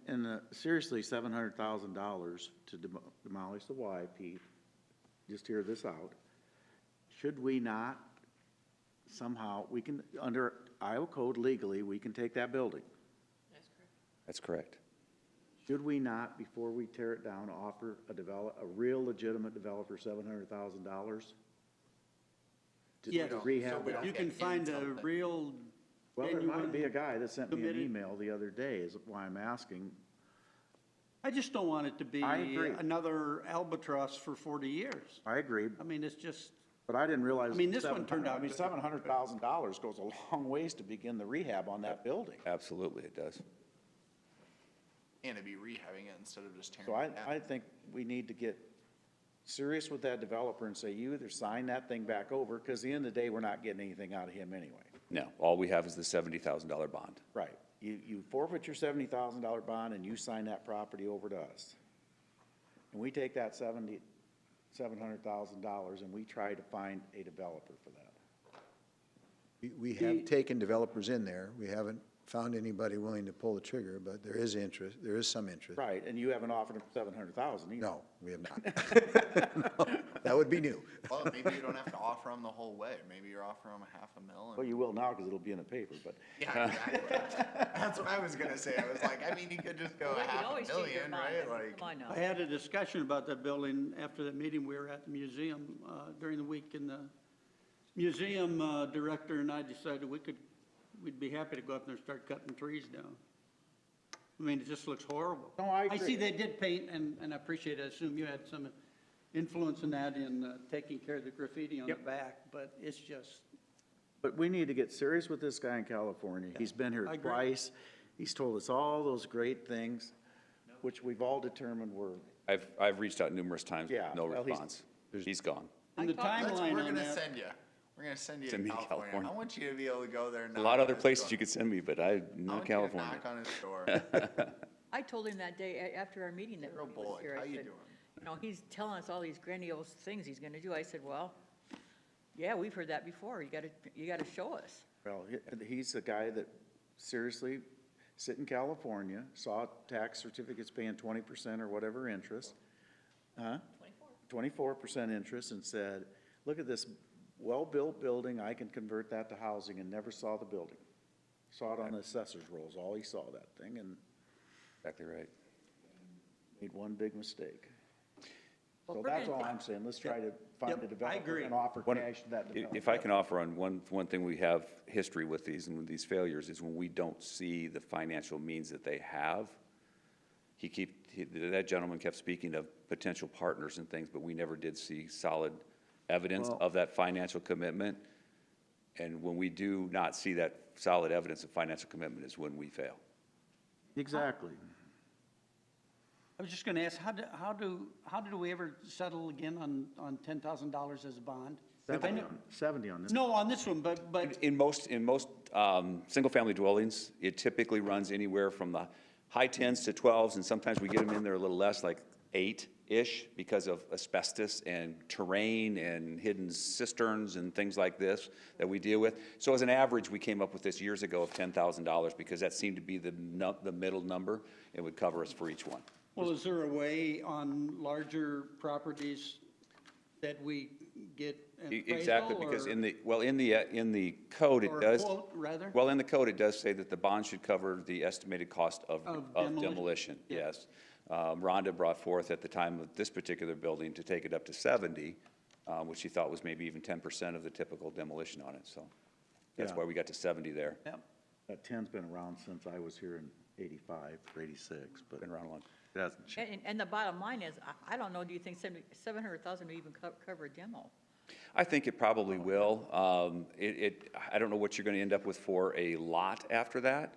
seriously, $700,000 to demolish the Y, Pete, just hear this out. Should we not somehow, we can, under Iowa code legally, we can take that building. That's correct. Should we not, before we tear it down, offer a real legitimate developer $700,000? Yes, To rehab but that? you can find a real Well, there might be a genuine, guy that sent me an committed- email the other day, is why I'm asking. I just don't want it to be I agree. another albatross for 40 years. I agree, I mean, it's just, but I didn't realize. I mean, this one turned out good. $700,000 goes a long ways to begin the rehab on that building. Absolutely, it does. And to be rehabbing it instead of just tearing So it down. I think we need to get serious with that developer and say, you either sign that thing back over, because at the end of the day, we're not getting anything out of him anyway. No, all we have is the $70,000 bond. Right. You forfeit your $70,000 bond and you sign that property over to us. And we take that $700,000 and we try to find a developer for that. We have taken developers in there. We haven't found anybody willing to pull the trigger, but there is interest, there is some interest. Right, and you haven't offered them $700,000 either. No, we have not. No, that would be new. Well, maybe you don't have to offer them the whole way. Maybe you're offering them $500,000. Well, you will now because it'll be in the paper, but. Yeah, exactly. That's what I was gonna say. I was like, I mean, you could just go Well, they could always change their $500,000, right? mind. Like, Come on now. I had a discussion about that building after that meeting we were at the museum during the week in the museum director and I decided we'd be happy to go up there and start cutting trees down. I mean, it just looks horrible. No, I I agree. see they did paint, and I appreciate it. I assume you had some influence in that in taking care of the graffiti on the back, but it's just, But we need to get serious with this guy in California. He's been here I agree. twice. He's told us all those great things, which we've all determined were, I've reached out numerous times, Yeah, no well, he's- response. He's gone. and the timeline We're on gonna that. send you. We're gonna send you Send to me to California. California. I want you to be able to go there and A knock lot of on other his places door. you could send me, but I, I not want you to California. knock on his door. I told him that day after our meeting that Girl he was Bullock, here, how I you said, doing? you know, he's telling us all these grandiose things he's gonna do. I said, well, yeah, we've heard that before. You gotta show us. well, he's the guy that seriously sit in California, saw tax certificates paying 20% or whatever interest. Huh? 24% interest, and said, look at this well-built building, I can convert that to housing, and never saw the building. Saw it on the assessor's rolls, all he saw that thing, and Exactly right. made one big mistake. Well, So we're that's gonna all take- I'm saying, let's try to find Yep, a I developer agree. and offer One- cash to that developer. If I can offer on one thing we have history with these and with these failures is when we don't see the financial means that they have. That gentleman kept speaking of potential partners and things, but we never did see solid evidence Well- of that financial commitment. And when we do not see that solid evidence of financial commitment is when we fail. Exactly. I was just gonna ask, how did we ever settle again on $10,000 as a bond? I know- 70 on this. No, on this one, but In most, single-family dwellings, it typically runs anywhere from the high 10s to 12s, and sometimes we get them in there a little less, like 8-ish, because of asbestos and terrain and hidden cisterns and things like this that we deal with. So as an average, we came up with this years ago of $10,000, because that seemed to be the middle number. It would cover us for each one. well, is there a way on larger properties that we get an Exactly, appraisal because or- in the code, it or a does. quote, rather? Well, in the code, it does say that the bond should cover the estimated cost of Of demolition, Yeah. yes. Rhonda brought forth at the time of this particular building to take it up to 70, which she thought was maybe even 10% of the typical demolition on it, so that's Yeah. why we got to 70 there. Yep. That 10's been around since I was here in 85 or 86, but Been around a long. it hasn't changed. And the bottom line is, I don't know, do you think 700,000 will even cover a demo? I think it probably will. I don't know what you're going to end up with for a lot after that,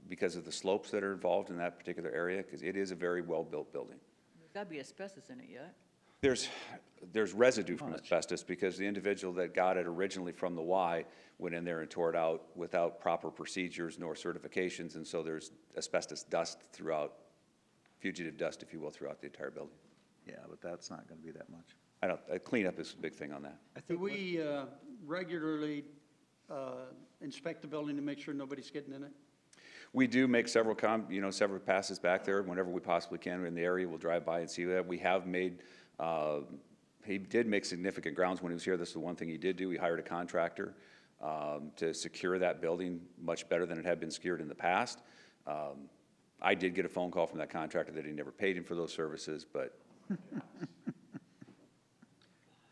because of the slopes that are involved in that particular area, because it is a very well-built building. There's gotta be asbestos in it yet. There's residue from asbestos, because the individual that got it originally from the Y went in there and tore it out without proper procedures nor certifications, and so there's asbestos dust throughout, fugitive dust, if you will, throughout the entire building. Yeah, but that's not gonna be that much. Cleanup is a big thing on that. Do we regularly inspect the building to make sure nobody's getting in it? We do make several passes back there whenever we possibly can in the area. We'll drive by and see that. We have made, he did make significant grounds when he was here. This is the one thing he did do. He hired a contractor to secure that building much better than it had been secured in the past. I did get a phone call from that contractor that he never paid him for those services, but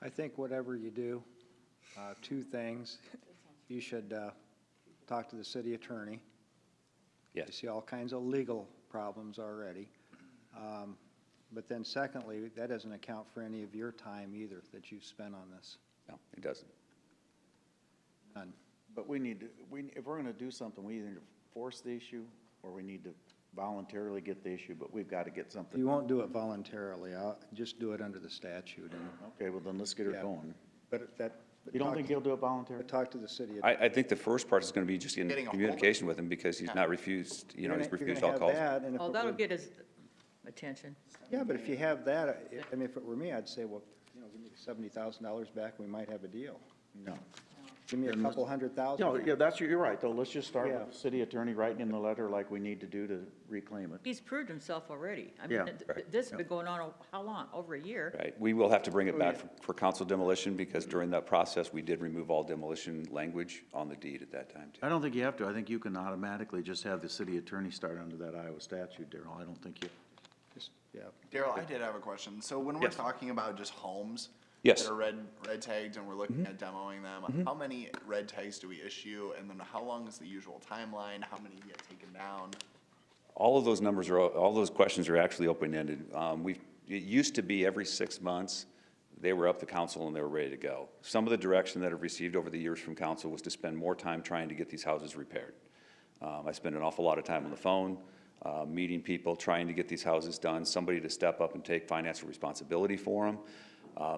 I think whatever you do, two things. You should talk to the city attorney. Yes. You see all kinds of legal problems already. But then secondly, that doesn't account for any of your time either that you've spent on this. no, it doesn't. None. But we need to, if we're gonna do something, we either force the issue or we need to voluntarily get the issue, but we've got to get something. You won't do it voluntarily. I'll just do it under the statute. And Okay, well then let's get her Yeah. going. But that. You don't think he'll do it voluntarily? Talk to the city. I think the first part is going to be just getting Getting a hold of communication with him, because he's not refused, he's refused all calls. Oh, that'll get his attention. Yeah, but if you have that, I mean, if it were me, I'd say, well, give me $70,000 back, we might have a deal. No. Give me a couple $100,000. No, yeah, you're right, though. Let's just start Yeah. with the city attorney writing in the letter like we need to do to reclaim it. He's proved himself already. I mean, Yeah. this has been going on, how long? Over a year? Right, we will have to bring it back for council demolition, because during that process, we did remove all demolition language on the deed at that time, too. I don't think you have to. I think you can automatically just have the city attorney start under that Iowa statute, Darrell. I don't think you. Yeah. Daryl, I did have a question. So when we're Yes. talking about just homes, Yes. that are red tagged and we're looking at demoing them, how many red tags do we issue? And then how long is the usual timeline? How many get taken down? All of those numbers are, all those questions are actually open-ended. It used to be every 6 months, they were up to council and they were ready to go. Some of the direction that I've received over the years from council was to spend more time trying to get these houses repaired. I spend an awful lot of time on the phone, meeting people, trying to get these houses done, somebody to step up and take financial responsibility for them.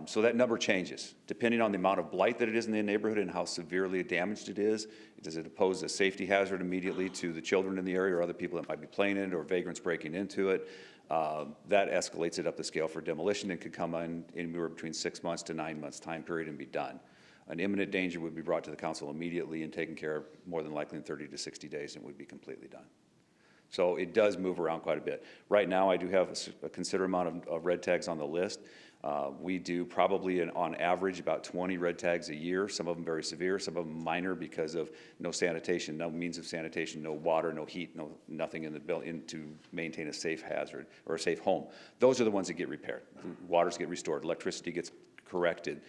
So that number changes, depending on the amount of blight that it is in the neighborhood and how severely damaged it is. Does it pose a safety hazard immediately to the children in the area or other people that might be playing in it or vagrants breaking into it? That escalates it up the scale for demolition and could come in anywhere between 6 months to 9 months time period and be done. An imminent danger would be brought to the council immediately and taken care of more than likely in 30 to 60 days and would be completely done. So it does move around quite a bit. Right now, I do have a considerable amount of red tags on the list. We do probably on average about 20 red tags a year, some of them very severe, some of them minor because of no sanitation, no means of sanitation, no water, no heat, nothing in the building to maintain a safe hazard or a safe home. Those are the ones that get repaired. Waters get restored, electricity gets corrected,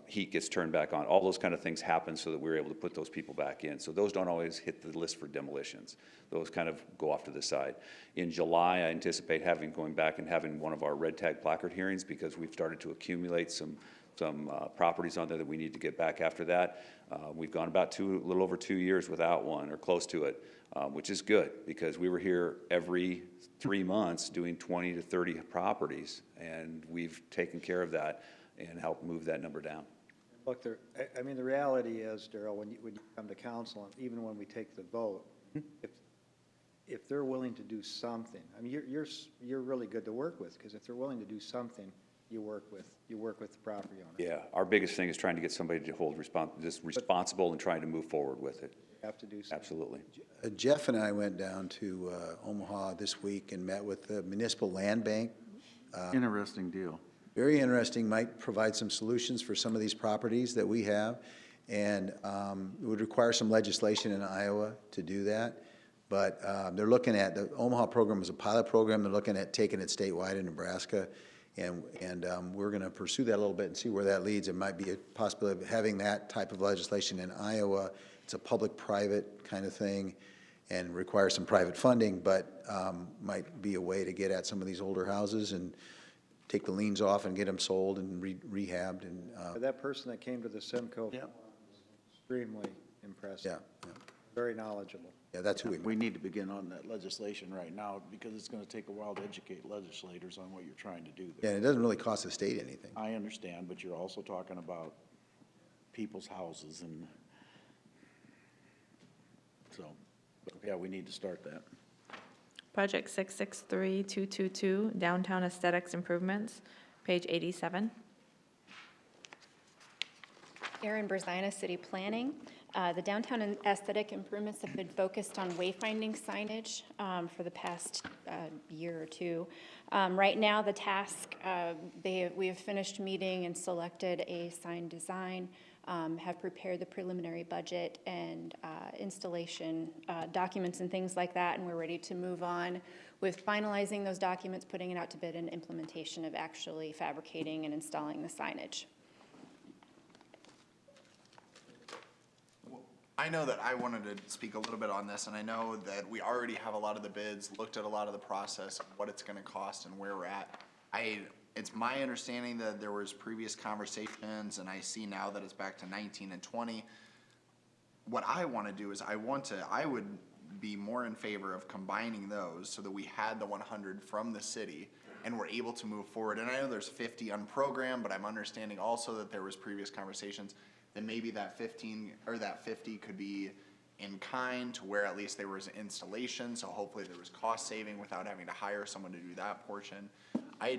heat gets turned back on. All those kind of things happen so that we're able to put those people back in. So those don't always hit the list for demolitions. Those kind of go off to the side. In July, I anticipate going back and having one of our red tag placard hearings because we've started to accumulate some properties on there that we need to get back after that. We've gone about a little over 2 years without one or close to it, which is good because we were here every 3 months doing 20 to 30 properties, and we've taken care of that and helped move that number down. Look, I mean, the reality is, Darrell, when you come to council, and even when we take the vote, if they're willing to do something, I mean, you're really good to work with, because if they're willing to do something, you work with the property owner. Yeah, our biggest thing is trying to get somebody to hold responsible and trying to move forward with it. You have to do something. Absolutely. Jeff and I went down to Omaha this week and met with the Municipal Land Bank. Interesting deal. Very interesting, might provide some solutions for some of these properties that we have. And it would require some legislation in Iowa to do that. But they're looking at, the Omaha program is a pilot program. They're looking at taking it statewide in Nebraska. And we're going to pursue that a little bit and see where that leads. It might be a possibility of having that type of legislation in Iowa. It's a public-private kind of thing and requires some private funding, but might be a way to get at some of these older houses and take the liens off and get them sold and rehabbed. And That person that came to the Simcoe was extremely impressive. Yeah. Very knowledgeable. Yeah, that's who We need to begin on that legislation right now because it's gonna take a while to educate legislators on what you're trying to do Yeah, there. and it doesn't really cost the state anything. I understand, but you're also talking about people's houses and so, yeah, we need to start that. Project 663222, Downtown Aesthetics Improvements, page 87. Erin Berzina, City Planning. The downtown aesthetic improvements have been focused on wayfinding signage for the past year or two. Right now, the task, we have finished meeting and selected a sign design, have prepared the preliminary budget and installation documents and things like that, and we're ready to move on with finalizing those documents, putting it out to bid, and implementation of actually fabricating and installing the signage. I know that I wanted to speak a little bit on this, and I know that we already have a lot of the bids, looked at a lot of the process, what it's gonna cost and where we're at. It's my understanding that there was previous conversations, and I see now that it's back to 19 and 20. What I wanna do is I would be more in favor of combining those so that we had the 100 from the city and we're able to move forward. And I know there's 50 unprogrammed, but I'm understanding also that there was previous conversations then maybe that 15 or that 50 could be in kind to where at least there was an installation, so hopefully there was cost saving without having to hire someone to do that portion. I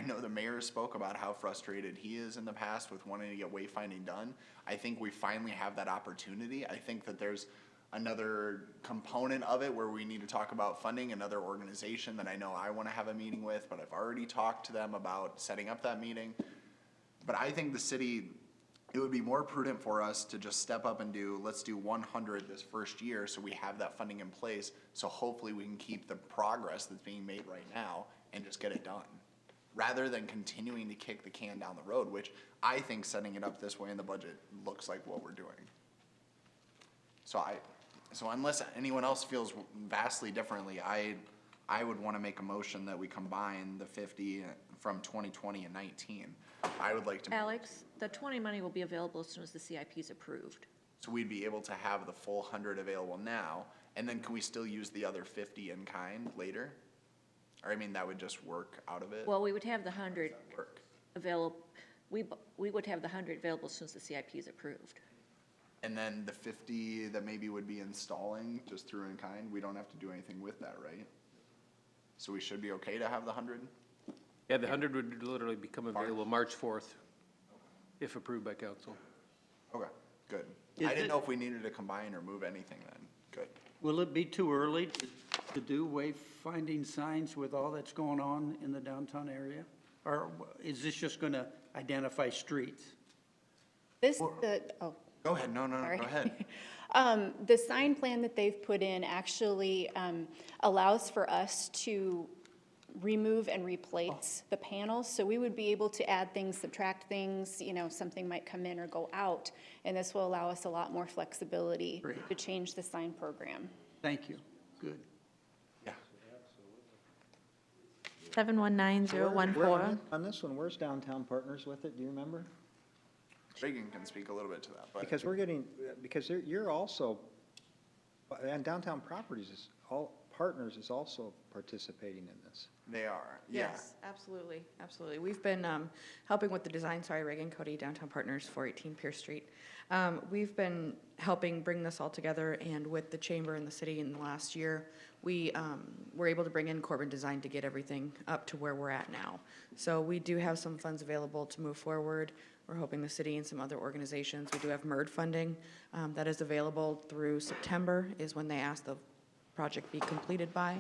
know the mayor spoke about how frustrated he is in the past with wanting to get wayfinding done. I think we finally have that opportunity. I think that there's another component of it where we need to talk about funding, another organization that I know I want to have a meeting with, but I've already talked to them about setting up that meeting. But I think the city, it would be more prudent for us to just step up and let's do 100 this first year so we have that funding in place. So hopefully we can keep the progress that's being made right now and just get it done. rather than continuing to kick the can down the road, which I think setting it up this way in the budget looks like what we're doing. So unless anyone else feels vastly differently, I would want to make a motion that we combine the 50 from 2020 and 19. I would like to. Alex, the 20 money will be available as soon as the CIP is approved. So we'd be able to have the full 100 available now, and then can we still use the other 50 in kind later? Or I mean, that would just work out of it? Well, we would have the 100 available, we would have the 100 available as soon as the CIP is approved. And then the 50 that maybe would be installing just through in kind, we don't have to do anything with that, right? So we should be okay to have the 100? Yeah, the 100 would literally become available March 4th, if approved by council. Okay, good. Is I didn't it- know if we needed to combine or move anything then. Good. Will it be too early to do wayfinding signs with all that's going on in the downtown area? Or is this just going to identify streets? This, Go ahead, no, Sorry. go ahead. The sign plan that they've put in actually allows for us to remove and replace the panels. So we would be able to add things, subtract things, something might come in or go out. And this will allow us a lot more flexibility Great. to change the sign program. Thank you. Good. 719014. On this one, where's Downtown Partners with it? Do you remember? Reagan can speak a little bit to that, but. Because you're also, and Downtown Properties Partners is also participating in this. They are, yeah. Yes, absolutely, absolutely. We've been helping with the design, Reagan Cody, Downtown Partners, 418 Pierce Street. We've been helping bring this all together, and with the chamber and the city in the last year, we were able to bring in Corbin Design to get everything up to where we're at now. So we do have some funds available to move forward. We're hoping the city and some other organizations, we do have MERD funding that is available through September is when they ask the project be completed by.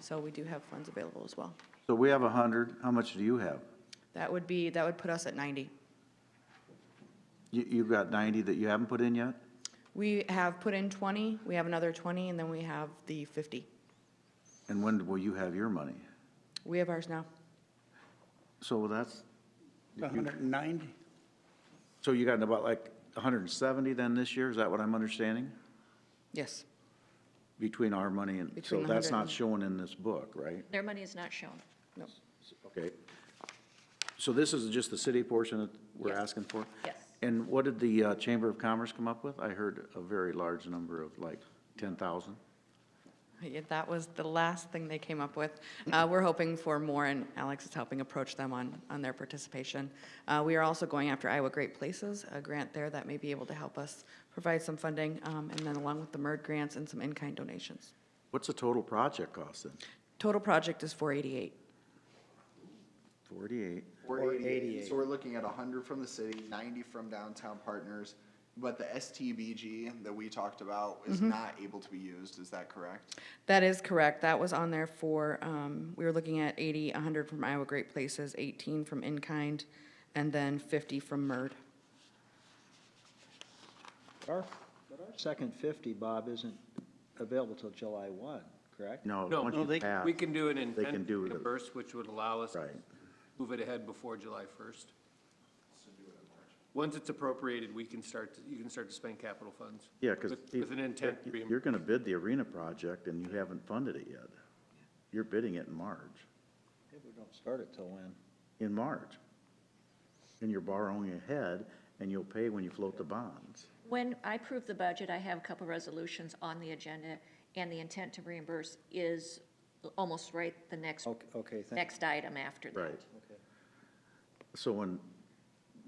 So we do have funds available as well. So we have 100, how much do you have? That would put us at 90. You've got 90 that you haven't put in yet? We have put in 20, we have another 20, and then we have the 50. And when will you have your money? We have ours now. So that's. 190? So you got about like 170 then this year, is that what I'm understanding? Yes. Between our money and, so Between the that's 100 not and- shown in this book, right? Their money is not shown. No. Okay. So this is just the city portion that we're asking for? Yes. And what did the Chamber of Commerce come up with? I heard a very large number of like 10,000. Yeah, that was the last thing they came up with. We're hoping for more, and Alex is helping approach them on their participation. We are also going after Iowa Great Places, a grant there that may be able to help us provide some funding, and then along with the MERD grants and some in-kind donations. What's the total project cost then? Total project is 488. 48. 488. So we're looking at 100 from the city, 90 from Downtown Partners, but the STBG that we talked about is not able to be used, is that correct? That is correct. That was on there for, we were looking at 80, 100 from Iowa Great Places, 18 from in-kind, and then 50 from MERD. But our second 50, Bob, isn't available till July 1, correct? No, No, once you pass. we can do an they can intent do the- reimburse, which would allow us to Right. move it ahead before July 1st. Once it's appropriated, you can start to spend capital funds. Yeah, because With an intent reimbursement. you're going to bid the arena project and you haven't funded it yet. You're bidding it in March. Yeah, we don't start it till when? In March. And you're borrowing ahead and you'll pay when you float the bonds. When I approve the budget, I have a couple resolutions on the agenda, and the intent to reimburse is almost right the next, Okay, next item after that. Right. So when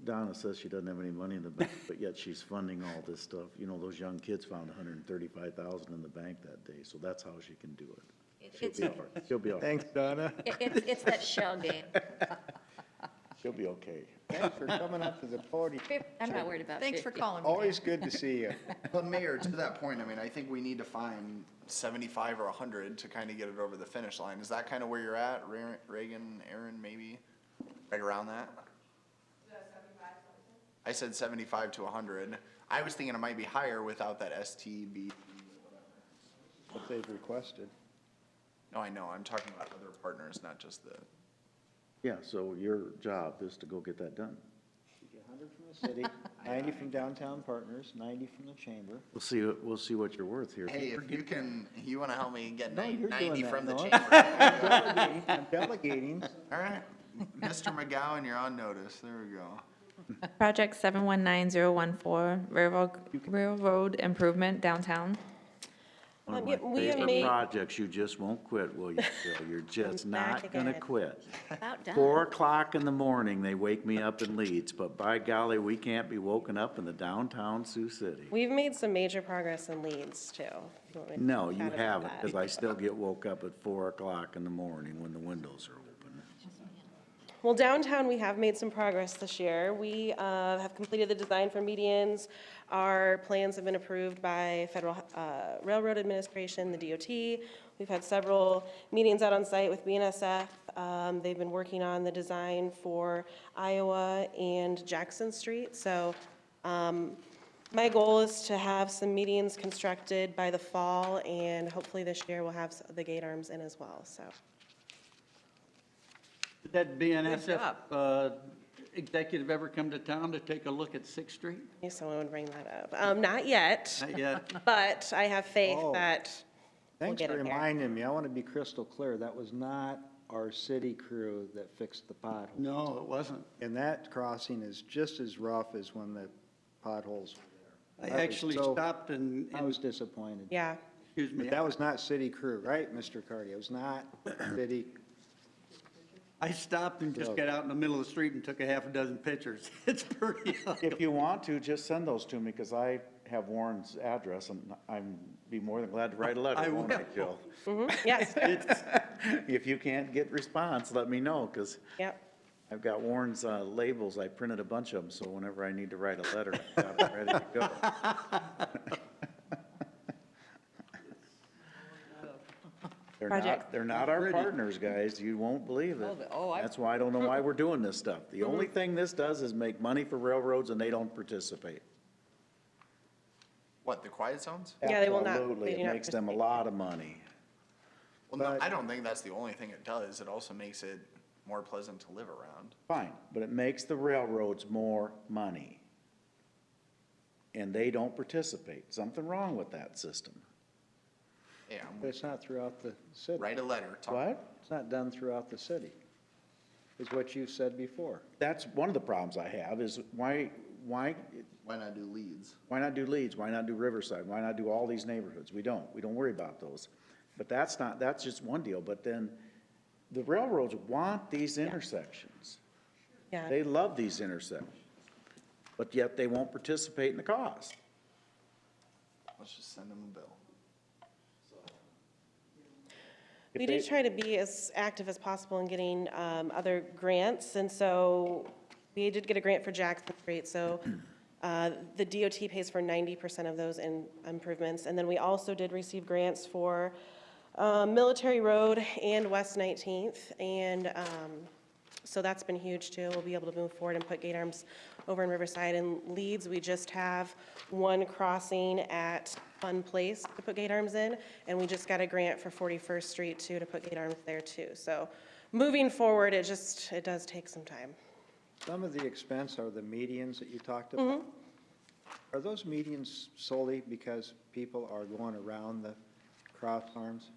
Donna says she doesn't have any money in the bank, but yet she's funding all this stuff, those young kids found 135,000 in the bank that day, so that's how she can do it. She'll be all right. Thanks, Donna. It's that shell game. She'll be okay. Thanks for coming up to the podium. I'm not worried about 50. Thanks for calling me. Always good to see you. But Mayor, to that point, I mean, I think we need to find 75 or 100 to kind of get it over the finish line. Is that kind of where you're at, Reagan, Aaron, maybe? Right around that? I said 75 to 100. I was thinking it might be higher without that STB. What they've requested. No, I know, I'm talking about other partners, not just the Yeah, so your job is to go get that done. 100 from the city, 90 from Downtown Partners, 90 from the chamber. We'll see what you're worth here. Hey, if you wanna help me get No, you're 90 doing that, from the Noah. chamber. I'm delegating. All right, Mr. McGowan, you're on notice. There we go. Project 719014, railroad improvement downtown. One of yeah, my we have favorite made- projects, you just won't quit, will you, Phil? You're just back not gonna again. quit. About done. 4 o'clock in the morning, they wake me up in Leeds, but by golly, we can't be woken up in the downtown Sioux City. We've made some major progress in Leeds, too. if you want me to No, you chat about haven't, that. because I still get woke up at 4 o'clock in the morning when the windows are open. Well, downtown, we have made some progress this year. We have completed the design for medians. Our plans have been approved by Federal Railroad Administration, the DOT. We've had several meetings out on site with BNSF. They've been working on the design for Iowa and Jackson Street. So my goal is to have some medians constructed by the fall, and hopefully this year we'll have the gate arms in as well, so. Did that BNSF executive ever come to town to take a look at Sixth Street? Knew someone would bring that up. Not yet. Not yet. But I have faith Oh. that we'll Thanks get for it there. reminding me. I want to be crystal clear. That was not our city crew that fixed the pothole. No, it wasn't. And that crossing is just as rough as when the potholes were I there. actually stopped and, I was disappointed. Yeah. excuse me, But that was not city crew, right, Mr. Carty? It was not city. I stopped and just got out in the middle of the street and took a half a dozen pictures. It's pretty ugly. If you want to, just send those to me, because I have Warren's address, and I'd be more than glad to write a I letter, won't I, will. Jill? Yes, If you can't get response, let me know, because yep. I've got Warren's labels. I printed a bunch of them, so whenever I need to write a letter, I've got it ready to go. Project. They're not our partners, guys. You won't believe it. That's why I don't know why we're doing this stuff. The only thing this does is make money for railroads, and they don't participate. What, the quiet zones? Yeah, they will not. Absolutely. They do It not makes them a lot of money. Well, no, I don't think that's the only thing it does. It also makes it more pleasant to live around. Fine, but it makes the railroads more money. And they don't participate. Something wrong with that system. Yeah, But it's not throughout the city. write a letter. What? It's not done throughout the city, is what you said before. That's one of the problems I have, is why Why not do leads? Why not do Leeds? Why not do Riverside? Why not do all these neighborhoods? We don't worry about those. But that's just one deal. But then the railroads want these intersections. Yeah. They love these intersections. But yet they won't participate in the cost. Let's just send them a bill. We do try to be as active as possible in getting other grants, and so we did get a grant for Jackson Street, so the DOT pays for 90% of those improvements, and then we also did receive grants for Military Road and West 19th, and so that's been huge too. We'll be able to move forward and put gate arms over in Riverside. And Leeds, we just have one crossing at Fun Place to put gate arms in, and we just got a grant for 41st Street too to put gate arms there too. So moving forward, it does take some time. Some of the expense are the medians that you talked about. Are those medians solely because people are going around the cross arms?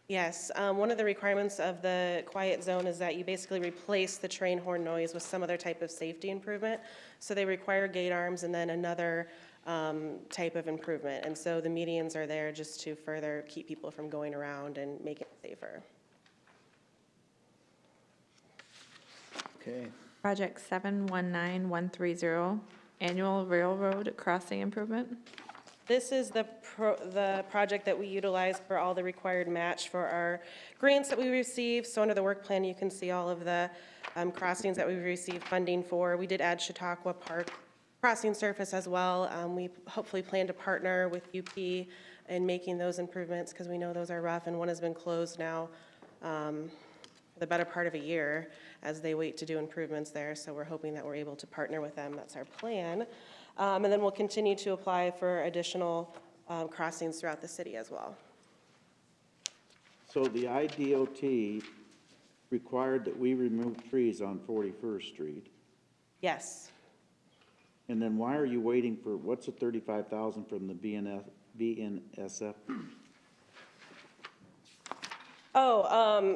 Yes, one of the requirements of the quiet zone is that you basically replace the train horn noise with some other type of safety improvement. So they require gate arms and then another type of improvement. And so the medians are there just to further keep people from going around and make it safer. Okay. Project 719130, annual railroad crossing improvement. This is the project that we utilize for all the required match for our grants that we receive. So under the work plan, you can see all of the crossings that we've received funding for. We did add Chautauqua Park crossing surface as well. We hopefully plan to partner with UP in making those improvements because we know those are rough, and one has been closed now the better part of a year as they wait to do improvements there. So we're hoping that we're able to partner with them. That's our plan. And then we'll continue to apply for additional crossings throughout the city as well. So the IDOT required that we remove trees on 41st Street. Yes. And then why are you waiting for, what's the 35,000 from the BNSF?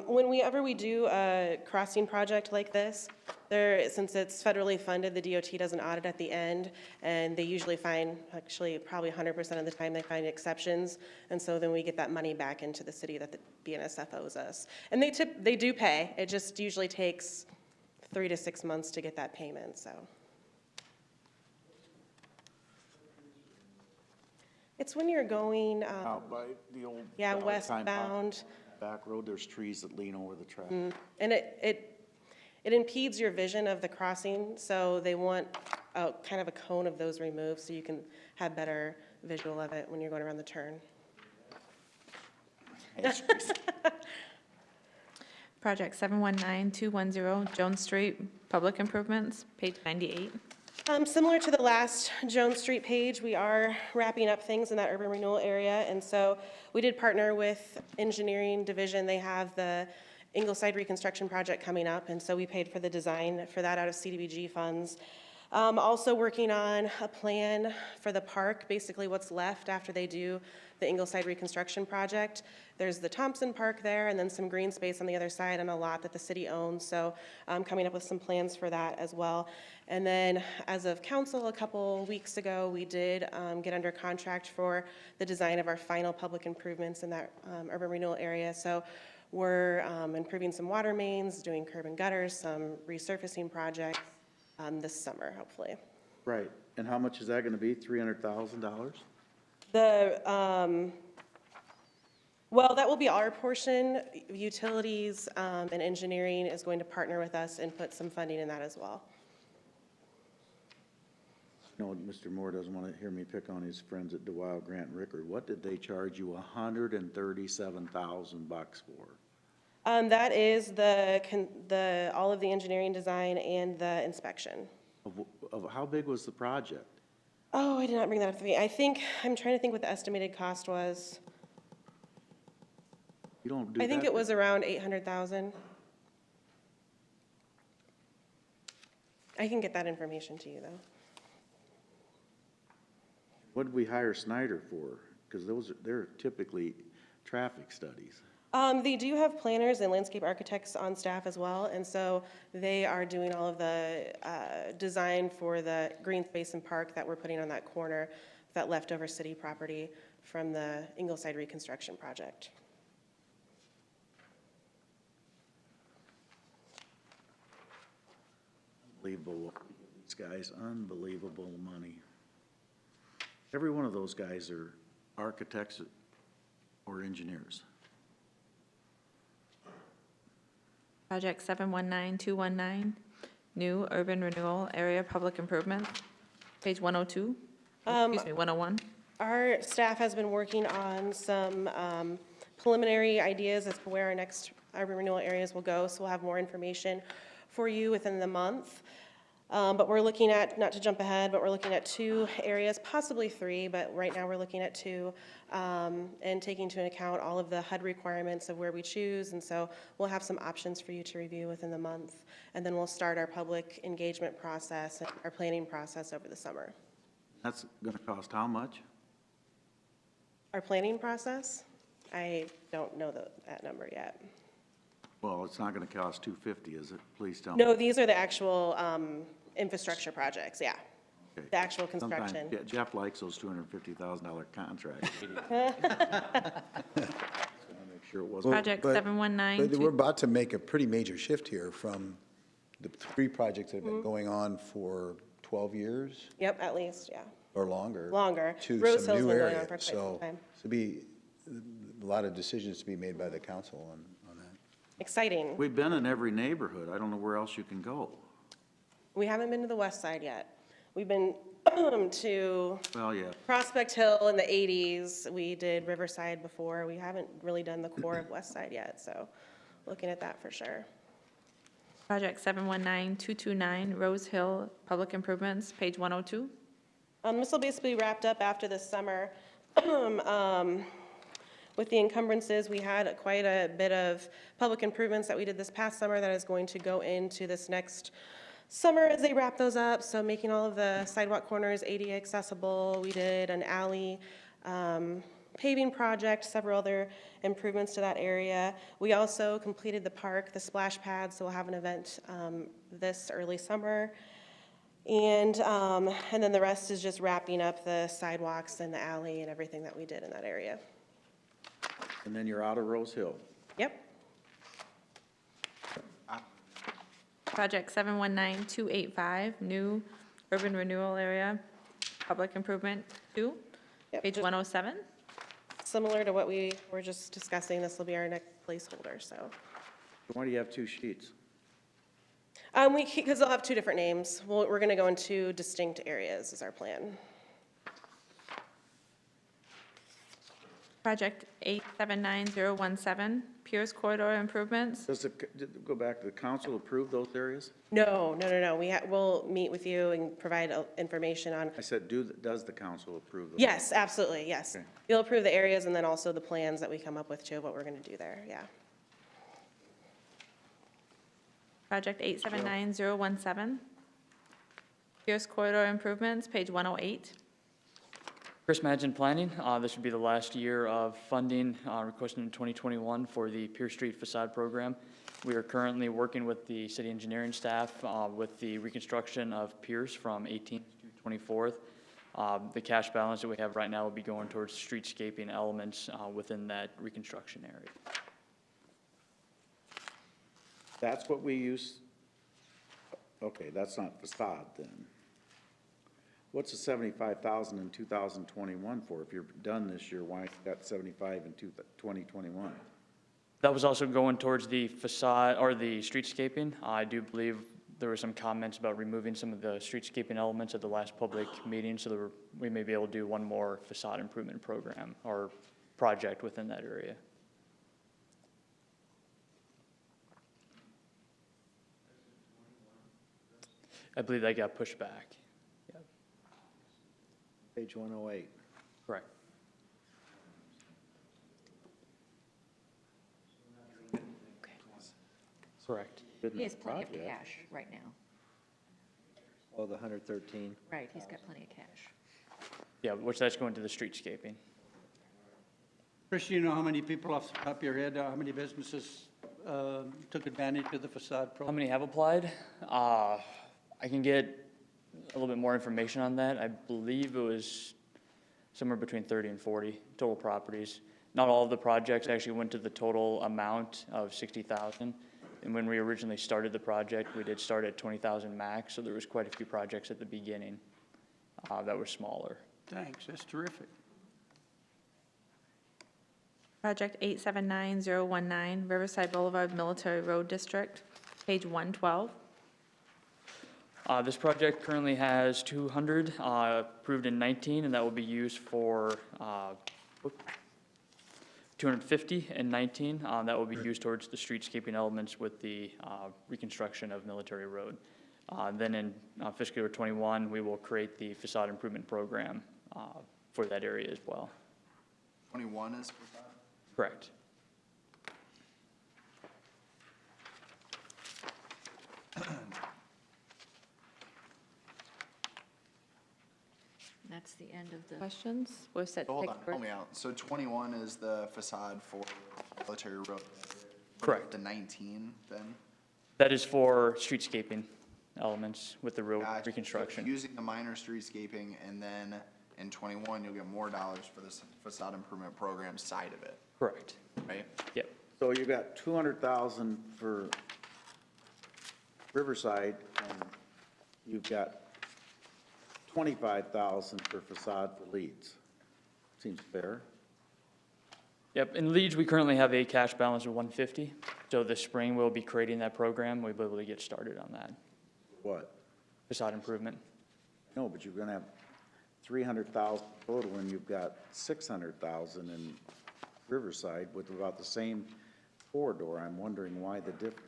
Whenever we do a crossing project like this, since it's federally funded, the DOT does an audit at the end, and they usually find, actually, probably 100% of the time, they find exceptions, and so then we get that money back into the city that the BNSF owes us. And they do pay, it just usually takes 3 to 6 months to get that payment, so. It's when you're going, Out by the old. yeah, time westbound. Back road, there's trees that lean over the track. And it impedes your vision of the crossing, so they want kind of a cone of those removed so you can have better visual of it when you're going around the turn. Project 719210, Jones Street, Public Improvements, page 98. Similar to the last Jones Street page, we are wrapping up things in that urban renewal area, and so we did partner with Engineering Division. They have the Ingleside Reconstruction Project coming up, and so we paid for the design for that out of CDBG funds. Also working on a plan for the park, basically what's left after they do the Ingleside Reconstruction Project. There's the Thompson Park there, and then some green space on the other side on a lot that the city owns, so coming up with some plans for that as well. And then, as of council, a couple weeks ago, we did get under contract for the design of our final public improvements in that urban renewal area. So we're improving some water mains, doing curb and gutters, some resurfacing projects this summer, hopefully. Right, and how much is that gonna be, $300,000? Well, that will be our portion. Utilities and engineering is going to partner with us and put some funding in that as well. No, Mr. Moore doesn't want to hear me pick on his friends at DeWild, Grant, and Rickard. What did they charge you $137,000 for? That is all of the engineering design and the inspection. Of how big was the project? Oh, I did not bring that up to me. I'm trying to think what the estimated cost was. You don't do that. I think it was around 800,000. I can get that information to you, though. What did we hire Snyder for? Because they're typically traffic studies. They do have planners and landscape architects on staff as well, and so they are doing all of the design for the green space and park that we're putting on that corner, that leftover city property from the Ingleside Reconstruction Project. Unbelievable. These guys, unbelievable money. Every one of those guys are architects or engineers. Project 719219, New Urban Renewal Area Public Improvements, page 102, excuse me, 101. Our staff has been working on some preliminary ideas as to where our next urban renewal areas will go, so we'll have more information for you within the month. But we're looking at, not to jump ahead, but we're looking at 2 areas, possibly 3, but right now we're looking at 2, and taking into account all of the HUD requirements of where we choose, and so we'll have some options for you to review within the month, and then we'll start our public engagement process and our planning process over the summer. That's gonna cost how much? Our planning process? I don't know that number yet. Well, it's not gonna cost $250, is it? Please tell me. No, these are the actual infrastructure projects, yeah. Okay. The actual construction. Sometimes Jeff likes those $250,000 contracts. Sure it wasn't. Project But 7192. we're about to make a pretty major shift here from the 3 projects that have been going on for 12 years Yep, at least, yeah. or longer. Longer. To Rose some Hill's new been going on area. for quite some time. So be a lot of decisions to be made by the council on that. Exciting. We've been in every neighborhood. I don't know where else you can go. We haven't been to the west side yet. We've been to Well, yeah. Prospect Hill in the 80s. We did Riverside before. We haven't really done the core of West Side yet, so looking at that for sure. Project 719229, Rose Hill Public Improvements, page 102. This will basically wrapped up after this summer. with the encumbrances, we had quite a bit of public improvements that we did this past summer that is going to go into this next summer as they wrap those up. So making all of the sidewalk corners ADA accessible. We did an alley paving project, several other improvements to that area. We also completed the park, the splash pad, so we'll have an event this early summer. And then the rest is just wrapping up the sidewalks and the alley and everything that we did in that area. And then you're out of Rose Hill. Yep. Project 719285, new urban renewal area, public improvement 2, page 107. Similar to what we were just discussing, this will be our next placeholder, so. Why do you have two sheets? Because they'll have two different names. We're going to go in two distinct areas is our plan. Project 879017, Pierce Corridor improvements. Does go back to the council approve those areas? No. We'll meet with you and provide information on. I said, does the council approve those? Yes, absolutely, yes. Okay. You'll approve the areas and then also the plans that we come up with too, of what we're going to do there, yeah. Project 879017, Pierce Corridor improvements, page 108. Chris Madgen Planning. This would be the last year of funding requested in 2021 for the Pierce Street facade program. We are currently working with the city engineering staff with the reconstruction of Pierce from 18th to 24th. The cash balance that we have right now will be going towards streetscaping elements within that reconstruction area. That's what we use? Okay, that's not facade then. What's the 75,000 in 2021 for? If you're done this year, why you got 75 in 2021? That was also going towards the facade or the streetscaping. I do believe there were some comments about removing some of the streetscaping elements at the last public meeting, so we may be able to do one more facade improvement program or project within that area. I believe that got pushed back. Yep. Page 108. Correct. Correct. He has plenty of cash right now. Oh, the 113. Right, he's got plenty of cash. Yeah, which that's going to the streetscaping. Chris, you know how many people off the top of your head, how many businesses took advantage of the facade How program? many have applied? I can get a little bit more information on that. I believe it was somewhere between 30 and 40 total properties. Not all of the projects actually went to the total amount of 60,000. And when we originally started the project, we did start at 20,000 max, so there was quite a few projects at the beginning that were smaller. Thanks, that's terrific. Project 879019, Riverside Boulevard Military Road District, page 112. This project currently has 200 approved in 19, and that will be used for 250 in 19. That will be used towards the streetscaping elements with the reconstruction of Military Road. Then in fiscal year 21, we will create the facade improvement program for that area as well. 21 is for that? Correct. That's the end of the. Questions? We're set to Hold take on, a break. help me out. So 21 is the facade for Military Road? Correct. The 19 then? That is for streetscaping elements with the road Gotcha. reconstruction. So using the minor streetscaping, and then in 21, you'll get more dollars for this facade improvement program side of it, Correct. right? Yep. So you got 200,000 for Riverside, and you've got 25,000 for facade for Leeds. Seems fair. Yep, in Leeds, we currently have a cash balance of 150. So this spring, we'll be creating that program. We'll be able to get started on that. What? Facade improvement. No, but you're gonna have 300,000 total, and you've got 600,000 in Riverside with about the same corridor. I'm wondering why the difference.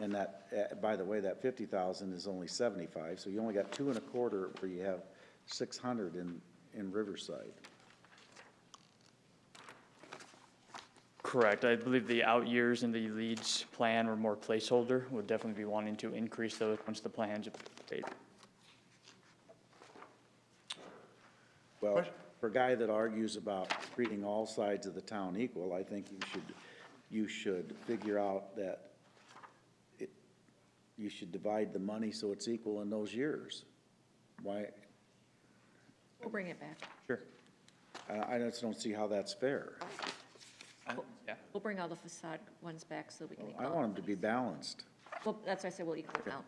And that, by the way, that 50,000 is only 75, so you only got 2 1/4 where you have 600 in Riverside. Correct. I believe the out years in the LEEDS plan were more placeholder. We'll definitely be wanting to increase those once the plans are paid. Well, for a guy that argues about treating all sides of the town equal, I think you should figure out that you should divide the money so it's equal in those years. Why, We'll bring it back. Sure. I just don't see how that's fair. Yeah. We'll bring all the facade ones back so we can equal I out. want them to be balanced. Well, that's why I said we'll equal it out.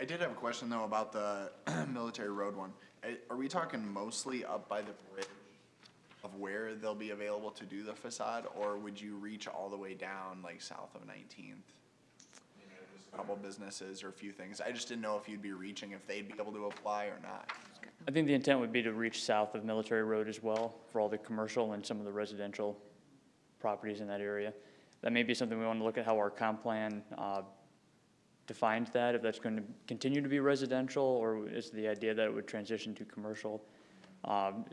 I did have a question though about the military road one. Are we talking mostly up by the bridge of where they'll be available to do the facade, or would you reach all the way down like south of 19th? A couple businesses or a few things. I just didn't know if you'd be reaching, if they'd be able to apply or not. I think the intent would be to reach south of Military Road as well for all the commercial and some of the residential properties in that area. That may be something we want to look at how our comp plan defines that, if that's going to continue to be residential, or is the idea that it would transition to commercial?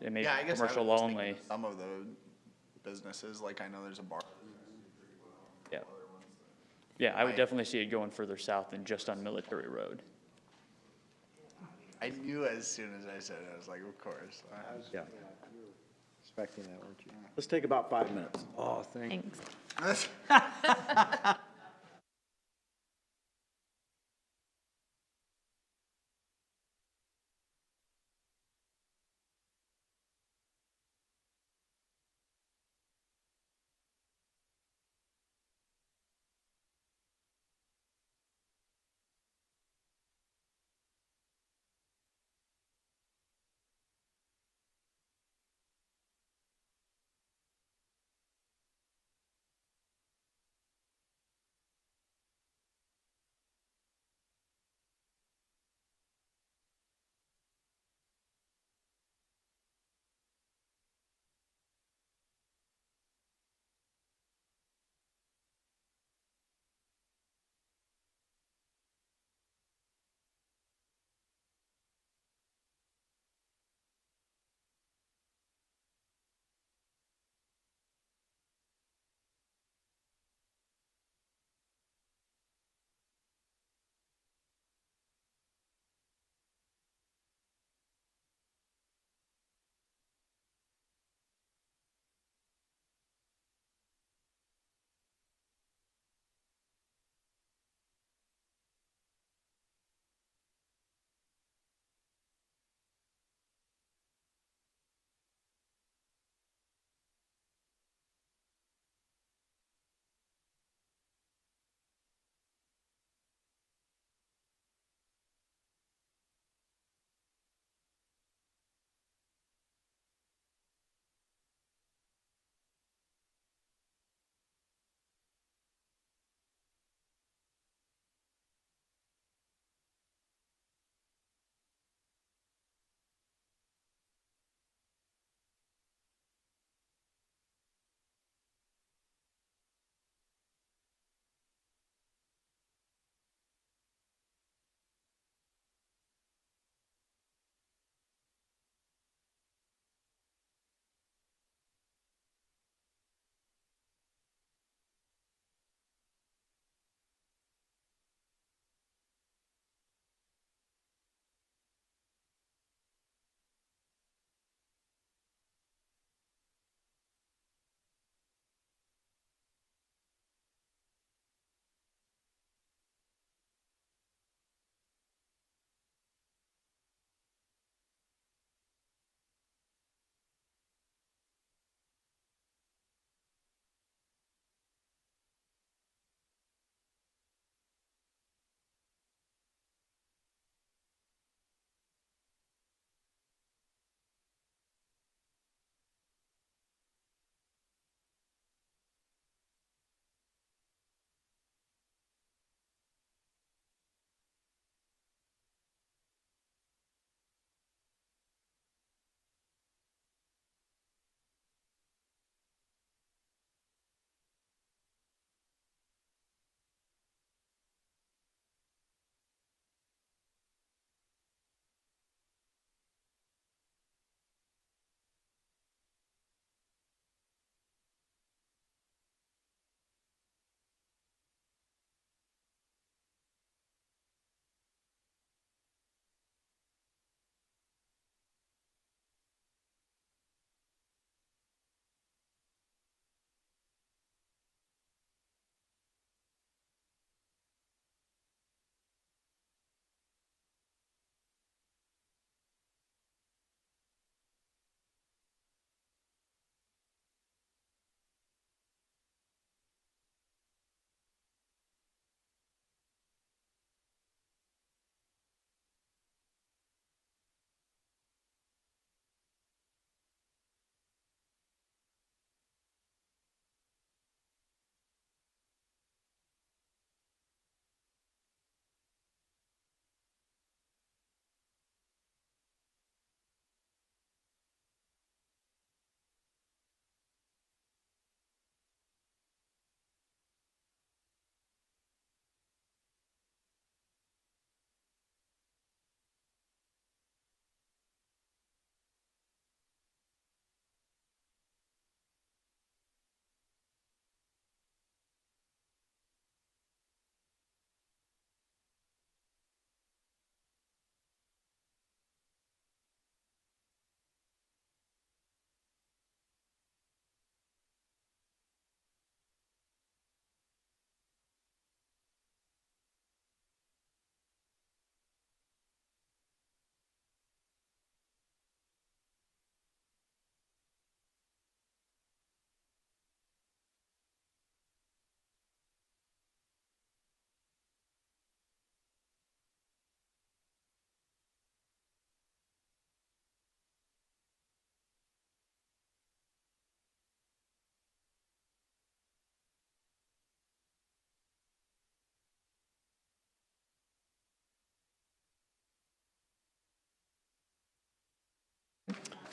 It may Yeah, I be guess commercial was thinking only. of some of the businesses, like I know there's a bar. Yeah. Yeah, I would Right. definitely see it going further south than just on Military Road. I knew as soon as I said it, I was like, of course. Yeah. Expecting that, weren't you? Let's take about 5 minutes. Oh, thank Thanks.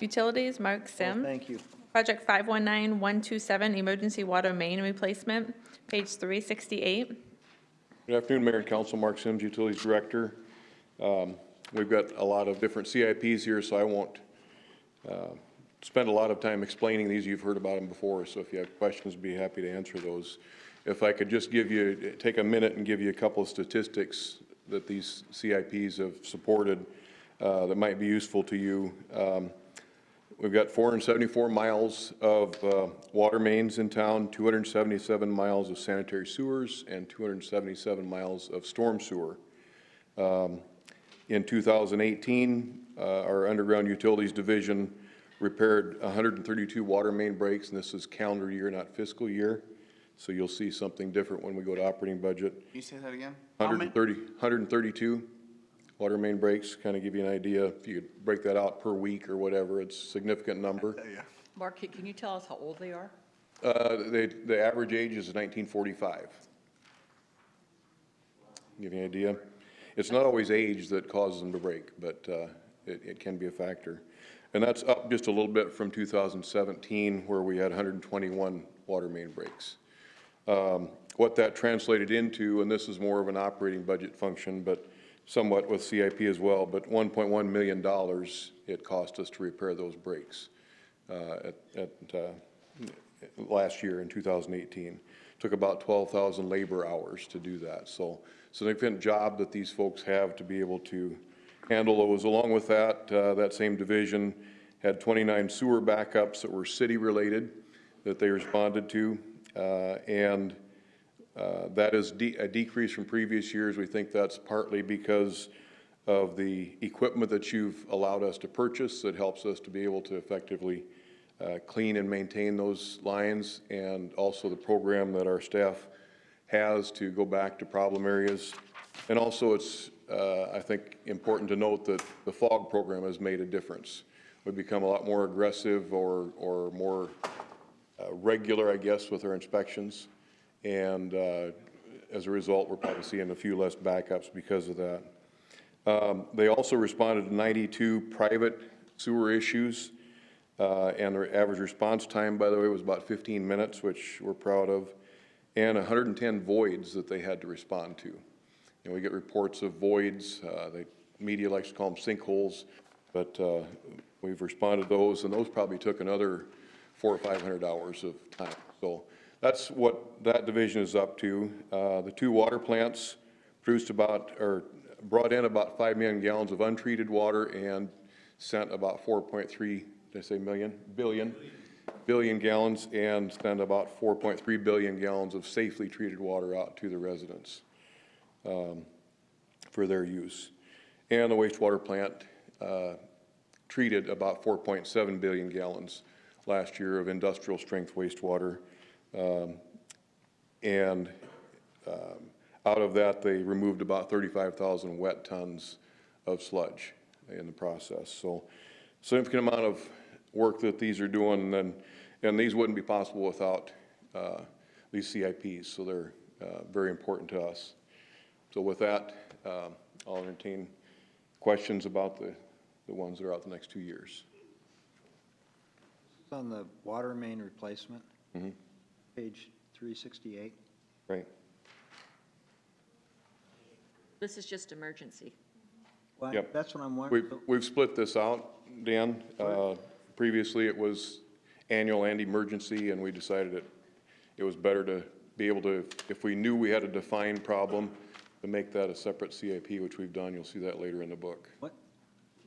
Utilities, Mark Sim. Thank you. Project 519127, emergency water main replacement, page 368. Good afternoon, Mayor and Council. Mark Sims, Utilities Director. We've got a lot of different CIPs here, so I won't spend a lot of time explaining these. You've heard about them before, so if you have questions, I'd be happy to answer those. If I could just take a minute and give you a couple of statistics that these CIPs have supported that might be useful to you. We've got 474 miles of water mains in town, 277 miles of sanitary sewers, and 277 miles of storm sewer. In 2018, our Underground Utilities Division repaired 132 water main breaks, and this is calendar year, not fiscal year. So you'll see something different when we go to operating budget. Can you say that again? 132 water main breaks, kind of give you an idea. If you could break that out per week or whatever, it's a significant number. Mark, can you tell us how old they are? The average age is 1945. Give you an idea. It's not always age that causes them to break, but it can be a factor. And that's up just a little bit from 2017, where we had 121 water main breaks. What that translated into, and this is more of an operating budget function, but somewhat with CIP as well, but $1.1 million it cost us to repair those breaks last year in 2018. Took about 12,000 labor hours to do that. So significant job that these folks have to be able to handle those. Along with that, that same division had 29 sewer backups that were city-related that they responded to, and that is a decrease from previous years. We think that's partly because of the equipment that you've allowed us to purchase that helps us to be able to effectively clean and maintain those lines, and also the program that our staff has to go back to problem areas. And also it's, I think, important to note that the FOG program has made a difference. We've become a lot more aggressive or more regular, I guess, with our inspections. And as a result, we're probably seeing a few less backups because of that. They also responded to 92 private sewer issues. And their average response time, by the way, was about 15 minutes, which we're proud of, and 110 voids that they had to respond to. And we get reports of voids. The media likes to call them sinkholes, but we've responded to those, and those probably took another 400 or 500 hours of time. So that's what that division is up to. The two water plants produced brought in about 5 million gallons of untreated water and sent about 4.3, did I say million? Billion gallons, and sent about 4.3 billion gallons of safely treated water out to the residents for their use. And the wastewater plant treated about 4.7 billion gallons last year of industrial strength wastewater. And out of that, they removed about 35,000 wet tons of sludge in the process. So significant amount of work that these are doing, and these wouldn't be possible without these CIPs, so they're very important to us. So with that, I'll entertain questions about the ones that are out the next 2 years. On the water main replacement, Mm-hmm. page 368. Right. This is just emergency. Well, Yep. that's what I'm wondering. We've split this out, Dan. Previously, it was annual and emergency, and we decided it was better to be able to, if we knew we had a defined problem, to make that a separate CIP, which we've done. You'll see that later in the book. What?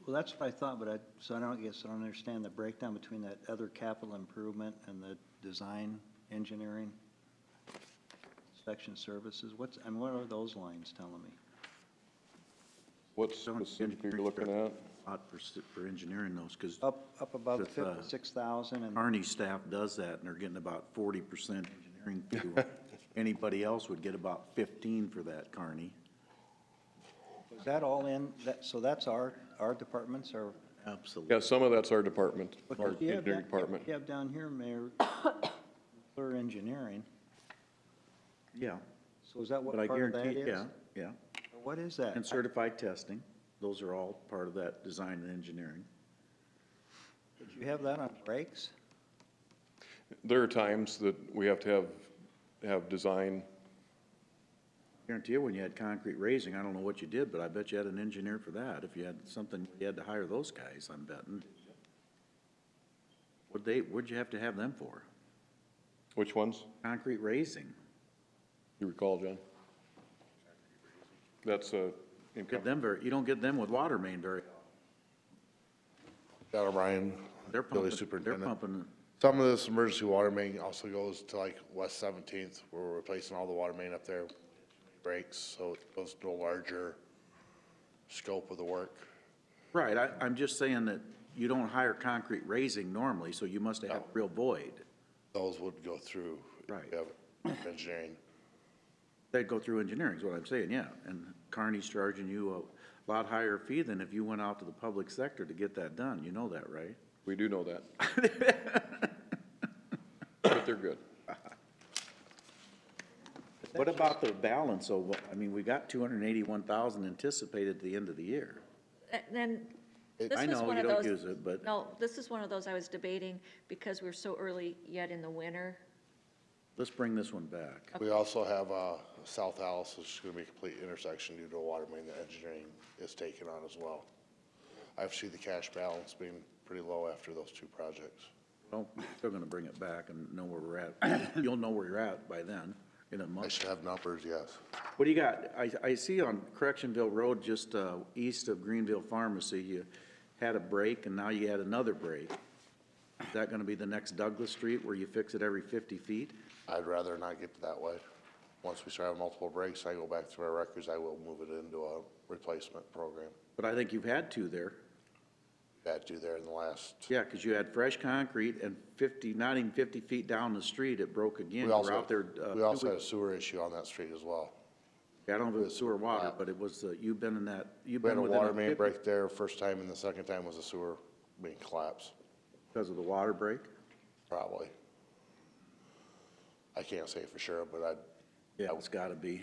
Well, that's what I thought, but I don't understand the breakdown between that other capital improvement and the design engineering inspection services. What are those lines telling me? What specifically you're looking at? For engineering those, because. Up above 6,000 and. Kearney staff does that, and they're getting about 40% engineering fee. Anybody else would get about 15 for that, Kearney. Is that all in, so that's our departments are? Absolutely. Yeah, some of that's our department, our You have engineering department. You have down here, Mayor, for engineering. Yeah. So is that what But I part of that guarantee, is? yeah. What is that? And certified testing, those are all part of that design and engineering. Did you have that on brakes? There are times that we have to have design. Guarantee you, when you had concrete raising, I don't know what you did, but I bet you had an engineer for that. If you had something, you had to hire those guys, I'm betting. What'd you have to have them for? Which ones? Concrete raising. You recall, John? That's Get them you don't get them with water main very. John O'Brien, They're Billy pumping, they're Superintendent. pumping. Some of this emergency water main also goes to like West 17th, where we're replacing all the water main up there. Breaks, so it goes to a larger scope of the work. Right, I'm just saying that you don't hire concrete raising normally, so you must have had a real void. Those would go through. Right. Engineering. They'd go through engineering is what I'm saying, yeah. And Kearney's charging you a lot higher fee than if you went out to the public sector to get that done. You know that, right? We do know that. But they're good. What about the balance of, I mean, we got 281,000 anticipated at the end of the year. Then, this I was know one you of don't those. use it, but- No, this is one of those I was debating because we're so early yet in the winter. Let's bring this one back. We also have South Alice, which is going to be a complete intersection due to a water main that engineering is taking on as well. I see the cash balance being pretty low after those two projects. Well, we're still gonna bring it back and know where we're at. You'll know where you're at by then, in a month. I should have numbers, yes. What do you got? I see on Correctionville Road, just east of Greenville Pharmacy, you had a break and now you had another break. Is that gonna be the next Douglas Street where you fix it every 50 feet? I'd rather not get that way. Once we start having multiple breaks, I go back through our records, I will move it into a replacement program. But I think you've had two there. Had to there in the last. Yeah, because you had fresh concrete and 50, not even 50 feet down the street, it broke again. We You also, were out there. we also had a sewer issue on that street as well. Yeah, I don't know if it was sewer or water, but it was, you've been in that, you've We had been a within water main 50 break there first time, and the second time was a sewer main collapse. Because of the water break? Probably. I can't say for sure, but Yeah, it's gotta be.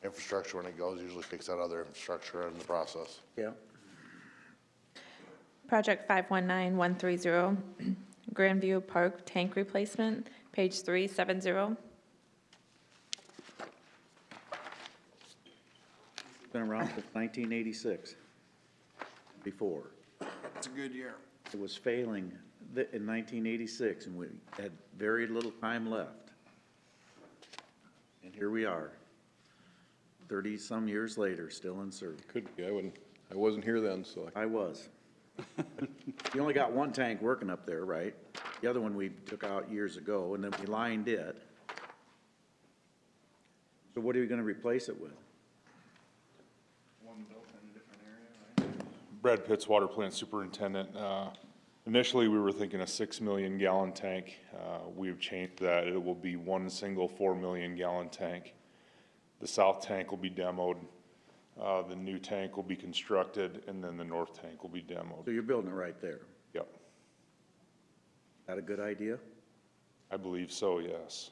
infrastructure, when it goes, usually fix that other infrastructure in the process. Yeah. Project 519130, Grandview Park tank replacement, page 370. Been around since 1986, before. It's a good year. It was failing in 1986, and we had very little time left. And here we are, 30-some years later, still in service. Could be. I wasn't here then, so. I was. You only got one tank working up there, right? The other one we took out years ago, and then we lined it. So what are you gonna replace it with? One built in a different area, right? Brad Pitts, Water Plant Superintendent. Initially, we were thinking a 6 million gallon tank. We've changed that. It will be one single 4 million gallon tank. The south tank will be demoed. The new tank will be constructed, and then the north tank will be demoed. So you're building it right there? Yep, That a good idea? I believe so, yes.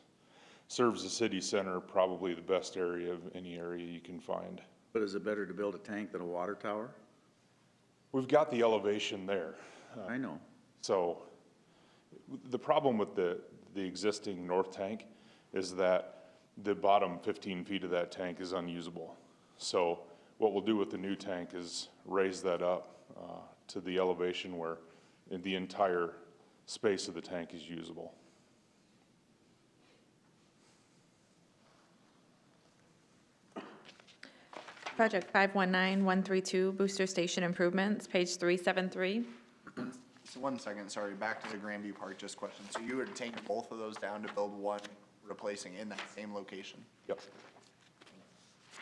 Serves the city center, probably the best area of any area you can find. But is it better to build a tank than a water tower? We've got the elevation there. I know. So the problem with the existing north tank is that the bottom 15 feet of that tank is unusable. So what we'll do with the new tank is raise that up to the elevation where the entire space of the tank is usable. Project 519132, Booster Station Improvements, page 373. So 1 second, sorry, back to the Grandview Park, just question. So you would take both of those down to build one replacing in that same location? Yep.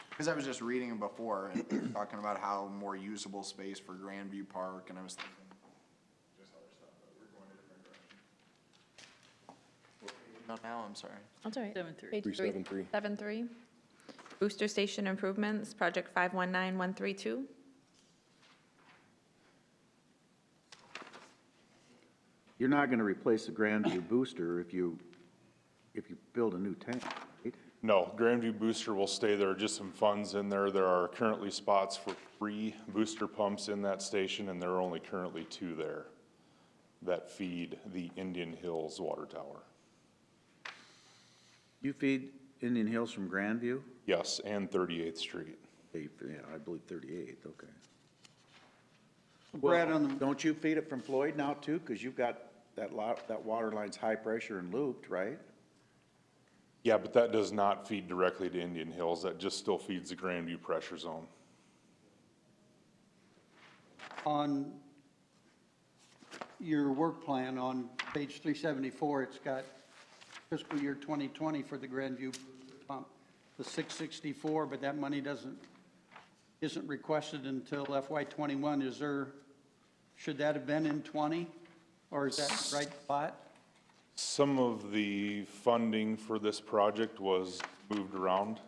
Because I was just reading before, and talking about how more usable space for Grandview Park, and I was thinking, just other stuff, but we're going a different direction. Not now, I'm sorry. That's all right. 73. Page 373. 373. Booster Station Improvements, Project 519132. You're not gonna replace the Grandview booster if you build a new tank, right? No, Grandview Booster will stay there, just some funds in there. There are currently spots for 3 booster pumps in that station, and there are only currently 2 there that feed the Indian Hills water tower. You feed Indian Hills from Grandview? Yes, and 38th Street. Yeah, I believe 38th, okay. Brad, on the, Don't you feed it from Floyd now too? Because you've got that water line's high pressure and looped, right? Yeah, but that does not feed directly to Indian Hills. That just still feeds the Grandview pressure zone. on your work plan on page 374, it's got fiscal year 2020 for the Grandview pump, the 664, but that money isn't requested until FY '21. Should that have been in 20, or is that the right spot? Some of the funding for this project was moved around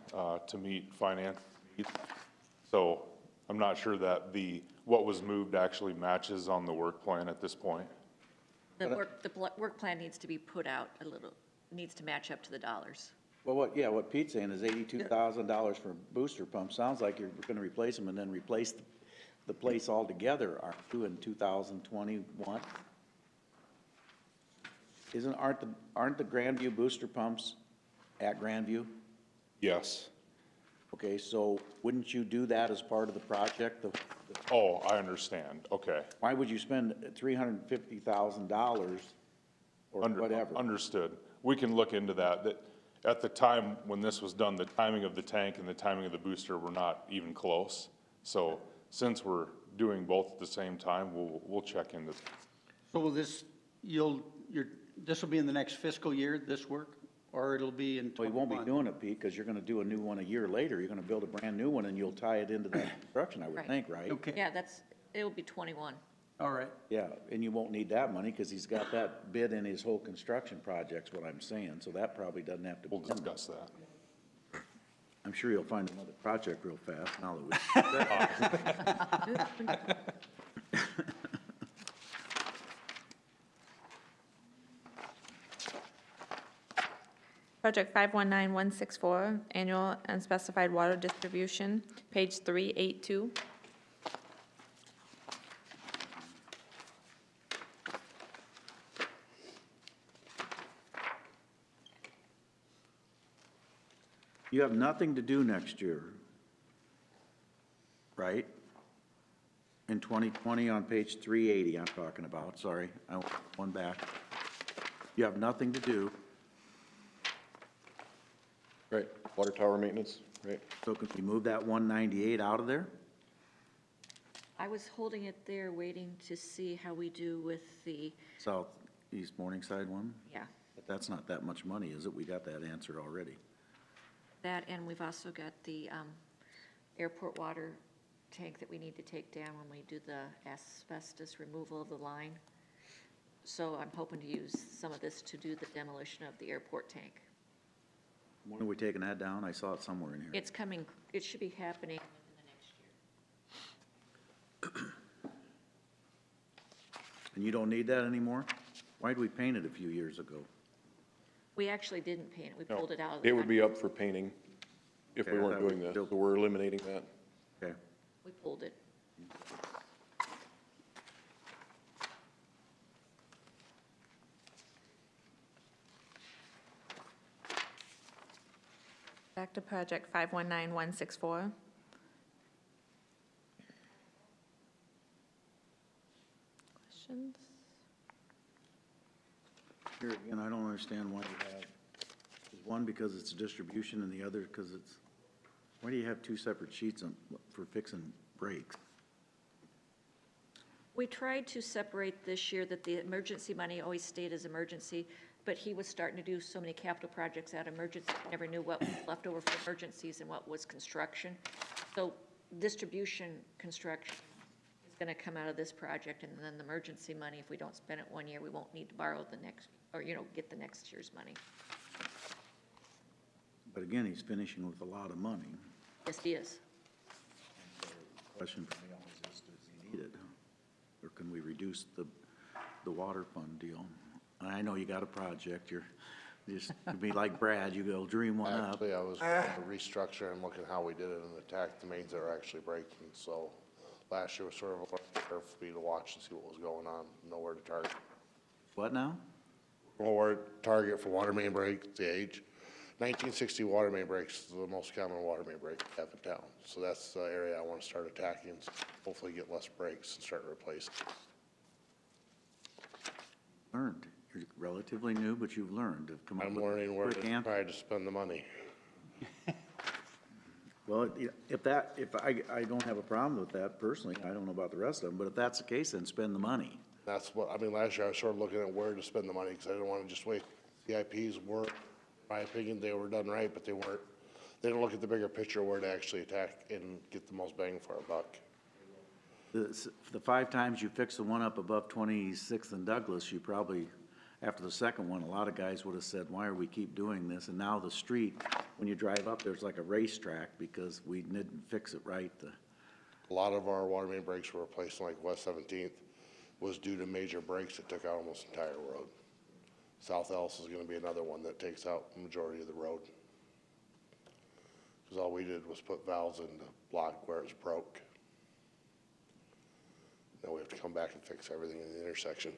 to meet finance needs. So I'm not sure that what was moved actually matches on the work plan at this point. The work plan needs to be put out a little, needs to match up to the dollars. Well, what Pete's saying is $82,000 for booster pumps. Sounds like you're gonna replace them and then replace the place altogether, aren't you, in 2021? Aren't the Grandview booster pumps at Grandview? Yes. Okay, so wouldn't you do that as part of the project? Oh, I understand, okay. Why would you spend $350,000 or whatever? Understood. We can look into that. At the time when this was done, the timing of the tank and the timing of the booster were not even close. So since we're doing both at the same time, we'll check into that. So will this will be in the next fiscal year, this work, or it'll be in 21? Well, you won't be doing it, Pete, because you're gonna do a new one a year later. You're gonna build a brand new one and you'll tie it into that construction, I would think, right? Okay. Yeah, it'll be 21. All right. Yeah, and you won't need that money because he's got that bid in his whole construction project's what I'm saying, so that probably doesn't have to be. We'll discuss that. I'm sure you'll find another project real fast now that we. Project 519164, annual unspecified water distribution, page 382. You have nothing to do next year, right? In 2020 on page 380 I'm talking about, sorry, I went one back. You have nothing to do. Right, water tower maintenance, right? So can we move that 198 out of there? I was holding it there, waiting to see how we do with the, Southeast Morningside one? yeah, But that's not that much money, is it? We got that answered already. that, and we've also got the airport water tank that we need to take down when we do the asbestos removal of the line. So I'm hoping to use some of this to do the demolition of the airport tank. When are we taking that down? I saw it somewhere in here. It's coming, it should be happening within the next year. And you don't need that anymore? Why'd we paint it a few years ago? We actually didn't paint it, we No, pulled it out of the. it would be up for painting if we Okay, I weren't thought doing we this, still- so we're eliminating that. Okay. We pulled it. Back to project 519164. Questions? Here again, I don't understand why you have, one because it's distribution and the other because it's, why do you have two separate sheets for fixing brakes? We tried to separate this year that the emergency money always stayed as emergency, but he was starting to do so many capital projects out of emergency, he never knew what was left over for emergencies and what was construction. So distribution construction is gonna come out of this project, and then the emergency money, if we don't spend it one year, we won't need to borrow the next, or, get the next year's money. But again, he's finishing with a lot of money. Yes, he is. Question for me always is, does he need it? Or can we reduce the water fund deal? And I know you got a project, you're Just to be like Brad, you go dream one up. Actually, I was restructuring and looking how we did it and attacked the mains that are actually breaking. So last year was sort of a learning curve for me to watch and see what was going on, know where to target. What now? Know where to target for water main break, the age. 1960 water main breaks is the most common water main break we have in town. So that's the area I want to start attacking, hopefully get less breaks and start replacing. Learned. You're relatively new, but you've learned to come up I'm with learning where quick to answers. try to spend the money. Well, if I don't have a problem with that personally, I don't know about the rest of them, but if that's the case, then spend the money. That's what, I mean, last year I was sort of looking at where to spend the money because I didn't want to just wait. CIPs were, in my opinion, they were done right, but they didn't look at the bigger picture where to actually attack and get the most bang for our buck. The 5 times you fix the one up above 26th and Douglas, you probably, after the second one, a lot of guys would have said, why are we keep doing this? And now the street, when you drive up, there's like a racetrack because we didn't fix it right. A lot of our water main breaks were replaced on like West 17th was due to major breaks that took out almost the entire road. South Ellis is gonna be another one that takes out the majority of the road. Cause all we did was put valves in to block where it's broke. Now we have to come back and fix everything in the intersection.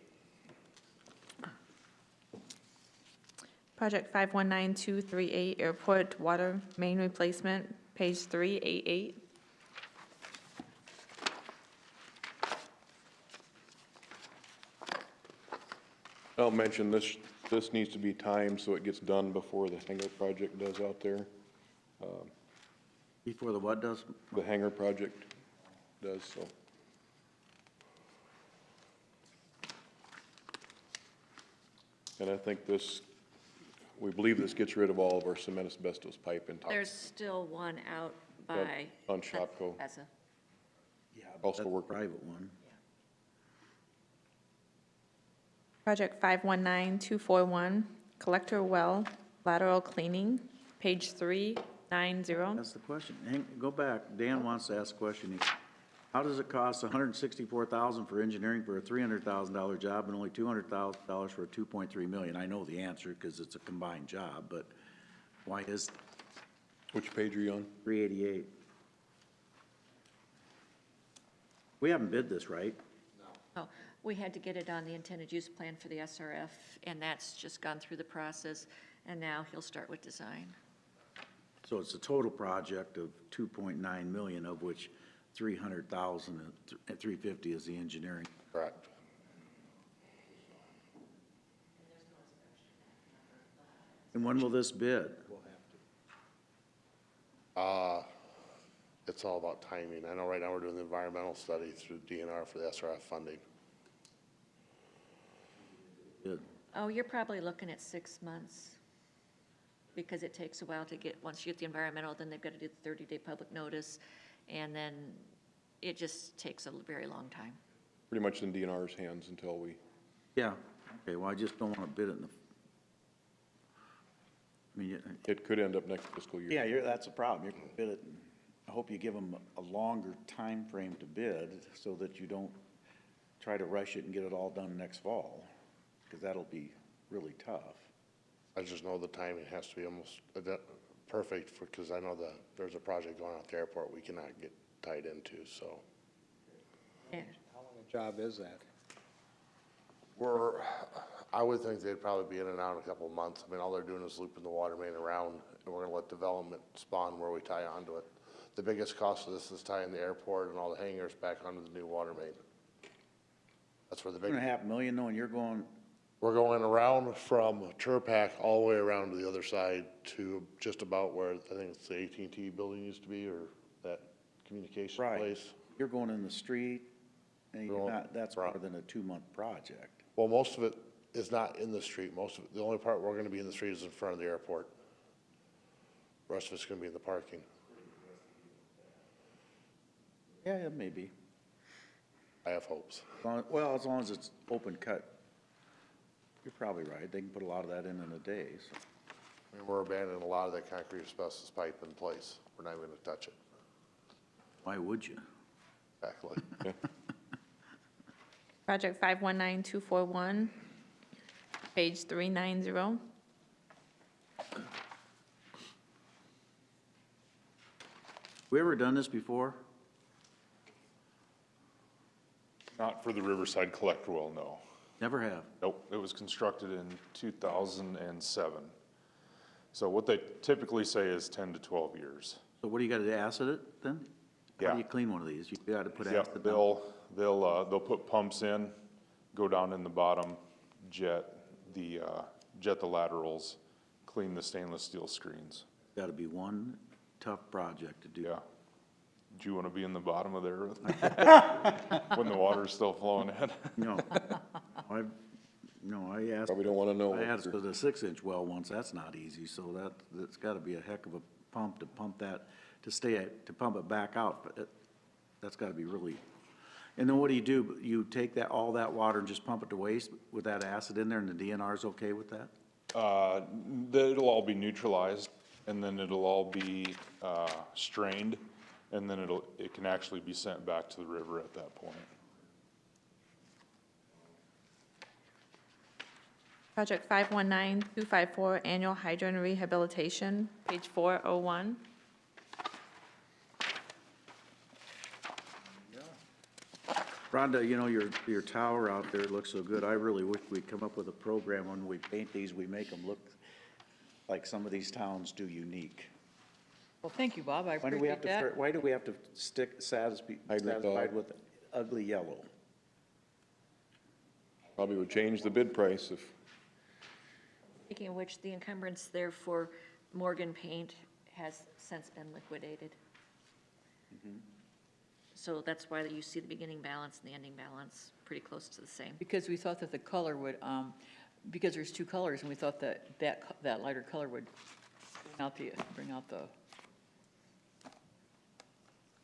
Project 519238, airport water main replacement, page 388. I'll mention this needs to be timed so it gets done before the hangar project does out there. Before the what does? The hangar project does, so. And I think we believe this gets rid of all of our cement asbestos pipe in town. There's still one out by. On Shopko. As a, Yeah, Also that's a work- private one. Project 519241, collector well lateral cleaning, page 390. That's the question. Go back. Dan wants to ask a question. How does it cost $164,000 for engineering for a $300,000 job and only $200,000 for a $2.3 million? I know the answer because it's a combined job, but why is? Which page are you on? 388. We haven't bid this, right? oh, we had to get it on the intended use plan for the SRF, and that's just gone through the process, and now he'll start with design. So it's a total project of 2.9 million, of which 300,000 and 350 is the engineering. Correct. And when will this bid? It's all about timing. I know right now we're doing the environmental study through DNR for the SRF funding. Bid. Oh, you're probably looking at 6 months, because it takes a while to get, once you get the environmental, then they've got to do the 30-day public notice, and then it just takes a very long time. Pretty much in DNR's hands until we, Yeah, okay, well, I just don't want to bid it in the, I mean, it could end up next fiscal year. yeah, that's a problem. You're going to bid it, and I hope you give them a longer time frame to bid so that you don't try to rush it and get it all done next fall, because that'll be really tough. I just know the timing has to be almost perfect for, because I know that there's a project going on at the airport we cannot get tied into, so. Yeah. How long a job is that? I would think they'd probably be in and out in a couple of months. I mean, all they're doing is looping the water main around, and we're gonna let development spawn where we tie onto it. The biggest cost of this is tying the airport and all the hangars back onto the new water main. That's where the big. $2.5 million, though, and you're going, We're going around from Turpac all the way around to the other side to just about where, I think it's the AT&T building used to be, or that communication right, place. you're going in the street, and you're Going not, that's more than a 2-month project. Well, most of it is not in the street. Most of it, the only part we're gonna be in the street is in front of the airport. The rest of it's gonna be in the parking. Yeah, maybe. I have hopes. Well, as long as it's open cut, you're probably right. They can put a lot of that in a day, so. I mean, we're abandoning a lot of that concrete asbestos pipe in place. We're not even gonna touch it. Why would you? Exactly. Project 519241, page 390. We ever done this before? Not for the Riverside Collector Well, no. Never have. Nope, it was constructed in 2007. So what they typically say is 10 to 12 years. So what do you got to acid it then? How Yeah. do you clean one of these? You got to put Yep, acid down. they'll put pumps in, go down in the bottom, jet the laterals, clean the stainless steel screens. Got to be one tough project to do. Yeah. Do you want to be in the bottom of there when the water's still flowing in? No. I asked. Probably don't want to know. I asked for the 6-inch well once, that's not easy, so that's gotta be a heck of a pump to pump that, to pump it back out, but that's gotta be really, and then what do? You take all that water and just pump it to waste with that acid in there, and the DNR's okay with that? It'll all be neutralized, and then it'll all be strained, and then it can actually be sent back to the river at that point. Project 519254, annual hydrant rehabilitation, page 401. Rhonda, your tower out there looks so good. I really wish we'd come up with a program when we paint these, we make them look like some of these towns do unique. Well, thank you, Bob, I Why do we have appreciate to, that. why do we have to satisfied with ugly yellow? Probably would change the bid price if, Speaking of which, the encumbrance there for Morgan Paint has since been liquidated. So that's why you see the beginning balance and the ending balance pretty close to the same. Because we thought that the color would, because there's two colors, and we thought that lighter color would bring out the.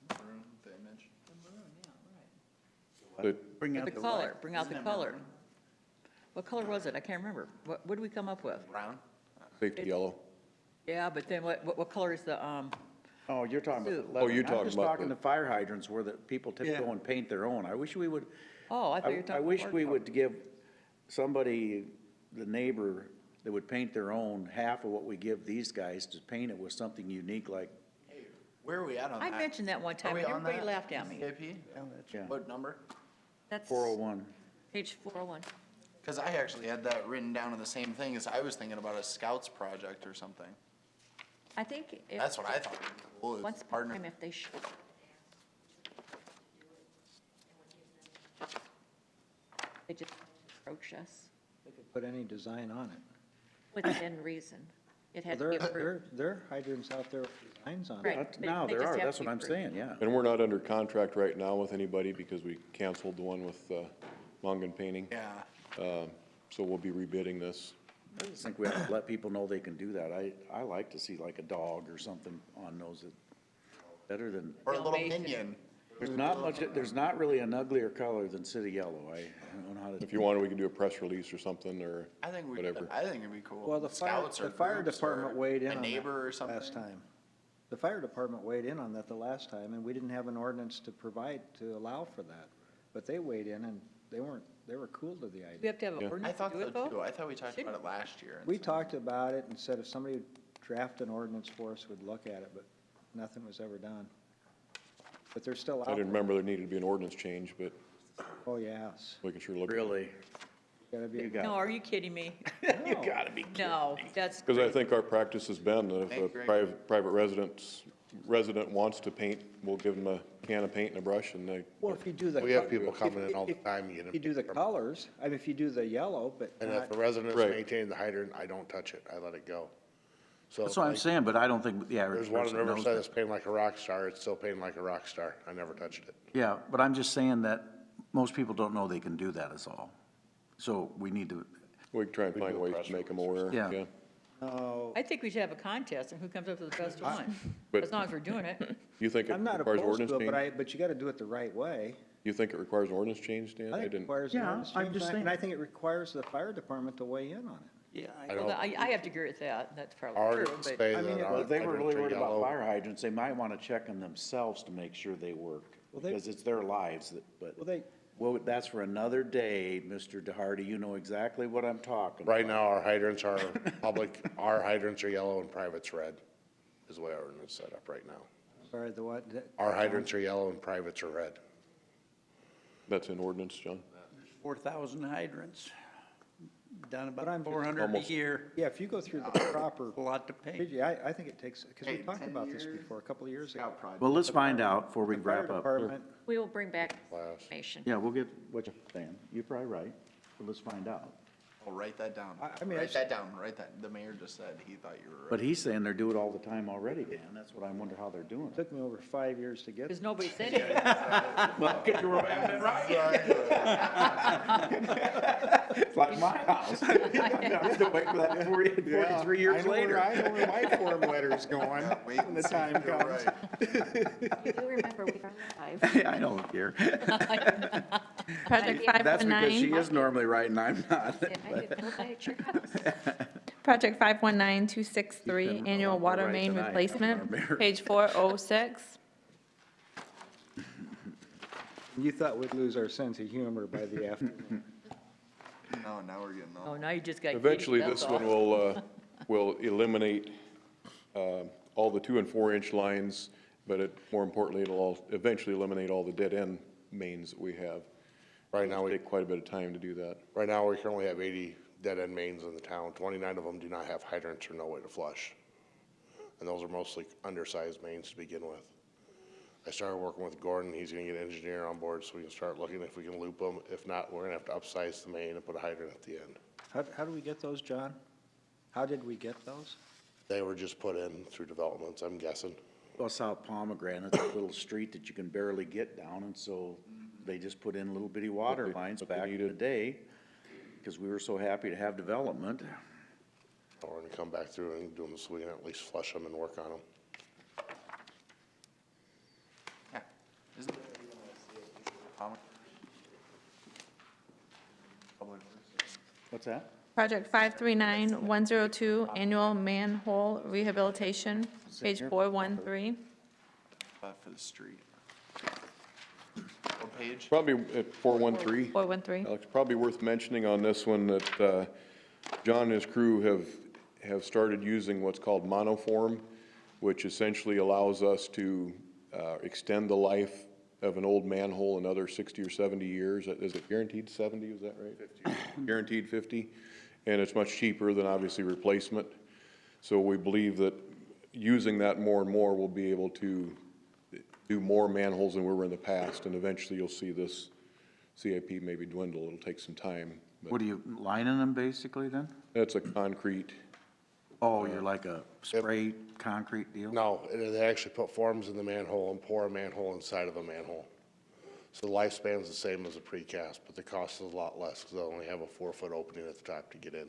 The image. Bring out The the color, what? bring out the color. What color was it? I can't remember. What did we come up with? Brown? safety yellow. Yeah, but then what color is the, Oh, you're talking about. Oh, you're I'm talking just about talking the- the fire hydrants where the people go and paint their own. I wish we would. oh, I thought you were talking. I wish about we color. would give somebody, the neighbor, that would paint their own, half of what we give these guys to paint it with something unique like. Where are we at on I that? mentioned that one Are time, we and on everybody that? laughed at me. CIP? Yeah. What number? That's 401. page 401. Because I actually had that written down in the same thing as I was thinking about a scouts project or something. I think if. That's what I thought would be cool. is Once partner- upon a time, if they should. They just approach us They could put any design on it. within reason. It had to Well, be approved. there are hydrants out there with designs on it. Right. Now, They there just are, have that's to what be I'm approved. saying, yeah. And we're not under contract right now with anybody because we canceled the one with Mongan Painting. Yeah. So we'll be rebidding this. I just think we have to let people know they can do that. I like to see like a dog or something on those that, better than, Or a little Dalmatian. minion. there's not really an uglier color than city yellow. I don't know how to. If you wanted, we could do a press release or something or I think whatever. it'd be cool. Well, the Scouts or fire groups department or weighed in a on that neighbor or something. last time. The fire department weighed in on that the last time, and we didn't have an ordinance to provide, to allow for that. But they weighed in, and they were cool to the We idea. have to have an I ordinance to thought do so it, though? too. I thought we talked about it last year. and We stuff. talked about it and said if somebody would draft an ordinance for us, we'd look at it, but nothing was ever done. But they're still out I there. didn't remember there needed to be an ordinance change, but Oh, yes. we can sure look. Really? Gotta be. No, are you kidding me? You gotta be kidding. No, that's. Because I think our practice has been that if a Thank you. private resident wants to paint, we'll give them a can of paint and a brush and they, Well, if you do the. We have people coming in all the if- time, If you do the colors, I mean, if you do the yellow, but And not. if the residents Right. maintain the hydrant, I don't touch it, I let it go. So That's what I'm like, saying, but I don't think the average there's one in person knows Riverside that. that's painted like a rock star, it's still painted like a rock star, I never touched it. Yeah, but I'm just saying that most people don't know they can do that is all. So we need to, we can try and We find do a ways press to make them aware. Yeah. No, I think we should have a contest, and who comes up with the best one, But- as long as we're doing it. You think it I'm not requires opposed ordinance to it, change? but you gotta do it the right way. You think it requires an ordinance change, Dan? I think it didn't. requires an Yeah, ordinance I'm change, just and saying. I think it requires the fire department to weigh in on it. yeah. I Well, don't, I have to agree with that, that's probably our true, ordinance but. say I mean, that well, our If they were hydrants really are worried about yellow. fire hydrants, they might want to check them themselves to make sure they work. Well, they- Because it's their lives that, but, Well, they, well, that's for another day, Mr. DeHardy. You know exactly what I'm talking about. Right now, our hydrants are public, our hydrants are yellow and private's red, is the way our ordinance is set up right now. Sorry, the what? Our hydrants are yellow and privates are red. That's in ordinance, John? 4,000 hydrants, down But about I'm 400 a almost- year. Yeah, if you go through the proper, A lot to pay. I think it takes, because we talked about this before, a couple of years ago. Well, let's find out before we The fire wrap up. department, We will bring back information. Yeah, we'll get what you're saying. You're probably right, but let's find out. Well, write that down. I mean, I Write just- that down, write that. The mayor just said he thought you were right. But he's saying they do it all the time already, Dan. That's what I wonder how they're doing it it. took me over 5 years to get. Because nobody said it. Well, you were right. It's like my house. I'm still waiting for that 43 years later. I know where my form letter's going Wait when the and see if time you're comes. right. You do remember we are live. I don't care. Project That's because she 519, is normally right and I'm not. And I could go back to your house. Project 519263, annual water right main tonight, replacement, our mayor. page 406. You thought we'd lose our sense of humor by the afternoon. No, now we're getting Oh, on. now you just got. Eventually, kidded, this that's one all. will eliminate all the 2 and 4 inch lines, but more importantly, it'll eventually eliminate all the dead end mains that we have. Right now, It'll we, take quite a bit of time to do that. right now, we currently have 80 dead-end mains in the town. 29 of them do not have hydrants or no way to flush. And those are mostly undersized mains to begin with. I started working with Gordon. He's gonna get an engineer on board so we can start looking if we can loop them. If not, we're gonna have to upsize the main and put a hydrant at the end. How do we get those, John? How did we get those? They were just put in through developments, I'm guessing. Well, South Pomegranate's a little street that you can barely get down, and so they just put in little bitty water lines back in the day, because we were so happy to have development. We're gonna come back through and do them so we can at least flush them and work on them. Yeah. Isn't it? What's that? Project 539102, annual manhole rehabilitation, page 413. For the street. What page? Probably at 413. 413. Alex, probably worth mentioning on this one that John and his crew have started using what's called monoform, which essentially allows us to extend the life of an old manhole another 60 or 70 years. Is it guaranteed 70, is that right? 50. Guaranteed 50, and it's much cheaper than obviously replacement. So we believe that using that more and more, we'll be able to do more manholes than we were in the past, and eventually you'll see this CIP maybe dwindle. It'll take some time. but What are you, lining them basically then? That's a concrete. Oh, you're like a spray concrete deal? No, they actually put forms in the manhole and pour a manhole inside of a manhole. So the lifespan's the same as a precast, but the cost is a lot less because they only have a 4-foot opening at the top to get in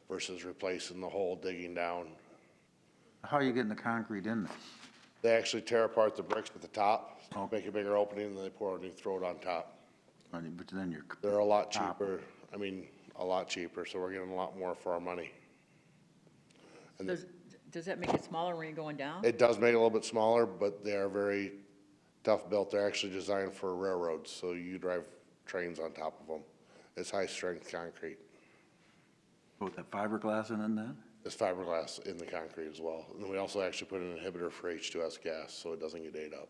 versus replacing the hole, digging down. How are you getting the concrete in there? They actually tear apart the bricks at the top, make a bigger opening, and then they pour it and throw it on top. But then you're. They're a lot cheaper, a lot cheaper, so we're getting a lot more for our money. And Does that make it smaller when you're going down? it does make it a little bit smaller, but they are very tough built. They're actually designed for railroads, so you drive trains on top of them. It's high-strength concrete. Put that fiberglass in that? There's fiberglass in the concrete as well. And then we also actually put an inhibitor for H2S gas, so it doesn't get ate up.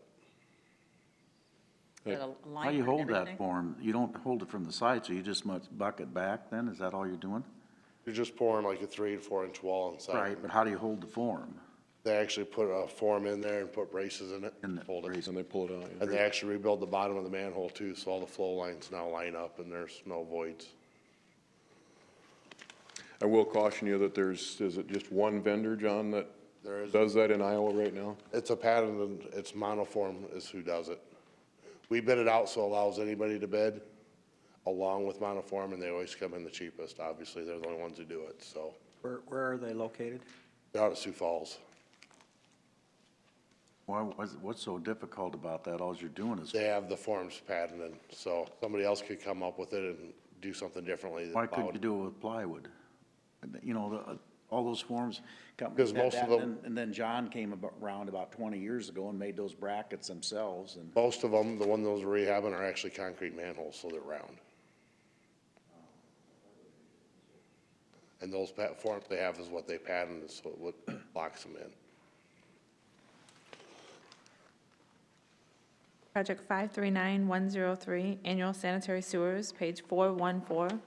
Got a How liner do you and hold that everything? form? You don't hold it from the side, so you just must buck it back then? Is that all you're doing? You're just pouring like a 3 to 4 inch wall inside. Right, but how do you hold the form? They actually put a form in there and put braces in it. Hold it. And they pull it out. And they actually rebuild the bottom of the manhole too, so all the flow lines now line up and there's no voids. I will caution you that is it just one vendor, John, that There is. does that in Iowa right now? It's a patent and it's monoform is who does it. We bid it out so it allows anybody to bid along with monoform, and they always come in the cheapest. Obviously, they're the only ones who do it, so. Where are they located? They're out of Sioux Falls. What's so difficult about that? All you're doing is. They have the forms patented, so somebody else could come up with it and do something differently. Why couldn't you do it with plywood? You know, all those forms. Because most of them- And then John came around about 20 years ago and made those brackets themselves and. Most of them, the one those we're rehabbing are actually concrete manholes, so they're round. And those forms they have is what they patented, so what locks them in. Project 539103, annual sanitary sewers, page 414.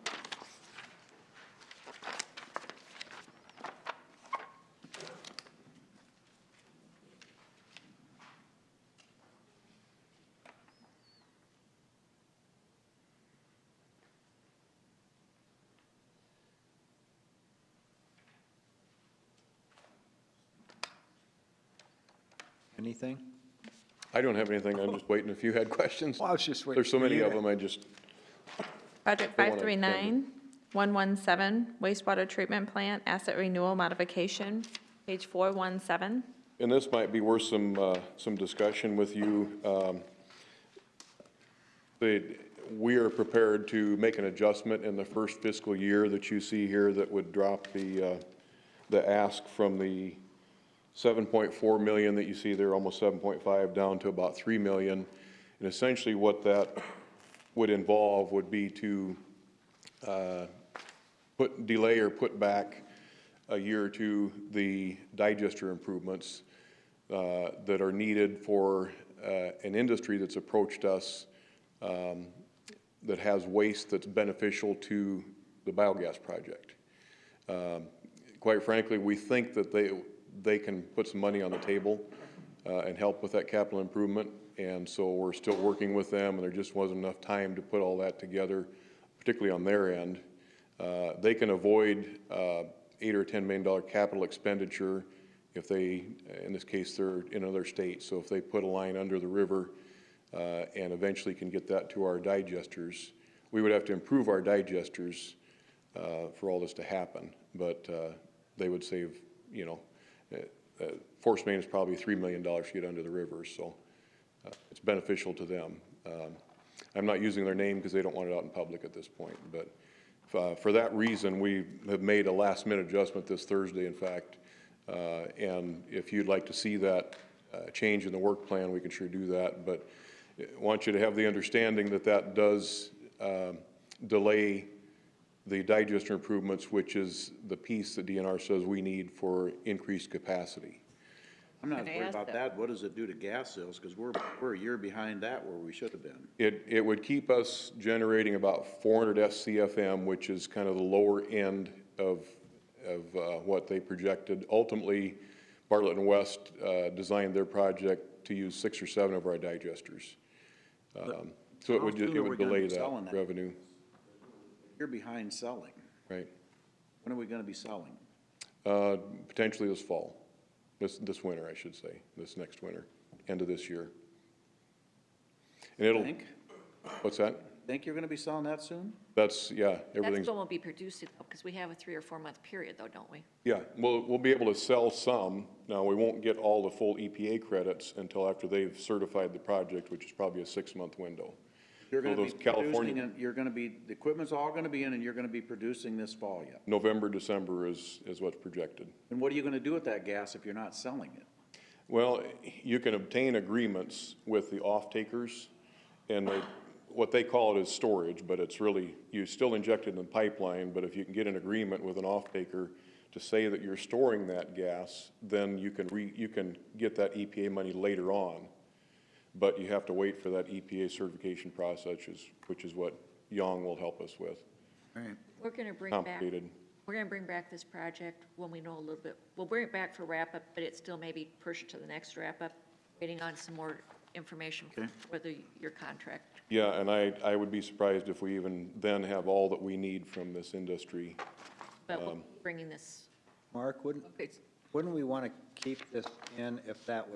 Anything? I don't have anything, I'm just waiting if you had questions. Well, I was just waiting There's so for many you of to- Oh, them, I just, Project Don't wanna extend it. 539117, wastewater treatment plant, asset renewal modification, page 417. and this might be worth some discussion with you. We are prepared to make an adjustment in the first fiscal year that you see here that would drop the ask from the 7.4 million that you see there, almost 7.5, down to about 3 million. And essentially what that would involve would be to delay or put back a year or two the digester improvements that are needed for an industry that's approached us that has waste that's beneficial to the biogas project. Quite frankly, we think that they can put some money on the table and help with that capital improvement. And so we're still working with them, and there just wasn't enough time to put all that together, particularly on their end. They can avoid $8 or $10 million capital expenditure if they, in this case, they're in another state. So if they put a line under the river and eventually can get that to our digesters, we would have to improve our digesters for all this to happen. But they would save, you know, force main is probably $3 million to get under the river, so it's beneficial to them. I'm not using their name because they don't want it out in public at this point, but for that reason, we have made a last-minute adjustment this Thursday, in fact, and if you'd like to see that change in the work plan, we can sure do that, but I want you to have the understanding that that does delay the digester improvements, which is the piece that DNR says we need for increased capacity. I'm not Can I worried ask about that? that. What does it do to gas sales? Because we're a year behind that where we should have been. It would keep us generating about 400 SCFM, which is kind of the lower end of what they projected. Ultimately, Bartlett and West designed their project to use 6 or 7 of our digesters. So it would delay that revenue. You're behind selling. Right. When are we going to be selling? Potentially this fall, this winter, I should say, this next winter, end of this year. And it'll, Think? what's that? Think you're going to be selling that soon? That's, yeah, That's everything's, when we'll be producing, because we have a 3 or 4 month period though, don't we? yeah, we'll be able to sell some. Now, we won't get all the full EPA credits until after they've certified the project, which is probably a 6-month window. You're going So to be those California- producing, and you're going to be, the equipment's all going to be in, and you're going to be producing this fall yet. November, December is what's projected. And what are you going to do with that gas if you're not selling it? Well, you can obtain agreements with the off-takers, and what they call it is storage, but it's really, you still inject it in the pipeline, but if you can get an agreement with an off-taker to say that you're storing that gas, then you can get that EPA money later on. But you have to wait for that EPA certification process, which is what Yong will help us with. Right. We're going to bring back, Complicated. we're going to bring back this project when we know a little bit. We'll bring it back for wrap-up, but it's still maybe pushed to the next wrap-up, waiting on some more information for your contract. Yeah, and I would be surprised if we even then have all that we need from this industry. But we're bringing this, Mark, wouldn't we want to keep this in if that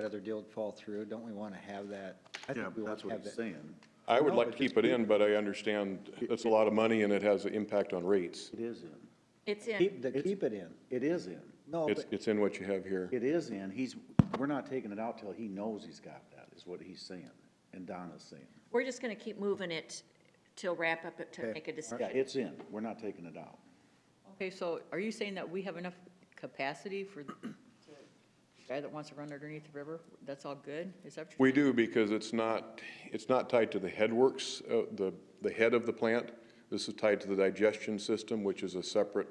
other deal would fall through? Don't we want to have that? I think we want That's to what have he's that. saying. I would No, like but to keep just it in, but I understand it's a lot of money and it has an impact on rates. It is in. it's in. Keep it in. It is in. No, but It's in what you have here. It is in. We're not taking it out till he knows he's got that, is what he's saying, and Donna's saying. We're just going to keep moving it till wrap-up to make a decision. Yeah, it's in. We're not taking it out. Okay, so are you saying that we have enough capacity for the guy that wants to run underneath the river? That's all good? Is that what you're We do, because it's not tied to the headworks, the head of the plant. This is tied to the digestion system, which is a separate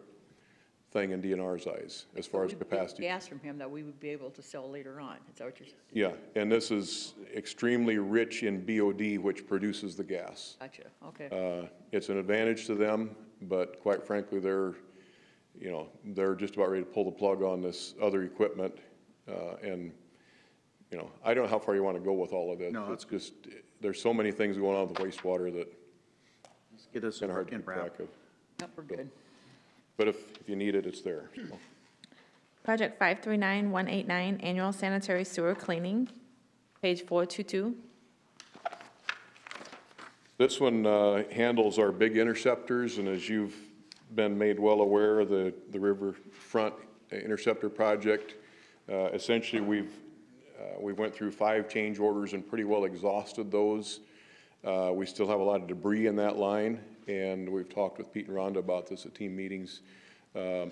thing in DNR's eyes as far as We would get capacity. gas from him that we would be able to sell later on. Is that what you're saying? Yeah, and this is extremely rich in BOD, which produces the gas. Gotcha, okay. It's an advantage to them, but quite frankly, they're just about ready to pull the plug on this other equipment. And, I don't know how far you want to go with all of this. No, It's just, there's so many things going on with wastewater that Let's get us it's hard to in keep track of. Yep, we're good. But if you need it, it's there. So. Project 539189, annual sanitary sewer cleaning, page 422. This one handles our big interceptors, and as you've been made well aware, the Riverfront Interceptor Project, essentially we went through 5 change orders and pretty well exhausted those. We still have a lot of debris in that line, and we've talked with Pete and Rhonda about this at team meetings. I'm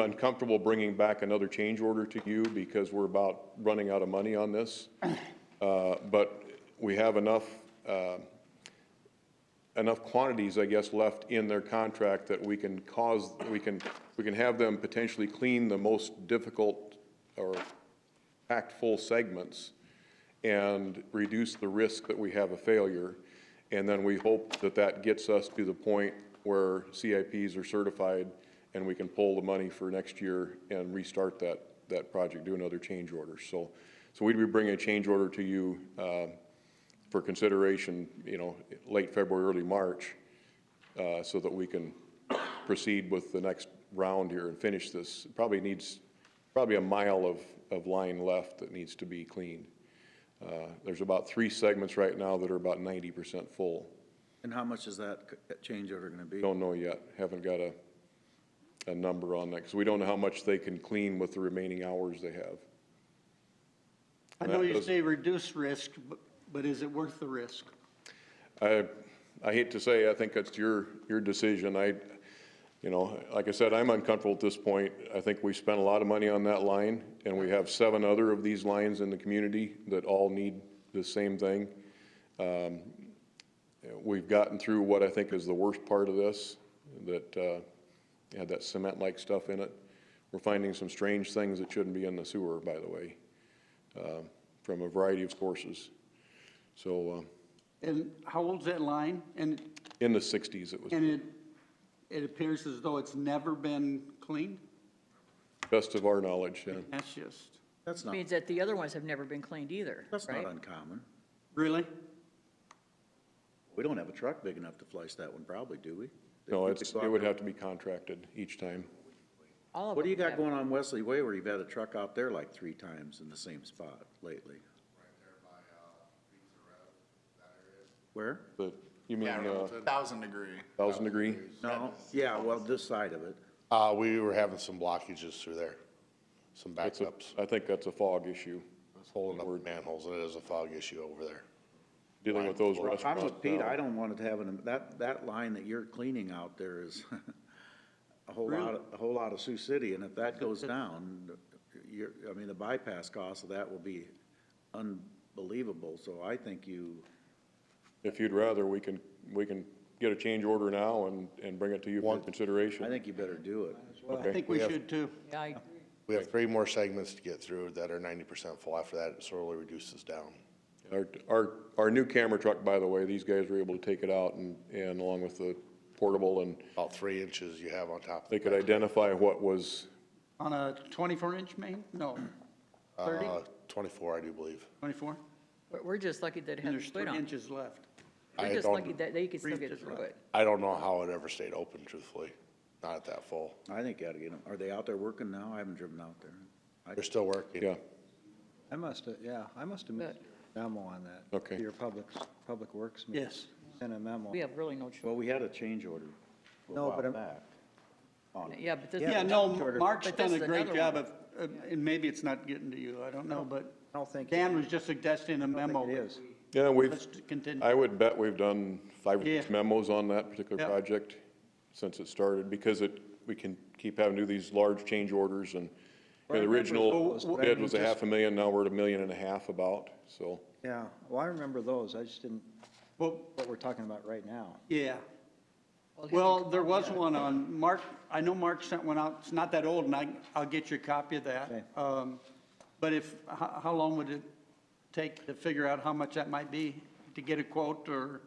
uncomfortable bringing back another change order to you because we're about running out of money on this. But we have enough quantities, I guess, left in their contract that we can have them potentially clean the most difficult or packed full segments and reduce the risk that we have a failure. And then we hope that that gets us to the point where CIPs are certified and we can pull the money for next year and restart that project, do another change order. So we'd be bringing a change order to you for consideration, late February, early March, so that we can proceed with the next round here and finish this. It probably needs a mile of line left that needs to be cleaned. There's about 3 segments right now that are about 90% full. And how much is that change order gonna be? Don't know yet. Haven't got a number on that because we don't know how much they can clean with the remaining hours they have. I know you say reduce risk, but is it worth the risk? I hate to say, I think that's your decision. Like I said, I'm uncomfortable at this point. I think we spent a lot of money on that line, and we have 7 other of these lines in the community that all need the same thing. We've gotten through what I think is the worst part of this, that had that cement-like stuff in it. We're finding some strange things that shouldn't be in the sewer, by the way, from a variety of sources. So. And how old's that line? And In the 60s it was. And it appears as though it's never been cleaned? Best of our knowledge, yeah. That's just. That's not, Means that the other ones have never been cleaned either, that's right? not uncommon. Really? We don't have a truck big enough to flush that one probably, do we? No, it would have to be contracted each time. All of What do you them got have- going on Wesley Way where you've had a truck out there like 3 times in the same spot lately? Where? You mean, 1,000 degree. 1,000 degree? No, yeah, well, this side of it. We were having some blockages through there, some backups, I think that's a fog issue. holding up manholes, and it is a fog issue over there. Dealing with those Well, restaurants. I'm with Pete, now. I don't want it to have that line that you're cleaning out there is a whole lot of Sioux City, and if that goes down, the bypass cost of that will be unbelievable, so I think If you'd rather, we can get a change order now and bring it to you for consideration. I think you better do it. I think we should too. Yeah, I agree. We have 3 more segments to get through that are 90% full. After that, it slowly reduces down. Our new camera truck, by the way, these guys were able to take it out and along with the portable, and About 3 inches you have on top. they could identify what was, On a 24-inch main? No, 30? 24, I do believe. 24? We're just lucky that it And has there's a lid 3 on. inches left. We're I just don't- lucky that they can still 3 get inches through left. it. I don't know how it ever stayed open, truthfully. Not at that full. I think you ought to get them. Are they out there working now? I haven't driven out there. They're still working. yeah. I must have missed Good. a memo on that. Okay. Your public works. meeting. Yes. Sent a memo. We have really no choice. Well, we had a change order a No, but while I'm- back. on it. Yeah, but this. Yeah, no, Mark's But done this a is great another job one. of, and maybe it's not getting to you, I don't know, but I don't think. Dan was just suggesting a I don't memo. think it is. Yeah, Let's continue. I would bet we've done 5 or 6 Yeah. memos on that particular Yeah. project since it started, because we can keep having to do these large change orders, and Well, I the remember original those, but I bid mean, was just- $500,000, now we're at $1.5 million about, so. Yeah, well, I remember those. I just didn't, Well, what we're talking about right now. yeah, Well, there was one on Mark, I know Mark sent one out, it's not that old, and I'll get you a copy of that. But how long would it take to figure out how much that might be, to get a quote, or?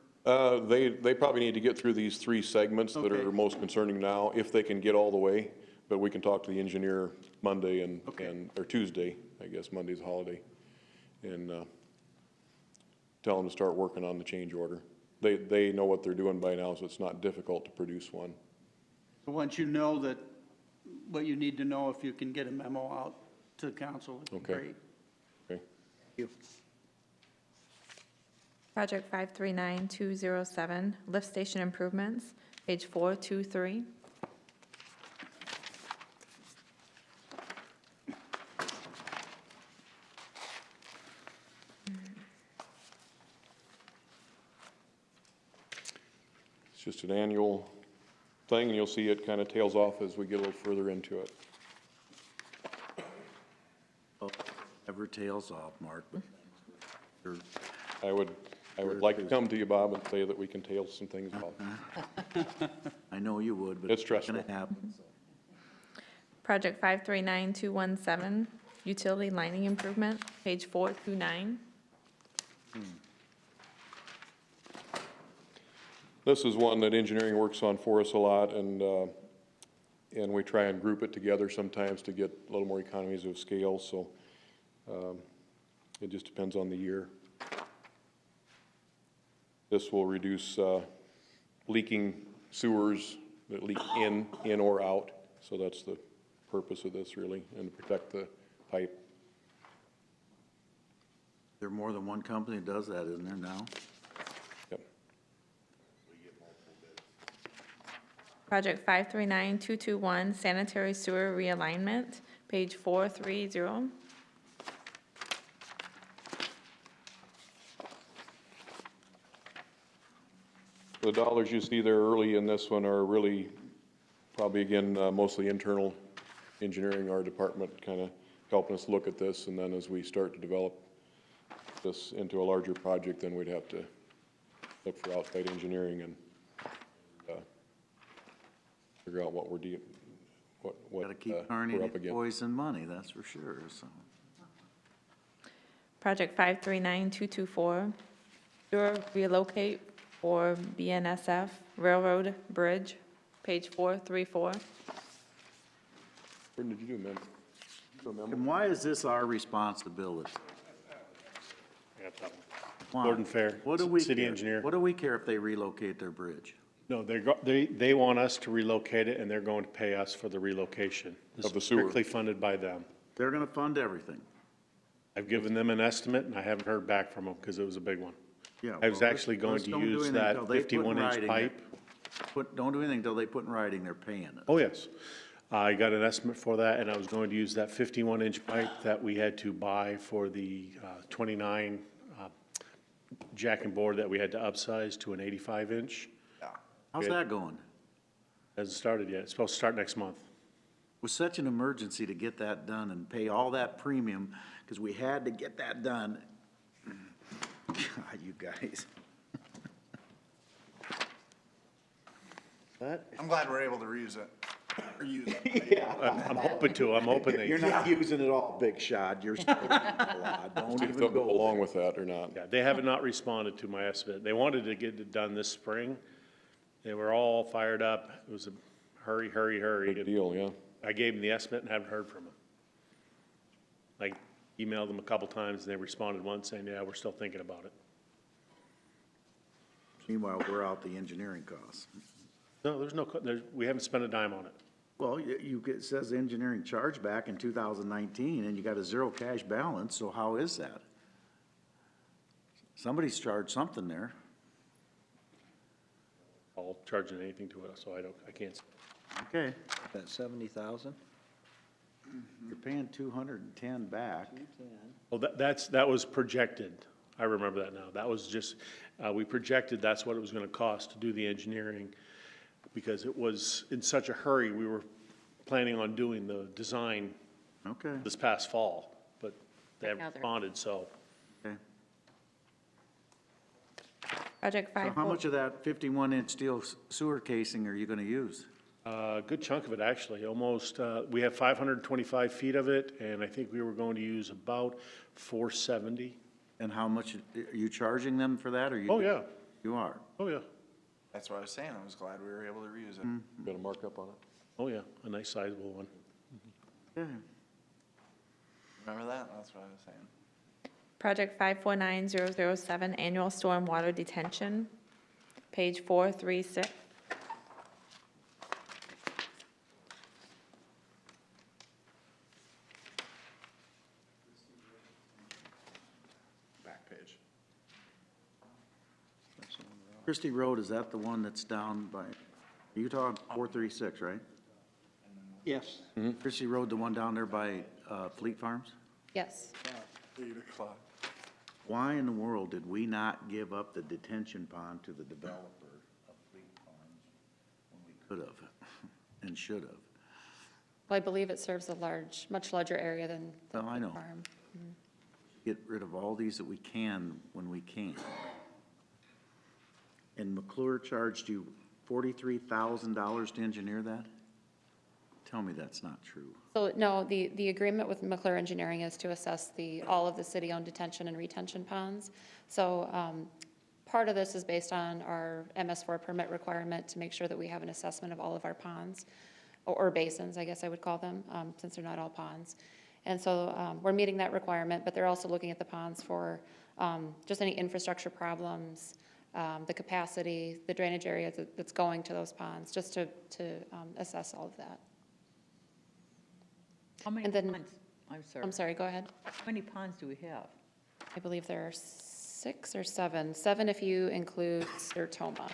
They probably need to get through these 3 segments that Okay. are most concerning now, if they can get all the way. But we can talk to the engineer Monday or Tuesday, I guess, Monday's a holiday, and tell them to start working on the change order. They know what they're doing by now, so it's not difficult to produce one. Once you know that, what you need to know, if you can get a memo out to council, it'd be Okay. great. Okay. Thank you. Project 539207, lift station improvements, page 423. It's just an annual thing, and you'll see it kind of tails off as we get a little further into it. Never tails off, Mark. I would like to come to you, Bob, and say that we can tail some things off. I know you would, but It's it's not stressful. gonna happen. Project 539217, utility lining improvement, page 429. This is one that engineering works on for us a lot, and we try and group it together sometimes to get a little more economies of scale, so it just depends on the year. This will reduce leaking sewers that leak in or out, so that's the purpose of this, really, and to protect the pipe. There more than one company that does that, isn't there now? Yep. Project 539221, sanitary sewer realignment, page 430. The dollars you see there early in this one are really probably, again, mostly internal engineering, our department kind of helping us look at this, and then as we start to develop this into a larger project, then we'd have to look for outside engineering and figure out what we're Gotta keep we're turning up it against. poison money, that's for sure, so. Project 539224, sewer relocate for BNSF Railroad Bridge, page 434. What did you do, man? And why is this our responsibility? Why? Gordon Fair, What do we city care? engineer. What do we care if they relocate their bridge? No, they want us to relocate it, and they're going to pay us for the relocation. This Of the is sewer. strictly funded by them. They're gonna fund everything. I've given them an estimate, and I haven't heard back from them because it was a big one. Yeah. I was well, actually going let's to don't do use anything that till they put in 51-inch writing pipe. Don't do anything until they put in writing they're paying it. Oh, yes. I got an estimate for that, and I was going to use that 51-inch pipe that we had to buy for the 29 jack and board that we had to upsize to an 85-inch. How's that going? Hasn't started yet. It's supposed to start next month. It was such an emergency to get that done and pay all that premium, because we had to get that done. God, you guys. I'm glad we're able to reuse it, or use it. Yeah. I'm hoping to. I'm hoping they. You're not using it all, big shot. You're still using it a lot. Don't See if even they'll go go along with that or not. Yeah, they have not responded to my estimate. They wanted to get it done this spring. They were all fired up. It was a hurry. Big deal, yeah. I gave them the estimate and haven't heard from them. I emailed them a couple times, and they responded once saying, yeah, we're still thinking about it. Meanwhile, we're out the engineering costs. No, we haven't spent a dime on it. Well, it says engineering chargeback in 2019, and you got a zero cash balance, so how is that? Somebody's charged something there. I'll charge anything to it, so I can't. Okay. That 70,000? You're paying 210 back. Well, that was projected. I remember that now. That was just, we projected that's what it was gonna cost to do the engineering, because it was in such a hurry. We were planning on doing the design this past fall, but they haven't responded, so. Okay. Project So 5. how much of that 51-inch steel sewer casing are you gonna use? A good chunk of it, actually, almost, we have 525 feet of it, and I think we were going to use about 470. And how much, are you charging them for that, or you? Oh, yeah. You are? Oh, yeah. That's what I was saying. I was glad we were able to reuse it. Got a markup on it? Oh, yeah, a nice sizable one. Yeah. Remember that? That's what I was saying. Project 549007, annual stormwater detention, page 436. Back page. Christie Road, is that the one that's down by, you talking 436, right? Yes. Christie Road, the one down there by Fleet Farms? Yes. 8 o'clock. Why in the world did we not give up the detention pond to the developer of Fleet Farms when we could have and should have? Well, I believe it serves a much larger area than the Well, I know. farm. Get rid of all these that we can when we can. And McClure charged you $43,000 to engineer that? Tell me that's not true. So, no, the agreement with McClure Engineering is to assess all of the city-owned detention and retention ponds. So, part of this is based on our MS4 permit requirement to make sure that we have an assessment of all of our ponds, or basins, I guess I would call them, since they're not all ponds. And so, we're meeting that requirement, but they're also looking at the ponds for just any infrastructure problems, the capacity, the drainage area that's going to those ponds, just to assess all of that. How many And then- ponds? I'm sorry, go ahead. How many ponds do we have? I believe there are 6 or 7. 7 if you include Sertoma.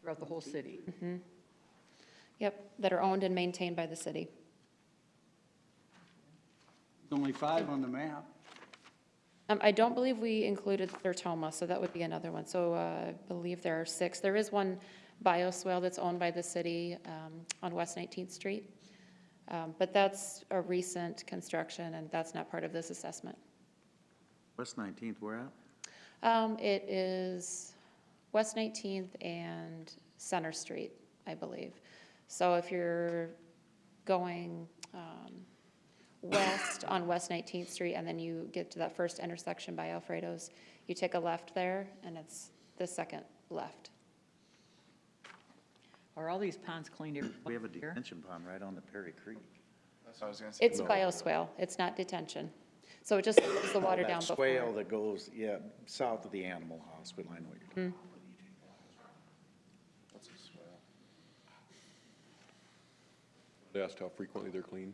Throughout the whole city? Yep, that are owned and maintained by the city. There's only 5 on the map. I don't believe we included Sertoma, so that would be another one. So I believe there are 6. There is one bioswale that's owned by the city on West 19th Street. But that's a recent construction, and that's not part of this assessment. West 19th, where at? It is West 19th and Center Street, I believe. So if you're going west on West 19th Street, and then you get to that first intersection by Alfredo's, you take a left there, and it's the second left. Are all these ponds cleaned every We have a year? detention pond right on the Perry Creek. That's what I was gonna say. It's bioswale, it's not detention. So it just slows the water down That before. swale that goes, yeah, south of the animal hospital, I know what you're talking about. What's a swale? They asked how frequently they're cleaned.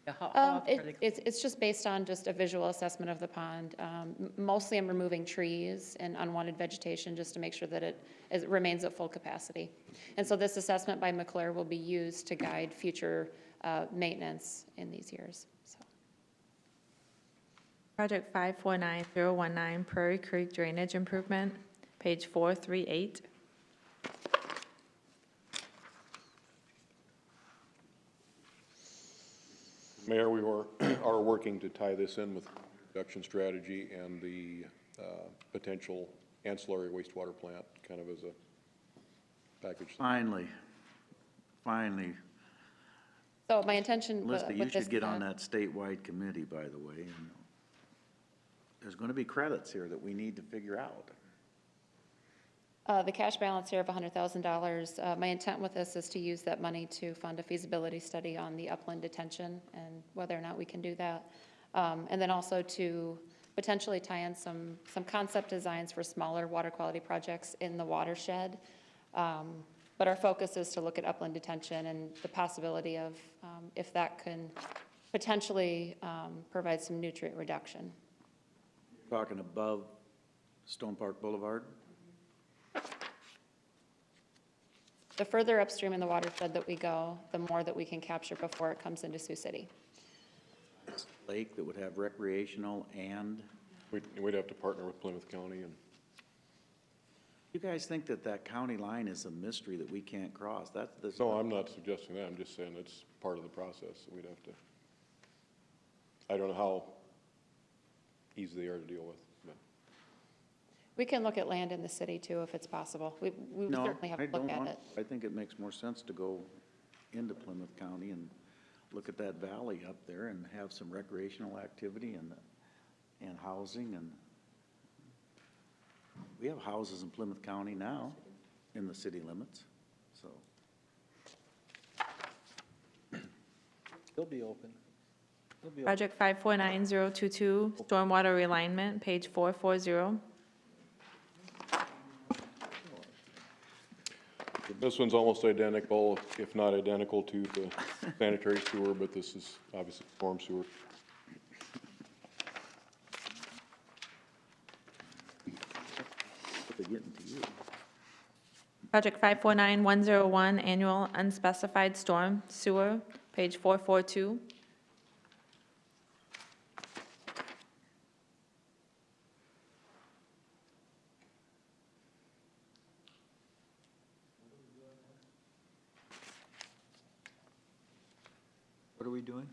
Yeah, how often are they? It's just based on just a visual assessment of the pond. Mostly I'm removing trees and unwanted vegetation just to make sure that it remains at full capacity. And so this assessment by McClure will be used to guide future maintenance in these years, so. Project 549019, Prairie Creek Drainage Improvement, page 438. Mayor, we are working to tie this in with reduction strategy and the potential ancillary wastewater plant, kind of as a package. Finally. So my intention with Melissa, this. you should get on that statewide committee, by the way. And there's going to be credits here that we need to figure out. The cash balance here of $100,000, my intent with this is to use that money to fund a feasibility study on the upland detention and whether or not we can do that. And then also to potentially tie in some concept designs for smaller water quality projects in the watershed. But our focus is to look at upland detention and the possibility of if that can potentially provide some nutrient reduction. Talking above Stone Park Boulevard? The further upstream in the watershed that we go, the more that we can capture before it comes into Sioux City. Lake that would have recreational and, We'd have to partner with Plymouth County and. you guys think that that county line is a mystery that we can't cross? That's. No, I'm not suggesting that, I'm just saying it's part of the process, we'd have to. I don't know how easy they are to deal with, but. We can look at land in the city too, if it's possible. We would No, certainly have I to look don't at want, it. I think it makes more sense to go into Plymouth County and look at that valley up there and have some recreational activity and housing, and we have houses in Plymouth County now in the city limits, so. They'll be open. Project 549022, stormwater realignment, page 440. This one's almost identical, if not identical, to the sanitary sewer, but this is obviously storm sewer. They're getting to you. Project 549101, annual unspecified storm sewer, page 442. What are we doing?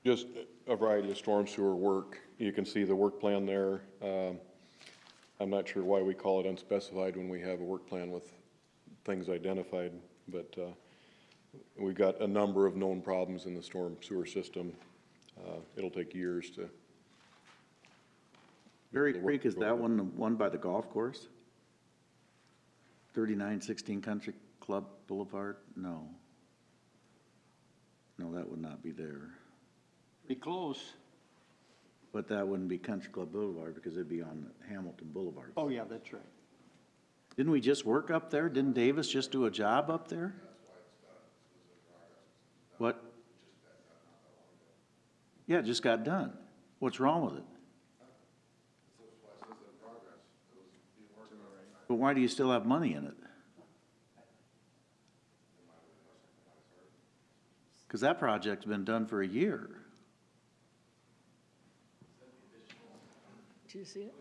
Just a variety of storm sewer work. You can see the work plan there. I'm not sure why we call it unspecified when we have a work plan with things identified, but we've got a number of known problems in the storm sewer system. It'll take years to. Berry Creek, is that one, the one by the golf course? 3916 Country Club Boulevard? No. No, that would not be there. Be close. But that wouldn't be Country Club Boulevard because it'd be on Hamilton Boulevard. Oh, yeah, that's right. Didn't we just work up there? Didn't Davis just do a job up there? What? Yeah, it just got done. What's wrong with it? But why do you still have money in it? Because that project's been done for a year. Do you see it?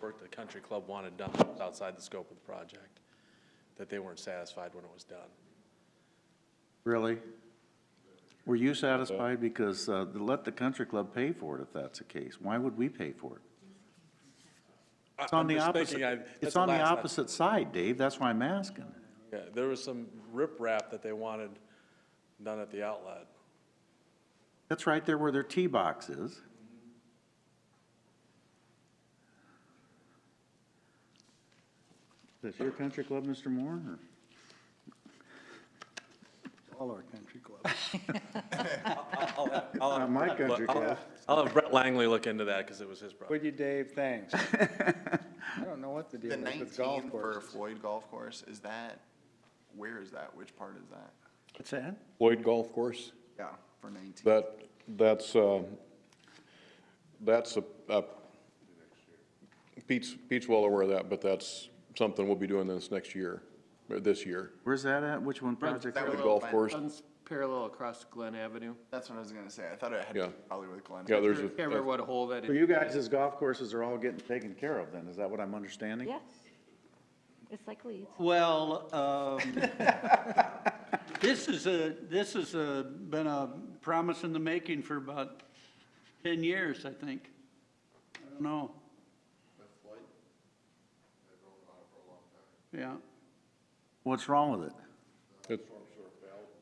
Work the country club wanted done outside the scope of the project, that they weren't satisfied when it was done. Really? Were you satisfied? Because let the country club pay for it if that's the case. Why would we pay for it? It's on the opposite, it's on the opposite side, Dave. That's why I'm asking. Yeah, there was some riprap that they wanted done at the outlet. That's right there where their tee box is. Is this your country club, Mr. Moore? Or? All our country clubs. Not my country club. I'll have Brett Langley look into that because it was his problem. Would you, Dave? Thanks. I don't know what the deal The is with golf 19 for courses. Floyd Golf Course, is that, where is that? Which part is that? What's that? Floyd Golf Course, Yeah, for 19. that's Pete's well aware of that, but that's something we'll be doing this year. Where's that at? Which one project? Parallel The golf Glen- course. runs parallel across Glen Avenue. That's what I was gonna say. I thought it had Yeah. to be probably with Glen. Yeah, there's Can't remember what hole that So is. you guys' golf courses are all getting taken care of then, is that what I'm understanding? Yes. It's like Leeds. Well, this is been a promise in the making for about 10 years, I think. I don't know. Yeah. What's wrong with it? It's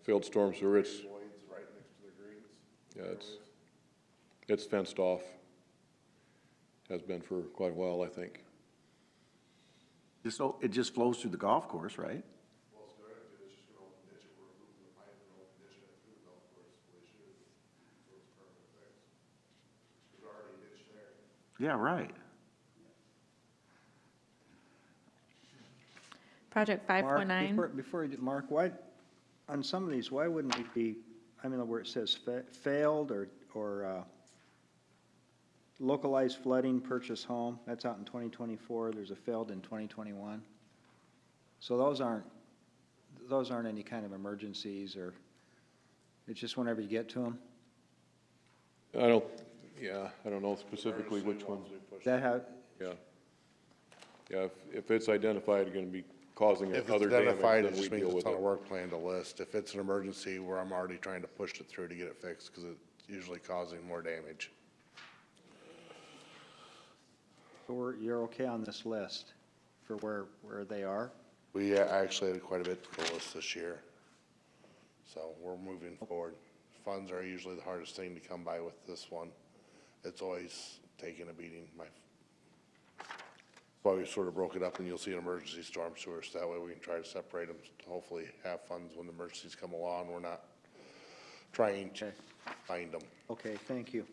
field storm sewer, it's fenced off. Has been for quite a while, I think. It just flows through the golf course, right? Yeah, right. Project Mark, 549. before you do, Mark, why, on some of these, why wouldn't we be, I mean, where it says failed or localized flooding, purchase home, that's out in 2024, there's a failed in 2021. So those aren't any kind of emergencies, or it's just whenever you get to them? I don't know specifically which ones. That how, Yeah, if it's identified, going to be causing If it's other damage, identified, then it we just means deal it's with on a it. work plan to list. If it's an emergency where I'm already trying to push it through to get it fixed, because it's usually causing more damage. So you're okay on this list for where they are? We actually had quite a bit to go with this year. So we're moving forward. Funds are usually the hardest thing to come by with this one. It's always taking a beating. That's why we sort of broke it up, and you'll see an emergency storm sewer, so that way we can try to separate them, to hopefully have funds when the emergencies come along. We're not trying to find them. Okay, thank you.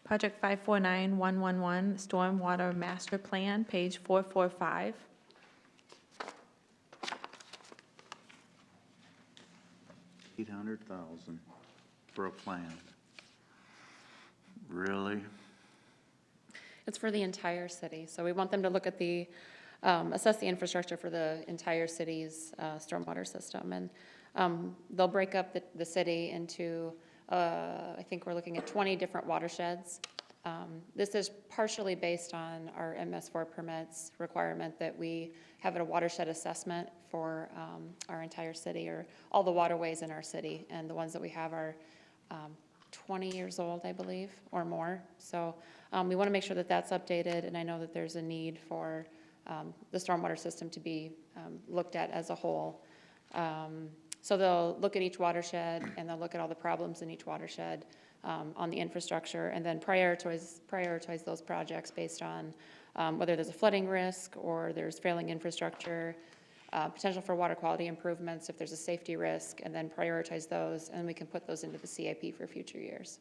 Project 549111, Stormwater Master Plan, page 445. $800,000 for a plan. Really? It's for the entire city. So we want them to look at the, assess the infrastructure for the entire city's stormwater system. And they'll break up the city into, I think we're looking at 20 different watersheds. This is partially based on our MS4 permits requirement that we have a watershed assessment for our entire city, or all the waterways in our city. And the ones that we have are 20 years old, I believe, or more. So we want to make sure that that's updated, and I know that there's a need for the stormwater system to be looked at as a whole. So they'll look at each watershed, and they'll look at all the problems in each watershed on the infrastructure, and then prioritize those projects based on whether there's a flooding risk or there's failing infrastructure, potential for water quality improvements, if there's a safety risk, and then prioritize those, and we can put those into the CIP for future years.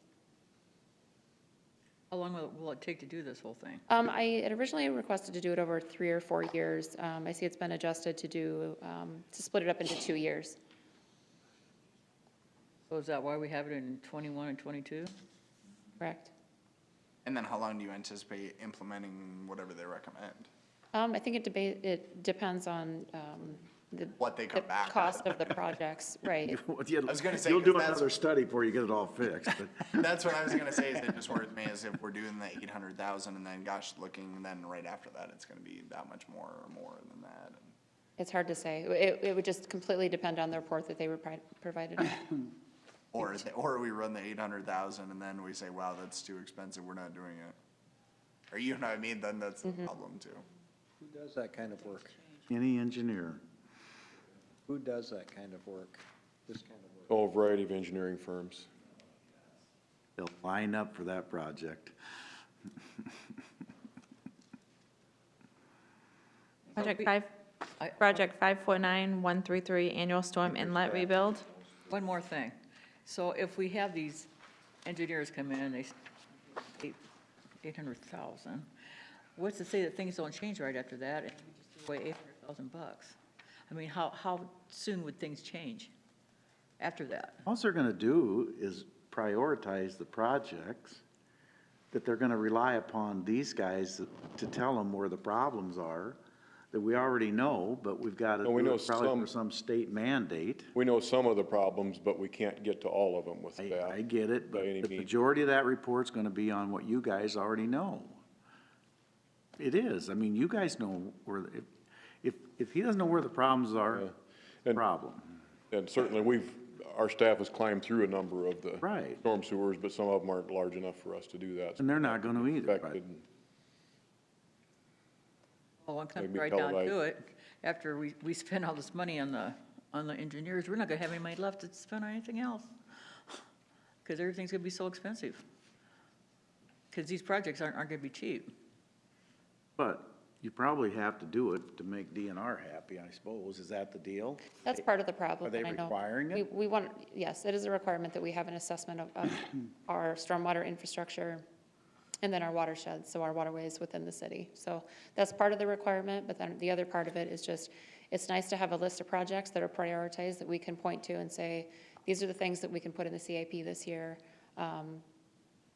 How long will it take to do this whole thing? I had originally requested to do it over 3 or 4 years. I see it's been adjusted to do, to split it up into 2 years. So is that why we have it in 21 and 22? Correct. And then how long do you anticipate implementing whatever they recommend? I think it depends on What they come the back cost of the projects, right? I was gonna say, You'll do 'cause that's- another study before you get it all fixed, but. That's what I was gonna say, is it just worth me, is if we're doing the 800,000 and then gosh, looking, then right after that, it's gonna be that much more or more than that. It's hard to say. It would just completely depend on the report that they were provided. Or we run the 800,000 and then we say, wow, that's too expensive, we're not doing it. Or you know what I mean, then that's the problem too. Who does that kind of work? Any engineer. Who does that kind of work, this kind of work? Oh, a variety of engineering firms. They'll line up for that project. Project 549133, Annual Storm Inlet Rebuild. One more thing. So if we have these engineers come in and they say 800,000, what's to say that things don't change right after that and we just throw away $800,000 bucks? I mean, how soon would things change after that? All they're gonna do is prioritize the projects that they're gonna rely upon these guys to tell them where the problems are, that we already know, but we've got to No, we do know it probably some. for some state mandate. We know some of the problems, but we can't get to all of them with staff. I get it, but by any the means. majority of that report's gonna be on what you guys already know. It is, I mean, you guys know where, if he doesn't know where the problems are, problem. And certainly our staff has climbed through a number of the Right. storm sewers, but some of them aren't large enough for us to do that. And they're not gonna either, right? Affected. Well, one comes Maybe right down televised. to it, after we spend all this money on the engineers, we're not gonna have any money left to spend on anything else. Because everything's gonna be so expensive. Because these projects aren't gonna be cheap. But you probably have to do it to make DNR happy, I suppose. Is that the deal? That's part of the problem. Are they and I know requiring it? We want, yes, it is a requirement that we have an assessment of our stormwater infrastructure and then our watersheds, so our waterways within the city. So that's part of the requirement, but then the other part of it is just, it's nice to have a list of projects that are prioritized that we can point to and say, these are the things that we can put in the CIP this year.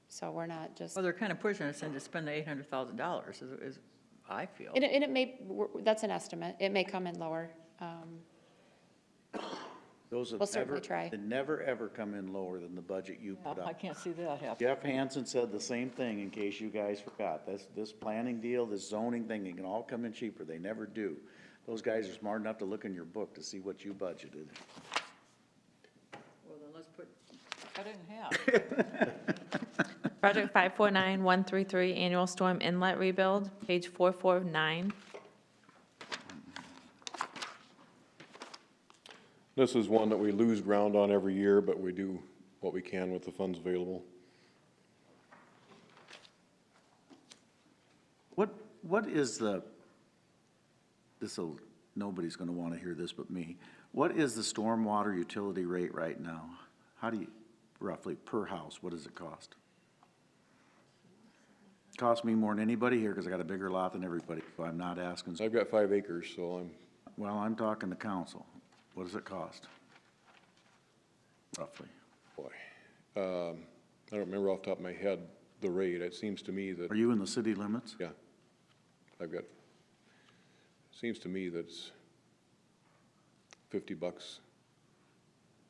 So we're not just. Well, they're kind of pushing us in to spend the $800,000 is I feel. And it may, that's an estimate. It may come in lower. Those We'll have certainly never, try. they never, ever come in lower than the budget you put I up. can't see that happening. Jeff Hansen said the same thing, in case you guys forgot. This planning deal, this zoning thing, it can all come in cheaper. They never do. Those guys are smart enough to look in your book to see what you budgeted. Well, then let's cut it in half. Project 549133, annual storm inlet rebuild, page 449. This is one that we lose ground on every year, but we do what we can with the funds available. What is nobody's gonna wanna hear this but me. What is the stormwater utility rate right now? How do you, roughly, per house, what does it cost? Costs me more than anybody here, cause I got a bigger lot than everybody, so I'm not asking. I've got 5 acres, so Well, I'm talking to council. What does it cost? Roughly. boy, I don't remember off the top of my head the rate. It seems to me that. Are you in the city limits? Yeah. Seems to me that it's $50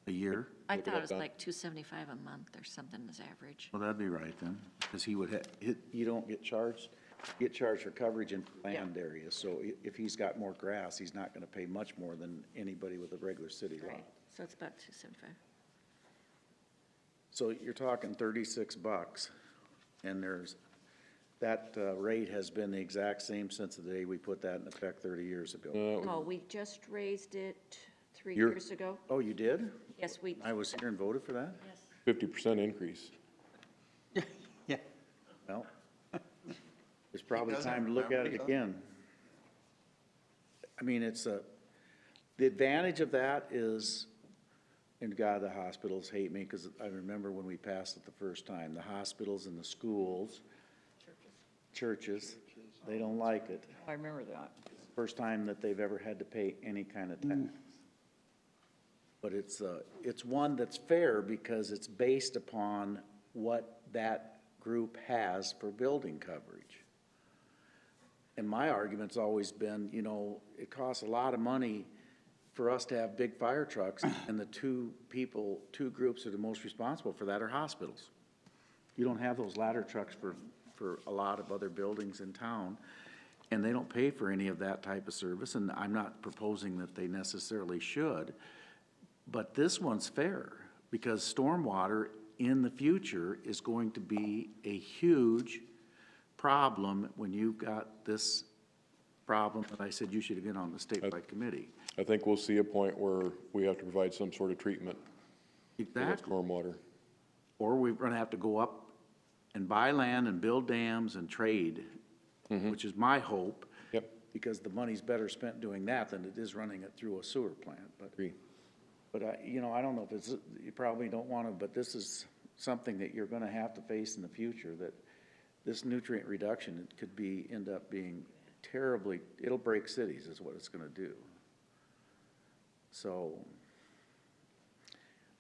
a year? I thought it was like $275 a month or something as average. Well, that'd be right then, because he would you don't get charged for coverage in land areas. So if he's got more grass, he's not gonna pay much more than anybody with a regular city lot. Right, so it's about $275. So you're talking $36, and that rate has been the exact same since the day we put that in effect 30 years ago. Oh, we just raised it 3 You're- years ago. Oh, you did? Yes, we, I was here and voted for that? yes. 50% increase. Yeah. Well, it's probably time to look at it again. I mean, the advantage of that is, and God, the hospitals hate me, because I remember when we passed it the first time, the hospitals and the schools, churches, they don't like it. I remember that. First time that they've ever had to pay any kind of tax. But it's one that's fair because it's based upon what that group has for building coverage. And my argument's always been, it costs a lot of money for us to have big fire trucks, and the two groups that are the most responsible for that are hospitals. You don't have those ladder trucks for a lot of other buildings in town, and they don't pay for any of that type of service, and I'm not proposing that they necessarily should. But this one's fair, because stormwater in the future is going to be a huge problem when you've got this problem that I said you should have been on the statewide committee. I think we'll see a point where we have to provide some sort of treatment for the Exactly. stormwater. Or we're gonna have to go up and buy land and build dams and trade, which is my hope. Yep. Because the money's better spent doing that than it is running it through a sewer plant. But I don't know if you probably don't want to, but this is something that you're gonna have to face in the future, that this nutrient reduction, it could end up being terribly, it'll break cities is what it's gonna do. So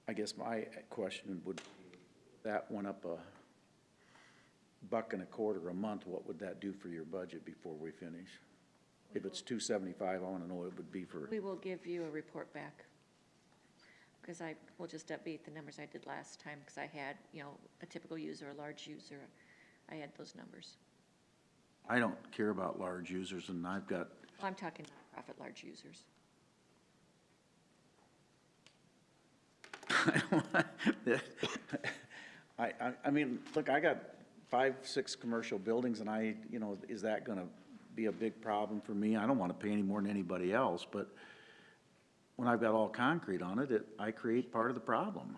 I guess my question would, that went up $1.25 a month, what would that do for your budget before we finish? If it's $275, I wanna know what it would be for. We will give you a report back, because I will just update the numbers I did last time, because I had, a typical user, a large user, I had those numbers. I don't care about large users, and I've got, Well, I'm talking nonprofit large users. I mean, look, I got 5, 6 commercial buildings, and is that gonna be a big problem for me? I don't wanna pay any more than anybody else, but when I've got all concrete on it, I create part of the problem,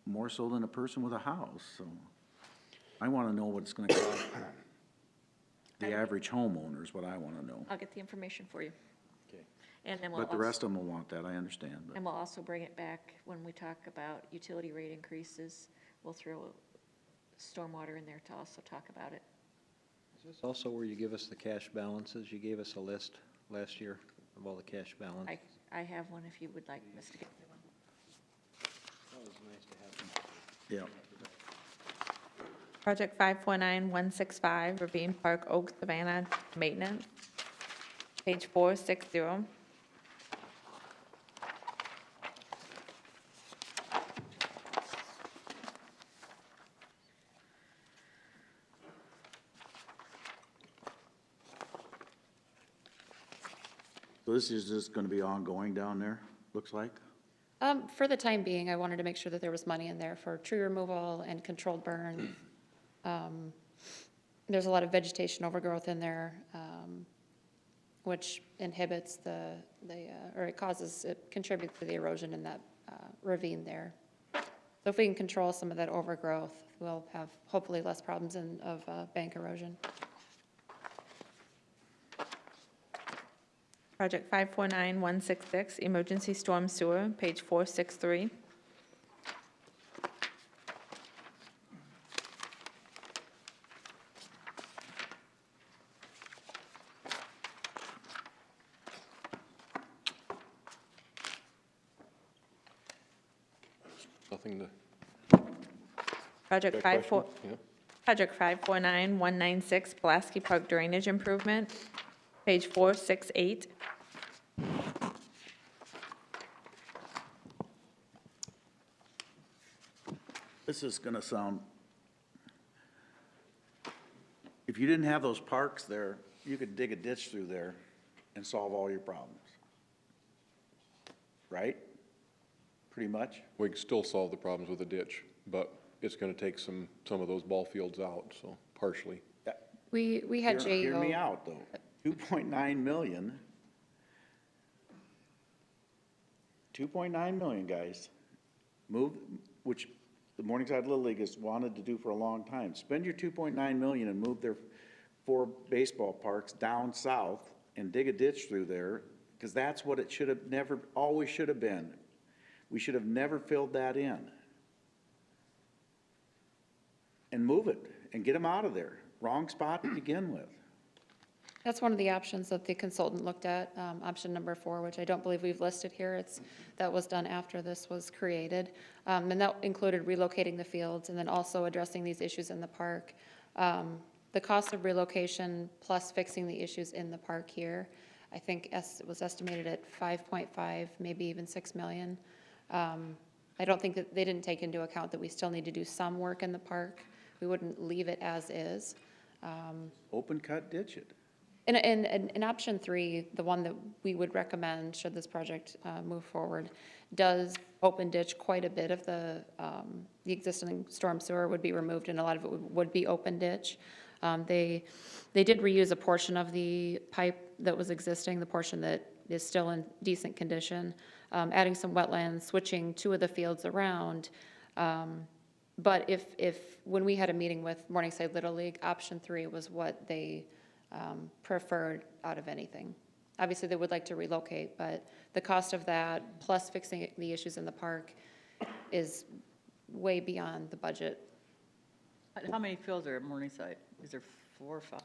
more so than a person with a house, so I wanna know what it's gonna cost the average homeowner is what I wanna know. I'll get the information for you. Okay. And then we'll But the also, rest of them will want that, I understand, but. and we'll also bring it back when we talk about utility rate increases. We'll throw stormwater in there to also talk about it. Is this also where you give us the cash balances? You gave us a list last year of all the cash balance. I have one if you would like us to get one. That was nice to have. Yeah. Project 549165, Ravine Park, Oak Savannah, maintenance, page 460. So this is just gonna be ongoing down there, looks like? For the time being, I wanted to make sure that there was money in there for tree removal and controlled burn. There's a lot of vegetation overgrowth in there, which inhibits or it contributes to the erosion in that ravine there. So if we can control some of that overgrowth, we'll have hopefully less problems of bank erosion. Project 549166, Emergency Storm Sewer, page 463. Nothing to. Project Got 54 questions? Yeah. Project 549196, Pulaski Park Drainage Improvement, page 468. This is gonna sound, if you didn't have those parks there, you could dig a ditch through there and solve all your problems. Right? Pretty much? We can still solve the problems with a ditch, but it's gonna take some of those ball fields out, so partially. We had Hear me JEO. out, though. 2.9 million. 2.9 million, guys. Move, which the Morningside Little League has wanted to do for a long time. Spend your 2.9 million and move their 4 baseball parks down south and dig a ditch through there, because that's what it should have always should have been. We should have never filled that in. And move it and get them out of there. Wrong spot to begin with. That's one of the options that the consultant looked at, option number 4, which I don't believe we've listed here. That was done after this was created. And that included relocating the fields and then also addressing these issues in the park. The cost of relocation plus fixing the issues in the park here, I think it was estimated at 5.5, maybe even 6 million. I don't think that they didn't take into account that we still need to do some work in the park. We wouldn't leave it as is. Open cut ditch it. In option 3, the one that we would recommend, should this project move forward, does open ditch. Quite a bit of the existing storm sewer would be removed, and a lot of it would be open ditch. They did reuse a portion of the pipe that was existing, the portion that is still in decent condition, adding some wetlands, switching 2 of the fields around. But when we had a meeting with Morningside Little League, option 3 was what they preferred out of anything. Obviously, they would like to relocate, but the cost of that, plus fixing the issues in the park, is way beyond the budget. How many fields are at Morningside? Is there 4 or 5?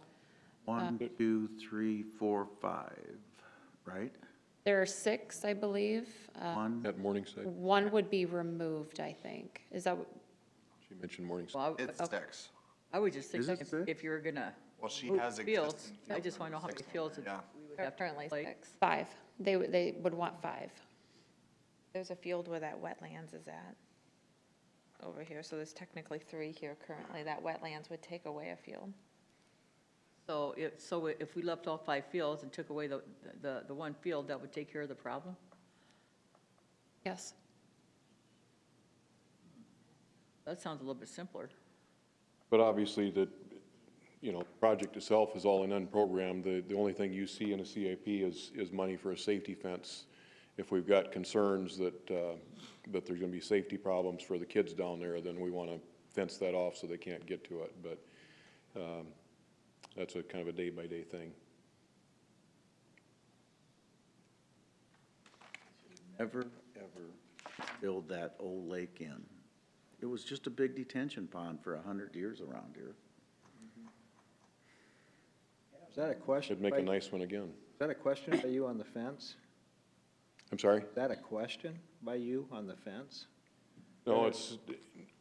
1, 2, 3, 4, 5, right? There are 6, I believe. One. At Morningside. 1 would be removed, I think. Is that what? She mentioned Morningside. Well, It's 6. I was just Is thinking it 6? if you were gonna Well, she move has fields, existing I just want to know how many fields Yeah. we would have to Currently replace. 6. 5. They would want 5. There's a field where that wetlands is at, over here, so there's technically 3 here currently. That wetlands would take away a field. So if we left all 5 fields and took away the 1 field, that would take care of the problem? Yes. That sounds a little bit simpler. But obviously, the project itself is all in unprogrammed. The only thing you see in a CIP is money for a safety fence. If we've got concerns that there's gonna be safety problems for the kids down there, then we wanna fence that off so they can't get to it. But that's a kind of a day-by-day thing. Never, ever build that old lake in. It was just a big detention pond for 100 years around here. Is that a question? Should make by- a nice one again. Is that a question by you on the fence? I'm sorry? Is that a question by you on the fence? No,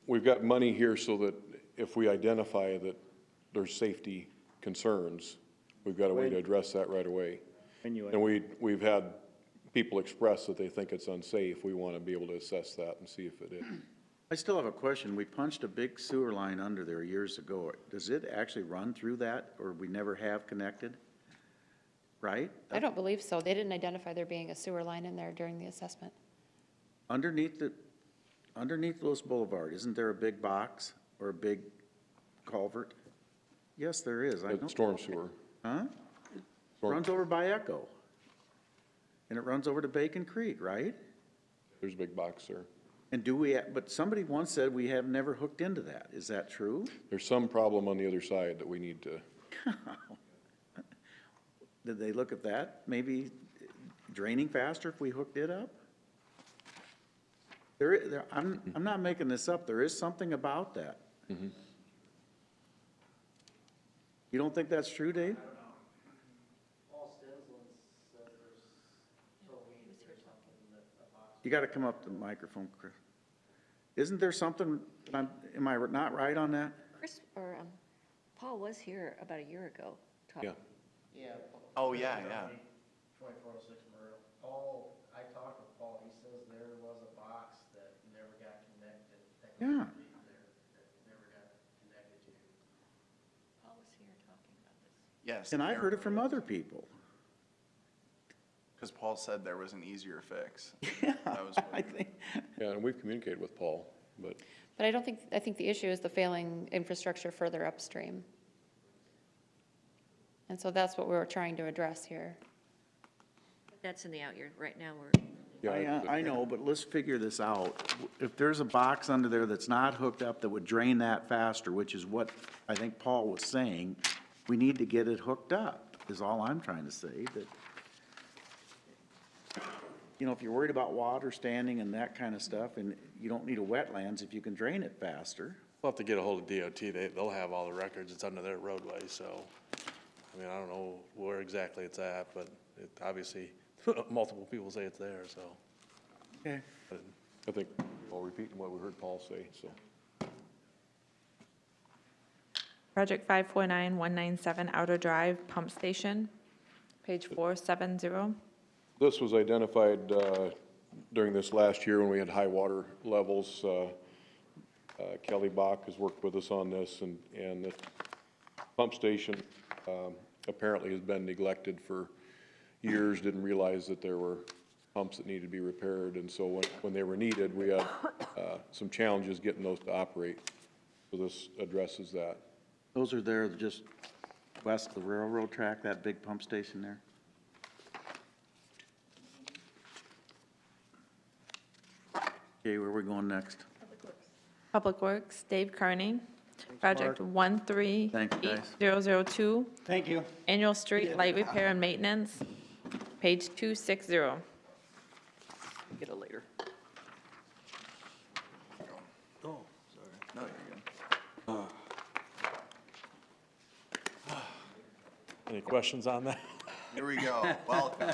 we've got money here so that if we identify that there's safety concerns, we've got a way to address that right away. And we've had people express that they think it's unsafe. We want to be able to assess that and see if it is. I still have a question. We punched a big sewer line under there years ago. Does it actually run through that, or we never have connected? Right? I don't believe so. They didn't identify there being a sewer line in there during the assessment. Underneath Lewis Boulevard, isn't there a big box or a big culvert? Yes, there is. I know. Storm sewer. Huh? Runs over by Echo. And it runs over to Bacon Creek, right? There's a big box there. And but somebody once said we have never hooked into that. Is that true? There's some problem on the other side that we need to, Did they look at that? Maybe draining faster if we hooked it up? I'm not making this up. There is something about that. You don't think that's true, Dave? You gotta come up to the microphone, Chris. Isn't there something, am I not right on that? Paul was here about a year ago. yeah. Oh, yeah, yeah. 2406 Myrtle. Paul, I talked with Paul, he says there was a box that never got connected. Yeah. That never got connected to. Paul was here talking about this. Yes. And I heard it from other people. Because Paul said there was an easier fix. I think. Yeah, and we've communicated with Paul, but. But I think the issue is the failing infrastructure further upstream. And so that's what we're trying to address here. That's in the out year. Right now, I know, but let's figure this out. If there's a box under there that's not hooked up that would drain that faster, which is what I think Paul was saying, we need to get it hooked up, is all I'm trying to say. That, you know, if you're worried about water standing and that kind of stuff, and you don't need a wetlands if you can drain it faster. We'll have to get a hold of DOT. They'll have all the records. It's under their roadway, so, I mean, I don't know where exactly it's at, but it obviously, multiple people say it's there, so. Okay. I think, I'll repeat what we heard Paul say, so. Project 549197 Outer Drive Pump Station, page 470. This was identified during this last year when we had high water levels. Kelly Bach has worked with us on this, and the pump station apparently has been neglected for years, didn't realize that there were pumps that needed to be repaired, and so when they were needed, we had some challenges getting those to operate. So this addresses that. Those are there just west of the railroad track, that big pump station there? Okay, where are we going next? Public Works, Dave Carney. Project 13802. Thank you. Annual street light repair and maintenance, page 260. Get it later. Oh, sorry. No, you're good. Any questions on that? Here we go. Welcome.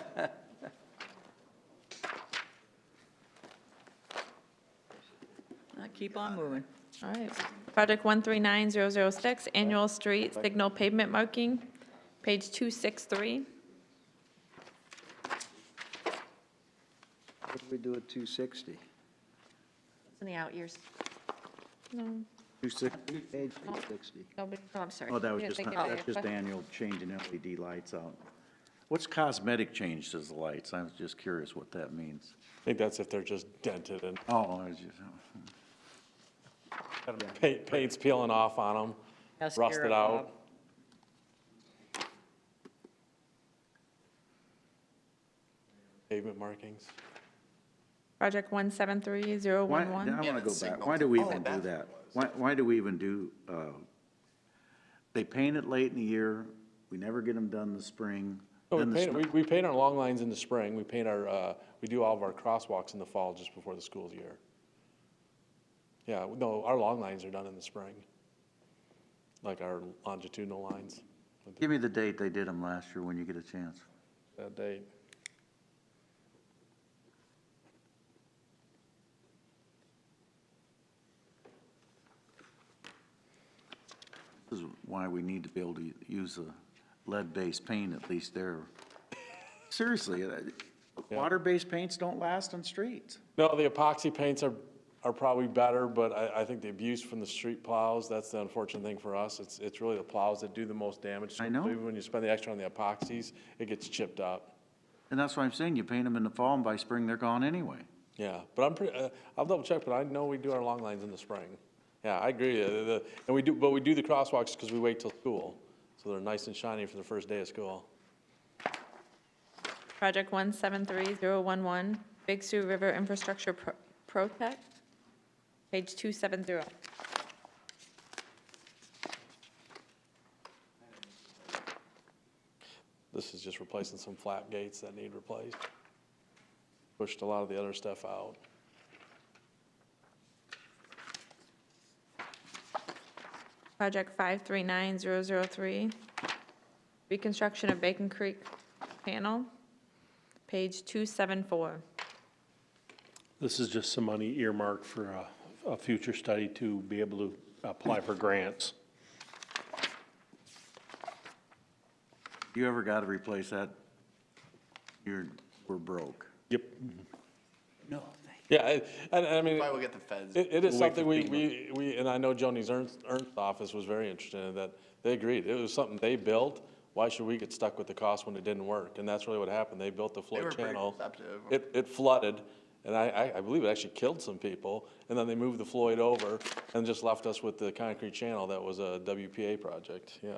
Keep on moving. All right. Project 139006, annual street signal pavement marking, page 263. What do we do at 260? it's in the out years. No, 260? Page 260. nobody. Oh, I'm sorry. Oh, that was Yeah, just, thank you. that's just annual change in LED lights out. What's cosmetic change to the lights? I was just curious what that means. I think that's if they're just dented and Oh, I was just, paint's peeling off on them, rusted out. Pavement markings. Project why, I 173011. want to go back. signals. Why do we Oh, even do that's that? what Why do we even do, they paint it late in the year, we never get them done in the spring. No, then the spring- we paint our long lines in the spring. We paint our, we do all of our crosswalks in the fall just before the school year. Yeah, no, our long lines are done in the spring, like our longitudinal lines. Give me the date they did them last year when you get a chance. That date. This is why we need to be able to use a lead-based paint, at least there. Seriously, water-based paints don't last on streets. No, the epoxy paints are probably better, but I think the abuse from the street plows, that's the unfortunate thing for us. It's really the plows that do the most damage. I know. So even when you spend the extra on the epoxies, it gets chipped up. And that's what I'm saying, you paint them in the fall, and by spring, they're gone anyway. Yeah, but I'm pretty, I'll double check, but I know we do our long lines in the spring. Yeah, I agree. And we do the crosswalks because we wait till school. So they're nice and shiny for the first day of school. Project 173011, Big Sioux River Infrastructure Project, page 270. This is just replacing some flap gates that need replaced. Pushed a lot of the other stuff out. Project 539003, reconstruction of Bacon Creek Panel, page 274. This is just some money earmarked for a future study to be able to apply for grants. You ever got to replace that? We're broke. Yep. No. Yeah, I mean. Probably will get the feds. It is We'll wait something for we, and I know Joni's Ernst office was very interested in that. They agreed. It was something they built. Why should we get stuck with the cost when it didn't work? And that's really what happened. They built the They flood were pretty channel. receptive. It flooded, and I believe it actually killed some people. And then they moved the Floyd over and just left us with the concrete channel that was a WPA project, yeah.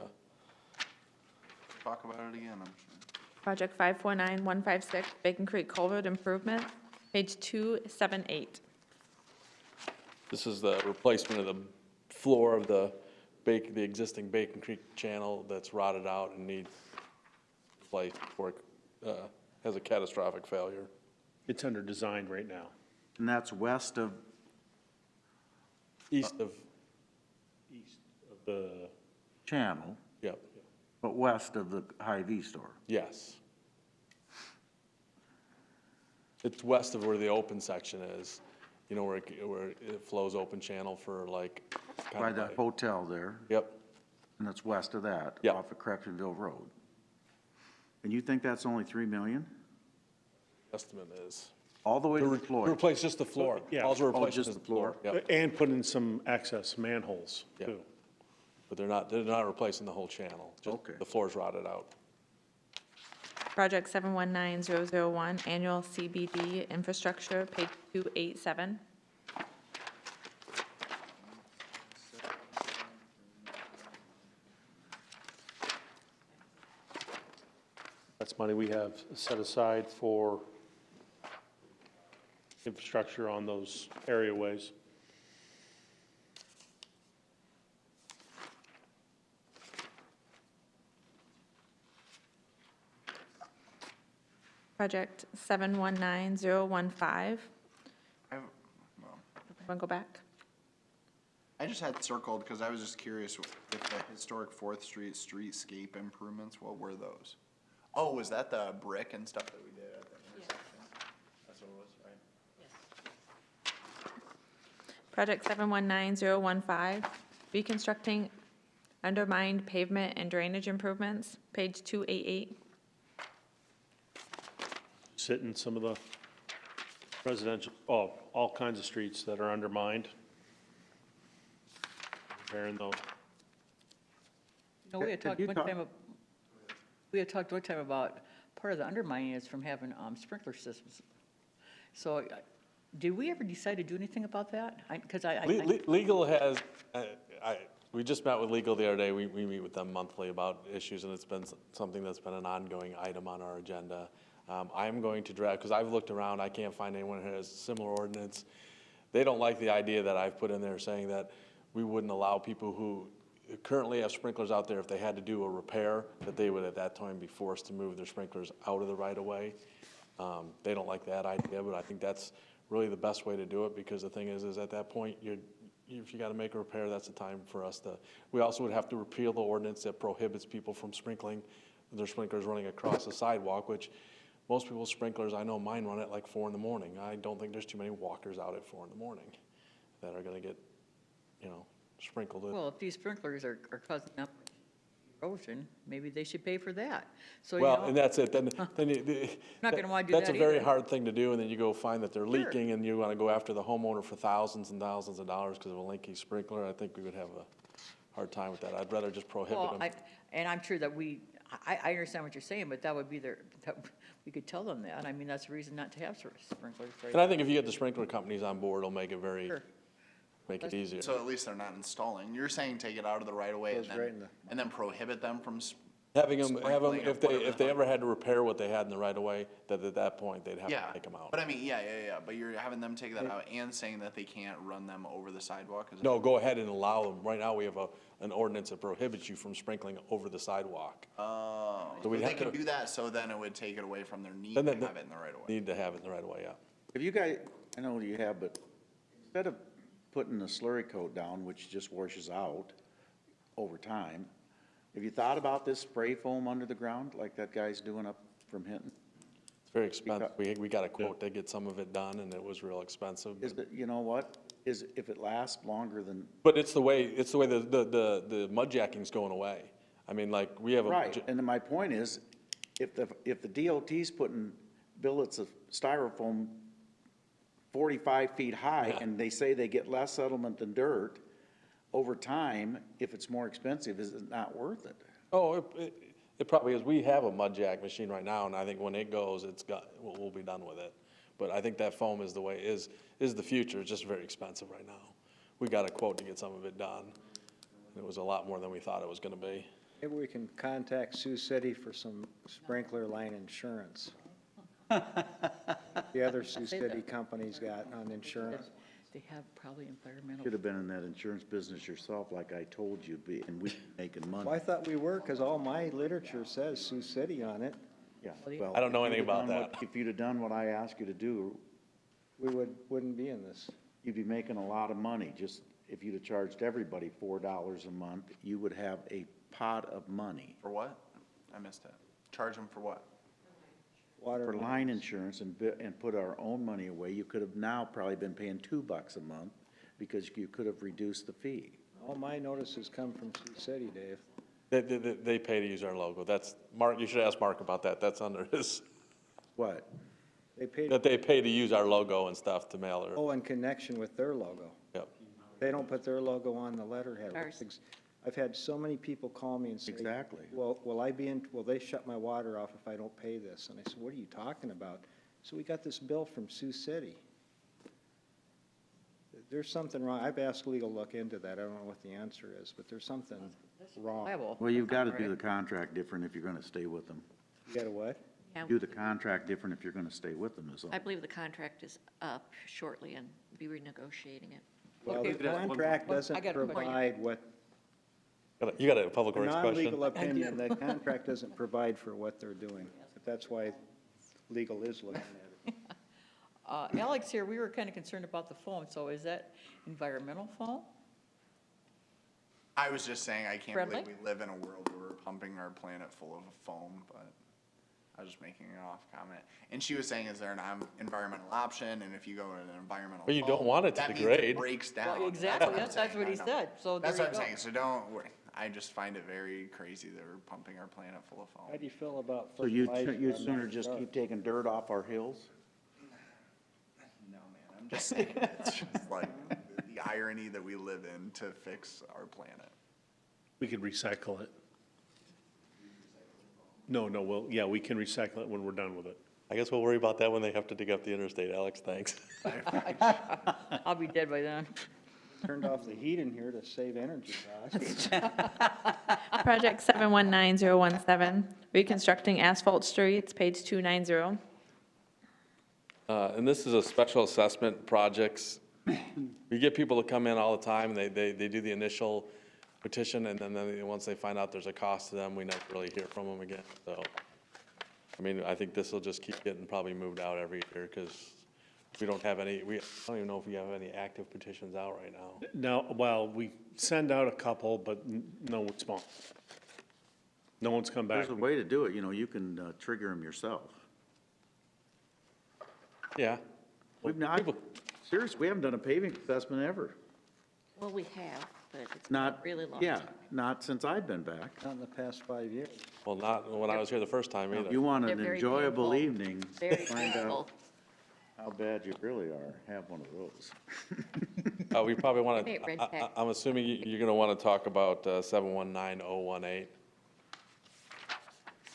Talk about it again, I'm sure. Project 549156, Bacon Creek Culvert Improvement, page 278. This is the replacement of the floor of the existing Bacon Creek channel that's rotted out and needs replaced before it has a catastrophic failure. It's under design right now. And that's west of, East of, The, channel, yep, but west of the Hy-Vee store. yes. It's west of where the open section is, you know, where it flows open channel for like. By the hotel there, Yep, and it's west of that. Yep. Off of Creptonville Road. And you think that's only 3 million? estimate is. All the way to To Floyd? replace just the floor. Yeah. All we're Oh, replacing just is the the floor. Yep. and put in some access manholes Yeah. too. But they're not replacing the whole channel. Just Okay. the floor's rotted out. Project 719001, Annual CBD Infrastructure, page 287. That's money we have set aside for infrastructure on those area ways. Project 719015. I have, well, Want to go back? I just had circled because I was just curious if the historic 4th Street streetscape improvements, what were those? Oh, was that the brick and stuff that we did at the intersection? That's what it was, right? Project 719015, reconstructing undermined pavement and drainage improvements, page 288. Sitting some of the residential, all kinds of streets that are undermined. Repairing those. No, we had Have talked you one talked- time, we had talked one time about part of the undermining is from having sprinkler systems. So did we ever decide to do anything about that? Because Legal has, we just met with legal the other day. We meet with them monthly about issues, and it's been something that's been an ongoing item on our agenda. I'm going to draft, because I've looked around, I can't find anyone who has a similar ordinance. They don't like the idea that I've put in there saying that we wouldn't allow people who currently have sprinklers out there, if they had to do a repair, that they would at that time be forced to move their sprinklers out of the right of way. They don't like that idea, but I think that's really the best way to do it, because the thing is at that point, if you gotta make a repair, that's the time for us to, we also would have to repeal the ordinance that prohibits people from sprinkling their sprinklers running across the sidewalk, which most people's sprinklers, I know mine run at like 4 in the morning. I don't think there's too many walkers out at 4 in the morning that are gonna get, sprinkled. well, if these sprinklers are causing up erosion, maybe they should pay for that. So, Well, and that's it, then Not gonna wanna do that's that a very either. hard thing to do, and then you go find that they're leaking, and you wanna go after the homeowner for thousands and thousands of dollars because of a leaky sprinkler. I think we would have a hard time with that. I'd rather just prohibit well, them. and I'm sure that I understand what you're saying, but that would be we could tell them that. I mean, that's a reason not to have sprinklers, right? And I think if you get the sprinkler companies on board, it'll make it very, Sure. make it easier. So at least they're not installing. You're saying take it out of the right of way and Goes right in then, the- and then prohibit them from Having them, sprinkling or if whatever they ever had to repair what they had in the right of way, that at that point, they'd have Yeah, to take them out. but I mean, yeah, but you're having them take that out and saying that they can't run them over the sidewalk? Is it- No, go ahead and allow them. Right now, we have an ordinance that prohibits you from sprinkling over the sidewalk. Oh, So so we'd they have can to- do that, so then it would take it away from their need Then to the- have it in the right of way. Need to have it in the right of way, yeah. Have you guys, I know you have, but instead of putting the slurry coat down, which just washes out over time, have you thought about this spray foam under the ground, like that guy's doing up from Hinton? It's very expensive. We got a quote to get some of it done, and it was real expensive. Is that, you know what, is, if it lasts longer than, But it's the way the mud jacking's going away. I mean, like, we have a. right, and then my point is, if the DOT's putting billets of styrofoam 45 feet high, and they say they get less settlement than dirt, over time, if it's more expensive, is it not worth it? Oh, it probably is. We have a mud jack machine right now, and I think when it goes, we'll be done with it. But I think that foam is the way, is the future. It's just very expensive right now. We got a quote to get some of it done. It was a lot more than we thought it was gonna be. Maybe we can contact Sioux City for some sprinkler line insurance. The other Sioux City companies got on insurance. They have probably environmental. Should have been in that insurance business yourself, like I told you, and we making money. Well, I thought we were, because all my literature says Sioux City on it. Yeah, well. I don't know if you'd anything have about done that. If you'd have done what I asked you to do, We wouldn't be in this. you'd be making a lot of money. Just, if you'd have charged everybody $4 a month, you would have a pot of money. For what? I missed it. Charge them for what? Water For line insurance and put our own money away, you could have now probably been paying $2 a month because you could have reduced the fee. All my notices come from Sioux City, Dave. They pay to use our logo. That's, Mark, you should ask Mark about that. That's under his, What? They pay, that they pay to use our logo and stuff to mail it. oh, in connection with their logo. Yep. They don't put their logo on the letterhead. Ours. I've had so many people call me and say. Exactly. Well, will they shut my water off if I don't pay this? And I said, what are you talking about? So we got this bill from Sioux City. There's something wrong. I've asked legal to look into that. I don't know what the answer is, but there's something wrong. Liable. Well, you've got to do the contract different if you're going to stay with them. You got a what? Yeah, Do the contract different if you're going to stay with them is all. I believe the contract is up shortly and be renegotiating it. Well, the contract doesn't I got a question. provide what, You got a public a works question? non-legal opinion, the contract doesn't provide for what they're doing. But that's why legal is looking at it. Alex here, we were kind of concerned about the foam, so is that environmental foam? I was just saying, I can't Friendly? believe we live in a world where we're pumping our planet full of foam, but I was just making an off comment. And she was saying, is there an environmental option? And if you go to an environmental. Well, you don't foam, want it to that means degrade. It breaks down. Well, That's exactly, what I'm that's saying. what he I know. said, so there That's you what I'm go. saying, so don't worry. I just find it very crazy that we're pumping our planet full of How foam. do you feel about So you, fertilizer? you'd on sooner that just stuff? keep taking dirt off our hills? No, man, I'm just saying, it's just like the irony that we live in to fix our planet. We could recycle it. No, well, yeah, we can recycle it when we're done with it. I guess we'll worry about that when they have to dig up the interstate, Alex, thanks. I'll be dead by then. Turned off the heat in here to save energy costs. Project 719017, reconstructing asphalt streets, page 290. And this is a special assessment projects. We get people to come in all the time, and they do the initial petition, and then once they find out there's a cost to them, we never really hear from them again, so. I mean, I think this will just keep getting probably moved out every year, because we don't have any, I don't even know if we have any active petitions out right now. No, well, we send out a couple, but no response. No one's come back. There's a way to do it, you know, you can trigger them yourself. Yeah. We've not, seriously, we haven't done a paving assessment ever. Well, we have, but it's been Not, a really long yeah, time. not since I've been back. Not in the past 5 years. Well, not when I was here the first time either. You want They're an very enjoyable painful. evening, Very find painful. out how bad you really are, have one of those. We probably want Wait, red to, tag. I'm assuming you're going to want to talk about 719018,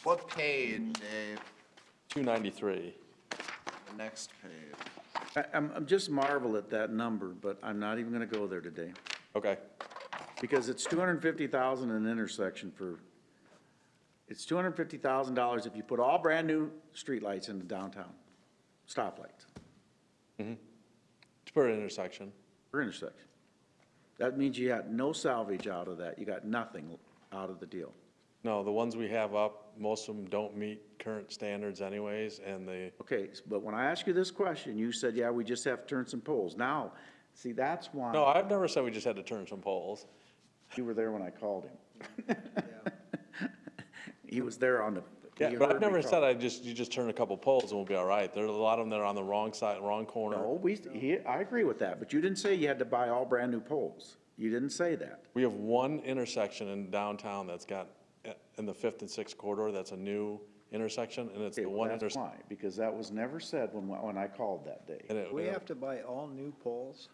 What page, Dave? 293. The next page. I'm just marvel at that number, but I'm not even gonna go there today. Okay. Because it's $250,000 an intersection for, it's $250,000 if you put all brand-new streetlights in the downtown, stoplights It's per intersection. per intersection. That means you got no salvage out of that. You got nothing out of the deal. No, the ones we have up, most of them don't meet current standards anyways, and they, Okay, but when I asked you this question, you said, yeah, we just have to turn some poles. Now, see, that's why. no, I've never said we just had to turn some poles. You were there when I called him. He was there on the. Yeah, he but I've heard me never call. said you just turn a couple poles and we'll be all right. There are a lot of them that are on the wrong side, wrong corner. No, I agree with that, but you didn't say you had to buy all brand-new poles. You didn't say that. We have one intersection in downtown that's got, in the 5th and 6th corridor, that's a new intersection, and it's Okay, the well, one that's intersection. why, because that was never said when I called that day. We have to buy all new poles?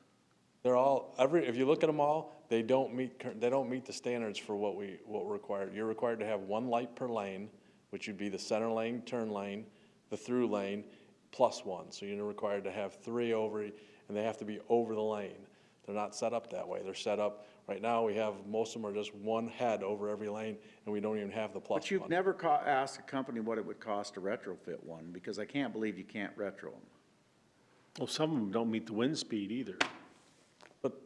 They're all, if you look at them all, they don't meet the standards for what we're required. You're required to have one light per lane, which would be the center lane, turn lane, the through lane, plus one. So you're required to have 3 over, and they have to be over the lane. They're not set up that way. They're set up, right now, we have, most of them are just one head over every lane, and we don't even have the plus one. But you've never asked a company what it would cost to retrofit one, because I can't believe you can't retro them. Well, some of them don't meet the wind speed either. But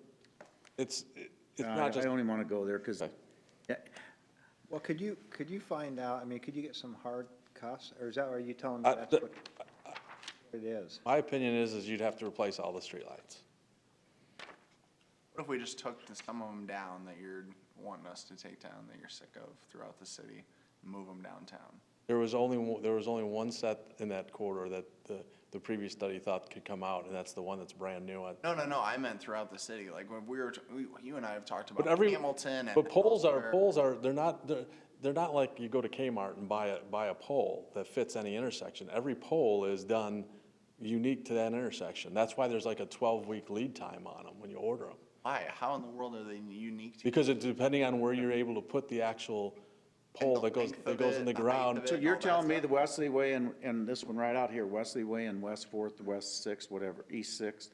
it's I not just. don't even want to go there, because, Well, could you find out, I mean, could you get some hard costs, or are you telling me that's what it is? My opinion is you'd have to replace all the streetlights. What if we just took some of them down that you're wanting us to take down, that you're sick of throughout the city, and move them downtown? There was only one set in that corridor that the previous study thought could come out, and that's the one that's brand new. No, I meant throughout the city, like when you and I have talked But about Hamilton and. But poles elsewhere. are, they're not like you go to Kmart and buy a pole that fits any intersection. Every pole is done unique to that intersection. That's why there's like a 12-week lead time on them when you order them. Why? How in the world are they unique to? Because it's depending on where you're able to put the actual pole that goes in the ground. So you're telling me the Wesley Way and this one right out here, Wesley Way and West 4th, West 6th, whatever, East 6th,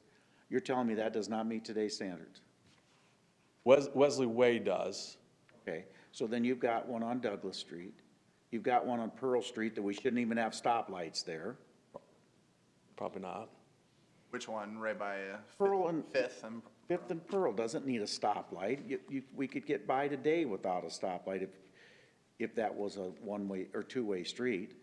you're telling me that does not meet today's standards? Wesley Way does. Okay, so then you've got one on Douglas Street, you've got one on Pearl Street that we shouldn't even have stoplights there. Probably not. Which one, right by Pearl and Fifth and. Fifth and Pearl doesn't need a stoplight. We could get by today without a stoplight if that was a one-way or two-way street.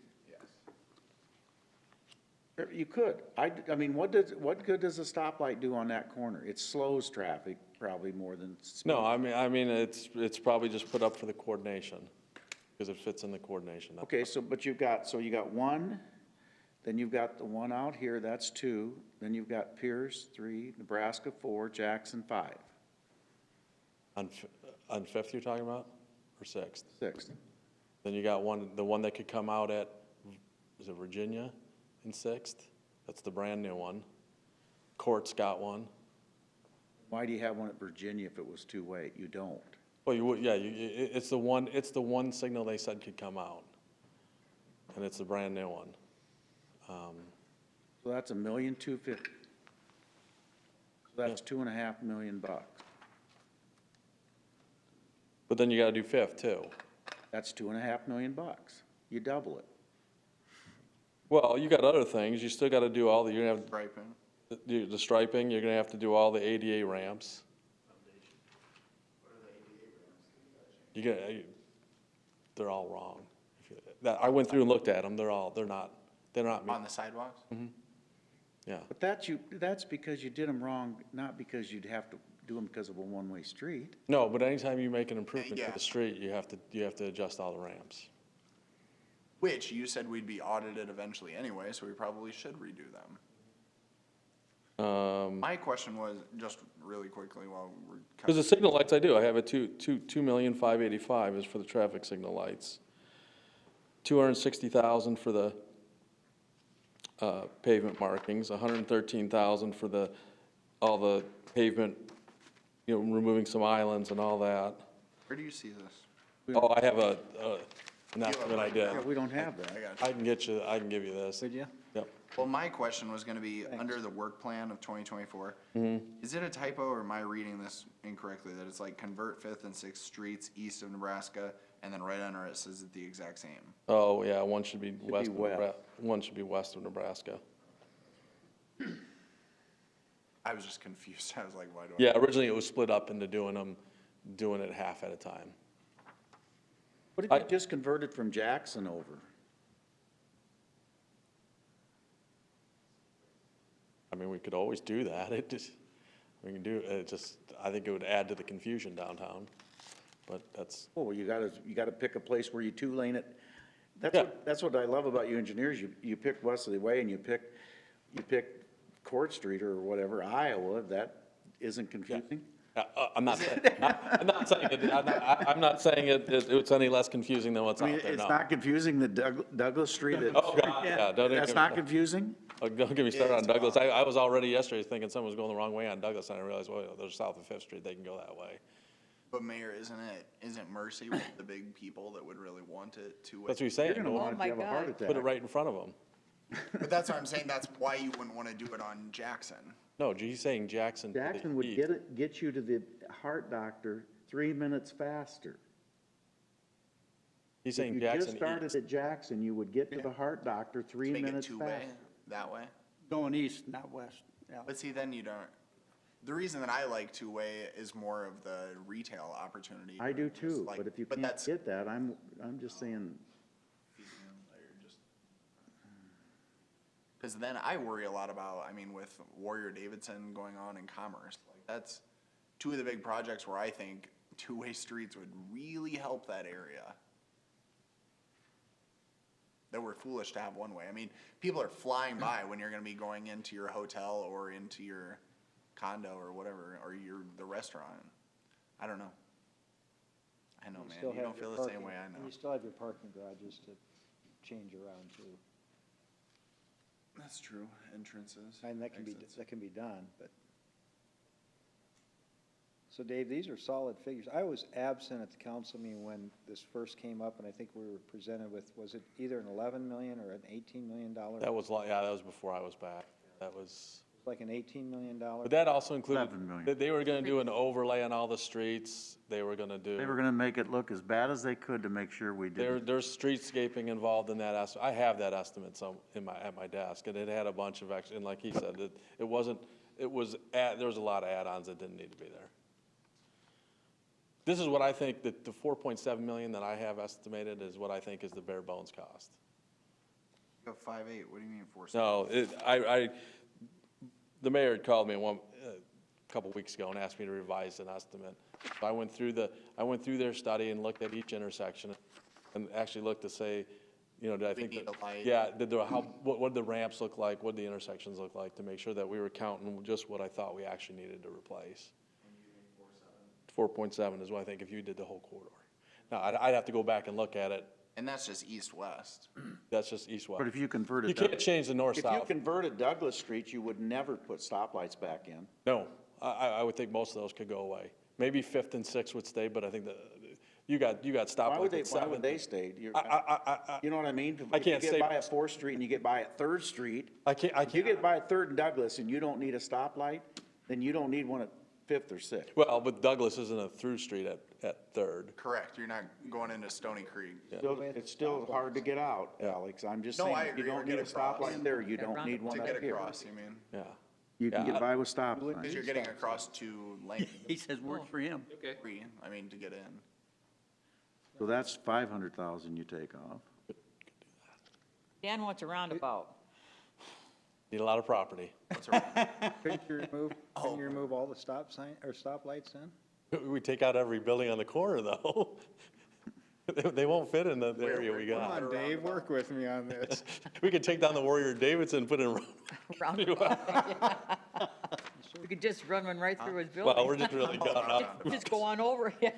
Yes. You could. I mean, what good does a stoplight do on that corner? It slows traffic probably more than. No, I mean, it's probably just put up for the coordination, because it fits in the coordination. Okay, but you got one, then you've got the one out here, that's 2, then you've got Pierce, 3, Nebraska, 4, Jackson, 5. On 5th you're talking about, or 6th? 6th. Then you got the one that could come out at, is it Virginia in 6th? That's the brand new one. Court's got one. Why do you have one at Virginia if it was two-way? You don't. Well, you would, yeah, it's the one signal they said could come out. And it's the brand new one. So that's $1,250,000. So that's $2.5 million. But then you gotta do 5th too. That's $2.5 million. You double it. Well, you got other things, you still gotta do all the, you're gonna have. Striping. The striping, you're gonna have to do all the ADA ramps. They're all wrong. I went through and looked at them, they're not. On the sidewalks? Mm-hmm. Yeah. But that's because you did them wrong, not because you'd have to do them because of a one-way street. No, but anytime you make an improvement Yeah. to the street, you have to adjust all the ramps. Which you said we'd be audited eventually anyway, so we probably should redo them. My question was, just really quickly while we're. Because the signal lights I do, I have a 2,585,000 is for the traffic signal lights. 260,000 for the pavement markings, 113,000 for all the pavement, removing some islands and all that. Where do you see this? Oh, I have an estimate I did. Yeah, we don't have that. I got you. I can give you this. Could you? Yep. Well, my question was gonna be, under the work plan of 2024, is it a typo or am I reading this incorrectly? That it's like convert 5th and 6th streets east of Nebraska, and then right under it says it the exact same? Oh, yeah, one should be be west of west. one should be west of Nebraska. I was just confused. I was like, why do I? Yeah, originally it was split up into doing it half at a time. What if you just converted from Jackson over? I mean, we could always do that. We can do, it just, I think it would add to the confusion downtown, but that's. Oh, you gotta pick a place where you two-lane it. Yeah. That's what I love about you engineers. You pick Wesley Way and you pick Court Street or whatever, Iowa, that isn't confusing? I'm not saying, I'm not saying it's any less confusing than what's I out mean, there, it's no. not confusing that Douglas Street. Oh, God, yeah, don't That's get- not confusing? Oh, don't get me started on Douglas. I was already yesterday thinking someone was going the wrong way on Douglas, and I realized, well, they're south of Fifth Street, they can go that way. But Mayor, isn't Mercy one of the big people that would really want it to? That's what he's saying. You're gonna want it to have a heart attack. Put it right in front of them. But that's what I'm saying. That's why you wouldn't want to do it on Jackson. No, he's saying Jackson. to the Jackson would east. get you to the heart doctor 3 minutes faster. He's saying If Jackson you just started east. at Jackson, you would get to the heart doctor 3 Make it minutes two-way faster. that way. Going east, not west. Yeah. But see, then you don't. The reason that I like two-way is more of the retail opportunity. I do Just too, like- but if you but can't that's- get that, I'm just saying, Because then I worry a lot about, I mean, with Warrior Davidson going on in Commerce, like that's two of the big projects where I think two-way streets would really help that area. That we're foolish to have one way. I mean, people are flying by when you're gonna be going into your hotel or into your condo or whatever, or the restaurant. I don't know. I know, man, you don't feel the same way I know. You still have your parking garages to change around too. That's true, entrances. And that can be done, but. So Dave, these are solid figures. I was absent at the council meeting when this first came up, and I think we were presented with, was it either an 11 million or an $18 million? That was, that was before I was back. That was, Like an $18 million? but that also included, 11 million. that they were gonna do an overlay on all the streets. They were gonna do. they were gonna make it look as bad as they could to make sure we did. There's streetscaping involved in that estimate. I have that estimate at my desk, and it had a bunch of and like he said, there was a lot of add-ons that didn't need to be there. This is what I think, that the 4.7 million that I have estimated is what I think is the bare bones cost. Go 5.8, what do you mean 4.7? No, the mayor had called me a couple weeks ago and asked me to revise an estimate. So I went through their study and looked at each intersection and actually looked to say, did I think need that, a light. yeah, what did the ramps look like? What did the intersections look like, to make sure that we were counting just what I thought we actually needed to replace. 4.7 is what I think if you did the whole corridor. Now, I'd have to go back and look at it. And that's just east-west. That's just east-west. But if you converted. You can't change the north-south. If you converted Douglas Street, you would never put stoplights back in. No, I would think most of those could go away. Maybe Fifth and Sixth would stay, but I think that you got stoplights at Why would they Seventh. stay? You know what I mean? I can't If you say- get by at 4th Street and you get by at 3rd Street, I can't. if you get by at 3rd and Douglas and you don't need a stoplight, then you don't need one at 5th or 6th. Well, but Douglas isn't a through street at Third. Correct, you're not going into Stony Creek. It's still hard to get out, Alex. I'm just No, saying, I if you agree, or don't get need a across. stoplight there, you don't need one To up get here. across, you mean? Yeah. You can Yeah, get by with stop Because signs. you're getting across 2 lanes. He says works for him. Okay. Free, I mean, to get in. So that's 500,000 you take off. Dan wants a roundabout. Need a lot of property. Couldn't you remove all the stop sign, or stoplights then? We take out every building on the corner, though. They won't fit in the area we got. Come on, Dave, work with me on this. We could take down the Warrior Davidson and put in. We could just run one right through his building. Well, we're just really done up. Just go on over, yeah.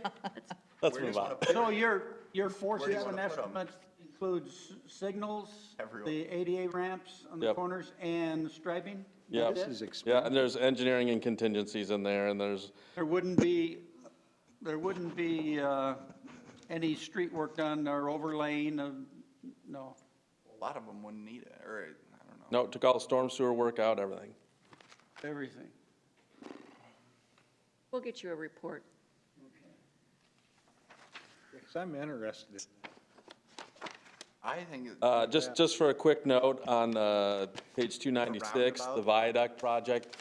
Let's move on. So your Where 4.7 do you wanna put 'em? estimates includes signals, Everywhere. the ADA ramps on the Yep. corners, and striping? Yeah, This is yeah, and there's engineering and contingencies in there, and there's, There wouldn't be any street work done or overlaying of, no. A lot of them wouldn't need it, or, I don't know. No, took all the storm sewer work out, everything. Everything. We'll get you a report. Because I'm interested. I think. Just for a quick note on page 296, the viaduct project,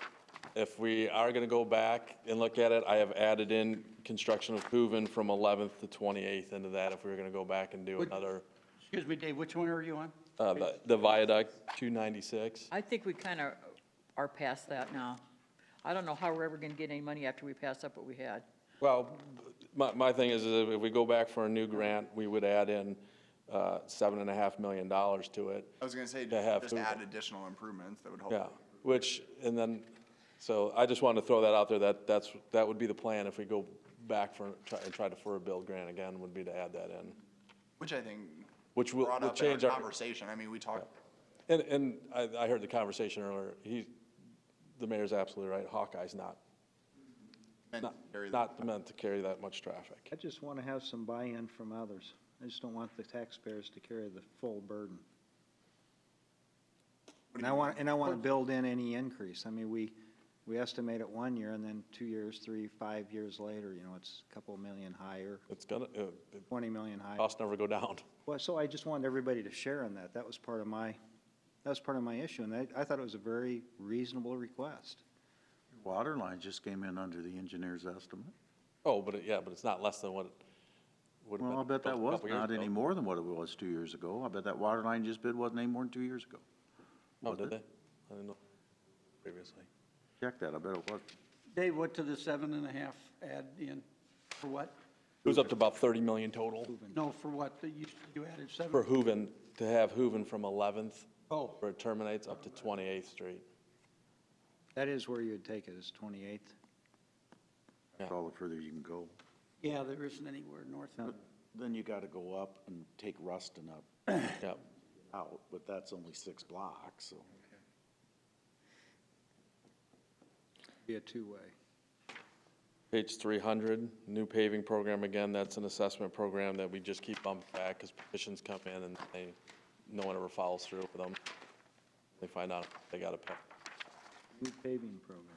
if we are going to go back and look at it, I have added in construction of Hooven from 11th to 28th into that if we were going to go back and do another, Excuse me, Dave, which one are you on? the viaduct, 296. I think we kind of are past that now. I don't know how we're ever going to get any money after we pass up what we had. Well, my thing is if we go back for a new grant, we would add in $7.5 million to it. I was gonna say, to have just Hooven. add additional improvements that would help. Yeah, which, and then, so I just wanted to throw that out there, that would be the plan if we go back try to for a build grant again, would be to add that in. Which I think. Which will brought up in change our our. conversation. I mean, we talked. And I heard the conversation earlier, the mayor's absolutely right, Hawkeye's not meant to carry that much traffic. I just want to have some buy-in from others. I just don't want the taxpayers to carry the full burden. And I want to build in any increase. I mean, we estimate it 1 year, and then 2 years, 3, 5 years later, you know, it's a couple million higher. It's gonna, 20 million higher. costs never go down. Well, so I just wanted everybody to share in that. That was part of my issue, and I thought it was a very reasonable request. Water lines just came in under the engineer's estimate. Oh, but it's not less than what it would have been. Well, I bet that built a was couple years not any ago. more than what it was 2 years ago. I bet that water line just bid wasn't any more than 2 years ago. Oh, Was did it? they? I didn't know previously. Check that, I bet it was. Dave, what to the 7.5 add in? For what? It was up to about 30 million total No, for what? You added 7? for Hooven, to have Hooven from 11th, Oh, where it terminates, up to 28th Street. That is where you would take it, is 28th. That's all the further you can go. yeah, there isn't anywhere north of it. Then you gotta go up and take Ruston up Yep. out, but that's only 6 blocks, so. Be a two-way. Page 300, new paving program, again, that's an assessment program that we just keep bumping back because petitions come in and no one ever follows through with them. They find out they gotta pay. New paving program.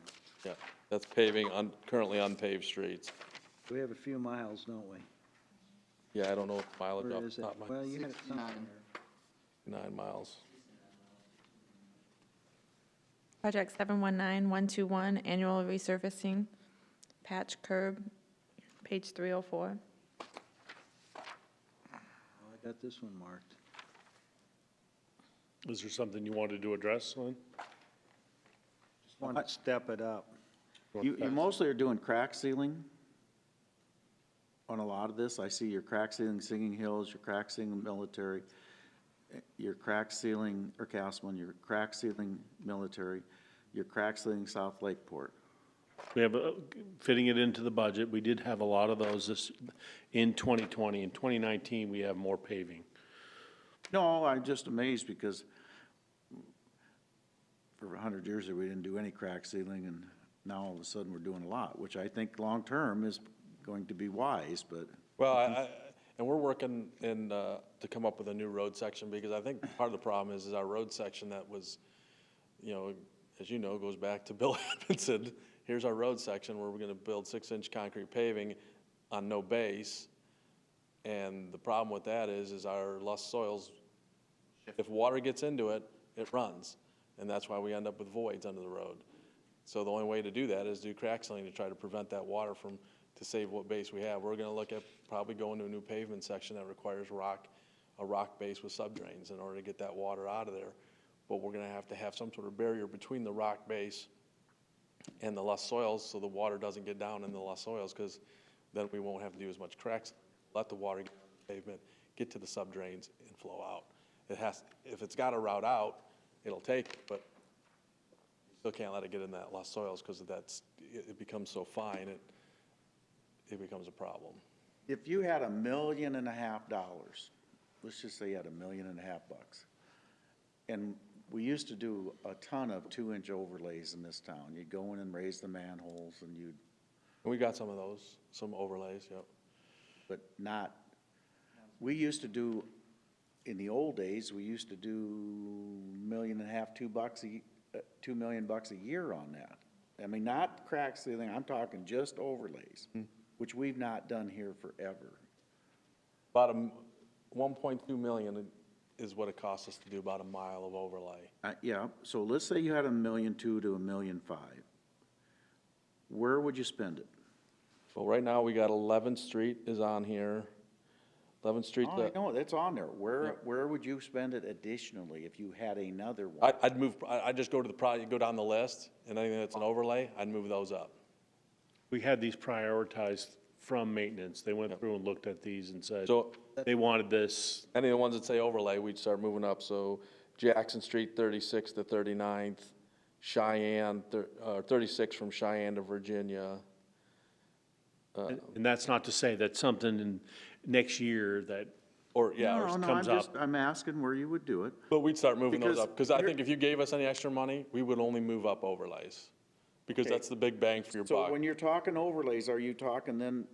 Yeah, that's paving on, currently unpaved streets. We have a few miles, don't we? Yeah, I don't know what mileage Where off is the it? top of my, Well, you had it somewhere. 9 miles. Project 719121, annual resurfacing, patch curb, page 304. Oh, I got this one marked. Is there something you wanted to address, Lynn? Just want to step it up. You mostly are doing crack sealing on a lot of this. I see your crack sealing Singing Hills, your crack sealing Military, your crack sealing, or Castleman, your crack sealing Military, your crack sealing South Lakeport. We have, fitting it into the budget, we did have a lot of those in 2020. In 2019, we have more paving. No, I'm just amazed because for 100 years there, we didn't do any crack sealing, and now all of a sudden we're doing a lot, which I think long-term is going to be wise, but. Well, and we're working to come up with a new road section, because I think part of the problem is our road section that was, as you know, goes back to Bill Edmondson. Here's our road section where we're gonna build 6-inch concrete paving on no base. And the problem with that is our loess soils, if water gets into it, it runs. And that's why we end up with voids under the road. So the only way to do that is do crack sealing to try to prevent that water to save what base we have. We're gonna look at probably going to a new pavement section that requires a rock base with subdrains in order to get that water out of there. But we're gonna have to have some sort of barrier between the rock base and the loess soils, so the water doesn't get down in the loess soils, because then we won't have to do as much cracks. Let the water get to the pavement, get to the subdrains, and flow out. If it's got a route out, it'll take it, but you still can't let it get in that loess soils, because it becomes so fine, it becomes a problem. If you had $1.5 million, let's just say you had $1.5 million, and we used to do a ton of 2-inch overlays in this town. You'd go in and raise the manholes, and We got some of those, some overlays, yep. but not, we used to do in the old days, we used to do $1.5 million, $2 million a year on that. I mean, not crack ceiling, I'm talking just overlays, which we've not done here forever. About 1.2 million is what it costs us to do about a mile of overlay. Yeah, so let's say you had $1.2 million to $1.5 million. Where would you spend it? Well, right now, we got 11th Street is on here. 11th Street. Oh, I know, that's on there. Where would you spend it additionally if you had another one? I'd just go to the project, go down the list, and anything that's an overlay, I'd move those up. We had these prioritized from maintenance. They went through and looked at these and said, So- they wanted this. Any of the ones that say overlay, we'd start moving up. So Jackson Street, 36th to 39th, Cheyenne, 36 from Cheyenne to Virginia. And that's not to say that something in next year that, comes up. I'm asking where you would do it. But we'd start moving those Because up, because I think if you gave us any extra money, we would only move up overlays. Because Okay. that's the big bang for your So buck. when you're talking overlays, are you talking then,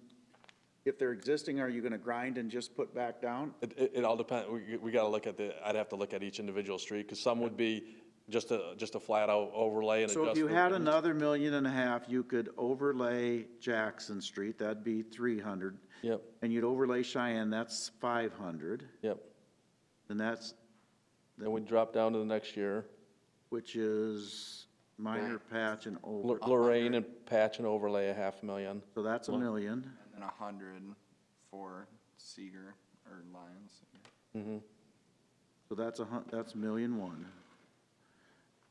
if they're existing, are you gonna grind and just put back down? It all depends, we gotta look at I'd have to look at each individual street, because some would be just a flat out overlay and adjust. So if you had another $1.5 million, you could overlay Jackson Street, that'd be 300. Yep. And you'd overlay Cheyenne, that's 500. Yep. And that's, Then we drop down to the next year. which is minor patch and over. Lorraine and patch and overlay $500,000. So that's $1 million. And 100 for Seeger or Lions. Mm-hmm. So that's $1 million.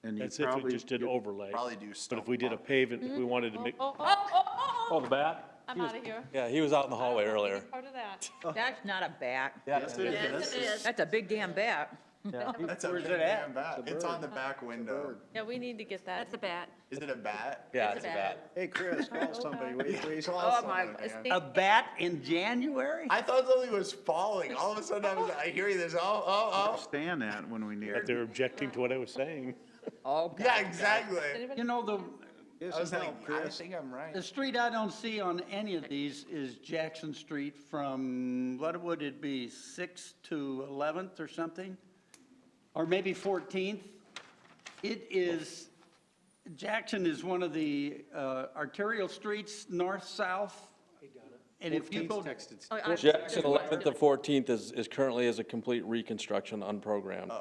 And you That's if we probably just did overlay. Probably do But if we did a paving, if we wanted to make, Oh, the bat? I'm out of here. Yeah, he was out in the hallway earlier. Part of that. That's not a bat. Yes, it Yes, it is. That's a big damn bat. That's a Where's big it at? damn bat. It's on the back window. Yeah, we need to get that. That's a bat. Is it a bat? Yeah, It's it's a a bat. bat. Hey, Chris, call somebody, will you please? Oh, my. A bat in January? I thought something was falling. All of a sudden, I hear this. Oh. Understand that when we need. they're objecting to what I was saying. Oh, God. Yeah, exactly. You know, I was like, I Chris. think I'm right. the street I don't see on any of these is Jackson Street from, what would it be, 6th to 11th or something? Or maybe 14th? It is, Jackson is one of the arterial streets, north-south. And if you go, Jackson 11th to 14th is currently as a complete reconstruction, unprogrammed.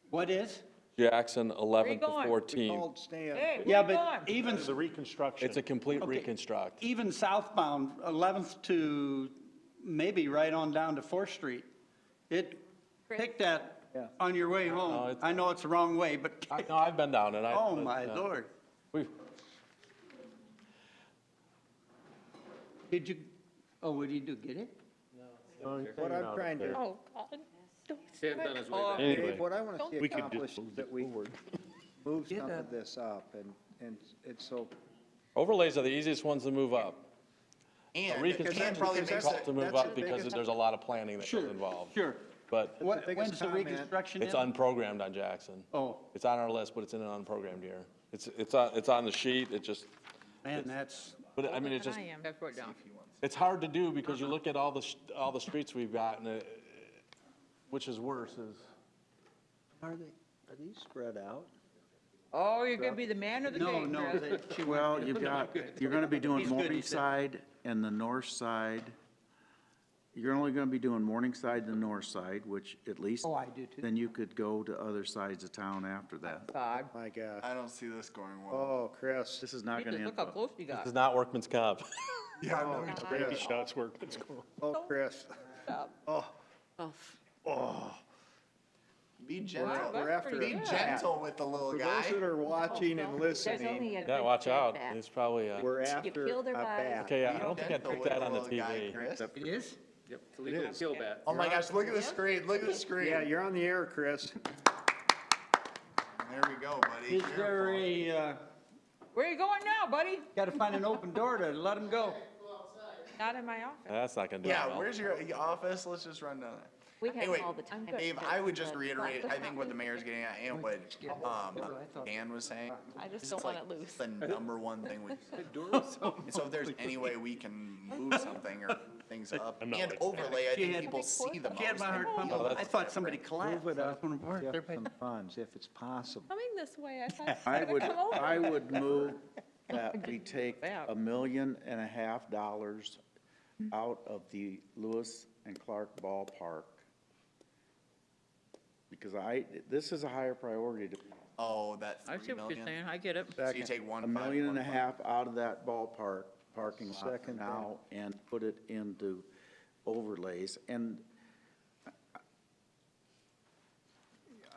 what is? Jackson 11th to going? 14th. Called Stan. Hey, Yeah, where you but going? even, The reconstruction. It's a complete reconstruct. even southbound, 11th to maybe right on down to 4th Street. It, take that on your way No, home. it's- I know it's the wrong way, but, No, I've been down it. oh my Lord. We- Did you, oh, what did you do, get it? What I'm trying to, Oh, God. Dan's on his way back. Anyway, Dave, what I want to see we could accomplished just is that we move some of this up, and it's so, Overlays are the easiest ones to move up. And Reconstruction probably because makes that's it. to move that's up the because biggest- there's a lot of planning that goes involved. Sure. But What, biggest when's the comment. reconstruction it's in? unprogrammed on Jackson. Oh, It's on our list, but it's in an unprogrammed year. It's on the sheet, it just, man, that's, but I mean, it's just, I am. That's right down. it's hard to do because you look at all the streets we've got and which is worse is. are these spread out? Oh, you're gonna be the man of the no, game, no. Chris. Well, you're gonna be doing He's good, he said. Morningside and the north side. You're only gonna be doing Morningside and the north side, which at least. Oh, I do too. Then you could go to other sides of town after that. God, My gosh. I don't see this going well. Oh, Chris. This is not you gonna just end look how well. close you got. This is not workman's comp. Yeah, no, Baby shots work, let's go. Oh, Chris. Be gentle. We're after Be a gentle with the little For guy. those that are watching and listening, Yeah, watch out. It's probably, we're after kill a their vibe. bat. okay, I don't think I'd Gentle pick with that the on the little guy, TV. Chris. It is? Yep, it's illegal to kill bat. Oh my gosh, look at the screen. Look at the screen. Yeah, you're on the air, Chris. There we go, buddy. Is there a, Where are you going now, buddy? gotta find an open door to let him go? Not in my office. That's not gonna do it Yeah, well. where's your office? Let's just run down there. We have Anyway, all the time. Dave, I would just reiterate, I think what the mayor's getting at and what, Dan was saying. I just is don't it's want like it loose. The number one thing we, and so if there's any way we can move something or things up and overlay, I think people see the most. She had my heart and pumping. feel I it. thought somebody collapsed. Move it up, I was wondering, shift some funds if it's possible. Coming this way, I thought I it would, come over. I would move that we take $1.5 million out of the Lewis and Clark ballpark. Because this is a higher priority to. Oh, that I 3 see what you're million? saying, I get it. So you take $1.5 million out of that ballpark, parking lot Second now, and put it into overlays. And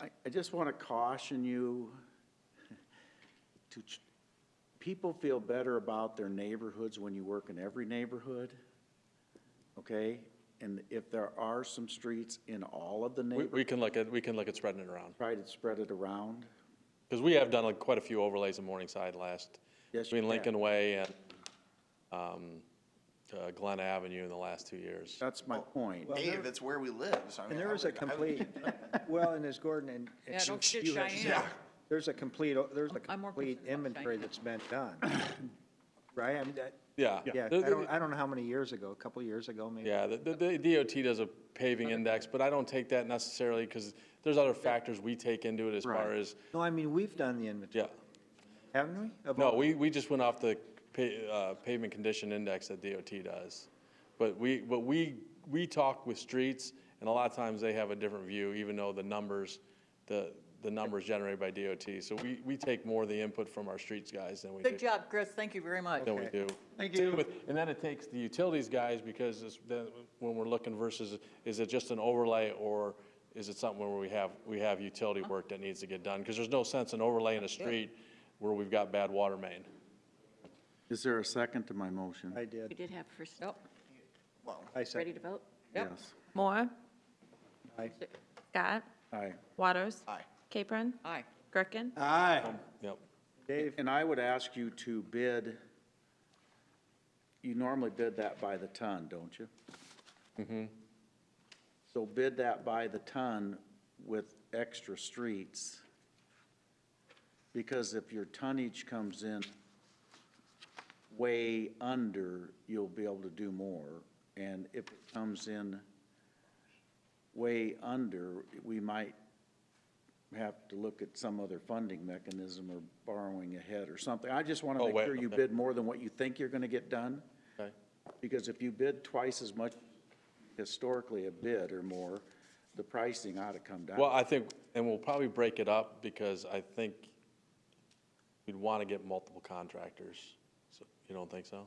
I just want to caution you to, people feel better about their neighborhoods when you work in every neighborhood, okay? And if there are some streets in all of the neighborhoods. We can look at spreading it around. Try to spread it around. Because we have done like quite a few overlays in Morningside last, Yes, you between have. Lincoln Way and, Glen Avenue in the last 2 years. That's my point. Dave, it's where we live, so I mean. And there I was a would- I would- complete, well, and as Gordon and. Yeah, don't shit you have Cheyenne. said, There's a complete I'm more complete concerned about inventory Cheyenne. that's been done, right? I mean, Yeah. yeah, I don't know how many years ago, a couple of years ago, maybe. Yeah, the DOT does a paving index, but I don't take that necessarily because there's other factors we take into it as far as, No, I mean, we've done the inventory, yeah. haven't we? Of No, all- we just went off the pavement condition index that DOT does. But we talk with streets, and a lot of times they have a different view, even though the numbers generated by DOT. So we take more of the input from our streets guys than we do. Good job, Chris, thank you very much. Than we do. Thank you. And then it takes the utilities guys, because when we're looking versus, is it just an overlay, or is it something where we have utility work that needs to get done? Because there's no sense in overlaying a street where we've got bad water main. Is there a second to my motion? I We did, did have first, Well, I said, ready to vote? Yes. Moore, aye. Scott, Aye. Waters, aye. Capron, Aye. Greckin. Aye. Yep. Dave, And I would ask you to bid, you normally bid that by the ton, don't you? Mm-hmm. So bid that by the ton with extra streets. Because if your tonnage comes in way under, you'll be able to do more. And if it comes in way under, we might have to look at some other funding mechanism or borrowing ahead or something. I just want to Oh, make wait, sure you okay. bid more than what you think you're going to get done. Okay. Because if you bid twice as much historically a bid or more, the pricing ought to come down. Well, I think, and we'll probably break it up, because I think we'd want to get multiple contractors. So, you don't think so?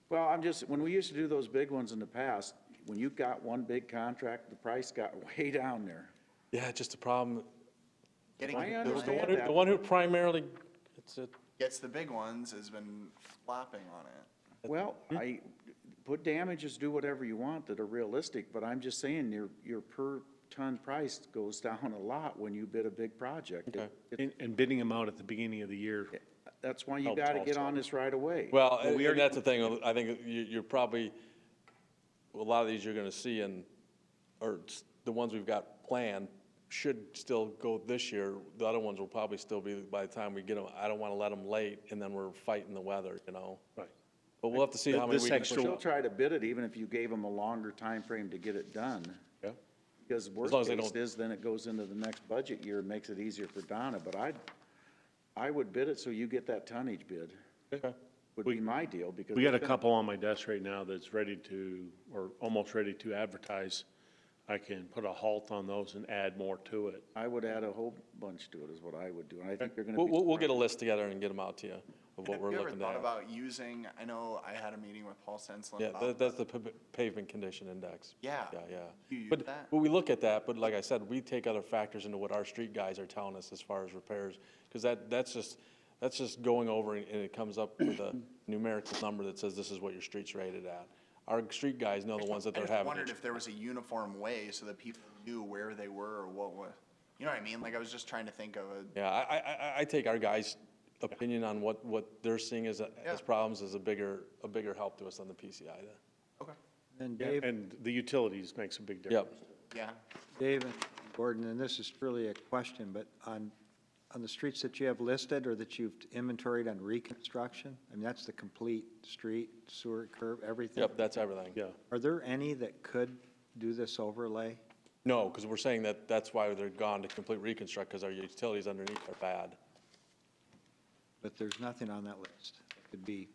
Well, when we used to do those big ones in the past, when you got one big contract, the price got way down there. Yeah, just the problem, Getting I the understand one who- that. the one who primarily, gets the big ones has been flopping on it. Well, I, put damages, do whatever you want that are realistic, but I'm just saying your per ton price goes down a lot when you bid a big project. And bidding them out at the beginning of the year. That's why you Helps gotta get also. on this right away. well, and that's the thing, I think you're probably, a lot of these you're gonna see or the ones we've got planned should still go this year. The other ones will probably still be by the time we get them. I don't wanna let them late, and then we're fighting the weather, you know? Right. But we'll have to see how many we can push Still out. try to bid it even if you gave them a longer time frame to get it done. Yeah. Because worst long as they case don't- is, then it goes into the next budget year and makes it easier for Donna, but I would bid it so you get that tonnage bid. Okay. Would be my deal, because. We got a it's gonna- couple on my desk right now that's ready to, or almost ready to advertise. I can put a halt on those and add more to it. I would add a whole bunch to it is what I would do, and I think you're gonna We'll, be. we'll get a list together and get them out to you of what Have we're you ever looking to thought have. about using, I know I had a meeting with Paul Senslin Yeah, about. that's the pavement condition index. Yeah. Yeah, yeah. You use But that? we look at that, but like I said, we take other factors into what our street guys are telling us as far as repairs. Because that's just going over and it comes up with a numerical number that says this is what your street's rated at. Our street guys know the ones that I they're just having. wondered if there was a uniform way so that people knew where they were or what was, you know what I mean? Like, I was just trying to think of a, Yeah, I take our guys' opinion on what they're seeing as problems as a bigger help to us on the PCI. okay. and Dave, And the utilities makes a big difference. Yep. Yeah. Dave and Gordon, and this is really a question, but on the streets that you have listed or that you've inventoried on reconstruction, I mean, that's the complete street, sewer, curb, everything? Yep, that's everything. Yeah. Are there any that could do this overlay? No, because we're saying that that's why they're gone to complete reconstruct, because our utilities underneath are bad. But there's nothing on that list that could be,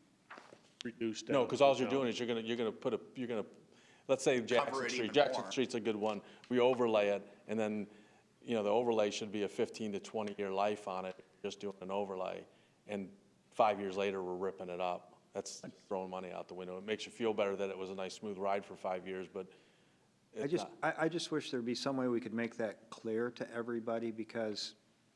Reduced. No, because all you're doing is you're gonna, let's say Jackson it Street. even Jackson more. Street's a good one. We overlay it, and then, the overlay should be a 15 to 20-year life on it, just doing an overlay. And 5 years later, we're ripping it up. That's throwing money out the window. It makes you feel better that it was a nice, smooth ride for 5 years, but it's not. I just wish there'd be some way we could make that clear to everybody, because,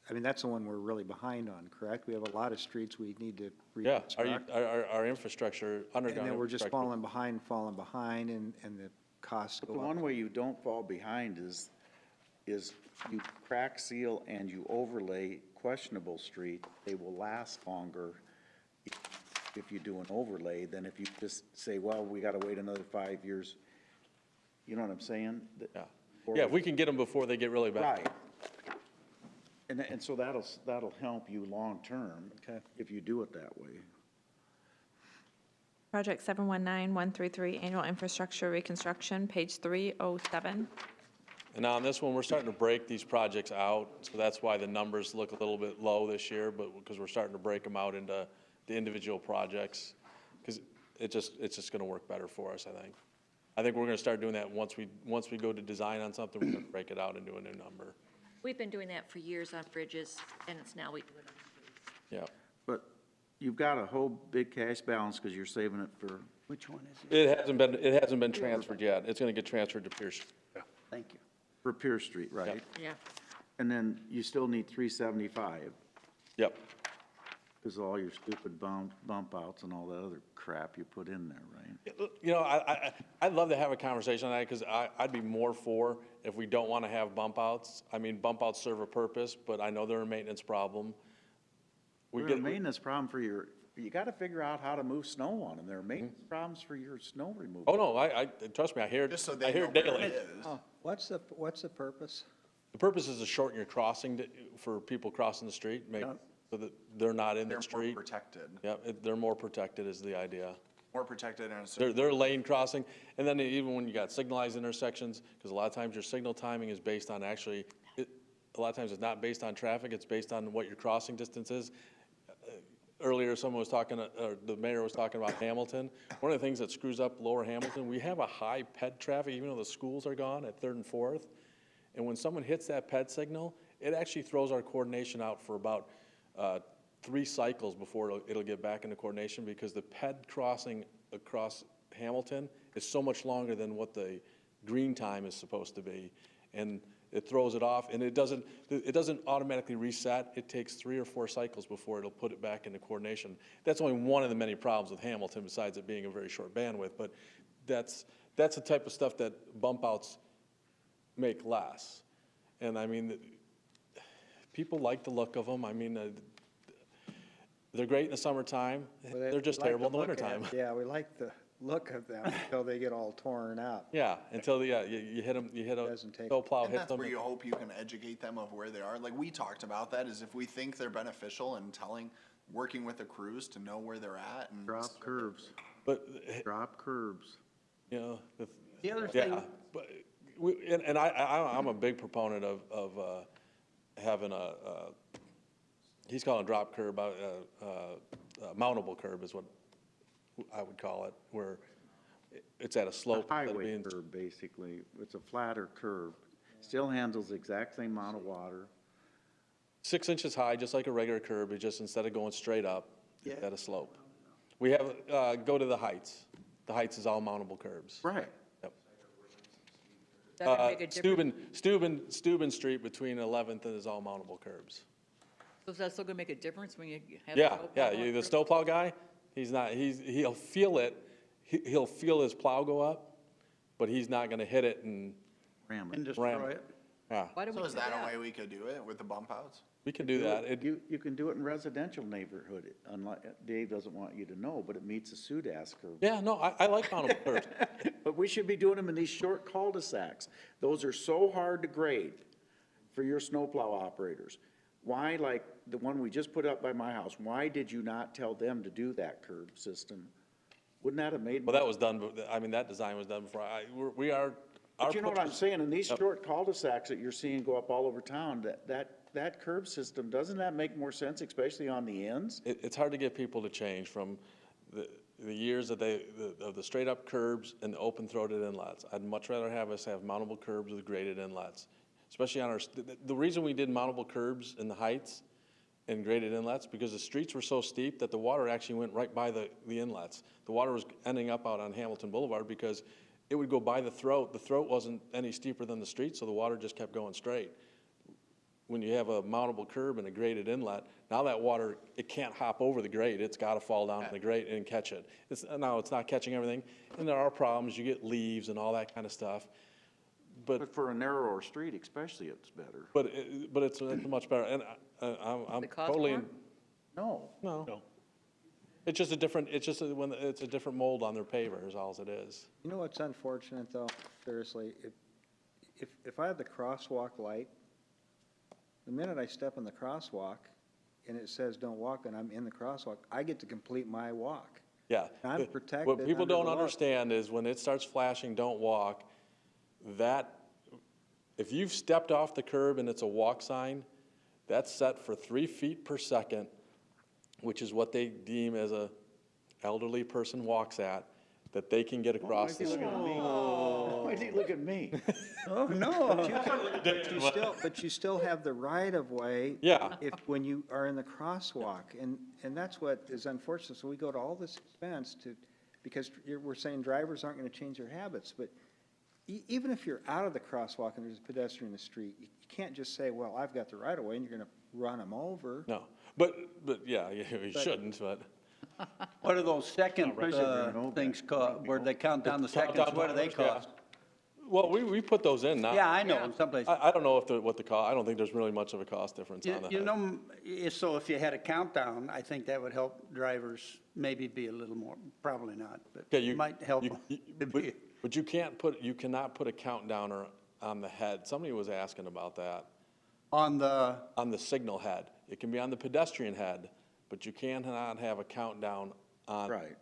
I mean, that's the one we're really behind on, correct? We have a lot of streets we need to Yeah, reconstruct. our infrastructure, underground And then we're just infrastructure. falling behind, and the costs But the go one up. way you don't fall behind is you crack seal and you overlay questionable street, they will last longer if you do an overlay than if you just say, well, we gotta wait another 5 years. You know what I'm saying? Yeah. Yeah, if we can get them before they get really bad. Right. And so that'll help you long-term. Okay. If you do it that way. Project 719133, annual infrastructure reconstruction, page 307. And on this one, we're starting to break these projects out, so that's why the numbers look a little bit low this year, but because we're starting to break them out into the individual projects, because it's just gonna work better for us, I think. I think we're gonna start doing that once we go to design on something, we're gonna break it out into a new number. We've been doing that for years on bridges, and it's now we do it on streets. Yeah. But you've got a whole big cash balance because you're saving it for, Which one is it? It hasn't been transferred yet. It's gonna get transferred to Pierce. Thank you. for Pierce Street, right? Yeah. And then you still need 375 Yep. because of all your stupid bump outs and all that other crap you put in there, right? I'd love to have a conversation on that, because I'd be more for if we don't want to have bump outs. I mean, bump outs serve a purpose, but I know they're a maintenance problem. They're a maintenance problem for you got to figure out how to move snow on them. There are maintenance problems for your snow removal. Oh, no, trust me, I hear Just so I they hear know it where daily. it is. What's the purpose? The purpose is to shorten your crossing for people crossing the street, so that they're not in They're the more street. protected, Yeah, they're more protected is the idea. more protected and a They're lane crossing, and then even when you got signalized intersections, because a lot of times your signal timing is based on a lot of times it's not based on traffic, it's based on what your crossing distance is. Earlier, someone was talking, the mayor was talking about Hamilton. One of the things that screws up lower Hamilton, we have a high ped traffic, even though the schools are gone at 3rd and 4th. And when someone hits that ped signal, it actually throws our coordination out for about 3 cycles before it'll get back into coordination, because the ped crossing across Hamilton is so much longer than what the green time is supposed to be. And it throws it off, and it doesn't automatically reset. It takes 3 or 4 cycles before it'll put it back into coordination. That's only one of the many problems with Hamilton, besides it being a very short bandwidth, but that's the type of stuff that bump outs make less. And I mean, people like the look of them. I mean, they're great in the summertime. They're just terrible in the wintertime. Yeah, we like the look of them until they get all torn up. Yeah, until you hit them, you hit a snowplow And hits that's them. where you hope you can educate them of where they are. Like, we talked about that, is if we think they're beneficial and working with the crews to know where they're at and. Drop curves. But, Drop curbs. you know, The other thing, yeah, but I'm a big proponent of having he's calling a drop curb, mountable curb is what I would call it, where it's at a slope. A instead of highway being- curb, basically. It's a flatter curb. Still handles the exact same amount of water. 6 inches high, just like a regular curb, it just, instead of going straight up, it's Yeah. at a slope. We have, go to the Heights. The Heights is all mountable curbs. Right. Yep. That would make a difference. Steuben Street between 11th and is all mountable curbs. So is that still gonna make a difference when you have? Yeah, the yeah, snowplow the crew? snowplow guy, he'll feel it, he'll feel his plow go up, but he's not gonna hit it and Ram and it. destroy ram it. Yeah. Why don't So we is do that a that? way we could do it with the bump outs? We can do that. It, You can do it in residential neighborhood, unlike, Dave doesn't want you to know, but it meets the SUDAS curve. yeah, no, I like mountable curbs. But we should be doing them in these short cul-de-sacs. Those are so hard to grade for your snowplow operators. Why, like the one we just put up by my house, why did you not tell them to do that curb system? Wouldn't that have made? Well, that was done, I mean, that design was done before. We are. But you know what I'm push- saying, in these short cul-de-sacs that you're seeing go up all over town, that curb system, doesn't that make more sense, especially on the ends? It's hard to get people to change from the years of the straight-up curbs and the open-throated inlets. I'd much rather have us have mountable curbs with graded inlets, especially on our, the reason we did mountable curbs in the heights and graded inlets, because the streets were so steep that the water actually went right by the inlets. The water was ending up out on Hamilton Boulevard because it would go by the throat. The throat wasn't any steeper than the street, so the water just kept going straight. When you have a mountable curb and a graded inlet, now that water, it can't hop over the grade. It's got to fall down to the grade and catch it. Now, it's not catching everything, and there are problems. You get leaves and all that kind of stuff. But for a narrower street especially, it's better. But it's much better, and I'm it cost totally. more? No. It's just a different, it's a different mold on their paver is all it is. You know what's unfortunate, though, seriously? If I have the crosswalk light, the minute I step in the crosswalk and it says don't walk and I'm in the crosswalk, I get to complete my walk. Yeah. I'm protected. What people under the don't law. understand is when it starts flashing, don't walk, if you've stepped off the curb and it's a walk sign, that's set for 3 feet per second, which is what they deem as a elderly person walks at, that they can get across the street. Why did he look at me? Oh, no. But you still have the right-of-way. Yeah. When you are in the crosswalk, and that's what is unfortunate. So we go to all this expense because we're saying drivers aren't going to change their habits, but even if you're out of the crosswalk and there's a pedestrian in the street, you can't just say, well, I've got the right-of-way, and you're going to run them over. No, but yeah, you shouldn't, but. What are those second things called, where they count down the seconds? What do they cost? Well, we put those in now. Yeah, I know, in some places. I don't know what the cost, I don't think there's really much of a cost difference on that. You know, so if you had a countdown, I think that would help drivers maybe be a little more, probably not, but it might help. But you cannot put a countdown on the head. Somebody was asking about that. On the signal head. It can be on the pedestrian head, but you cannot have a countdown on. Right.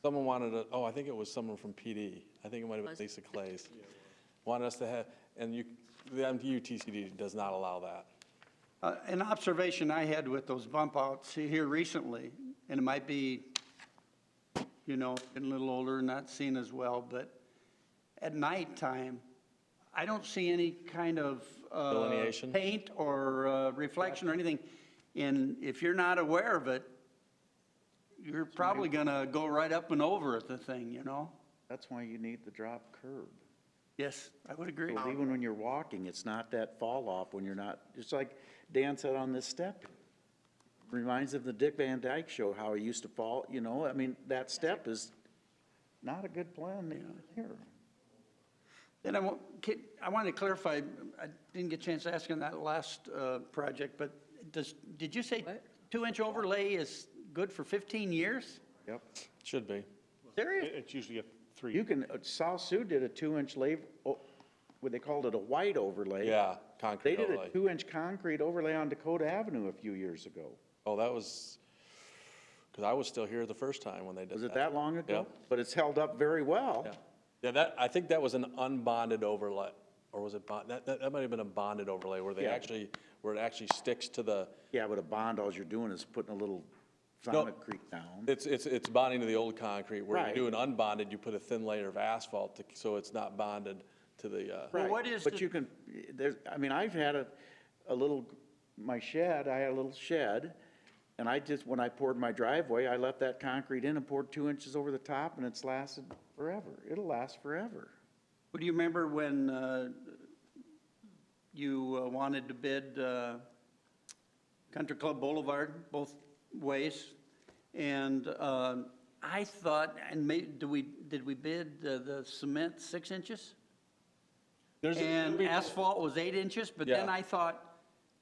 Someone wanted I think it was someone from PD. I think it might have been Lisa Clays. Wanted us to have, and the MUTCD does not allow that. An observation I had with those bump outs here recently, and it might be, getting a little older, not seen as well, but at nighttime, I don't see any kind of delineation, paint or reflection or anything. And if you're not aware of it, you're probably going to go right up and over the thing, That's why you need the drop curb. Yes, I would agree. So even when you're walking, it's not that fall off when you're not, just like Dan said on this step. Reminds of the Dick Van Dyke Show, how he used to fall, I mean, that step is not a good plan here. Then I wanted to clarify, I didn't get a chance to ask on that last project, but did you say 2-inch overlay is good for 15 years? Yep. Should be. Serious? It's usually a 3. You can, South Sioux did a 2-inch what they called it a white overlay. Yeah, concrete They did overlay. a 2-inch concrete overlay on Dakota Avenue a few years ago. Oh, that was, because I was still here the first time when they did that. Was it that long ago? Yep. But it's held up very well. Yeah, I think that was an unbonded overlay, or was it that might have been a bonded overlay where it actually sticks to the. Yeah, but a bond, all you're doing is putting a little concrete down. It's bonding to the old concrete, where Right. you do an unbonded, you put a thin layer of asphalt so it's not bonded to the. Right, but you can, I've had my shed, I had a little shed, and when I poured my driveway, I left that concrete in and poured 2 inches over the top, and it's lasted forever. It'll last forever. Well, do you remember when you wanted to bid Country Club Boulevard both ways? And I thought, did we bid the cement 6 inches? And asphalt was 8 inches, but then I thought,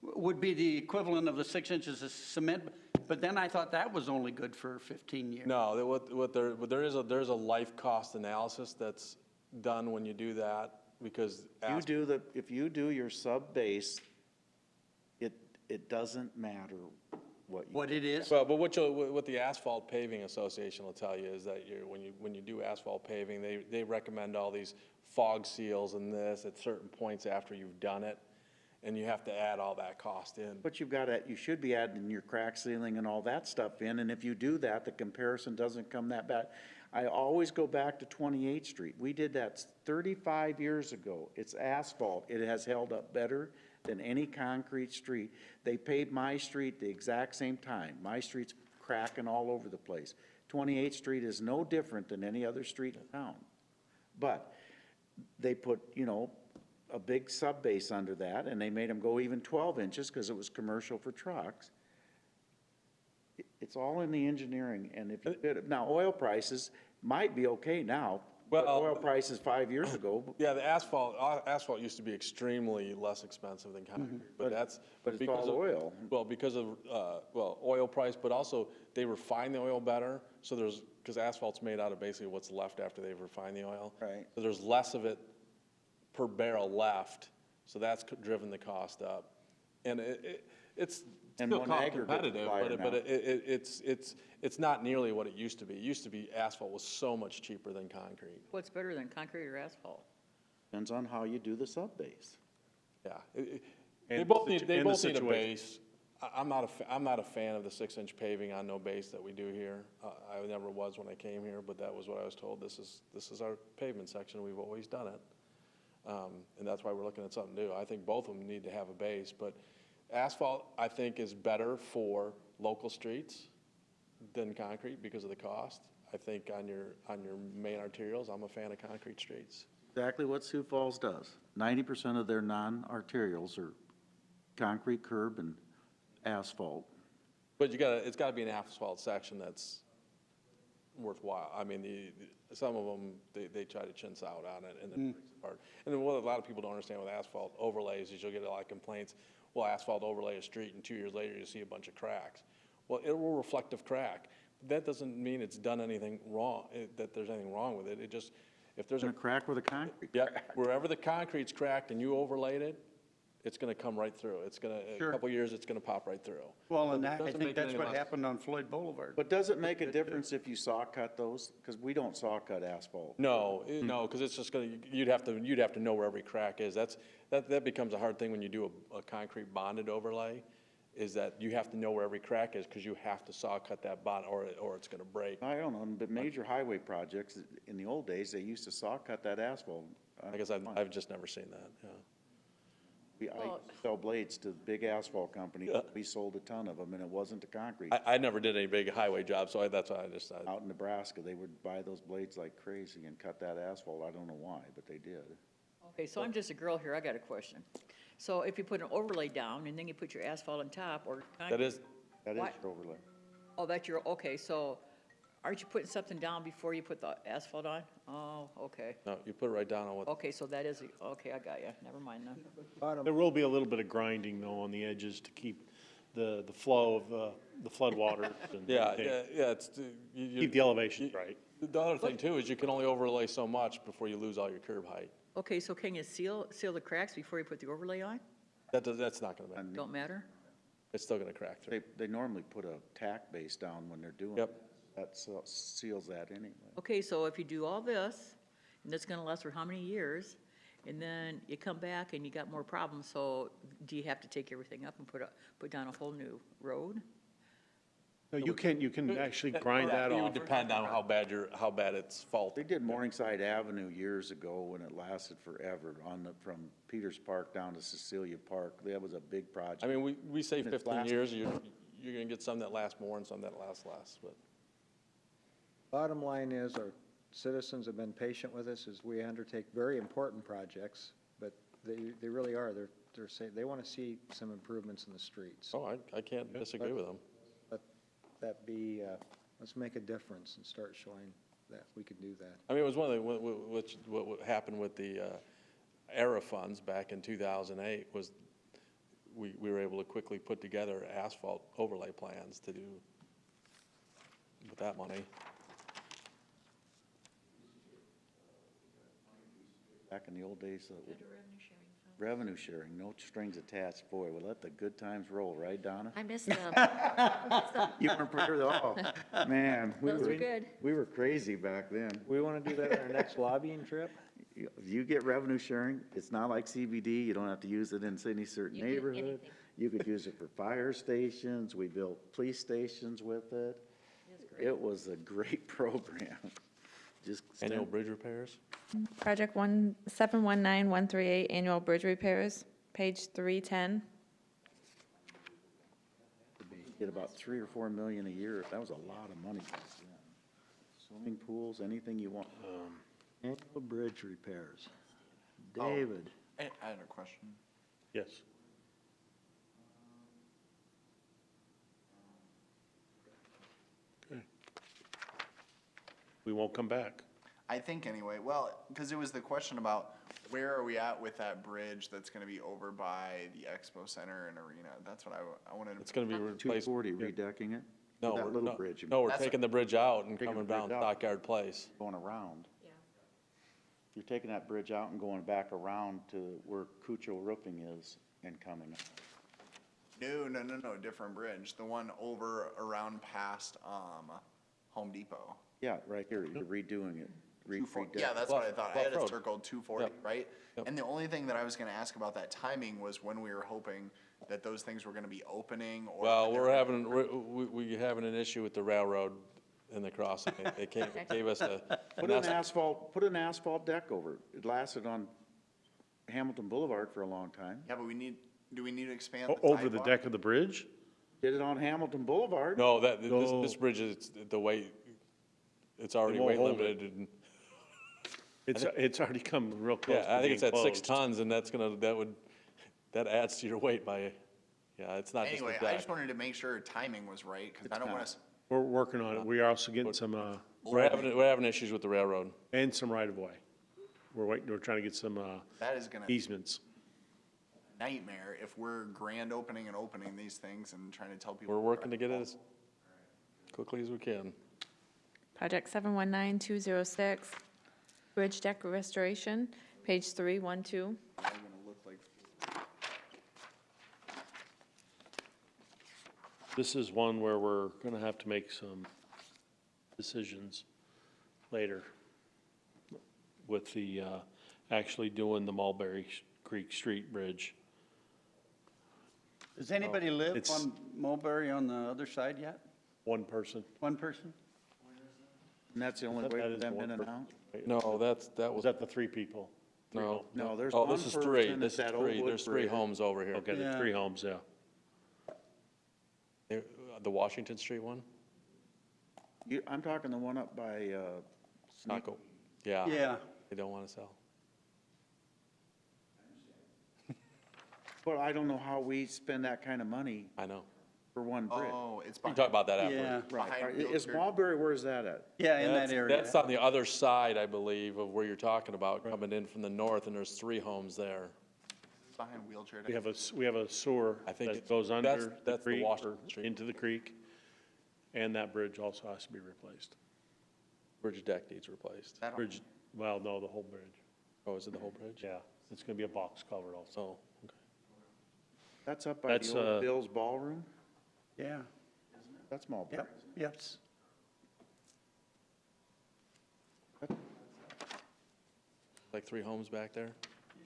would be the equivalent of the 6 inches of cement, but then I thought that was only good for 15 years. No, there's a life cost analysis that's done when you do that, because. If you do your sub-base, it doesn't matter what it is. Well, but what the Asphalt Paving Association will tell you is that when you do asphalt paving, they recommend all these fog seals and this at certain points after you've done it, and you have to add all that cost in. But you should be adding your crack sealing and all that stuff in, and if you do that, the comparison doesn't come that bad. I always go back to 28th Street. We did that 35 years ago. It's asphalt. It has held up better than any concrete street. They paved my street the exact same time. My street's cracking all over the place. 28th Street is no different than any other street in town. But they put, a big sub-base under that, and they made them go even 12 inches because it was commercial for trucks. It's all in the engineering, and if you did it, now oil prices might be okay now, but oil prices 5 years ago. Yeah, the asphalt used to be extremely less expensive than concrete, but it's all oil. Well, because of, oil price, but also they refine the oil better, so because asphalt's made out of basically what's left after they've refined the oil. Right. So there's less of it per barrel left, so that's driven the cost up. And it's still cost competitive, but it's not nearly what it used to be. It used to be asphalt was so much cheaper than concrete. What's better than concrete or asphalt? Depends on how you do the sub-base. Yeah, they both need a base. I'm not a fan of the 6-inch paving on no base that we do here. I never was when I came here, but that was what I was told. This is our pavement section. We've always done it. And that's why we're looking at something new. I think both of them need to have a base, but asphalt, I think, is better for local streets than concrete because of the cost. I think on your main arterials, I'm a fan of concrete streets. Exactly what Sioux Falls does. 90% of their non-arterials are concrete curb and asphalt. But it's gotta be an asphalt section that's worthwhile. I mean, some of them, they try to chintz out on it and then breaks apart. And then what a lot of people don't understand with asphalt overlays is you'll get a lot of complaints. Well, asphalt overlay a street, and 2 years later, you see a bunch of cracks. Well, it will reflective crack. That doesn't mean it's done anything wrong, that there's anything wrong with it. It just, if there's a crack where the concrete cracked. Wherever the concrete's cracked and you overlaid it, it's gonna come right through. It's gonna, a couple years, it's gonna pop right through. Well, and I Doesn't think make that's any what less. happened on Floyd Boulevard. But does it make a difference if you saw cut those? Because we don't saw cut asphalt. No, because it's just gonna, you'd have to know where every crack is. That becomes a hard thing when you do a concrete bonded overlay, is that you have to know where every crack is, because you have to saw cut that bond, or it's gonna break. I don't know, but major highway projects, in the old days, they used to saw cut that asphalt. I guess I've just never seen that, yeah. I sell blades to big asphalt companies. We sold a ton of them, and it wasn't the concrete. I never did any big highway jobs, so that's why I just. Out in Nebraska, they would buy those blades like crazy and cut that asphalt. I don't know why, but they did. Okay, so I'm just a girl here, I got a question. So if you put an overlay down and then you put your asphalt on top or concrete. That is What? your overlay. Oh, that's your, okay, so aren't you putting something down before you put the asphalt on? Oh, okay. No, you put it right down on what. Okay, so that is, okay, I got you, never mind then. There will be a little bit of grinding though on the edges to keep the flow of the flood waters. And Yeah, it's. Keep the elevations right. The other thing too is you can only overlay so much before you lose all your curb height. Okay, so can you seal the cracks before you put the overlay on? That's not gonna matter. Don't matter? It's still gonna crack through. They normally put a tack base down when they're doing it. That seals that anyway. Okay, so if you do all this, and that's gonna last for how many years, and then you come back and you got more problems, so do you have to take everything up and put down a whole new road? No, you can actually grind that It would off. depend on how bad it's faulted. They did Morningside Avenue years ago, and it lasted forever from Peters Park down to Cecilia Park. That was a big project. I mean, we say And it's 15 lasted. years, you're gonna get some that last more and some that last less, but. Bottom line is, our citizens have been patient with us as we undertake very important projects, but they really are. They're saying, they want to see some improvements in the streets. Oh, I can't disagree with them. Let that be, let's make a difference and start showing that we can do that. I mean, it was one of the, what happened with the ERA funds back in 2008 was we were able to quickly put together asphalt overlay plans to do with that money. Back in the old days, revenue sharing, no strings attached. Boy, we let the good times roll, right, Donna? I missed them. You weren't prepared at all. Man, Those were good. we were crazy back then. We want to do that on our next lobbying trip? You get revenue sharing, it's not like CBD, you don't have to use it in any certain You get neighborhood. anything. You could use it for fire stations, we built police stations with it. It was a great program. Just Annual bridge repairs? Project 719138, annual bridge repairs, page 310. Get about 3 or 4 million a year, that was a lot of money back then. Swimming pools, anything you want. Annual bridge repairs. Oh. David? I had a question. Yes. Okay. We won't come back. I think anyway, well, because it was the question about where are we at with that bridge that's gonna be over by the Expo Center and Arena? That's what I wanted to. It's gonna be replaced. 240 redecking it? No, That we're little not- bridge. No, we're That's taking the bridge out and Taking coming the down bridge out. Stockyard Place. Going around. Yeah. You're taking that bridge out and going back around to where Cucho Roofing is and coming. No, different bridge. The one over around past, Home Depot. Yeah, right here, you're redoing it. 240. Yeah, that's what I thought. I had it Road. circled 240, Yep. right? Yep. And the only thing that I was gonna ask about that timing was when we were hoping that those things were gonna be opening or. Well, we having an issue with the railroad in the crossing. They gave us a. Put an asphalt deck over it. It lasted on Hamilton Boulevard for a long time. Yeah, but do we need to expand the Over the sidewalk? deck of the bridge? Did it on Hamilton Boulevard. No, No. this bridge is, the weight, it's already won't weight hold it. limited. And It's already come real close yeah, to I think it's being at 6 closed. tons, and that adds to your weight by, yeah, it's not just Anyway, the I deck. just wanted to make sure timing was right, because I don't want us, We're working on it. We are also getting some, We're having issues with the railroad. and some right-of-way. We're trying to get some, that is gonna easements. nightmare if we're grand opening and opening these things and trying to tell people. We're working to get it as quickly as we can. Project 719206, bridge deck restoration, page 312. They're gonna look like This is one where we're going to have to make some decisions later with the, actually doing the Mulberry Creek Street Bridge. Does anybody live It's- on Mulberry on the other side yet? One person. One person? And that's the only That way for is them one in and person. out? No, that Was was, that the three people? no. No, there's Oh, one this is person, three, it's this is that old three, wood there's three bridge. homes over here. Okay, the Yeah. three homes, yeah. The Washington Street one? I'm talking the one up by, Not go, yeah. Yeah. They don't want to sell. but I don't know how we spend that kind of money I know. for one bridge. Oh, it's We can behind. talk about that Yeah. afterwards. Right, behind right. Is Wheelchair. Mulberry, where's that at? Yeah, in that area. That's on the other side, I believe, of where you're talking about, coming in from the north, and there's three homes there. Behind Wheelchair. We have a sewer I think that goes under the that's the creek Washington or Street. into the creek. And that bridge also has to be replaced. Bridge deck needs replaced. That- Bridge, well, no, the whole bridge. Oh, is it the whole bridge? Yeah, it's gonna be a box culvert also. So, okay. That's up by That's, the old Bill's Ballroom? Yeah, That's Mulberry. yep, yes. Like three homes back there?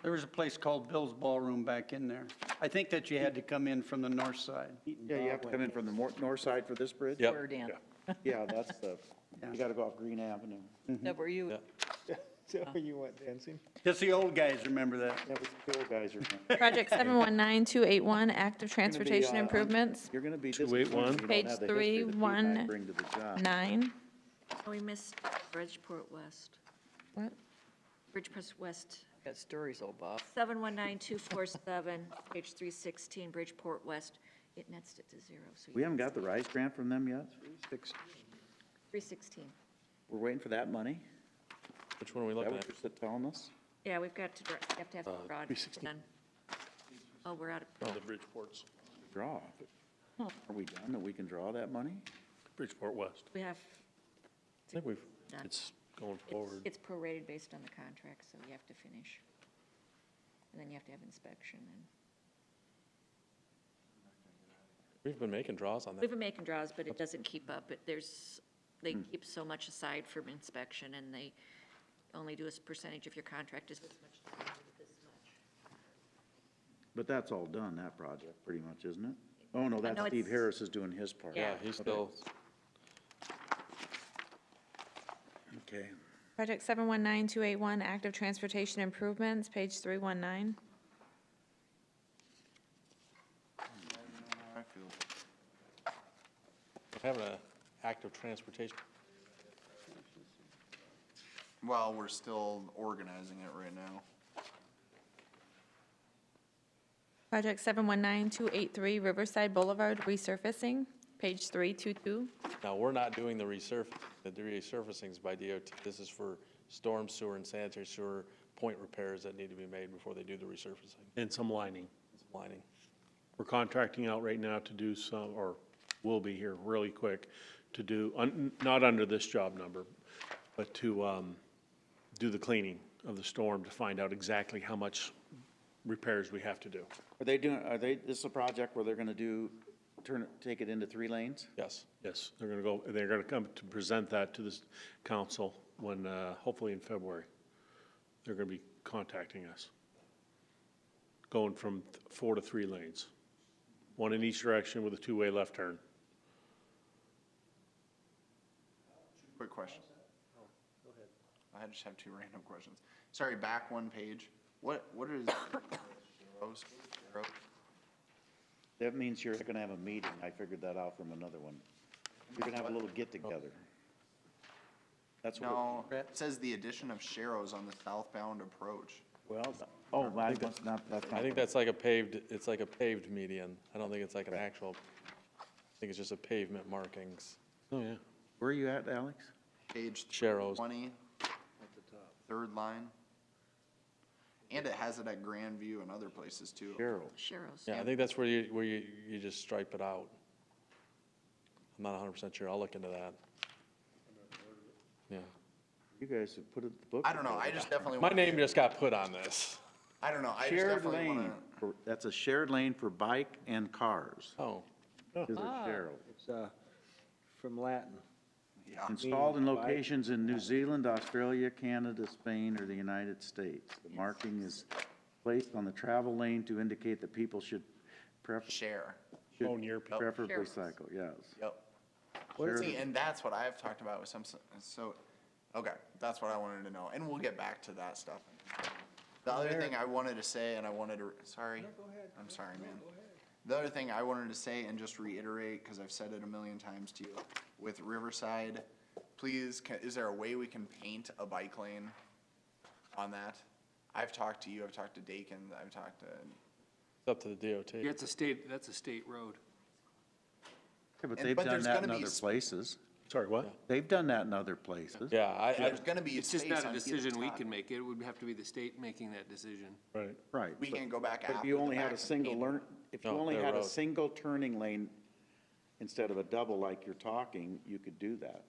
There was a place called Bill's Ballroom back in there. I think that you had to come in from the north side. Yeah, you have to come in from the north side for this bridge? Yep. Where, Dan? Yeah, that's the, Yeah. you gotta go off Green Avenue. That were you? Yeah. Is that where you went dancing? Just the old guys remember that. That was the old guys are. Project 719281, active transportation improvements, You're gonna be 281. disappointed you Page don't have the history that people 3, bring to the job. 9. Oh, we missed Bridgeport West. What? Bridgeport West, Got stories, old Bob. 719247, page 316, Bridgeport West. It nets it to 0, so We haven't got the RISE grant from them yet? 316. We're waiting for that money? Which one are we Is that looking what at? you're telling us? Yeah, we've got to, you have to have the fraud 316. done. Oh, we're out of, The Bridgeport's, Draw. Are we done that we can draw that money? Bridgeport West. we have, I think we've, done. it's going forward. It's prorated based on the contract, so you have to finish. And then you have to have inspection, and We've been making draws on that. we've been making draws, but it doesn't keep up. They keep so much aside from inspection, and they only do a percentage if your contract is this much. But that's all done, that project, pretty much, isn't it? Oh, no, that's no, Steve it's- Harris is doing his part. Yeah. He's still, Okay. Project 719281, active transportation improvements, page 319. having an active transportation. Well, we're still organizing it right now. Project 719283, Riverside Boulevard resurfacing, page 322. Now, we're not doing the resurfacings by DOT. This is for storm sewer and sanitary sewer point repairs that need to be made before they do the resurfacing. And some lining. Some lining. We're contracting out right now to do some, or will be here really quick, to do, not under this job number, but to do the cleaning of the storm to find out exactly how much repairs we have to do. This is a project where they're gonna take it into 3 lanes? Yes. Yes, they're gonna come to present that to this council when, hopefully in February. They're gonna be contacting us. Going from 4 to 3 lanes. 1 in each direction with a 2-way left turn. Quick question. I just have 2 random questions. Sorry, back 1 page. What is Sharrows? That means you're gonna have a meeting. I figured that out from another one. You're gonna have a little get-together. That's what. No, it says the addition of Sharrows on the southbound approach. Well, that's not. I think that's like a paved, it's like a paved median. I don't think it's like an actual, I think it's just a pavement markings. Oh, yeah. Where are you at, Alex? Page Sharrows. 20. At the top. 3rd line. And it has it at Grandview and other places too. Sharrows. Yeah, I think that's where you just stripe it out. I'm not 100% sure. I'll look into that. Yeah. You guys have put it, the book. I don't know, I just definitely My want. name just got put on this. I don't know, I just Shared definitely lane, wanna. that's a shared lane for bike and cars. Oh. Is a Sharrow. It's from Latin. Yeah. Installed in locations in New Zealand, Australia, Canada, Spain, or the United States. The marking is placed on the travel lane to indicate that people should Share. Oh, near people. preferably Sure. cycle, yes. Yep. See, and that's what I've talked about with some, so, okay, that's what I wanted to know, and we'll get back to that stuff. The other thing I wanted to say, and I wanted to, sorry. I'm sorry, man. The other thing I wanted to say and just reiterate, because I've said it a million times to you, with Riverside, please, is there a way we can paint a bike lane on that? I've talked to you, I've talked to Dakin, I've talked to, It's up to the DOT. Yeah, that's a state road. Yeah, but And- they've but done there's that gonna in be other s- places. Sorry, what? They've done that in other places. Yeah, there's gonna be It's just space not a on either decision we side. can make. It would have to be the state making that decision. Right. Right. We but- can't go back But if after you the only had fact a and single paint it. if you No, only their had a road. single turning lane instead of a double like you're talking, you could do that.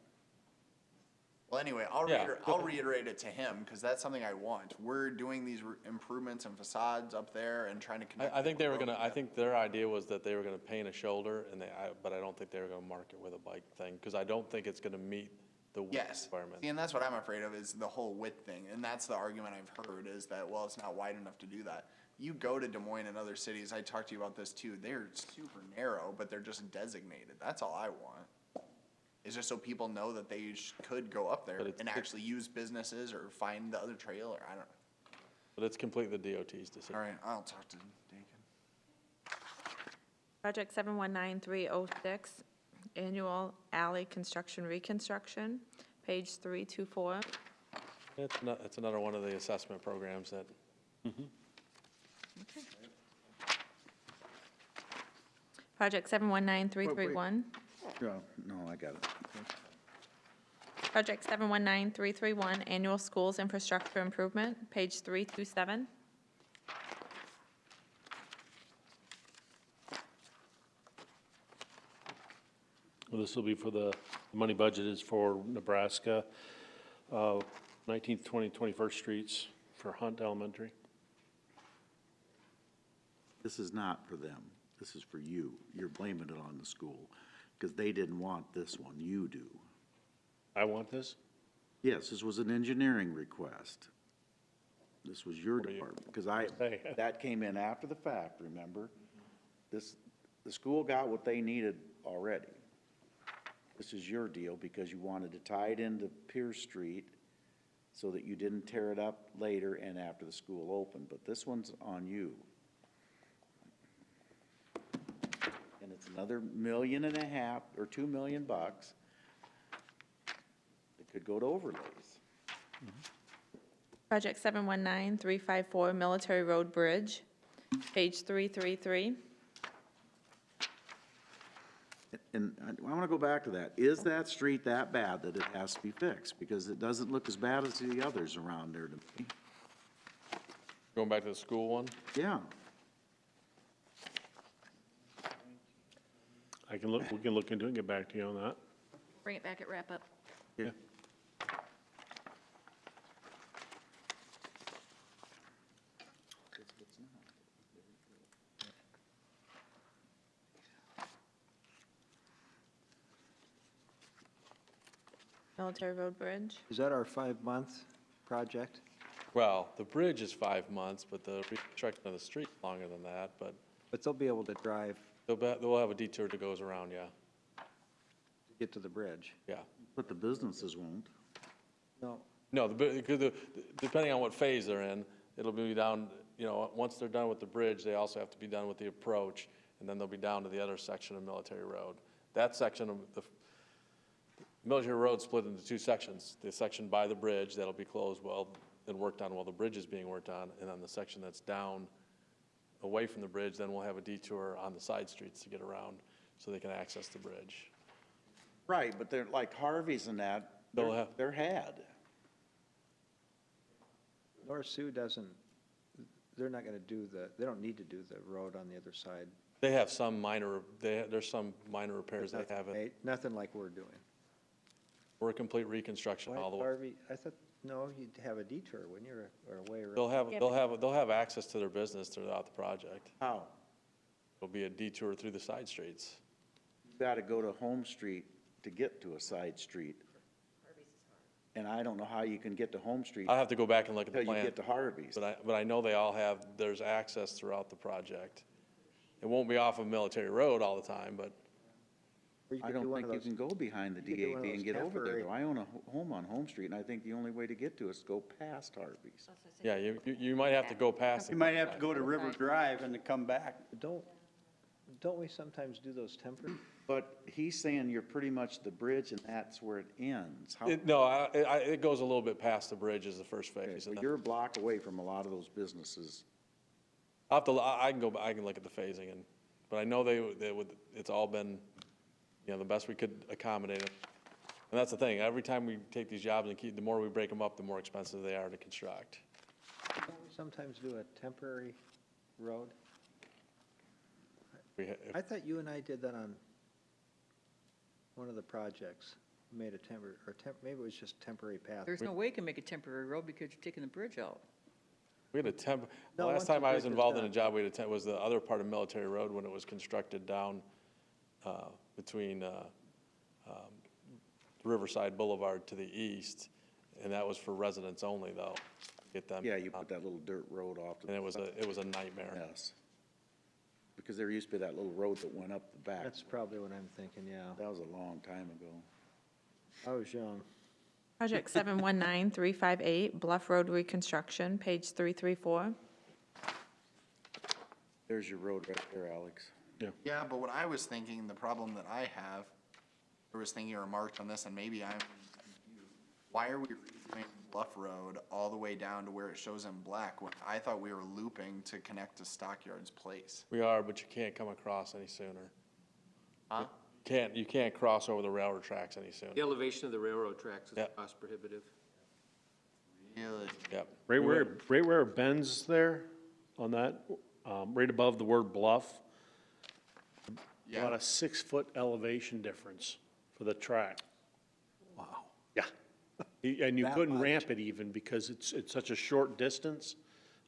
Well, anyway, I'll reiterate it to him, because that's something I want. We're doing these improvements and facades up there and trying to connect. I think they were people. gonna, I think their idea was that they were gonna paint a shoulder and but I don't think they were gonna mark it with a bike thing, because I don't think it's gonna meet the width Yes, requirement. see, and that's what I'm afraid of, is the whole width thing, and that's the argument I've heard, is that, well, it's not wide enough to do that. You go to Des Moines and other cities, I talked to you about this too, they're super narrow, but they're just designated, that's all I want. Is just so people know that they could go up there and actually use businesses or find the other trail, or I don't know. But it's completely the DOT's decision. All right, I'll talk to Dakin. Project 719306, annual alley construction reconstruction, page 324. It's another one of the assessment programs that, Project 719331. No, I got it. Project 719331, annual schools infrastructure improvement, page 327. Well, this will be for the money budget is for Nebraska, 19th, 20th, 21st Streets for Hunt Elementary. This is not for them. This is for you. You're blaming it on the school because they didn't want this one. You do. I want this? Yes, this was an engineering request. This was your department, because that came in after the fact, remember? The school got what they needed already. This is your deal because you wanted to tie it into Pierce Street so that you didn't tear it up later and after the school opened, but this one's on you. And it's another $1.5 million or $2 million bucks that could go to overlays. Project 719354, Military Road Bridge, page 333. And I want to go back to that. Is that street that bad that it has to be fixed? Because it doesn't look as bad as the others around there to me. Going back to the school one? Yeah. We can look into it and get back to you on that. Bring it back at wrap-up. Yeah. Military Road Bridge. Is that our 5-month project? Well, the bridge is 5 months, but the reconstruction of the street longer than that, but But they'll be able to drive they'll have a detour that goes around, yeah. to get to the bridge. Yeah. But the businesses won't. No. No, depending on what phase they're in, it'll be down, once they're done with the bridge, they also have to be done with the approach, and then they'll be down to the other section of Military Road. That section of the Military Road split into 2 sections. The section by the bridge that'll be closed and worked on while the bridge is being worked on, and then the section that's down away from the bridge, then we'll have a detour on the side streets to get around so they can access the bridge. Right, but they're like Harvey's and that, they're had. North Sioux doesn't, they're not going to do they don't need to do the road on the other side. They have some there's some minor repairs they have. Nothing like we're doing. We're a complete reconstruction all the way. Harvey, I thought, no, you'd have a detour, wouldn't you, or a way around? They'll have access to their business throughout the project. How? It'll be a detour through the side streets. You've got to go to Home Street to get to a side street. And I don't know how you can get to Home Street. I'll have to go back and look at the Until you plan. get to Harvey's. But I know they all there's access throughout the project. It won't be off of Military Road all the time, but. I don't think you can go behind the DAP and get over there, though. I own a home on Home Street, and I think the only way to get to it is to go past Harvey's. Yeah, you might have to go past. You might have to go to River Drive and to come back. Don't we sometimes do those temporary? But he's saying you're pretty much the bridge, and that's where it ends. It goes a little bit past the bridge is the first phase. But you're a block away from a lot of those businesses. I can look at the phasing, but I know it's all been, the best we could accommodate it. And that's the thing, every time we take these jobs the more we break them up, the more expensive they are to construct. Don't we sometimes do a temporary road? I thought you and I did that on one of the projects, made a temporary, maybe it was just temporary path. There's no way you can make a temporary road because you're taking the bridge out. We had the last time I was involved in a job, was the other part of Military Road when it was constructed down between Riverside Boulevard to the east, and that was for residents only, though. Get them. Yeah, you put that little dirt road off to the And it was a nightmare. Yes. Because there used to be that little road that went up the back. That's probably what I'm thinking, yeah. That was a long time ago. I was young. Project 719358, Bluff Road Reconstruction, page 334. There's your road right there, Alex. Yeah, but what I was thinking, the problem that I have, I was thinking a remark on this, and maybe I'm confused. Why are we redoing Bluff Road all the way down to where it shows in black when I thought we were looping to connect to Stockyards Place? We are, but you can't come across any sooner. Huh? You can't cross over the railroad tracks any sooner. The elevation of the railroad tracks is Yep. cost prohibitive. Really? Yep. Right where it bends there, on that, right above the word bluff. Yeah. About a 6-foot elevation difference for the track. Wow. Yeah. And you That couldn't much? ramp it even because it's such a short distance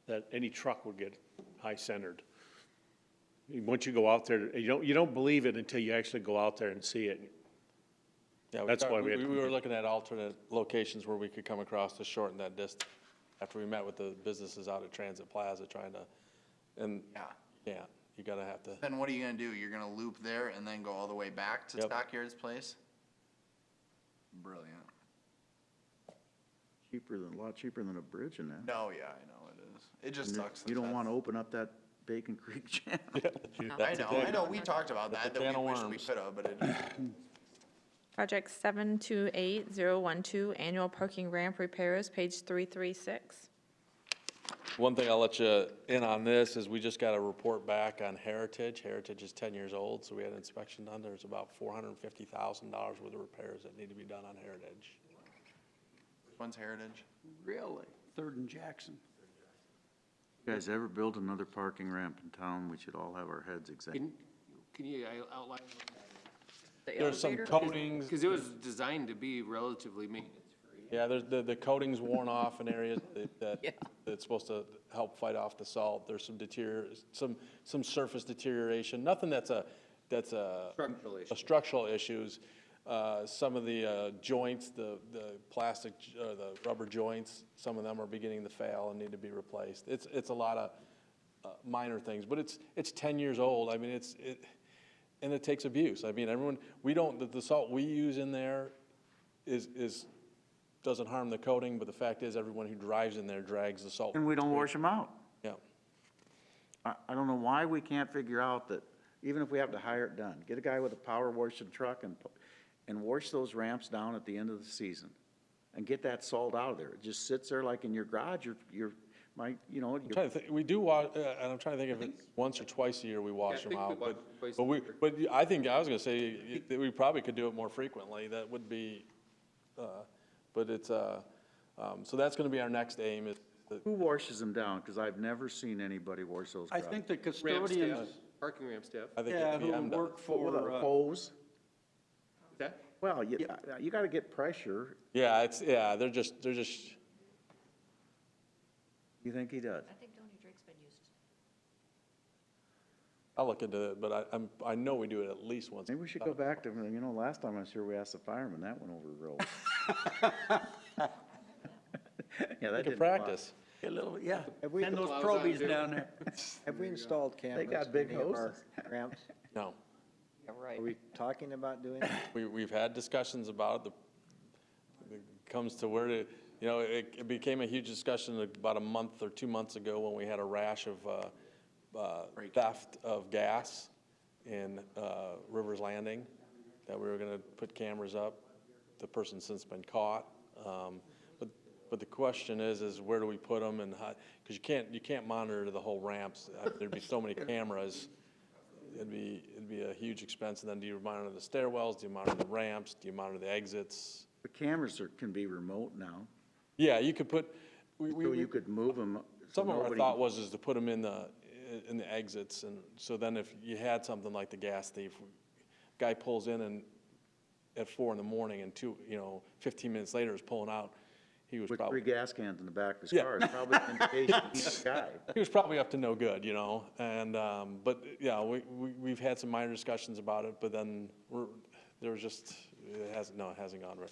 that any truck would get high-centered. Once you go out there, you don't believe it until you actually go out there and see it. Yeah, That's why we had. we were looking at alternate locations where we could come across to shorten that distance. After we met with the businesses out at Transit Plaza trying to, and Yeah. you gotta have to. Then what are you gonna do? You're gonna loop there and then go all the way back to Yep. Stockyards Place? Brilliant. A lot cheaper than a bridge in that. No, yeah, I know it is. It just And sucks. You that don't that's- wanna open up that Bacon Creek channel. I know, we talked about That's that, a that can of we wish we worms. could have, but it just. Project 728012, annual parking ramp repairs, page 336. One thing I'll let you in on this is we just got a report back on Heritage. Heritage is 10 years old, so we had an inspection done. There's about $450,000 worth of repairs that need to be done on Heritage. Which one's Heritage? Really? Third and Jackson. You guys ever build another parking ramp in town, we should all have our heads examined. Can you outline? There's some coatings. Because it was designed to be relatively maintenance-free. Yeah, there's the coating's worn off in areas that's supposed to help fight off the salt. There's some surface deterioration, nothing that's a structural issues. Some of the joints, the plastic, the rubber joints, some of them are beginning to fail and need to be replaced. It's a lot of minor things, but it's 10 years old. I mean, and it takes abuse. I mean, the salt we use in there doesn't harm the coating, but the fact is everyone who drives in there drags the salt. And we don't wash them out. Yeah. I don't know why we can't figure out that, even if we have to hire it done, get a guy with a power washing truck and wash those ramps down at the end of the season and get that salt out of there. It just sits there like in your garage, I'm trying to think, we do wash, and I'm trying to think if it's once or twice a year we wash them out. But I think, I was gonna say, that we probably could do it more frequently. That would be, but it's, so that's gonna be our next aim is. Who washes them down? Because I've never seen anybody wash those. I think the custodians, Parking ramp staff. I think yeah, it'd be who MDOT. work With a for, hose? That? Well, you gotta get pressure. Yeah, they're just, You think he does? I think Tony Drake's been used. I'll look into it, but I know we do it at least once. Maybe we should go back to, last time I'm sure we asked the fireman, that went over real well. Yeah, that We can didn't fly. practice. a little, yeah, Have we- send those Gloves on, probies too. down there. Have we installed cameras? got big in any of our hoses. ramps? No. Are we talking about doing that? We've had discussions about it. It comes to where to, it became a huge discussion about a month or 2 months ago when we had a rash of theft of gas in Rivers Landing, that we were gonna put cameras up. The person's since been caught. But the question is where do we put them and how, because you can't monitor the whole ramps. There'd be so many cameras. It'd be a huge expense. And then do you monitor the stairwells? Do you monitor the ramps? Do you monitor the exits? The cameras can be remote now. Yeah, you could put, So you could move them. some of our thought was to put them in the exits. And so then if you had something like the gas thief, guy pulls in and at 4 in the morning and 15 minutes later is pulling out, he was With probably. 3 gas cans in the back of his Yeah. car, it's probably an indication he's a guy. He was probably up to no good, and, but, yeah, we've had some minor discussions about it, but then there was just, it hasn't gone right.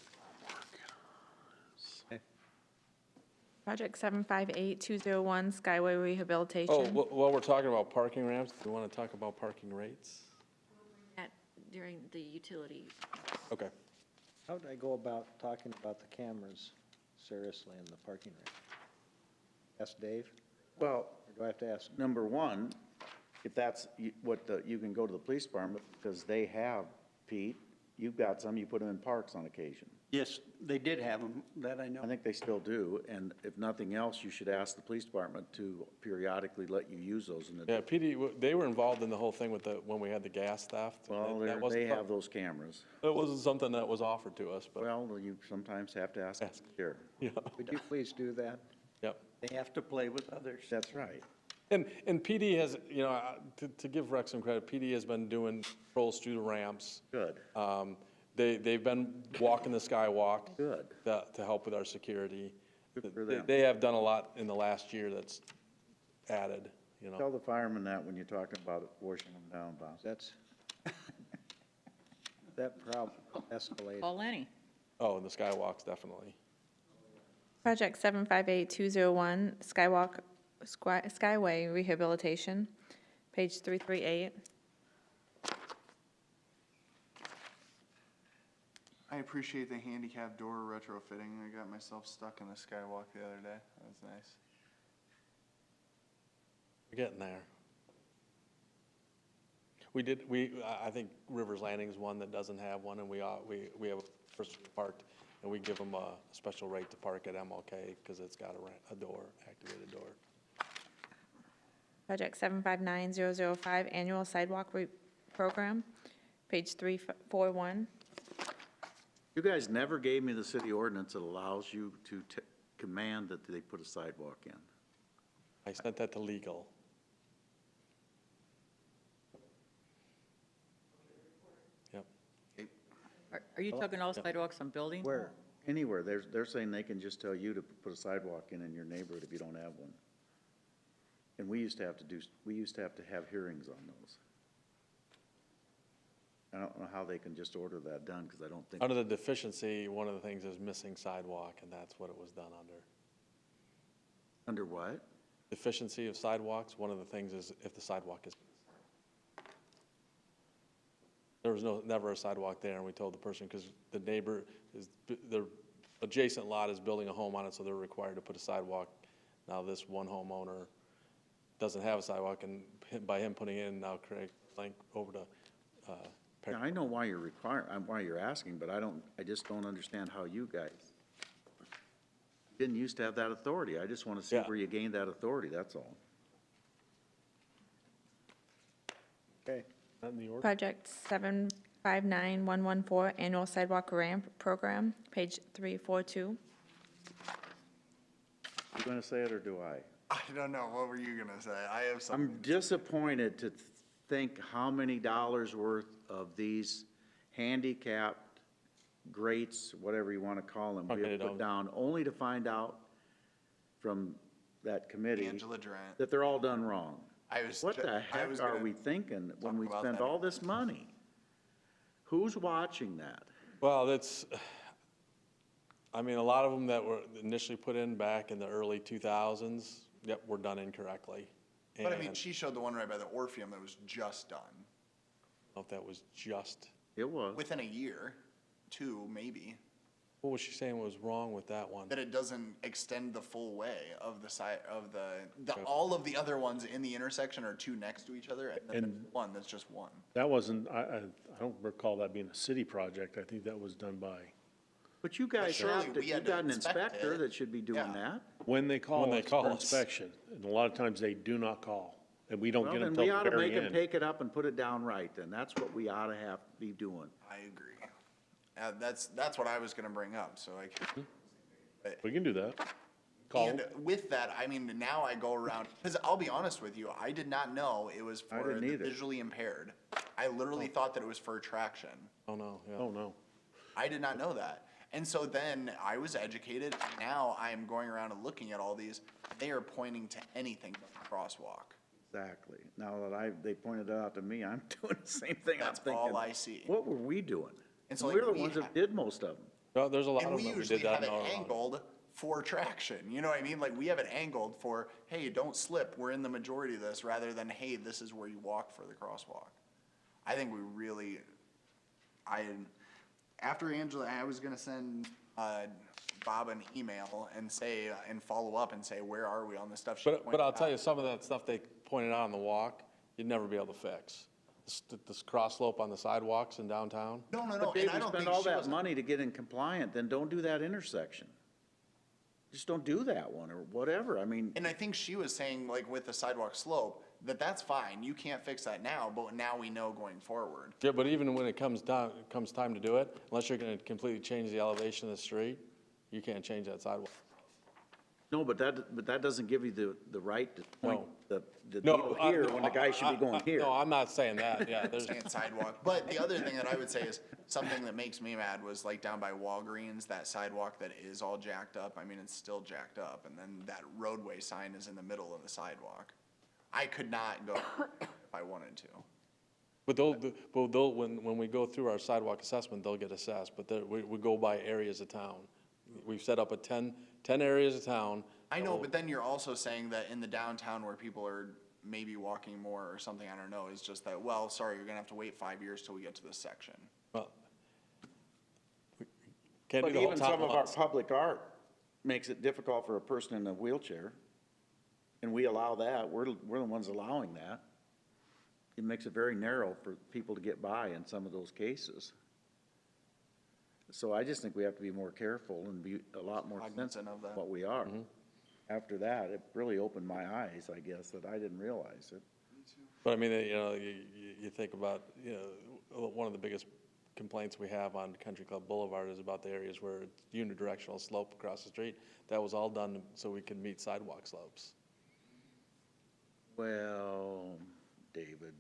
Project 758201, Skyway rehabilitation. Oh, while we're talking about parking ramps, do you want to talk about parking rates? During the utility. Okay. How would I go about talking about the cameras seriously in the parking lot? Ask Dave? Well, Or do I have to ask? number one, if that's you can go to the police department because they have, Pete, you've got some, you put them in parks on occasion. Yes, they did have them, that I know. I think they still do, and if nothing else, you should ask the police department to periodically let you use those in the. Yeah, PD, they were involved in the whole thing with when we had the gas theft. Well, That they wasn't have those cameras. It wasn't something that was offered to us, but. Well, you sometimes have to ask the sheriff. Yeah. Would you please do that? Yep. They have to play with others. That's right. And PD has, to give Rex some credit, PD has been doing patrols through the ramps. Good. They've been walking the skywalk. Good. To help with our security. Good for them. They have done a lot in the last year that's added, you know. Tell the firemen that when you're talking about washing them down, Bob. That's, that problem escalated. Paul Lanny. Oh, and the skywalks, definitely. Project 758201, Skyway Rehabilitation, page 338. I appreciate the handicap door retrofitting. I got myself stuck in the skywalk the other day. That was nice. We're getting there. I think Rivers Landing is one that doesn't have one, and we have a person parked, and we give them a special rate to park at MLK because it's got a door, activated door. Project 759005, Annual Sidewalk Program, page 341. You guys never gave me the city ordinance that allows you to command that they put a sidewalk in. I sent that to legal. Yep. Are you talking all sidewalks on buildings? Where? Anywhere. They're saying they can just tell you to put a sidewalk in your neighborhood if you don't have one. And we used to have to have hearings on those. I don't know how they can just order that done, because I don't think. Under the deficiency, one of the things is missing sidewalk, and that's what it was done under. Under what? Deficiency of sidewalks, one of the things is if the sidewalk is. There was never a sidewalk there, and we told the person, because the neighbor the adjacent lot is building a home on it, so they're required to put a sidewalk. Now this one homeowner doesn't have a sidewalk, and by him putting in, now Craig Link over to, Yeah, I know why why you're asking, but I just don't understand how you guys didn't used to have that authority. I just want to see where you gained that authority, that's all. Okay. Project 759114, Annual Sidewalk Ramp Program, page 342. You going to say it, or do I? I don't know. What were you gonna say? I have some. I'm disappointed to think how many dollars worth of these handicapped grates, whatever you want to call them, we have put down, only to find out from that committee Angela Durant. that they're all done wrong. What the heck was are gonna we thinking when we about spend that. all this money? Who's watching that? well, I mean, a lot of them that were initially put in back in the early 2000s, were done incorrectly. But I mean, And she showed the one right by the Orpheum that was just done. I don't know if that was just, It was. Within a year, 2 maybe, what was she saying was wrong with that one? that it doesn't extend the full way of the side of all of the other ones in the intersection are 2 next to each other, and then And- there's one that's just one. That wasn't, I don't recall that being a city project. I think that was done by, But you guys surely have to, we you had to got an inspect inspector it. that should be doing Yeah. that. when they call When they us call for us. inspection. And a lot of times they do not call, and we don't Well, get them then we till ought the to make very them end. take it up and put it down right, then. That's what we ought to have to be doing. I agree. That's what I was gonna bring up, so like. We can do that. Call And them. with that, I mean, now I go around, because I'll be honest with you, I did not know it was I for didn't the either. visually impaired. I literally thought that it was for traction. Oh, no, yeah. Oh, no. I did not know that. And so then I was educated, and now I am going around and looking at all these. They are pointing to anything but the crosswalk. Exactly. Now that they pointed it out to me, I'm doing the same thing. That's I'm thinking, all I see. what were we doing? And so, We're like, the we ones ha- that did most of them. Well, there's a lot And of we them that we usually did that have it in our. angled for traction, you know what I mean? Like, we have it angled for, hey, don't slip, we're in the majority of this, rather than, hey, this is where you walk for the crosswalk. I think we really, after Angela, I was gonna send, Bob an email and say, and follow up and say, where are we on this stuff? She But pointed I'll out. tell you, some of that stuff they pointed out on the walk, you'd never be able to fix. This cross slope on the sidewalks in downtown. No, But Dave, and I we don't spend think all she that wasn't. money to get in compliant, then don't do that intersection. Just don't do that one, or whatever. I mean, And I think she was saying, like, with the sidewalk slope, that's fine, you can't fix that now, but now we know going forward. Yeah, but even when it comes time to do it, unless you're gonna completely change the elevation of the street, you can't change that sidewalk. no, but that doesn't give you the right to point No. the No, needle here when the guy should be going here. No, I'm not saying that, yeah, there's, saying sidewalk. But the other thing that I would say is, something that makes me mad was like down by Walgreens, that sidewalk that is all jacked up. I mean, it's still jacked up, and then that roadway sign is in the middle of the sidewalk. I could not go if I wanted to. but when we go through our sidewalk assessment, they'll get assessed, but we go by areas of town. We've set up 10 areas of town. I know, but then you're also saying that in the downtown where people are maybe walking more or something, I don't know, is just that, well, sorry, you're gonna have to wait 5 years till we get to this section. Well, can't do But the whole even town some of at our once. public art makes it difficult for a person in a wheelchair. And we allow that, we're the ones allowing that. It makes it very narrow for people to get by in some of those cases. So I just think we have to be more careful and be a lot more Cognizant sensitive of that. of what we are. After that, it really opened my eyes, I guess, that I didn't realize it. But I mean, you know, you think about, you know, one of the biggest complaints we have on Country Club Boulevard is about the areas where it's unidirectional slope across the street. That was all done so we could meet sidewalk slopes. Well, David.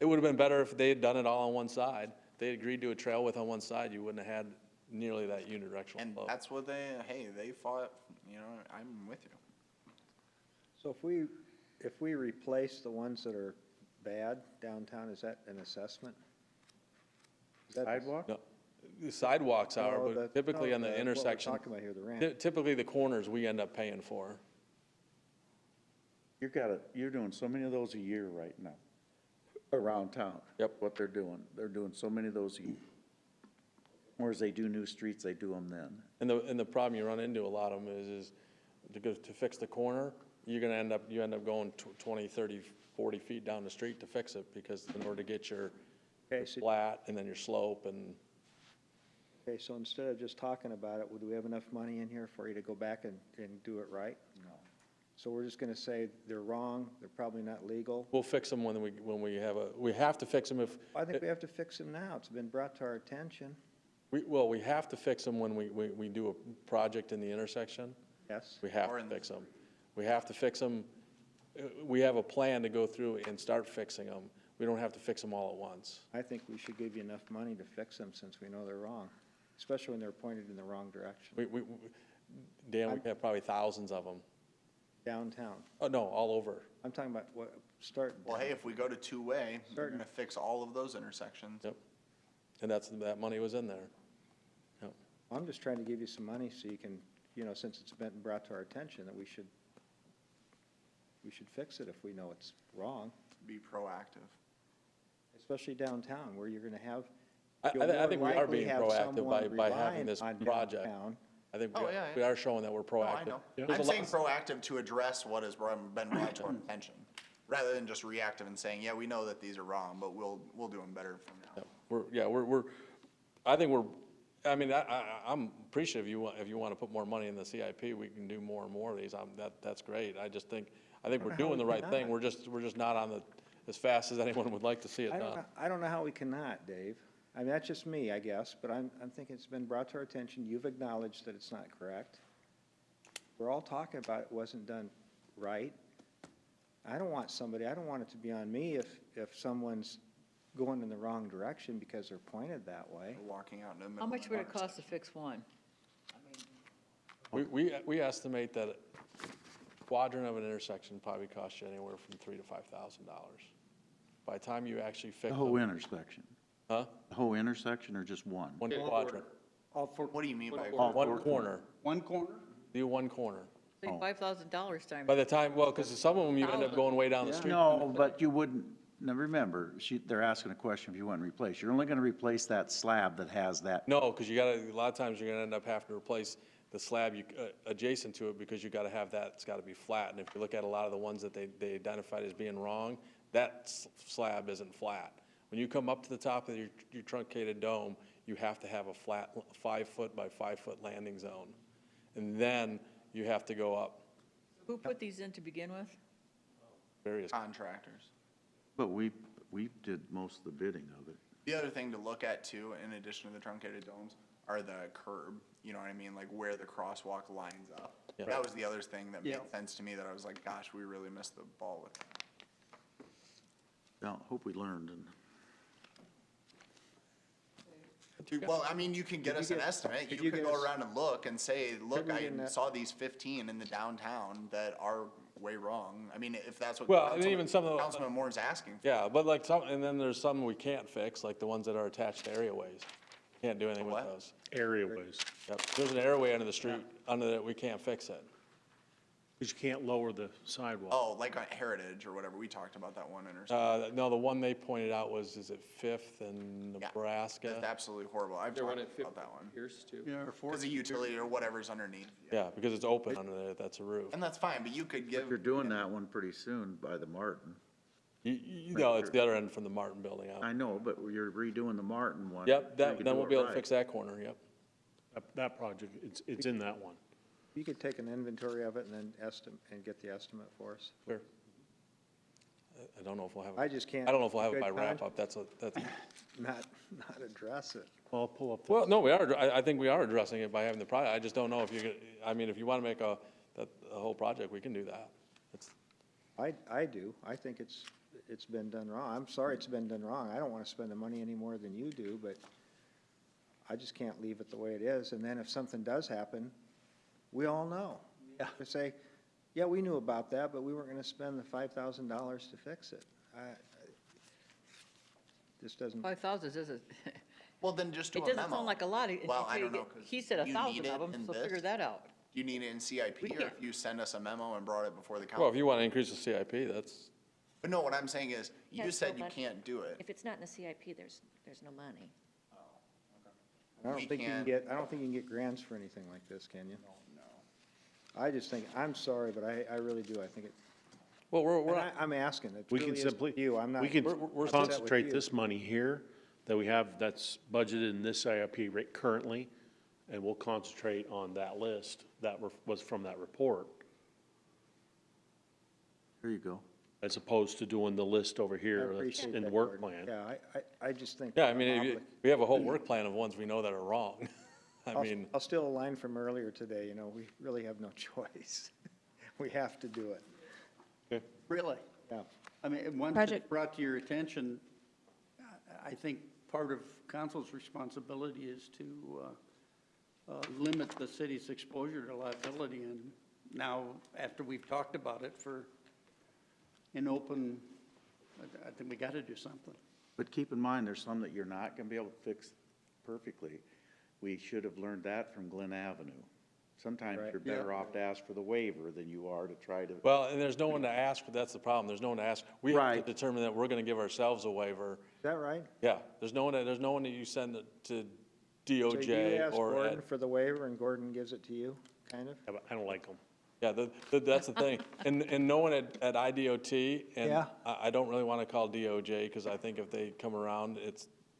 It would have been better if they had done it all on one side. If they agreed to a trail width on one side, you wouldn't have had nearly that unidirectional And slope. that's what they fought, you know, I'm with you. So if we replace the ones that are bad downtown, is that an assessment? Is that- Sidewalk? No, the sidewalks are, No, but typically on the what we're intersection. talking about here, the ramp. Typically, the corners we end up paying for. You're doing so many of those a year right now, around town. Yep. What they're doing so many of those a year. Or as they do new streets, they do them then. And the problem you run into a lot of them is to fix the corner, you're gonna end up going 20, 30, 40 feet down the street to fix it, because in order to get your Okay, so- flat and then your slope and, Okay, so instead of just talking about it, do we have enough money in here for you to go back and do it right? No. So we're just gonna say they're wrong, they're probably not legal? we'll fix them when we have to fix them if. I think we have to fix them now. It's been brought to our attention. We have to fix them when we do a project in the intersection. Yes. We have Or to in the- fix them. We have to fix them. We have a plan to go through and start fixing them. We don't have to fix them all at once. I think we should give you enough money to fix them since we know they're wrong, especially when they're pointed in the wrong direction. Dan, we have probably thousands of them. Downtown. Oh, no, all over. I'm talking about start. Well, hey, if we go to two-way, we're Certain- gonna fix all of those intersections. Yep. And that money was in there. Yep. I'm just trying to give you some money so you can, since it's been brought to our attention, that we should fix it if we know it's wrong, Be proactive. especially downtown where you're gonna have. I you'll more think we are likely being have proactive someone by having relying this on project. downtown. I think Oh, yeah, we are showing that we're Oh, I proactive. know. There's I'm a saying lot- proactive to address what has been brought to our attention, rather than just reactive and saying, yeah, we know that these are wrong, but we'll do them better from now. I'm appreciative if you want to put more money in the CIP, we can do more and more of these. That's great. I think we're doing the right thing. We're just not on as fast as anyone would like to see it done. I don't know how we cannot, Dave. I mean, that's just me, I guess, but I'm thinking it's been brought to our attention. You've acknowledged that it's not correct. We're all talking about it wasn't done right. I don't want it to be on me if someone's going in the wrong direction because they're pointed that way. Walking out in the middle. How much of would an it cost to fix one? We estimate that a quadrant of an intersection probably costs you anywhere from $3,000 to $5,000. By the time you actually fix The whole them. intersection? Huh? The whole intersection or just one? One quadrant, What do you mean by? one corner. One corner? Do one corner. Say $5,000 times. By the time, well, because some of them you end up going way down the street. No, but you wouldn't, now remember, they're asking a question if you want to replace. You're only going to replace that slab that has that. No, because a lot of times you're gonna end up having to replace the slab adjacent to it, because you gotta have that, it's gotta be flat. And if you look at a lot of the ones that they identified as being wrong, that slab isn't flat. When you come up to the top of your truncated dome, you have to have a flat 5 foot by 5 foot landing zone. And then you have to go up Who put these in to begin with? various. Contractors. But we did most of the bidding of it. The other thing to look at too, in addition to the truncated domes, are the curb, you know what I mean, like where the crosswalk lines up. That was the other thing that Yeah. made sense to me, that I was like, gosh, we really missed the ball with that. Well, hope we learned and. Well, I mean, you can get us an estimate. You could go around and look and say, look, I saw these 15 in the downtown that are way wrong. I mean, if that's what Well, and even some of the. Councilman Moore's asking for. Yeah, but like some, and then there's some we can't fix, like the ones that are attached to areaways. Can't do anything with those. Areaways. Yep, there's an airway under the street, under that, we can't fix it. Because you can't lower the sidewalk. Oh, like on Heritage or whatever, we talked about that one intersection. No, the one they pointed out was, is it Fifth in Nebraska? That's absolutely horrible. I've There talked one at about that one. Pierce too. Yeah, or Because the utility or whatever's underneath. Yeah, because it's open under there, that's a roof. And that's fine, but you could give. You're doing that one pretty soon by the Martin. You know, it's the other end from the Martin building out. I know, but you're redoing the Martin one. Yep, so you can then do we'll it be able to right. fix that corner, yep. That project, it's in that one. You could take an inventory of it and then get the estimate for us. Sure. I don't know if we'll have it. I just can't. I don't know if we'll have it by good wrap con- up, that's. Not address it. Well, I'll pull up. Well, no, we are, I think we are addressing it by having the project, I just don't know if you're, I mean, if you want to make a whole project, we can do that. I do. I think it's been done wrong. I'm sorry it's been done wrong. I don't want to spend the money any more than you do, but I just can't leave it the way it is. And then if something does happen, we all know. Yeah. To say, yeah, we knew about that, but we weren't going to spend the $5,000 to fix it. This doesn't. 5,000 isn't. Well, then just do It a doesn't memo. sound like a lot. Well, I don't know, 'cause He said you 1,000 need of it them, in so figure this? that out. Do you need it in CIP, or if you send us a memo and brought it before the council? Well, if you want to increase the CIP, that's, But no, what I'm saying is, you That's said so you much. can't do it. If it's not in the CIP, there's no money. I don't We think you can can't- I don't think you can get grants for anything like this, can you? No. I just think, I'm sorry, but I really do. I think it, well, we're, and I'm asking. It We really can is simply, you. I'm not. we can we're upset with concentrate you. this money here that we have, that's budgeted in this CIP rate currently, and we'll concentrate on that list that was from that report, There you go. as opposed to doing the list over I here that's appreciate in the that, work Gordon. plan. Yeah, I just think. Yeah, I mean, we have a whole work plan of ones we know that are wrong. I mean, I'll steal a line from earlier today, you know, we really have no choice. We have to do it. Really? Yeah. I mean, once it's brought to your attention, I think part of council's responsibility is to limit the city's exposure to liability. And now, after we've talked about it in open, I think we got to do something. But keep in mind, there's some that you're not gonna be able to fix perfectly. We should have learned that from Glen Avenue. Sometimes Right. you're better off to ask for the waiver than you are to try to. well, and there's no one to ask, that's the problem, there's no one to ask. We have to Right. determine that we're gonna give ourselves a waiver. Is that right? Yeah, there's no one that you send it to So you DOJ ask or. Gordon for the waiver and Gordon gives it to you, kind of? Yeah, but I don't like them. Yeah, that's the thing. And no one at IDOT, and Yeah. I don't really want to call DOJ, because I think if they come around,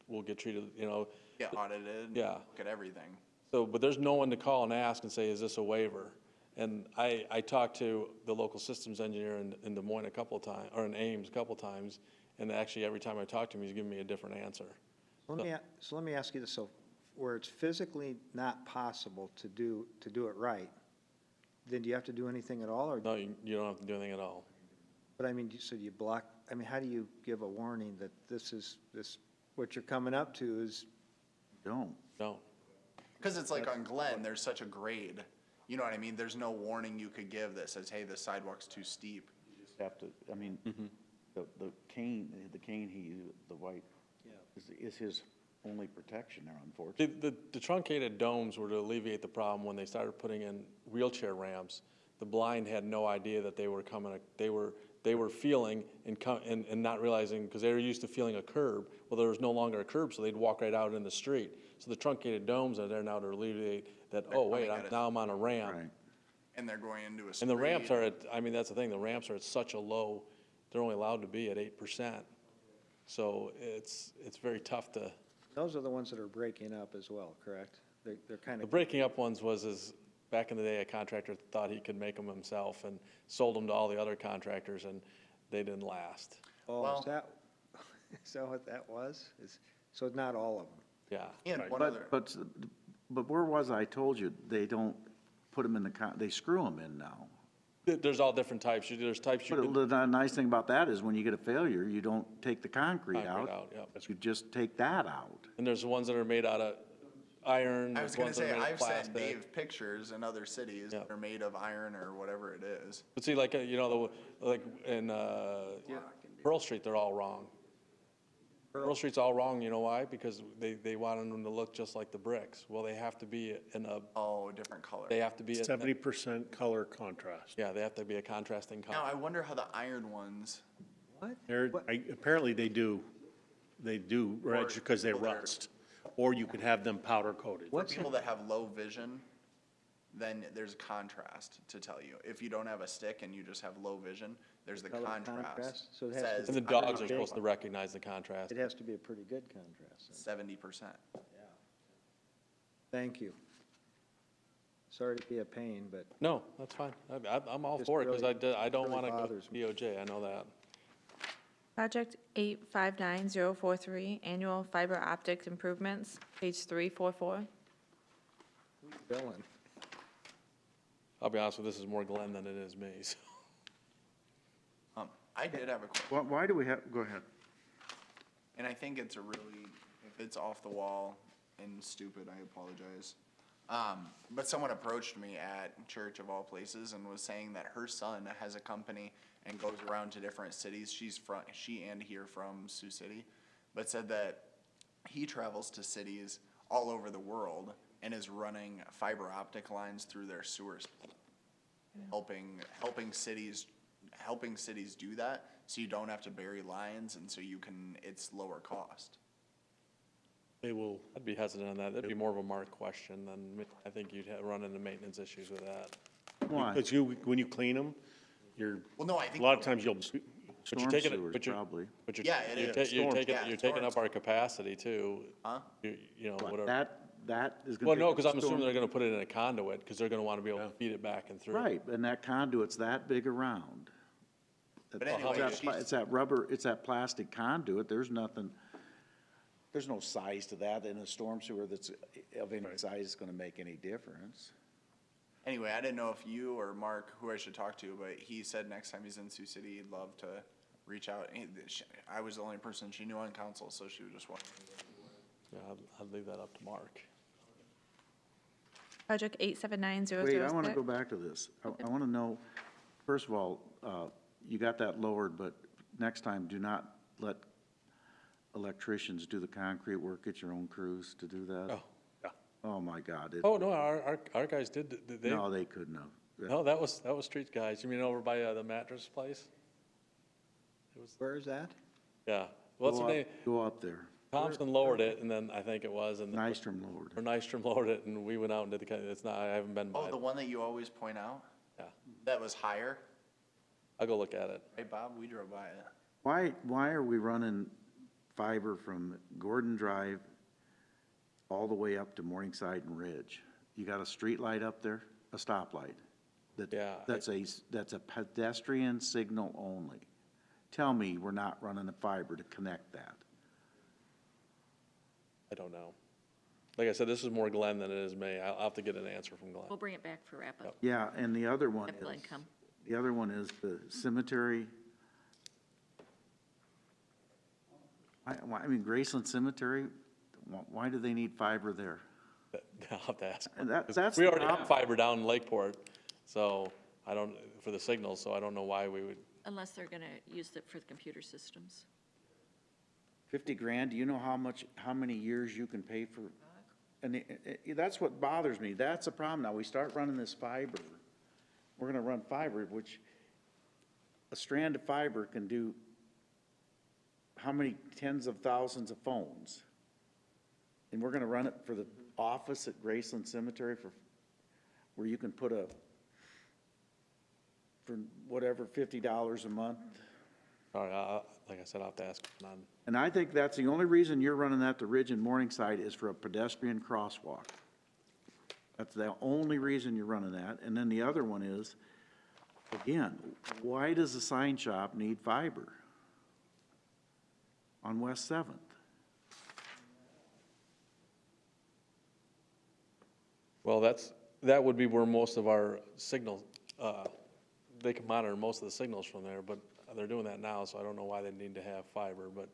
we'll get treated, you know. Get audited. Yeah. Look at everything. So, but there's no one to call and ask and say, is this a waiver? And I talked to the local systems engineer in Des Moines a couple of times, or in Ames a couple of times, and actually every time I talk to him, he's giving me a different answer. So let me ask you this, so where it's physically not possible to do it right, then do you have to do anything at all, or? No, you don't have to do anything at all. But I mean, so do you block, I mean, how do you give a warning that what you're coming up to is? Don't. Because it's like on Glen, there's such a grade. You know what I mean? There's no warning you could give that says, hey, the sidewalk's too steep. You just have to, I mean, the cane the white, is his only protection there, unfortunately. The truncated domes were to alleviate the problem when they started putting in wheelchair ramps. The blind had no idea that they were coming, they were feeling and not realizing, because they were used to feeling a curb. Well, there was no longer a curb, so they'd walk right out in the street. So the truncated domes are there now to alleviate that, oh, wait, now I'm on a ramp. Right. And they're going into a street. And the ramps are I mean, that's the thing, the ramps are at such a low, they're only allowed to be at 8%. So it's very tough to. Those are the ones that are breaking up as well, correct? They're kind The of. breaking up ones was back in the day, a contractor thought he could make them himself and sold them to all the other contractors, and they didn't last. Oh, is that what that was? So not all of them? Yeah. And one But, other, but where was I told you, they don't put them in they screw them in now. There's all different types. There's types you But can. the nice thing about that is when you get a failure, you don't take the concrete Concrete out. out, yep. You just take that out. And there's the ones that are made out of iron. I there's was gonna ones that are say, made of I've sent plastic. Dave pictures in other cities that are made of iron or whatever it is. But see, like, you know, like in, Pearl Street, they're all wrong. Pearl Street's all wrong, you know why? Because they wanted them to look just like the bricks. Well, they have to be in a, Oh, different color. they have to be. 70% color contrast. Yeah, they have to be a contrasting color. Now, I wonder how the iron ones, Apparently they do, Reg, because they rust. Or you could have them powder coated. for people that have low vision, then there's a contrast to tell you. If you don't have a stick and you just have low vision, there's the Color contrast. so it has to Says And the dogs are supposed to recognize the contrast. It has to be a pretty good contrast. 70%. Thank you. Sorry to be a pain, but No, that's fine. I'm all Just for it, because really- I don't really want to go bothers me. DOJ, I know that. Project 859043, annual fiber optic improvements, page 344. billing. I'll be honest with you, this is more Glenn than it is me, so. I did have a question. Why do we have, go ahead. And I think it's a really, if it's off the wall and stupid, I apologize. But someone approached me at church of all places and was saying that her son has a company and goes around to different cities. She and he are from Sioux City, but said that he travels to cities all over the world and is running fiber optic lines through their sewers, helping cities do that, so you don't have to bury lines, and so it's lower cost. They will, I'd be hesitant on that. That'd be more of a Mark question than, I think you'd run into maintenance issues with that. Why? because when you clean them, Well, no, I a think. lot of times you'll, But you're Storm taking sewers, it, but you're, probably. but you're. Yeah, it you're is. ta- You're Storms, taking, yeah, you're taking up storms. our capacity too. Huh? You know, whatever. That is gonna. Well, take no, a because I'm assuming storm- they're gonna put it in a conduit, because they're gonna want to be able to feed it back and through. Right, and that conduit's that big around. But anyway, It's that rubber, it's that plastic conduit, there's nothing, there's no size to that in a storm sewer that's of any size is gonna make any difference. Anyway, I didn't know if you or Mark, who I should talk to, but he said next time he's in Sioux City, he'd love to reach out. I was the only person she knew on council, so she was just wondering. Yeah, I'd leave that up to Mark. Project 879006. Wait, I wanna go back to this. I wanna know, first of all, you got that lowered, but next time, do not let electricians do the concrete work, get your own crews to do that. Oh, yeah. Oh, my God. Oh, no, our guys did they? No, they couldn't have. No, that was street guys. You mean over by the mattress place? Where is that? Yeah. What's the name? Go up there. Thompson lowered it, and then I think it was, and. Nystrom lowered Or Nystrom lowered it, and we went out and did it's not, I haven't been by Oh, it. the one that you always point out? Yeah. That was higher? I'll go look at it. Hey, Bob, we drove by it. Why are we running fiber from Gordon Drive all the way up to Morningside and Ridge? You got a street light up there, a stoplight? Yeah. That's a pedestrian signal only. Tell me we're not running a fiber to connect that. I don't know. Like I said, this is more Glenn than it is me. I'll have to get an answer from Glenn. We'll bring it back for wrap-up. Yeah, and the other one Have Glenn is, come. the other one is the cemetery. I mean, Graceland Cemetery, why do they need fiber there? I'll have to ask. And that's We the already have problem. fiber down in Lakeport, so I don't, for the signals, so I don't know why we would. Unless they're going to use it for the computer systems. 50 grand, do you know how many years you can pay for? And that's what bothers me. That's the problem. Now, we start running this fiber. We're gonna run fiber, which a strand of fiber can do how many tens of thousands of phones? And we're gonna run it for the office at Graceland Cemetery where you can put for whatever, $50 a month. All right, like I said, I'll have to ask on. And I think that's the only reason you're running that to Ridge and Morningside is for a pedestrian crosswalk. That's the only reason you're running that. And then the other one is, again, why does the sign shop need fiber on West 7th? Well, that's, That would be where most of our signals, they can monitor most of the signals from there, but they're doing that now, so I don't know why they need to have fiber, but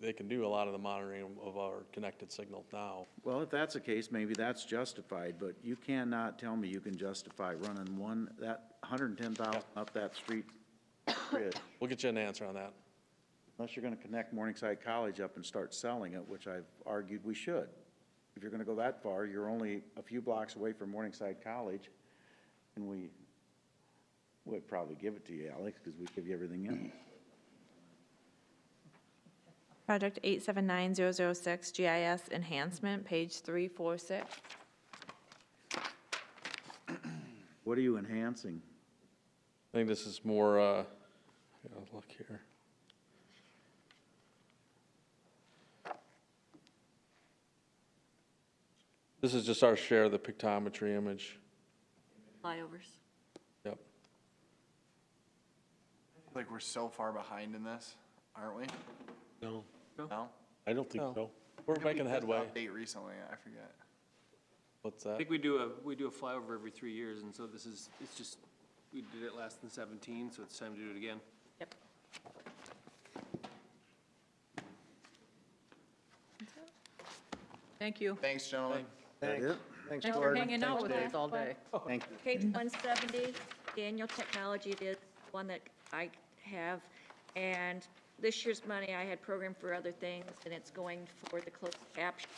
they can do a lot of the monitoring of our connected signal now. Well, if that's the case, maybe that's justified, but you cannot tell me you can justify running that 110,000 up that street grid. We'll get you an answer on that. Unless you're gonna connect Morningside College up and start selling it, which I've argued we should. If you're gonna go that far, you're only a few blocks away from Morningside College, and we would probably give it to you, Alex, because we give you everything else. Project 879006, GIS enhancement, page 346. What are you enhancing? I think this is more, yeah, look here. This is just our share of the pictometry image. Flyovers. Yep. Like, we're so far behind in this, aren't we? No. No? I don't think No. so. We're making headway. Update recently, I forget. What's I that? think we do a flyover every 3 years, and so it's just, we did it less than 17, so it's time to do it again. Yep. Thank you. Thanks, gentlemen. Thanks. Thanks, Thanks for Gordon. hanging out with Thanks, us all day. Thank you. Page 170, Daniel Technology, it is one that I have. And this year's money I had programmed for other things, and it's going for the closed caption.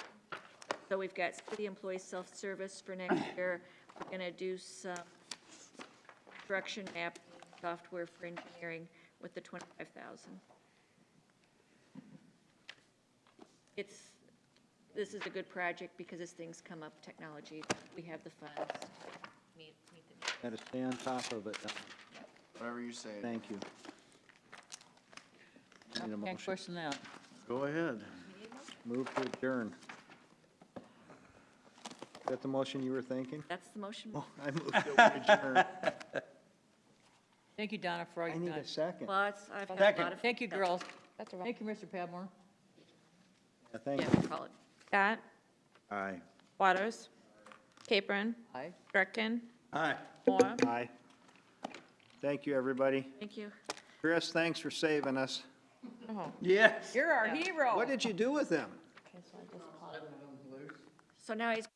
So we've got city employee self-service for next year. We're going to do some construction map software for engineering with the 25,000. This is a good project because as things come up, technology, we have the funds. Meet the needs. Got to stay on top of it. Whatever you say. Thank you. Need a Can't motion. question that. Go ahead. Move to adjourn. Is that the motion you were thinking? That's the motion. Oh, I moved to adjourn. Thank you, Donna, for all I you've need done. a second. Well, I've had a lot of. Thank you, girls. That's all right. Thank you, Mr. Padmore. Yeah, Thank Yeah, you. call it. Scott, Aye. Waters, Capron, Aye. Greckin, Aye. Moore. Aye. Thank you, everybody. Thank you. Chris, thanks for saving us. Oh. Yes. You're our hero. What did you do with them? So now he's